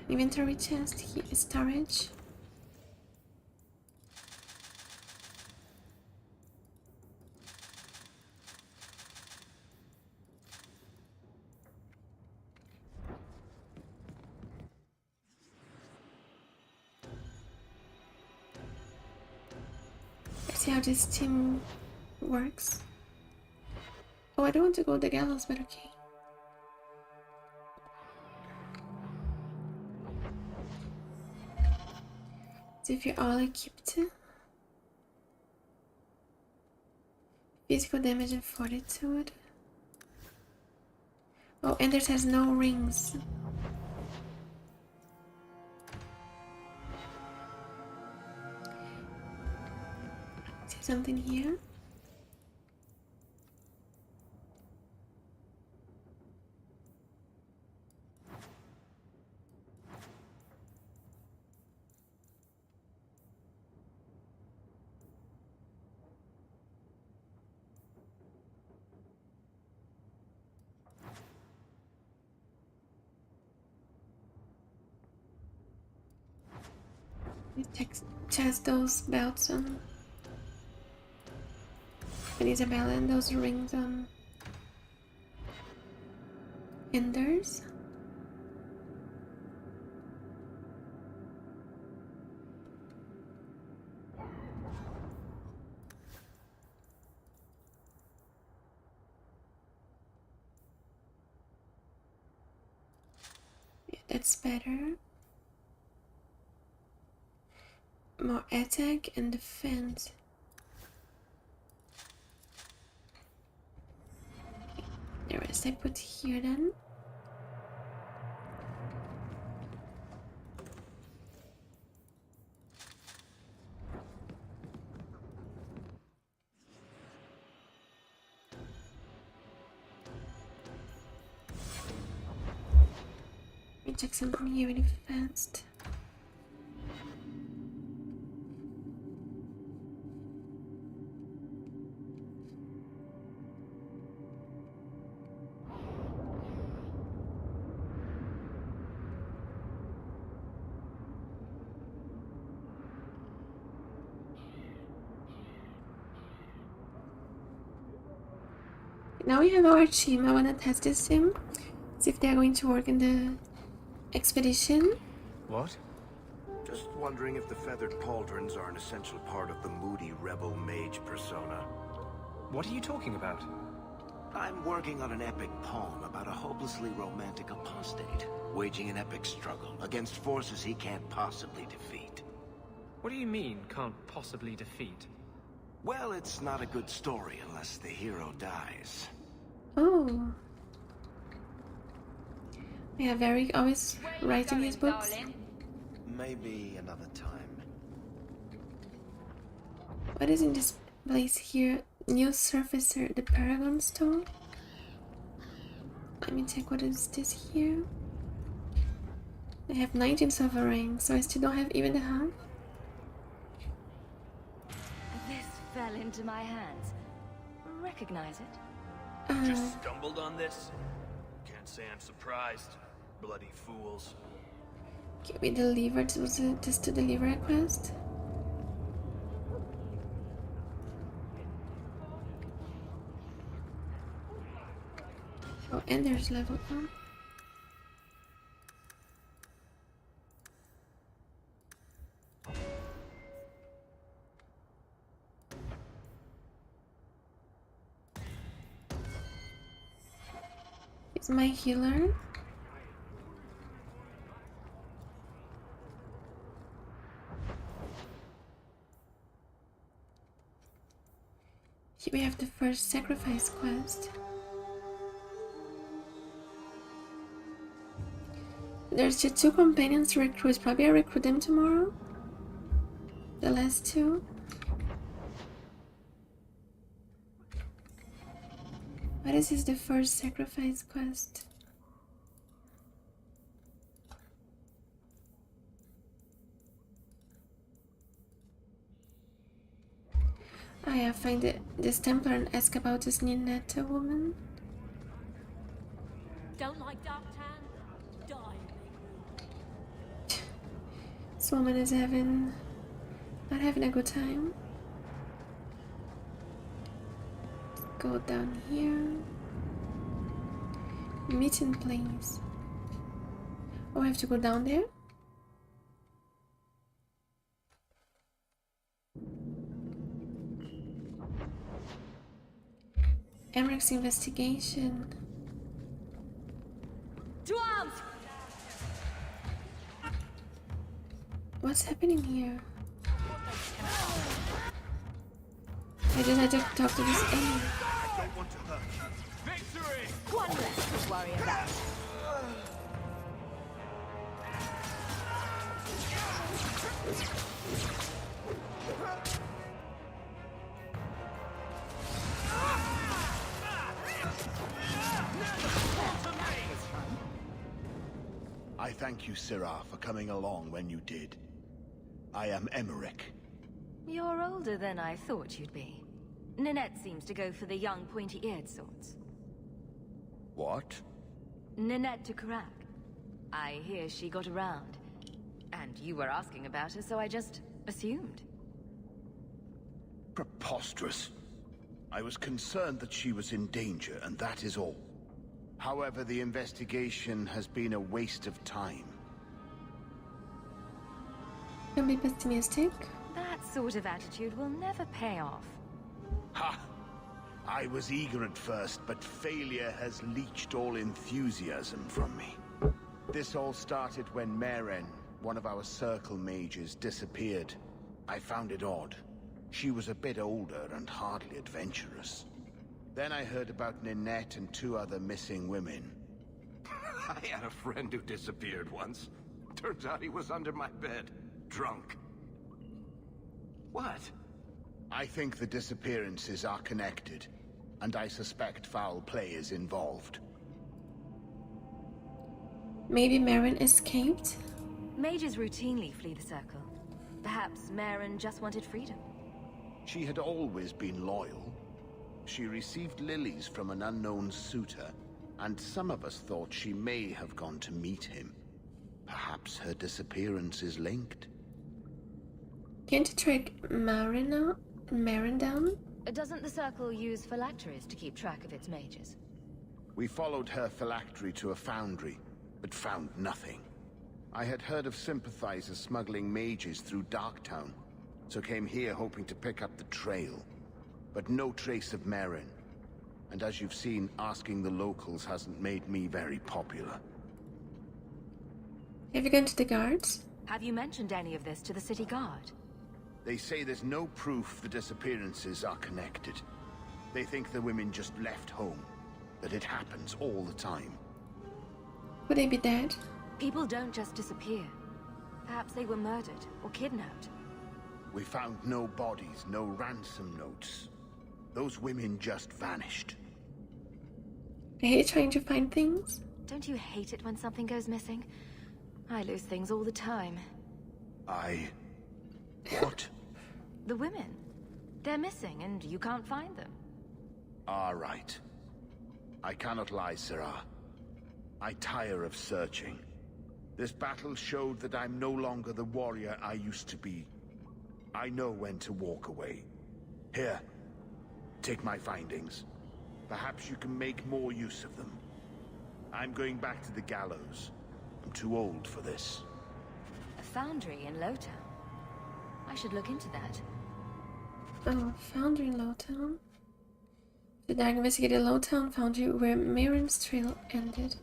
Inventory chest, here is storage. Let's see how this team works. Oh, I don't want to go the gallows, but okay. So if you're all equipped, physical damage and fortitude. Oh, Anders has no rings. See something here? Test those belts on. and Isabela and those rings on Enders. Yeah, that's better. More attack and defense. The rest I put here then. Let me check something here really fast. Now we have our team. I want to test this team, see if they're going to work in the expedition.
What?
Just wondering if the feathered pauldrons are an essential part of the moody rebel mage persona.
What are you talking about?
I'm working on an epic poem about a hopelessly romantic apostate, waging an epic struggle against forces he can't possibly defeat.
What do you mean, can't possibly defeat?
Well, it's not a good story unless the hero dies.
Oh. Yeah, very always writing his books.
Maybe another time.
What is in this place here? New surfacer, the Paragon Stone. Let me check what is this here. I have 19 sovereigns, so I still don't have even the half.
This fell into my hands. Recognize it?
Just stumbled on this? Can't say I'm surprised. Bloody fools.
Can we deliver this to deliver a quest? Oh, and there's level up. It's my healer. Here we have the first sacrifice quest. There's just 2 companions to recruit. Probably I'll recruit them tomorrow. The last 2. What is this, the first sacrifice quest? Oh yeah, find this Templar and ask about this Ninetta woman.
Don't like dark tan? Die.
This woman is not having a good time. Go down here. Meeting place. Oh, I have to go down there? Emmerich investigation.
To arms!
What's happening here? I just had to talk to this enemy.
Victory!
One less to worry about.
I thank you, Syrah, for coming along when you did. I am Emmerich.
You're older than I thought you'd be. Ninette seems to go for the young, pointy-eared sorts.
What?
Ninette de Karak. I hear she got around. And you were asking about her, so I just assumed.
Preposterous. I was concerned that she was in danger, and that is all. However, the investigation has been a waste of time.
Don't be pessimistic.
That sort of attitude will never pay off.
Ha! I was eager at first, but failure has leached all enthusiasm from me. This all started when Maren, one of our circle mages, disappeared. I found it odd. She was a bit older and hardly adventurous. Then I heard about Ninette and 2 other missing women.
I had a friend who disappeared once. Turns out he was under my bed, drunk. What?
I think the disappearances are connected, and I suspect foul play is involved.
Maybe Maren escaped?
Mages routinely flee the circle. Perhaps Maren just wanted freedom.
She had always been loyal. She received lilies from an unknown suitor, and some of us thought she may have gone to meet him. Perhaps her disappearance is linked.
Can't you track Maren down?
Doesn't the circle use phylacteries to keep track of its mages?
We followed her phylactery to a foundry, but found nothing. I had heard of sympathizers smuggling mages through Darktown, so came here hoping to pick up the trail. But no trace of Maren. And as you've seen, asking the locals hasn't made me very popular.
Have you gone to the guards?
Have you mentioned any of this to the city guard?
They say there's no proof the disappearances are connected. They think the women just left home, that it happens all the time.
Would they be dead?
People don't just disappear. Perhaps they were murdered or kidnapped.
We found no bodies, no ransom notes. Those women just vanished.
I hate trying to find things.
Don't you hate it when something goes missing? I lose things all the time.
What?
The women. They're missing and you can't find them.
All right. I cannot lie, Sarah. I tire of searching. This battle showed that I'm no longer the warrior I used to be. I know when to walk away. Here, take my findings. Perhaps you can make more use of them. I'm going back to the gallows. I'm too old for this.
A foundry in Lowtown. I should look into that.
Oh, foundry in Lowtown. The Dark investigated Lowtown foundry where Maren's trail ended.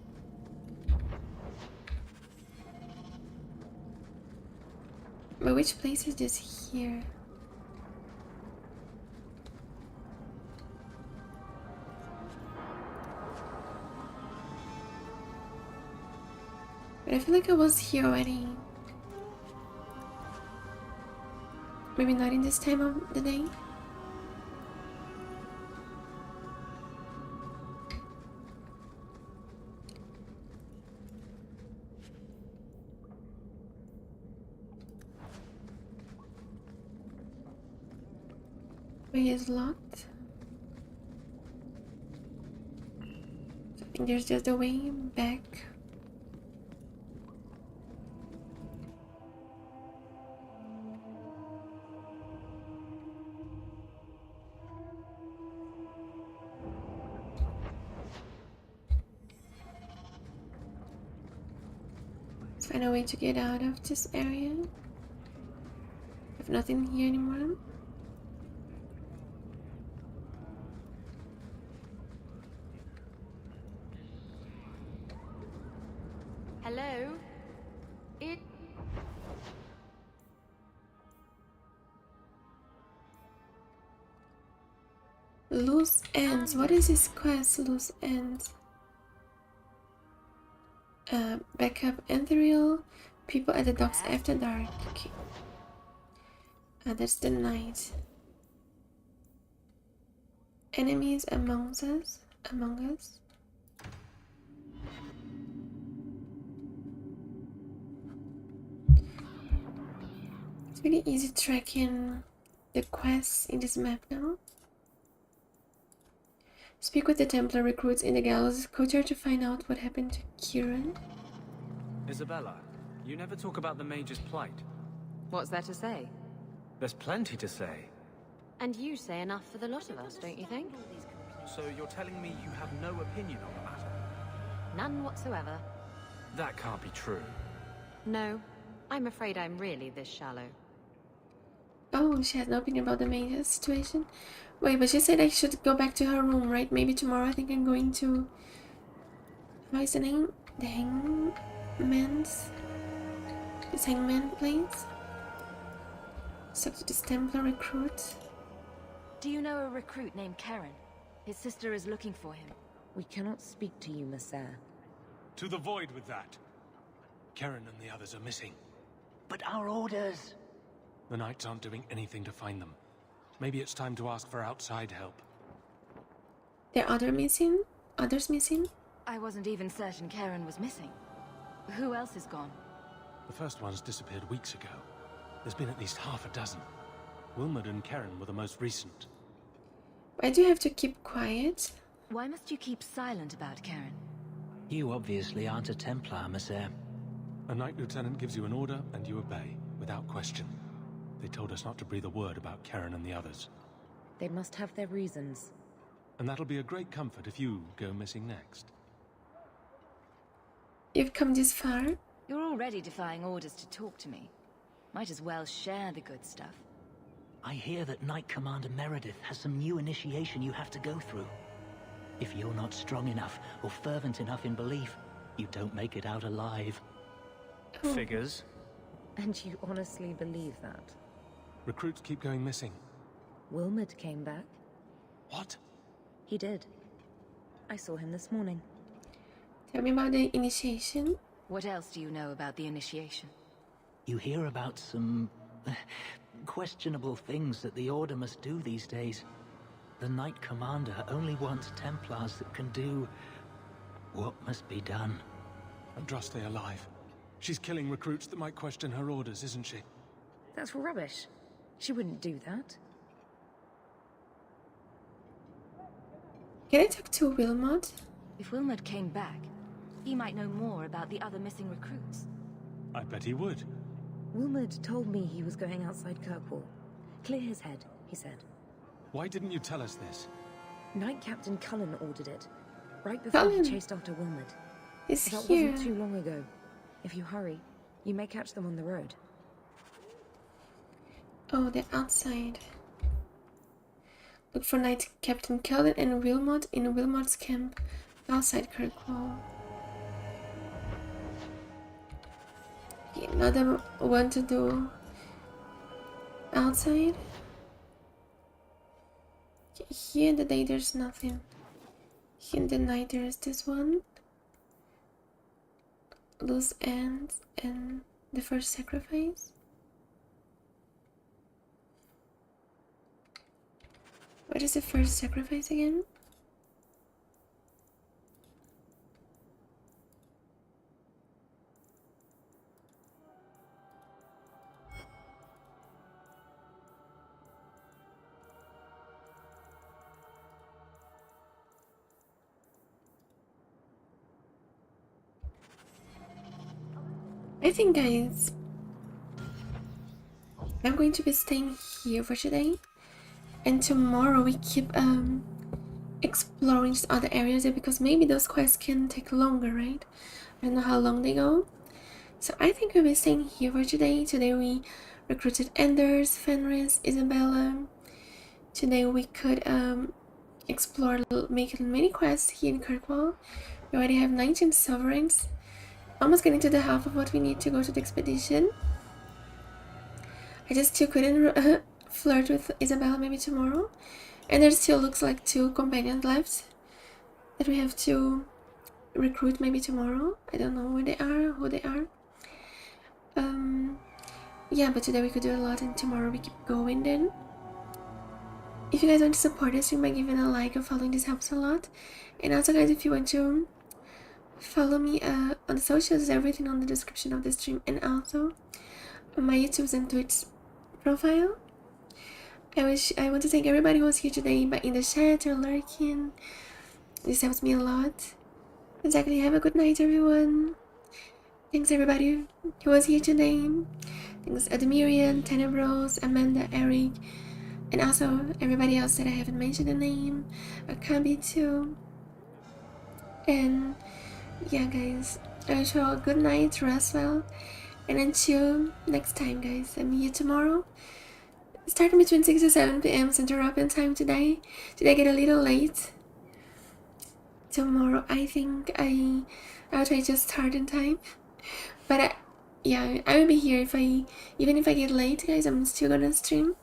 But which place is this here? But I feel like I was here already. Maybe not in this time of the day. Way is locked. So I think there's just a way back. Let's find a way to get out of this area. Have nothing here anymore.
Hello?
Loose ends. What is this quest? Loose ends. Backup ethereal. People at the docks after dark. Okay. That's the night. Enemies among us. It's really easy tracking the quests in this map now. Speak with the Templar recruits in the gallows culture to find out what happened to Kieran.
Isabela, you never talk about the Mage's plight.
What's there to say?
There's plenty to say.
And you say enough for the lot of us, don't you think?
So you're telling me you have no opinion on the matter?
None whatsoever.
That can't be true.
No, I'm afraid I'm really this shallow.
Oh, she has no opinion about the Mage's situation. Wait, but she said I should go back to her room, right? Maybe tomorrow I think I'm going to... What is the name? The Hangman's... This Hangman place? Talk to this Templar recruit.
Do you know a recruit named Karen? His sister is looking for him.
We cannot speak to you, Messer.
To the void with that. Karen and the others are missing.
But our orders...
The Knights aren't doing anything to find them. Maybe it's time to ask for outside help.
There are others missing?
I wasn't even certain Karen was missing. Who else is gone?
The first ones disappeared weeks ago. There's been at least half a dozen. Wilmot and Karen were the most recent.
Why do you have to keep quiet?
Why must you keep silent about Karen?
You obviously aren't a Templar, Messer.
A Knight Lieutenant gives you an order and you obey, without question. They told us not to breathe a word about Karen and the others.
They must have their reasons.
And that'll be a great comfort if you go missing next.
You've come this far?
You're already defying orders to talk to me. Might as well share the good stuff.
I hear that Knight Commander Meredith has some new initiation you have to go through. If you're not strong enough or fervent enough in belief, you don't make it out alive.
Figures.
And you honestly believe that?
Recruits keep going missing.
Wilmot came back.
What?
He did. I saw him this morning.
Tell me about the initiation.
What else do you know about the initiation?
You hear about some... questionable things that the Order must do these days. The Knight Commander only wants Templars that can do... what must be done.
Andraste alive. She's killing recruits that might question her orders, isn't she?
That's rubbish. She wouldn't do that.
Can I talk to Wilmot?
If Wilmot came back, he might know more about the other missing recruits.
I bet he would.
Wilmot told me he was going outside Kirkwall. Clear his head, he said.
Why didn't you tell us this?
Knight Captain Cullen ordered it, right before he chased after Wilmot. That wasn't too long ago. If you hurry, you may catch them on the road.
Oh, they're outside. Look for Knight Captain Cullen and Wilmot in Wilmot's camp outside Kirkwall. Okay, another one to do outside. Okay, here in the day there's nothing. Here in the night there's this one. Loose ends and the first sacrifice. What is the first sacrifice again? I think, guys, I'm going to be staying here for today, and tomorrow we keep exploring other areas because maybe those quests can take longer, right? I don't know how long they go, so I think we'll be staying here for today. Today we recruited Anders, Fenris, Isabela. Today we could explore, make mini quests here in Kirkwall. We already have 19 sovereigns. Almost getting to the half of what we need to go to the expedition. I just still couldn't flirt with Isabela maybe tomorrow. And there still looks like 2 companions left that we have to recruit maybe tomorrow. I don't know where they are, who they are. Yeah, but today we could do a lot and tomorrow we keep going then. If you guys want to support us, by giving a like or following, this helps a lot. And also, guys, if you want to follow me on the socials, everything on the description of the stream, and also on my YouTube and Twitch profile. I want to thank everybody who was here today by in the chat or lurking. This helps me a lot. Exactly. Have a good night, everyone. Thanks everybody who was here today. Thanks Admirian, Tenebros, Amanda, Eric, And also everybody else that I haven't mentioned the name, Akabi too. And yeah, guys, I wish you all a good night, rest well, and until next time, guys. I'll meet you tomorrow, starting between 6 to 7 p.m. Central European time today. Did I get a little late? Tomorrow, I think I'll try to just start in time. But yeah, I will be here even if I get late, guys. I'm still gonna stream.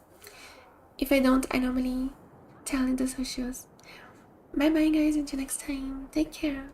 If I don't, I normally tell in the socials. Bye bye, guys. Until next time. Take care.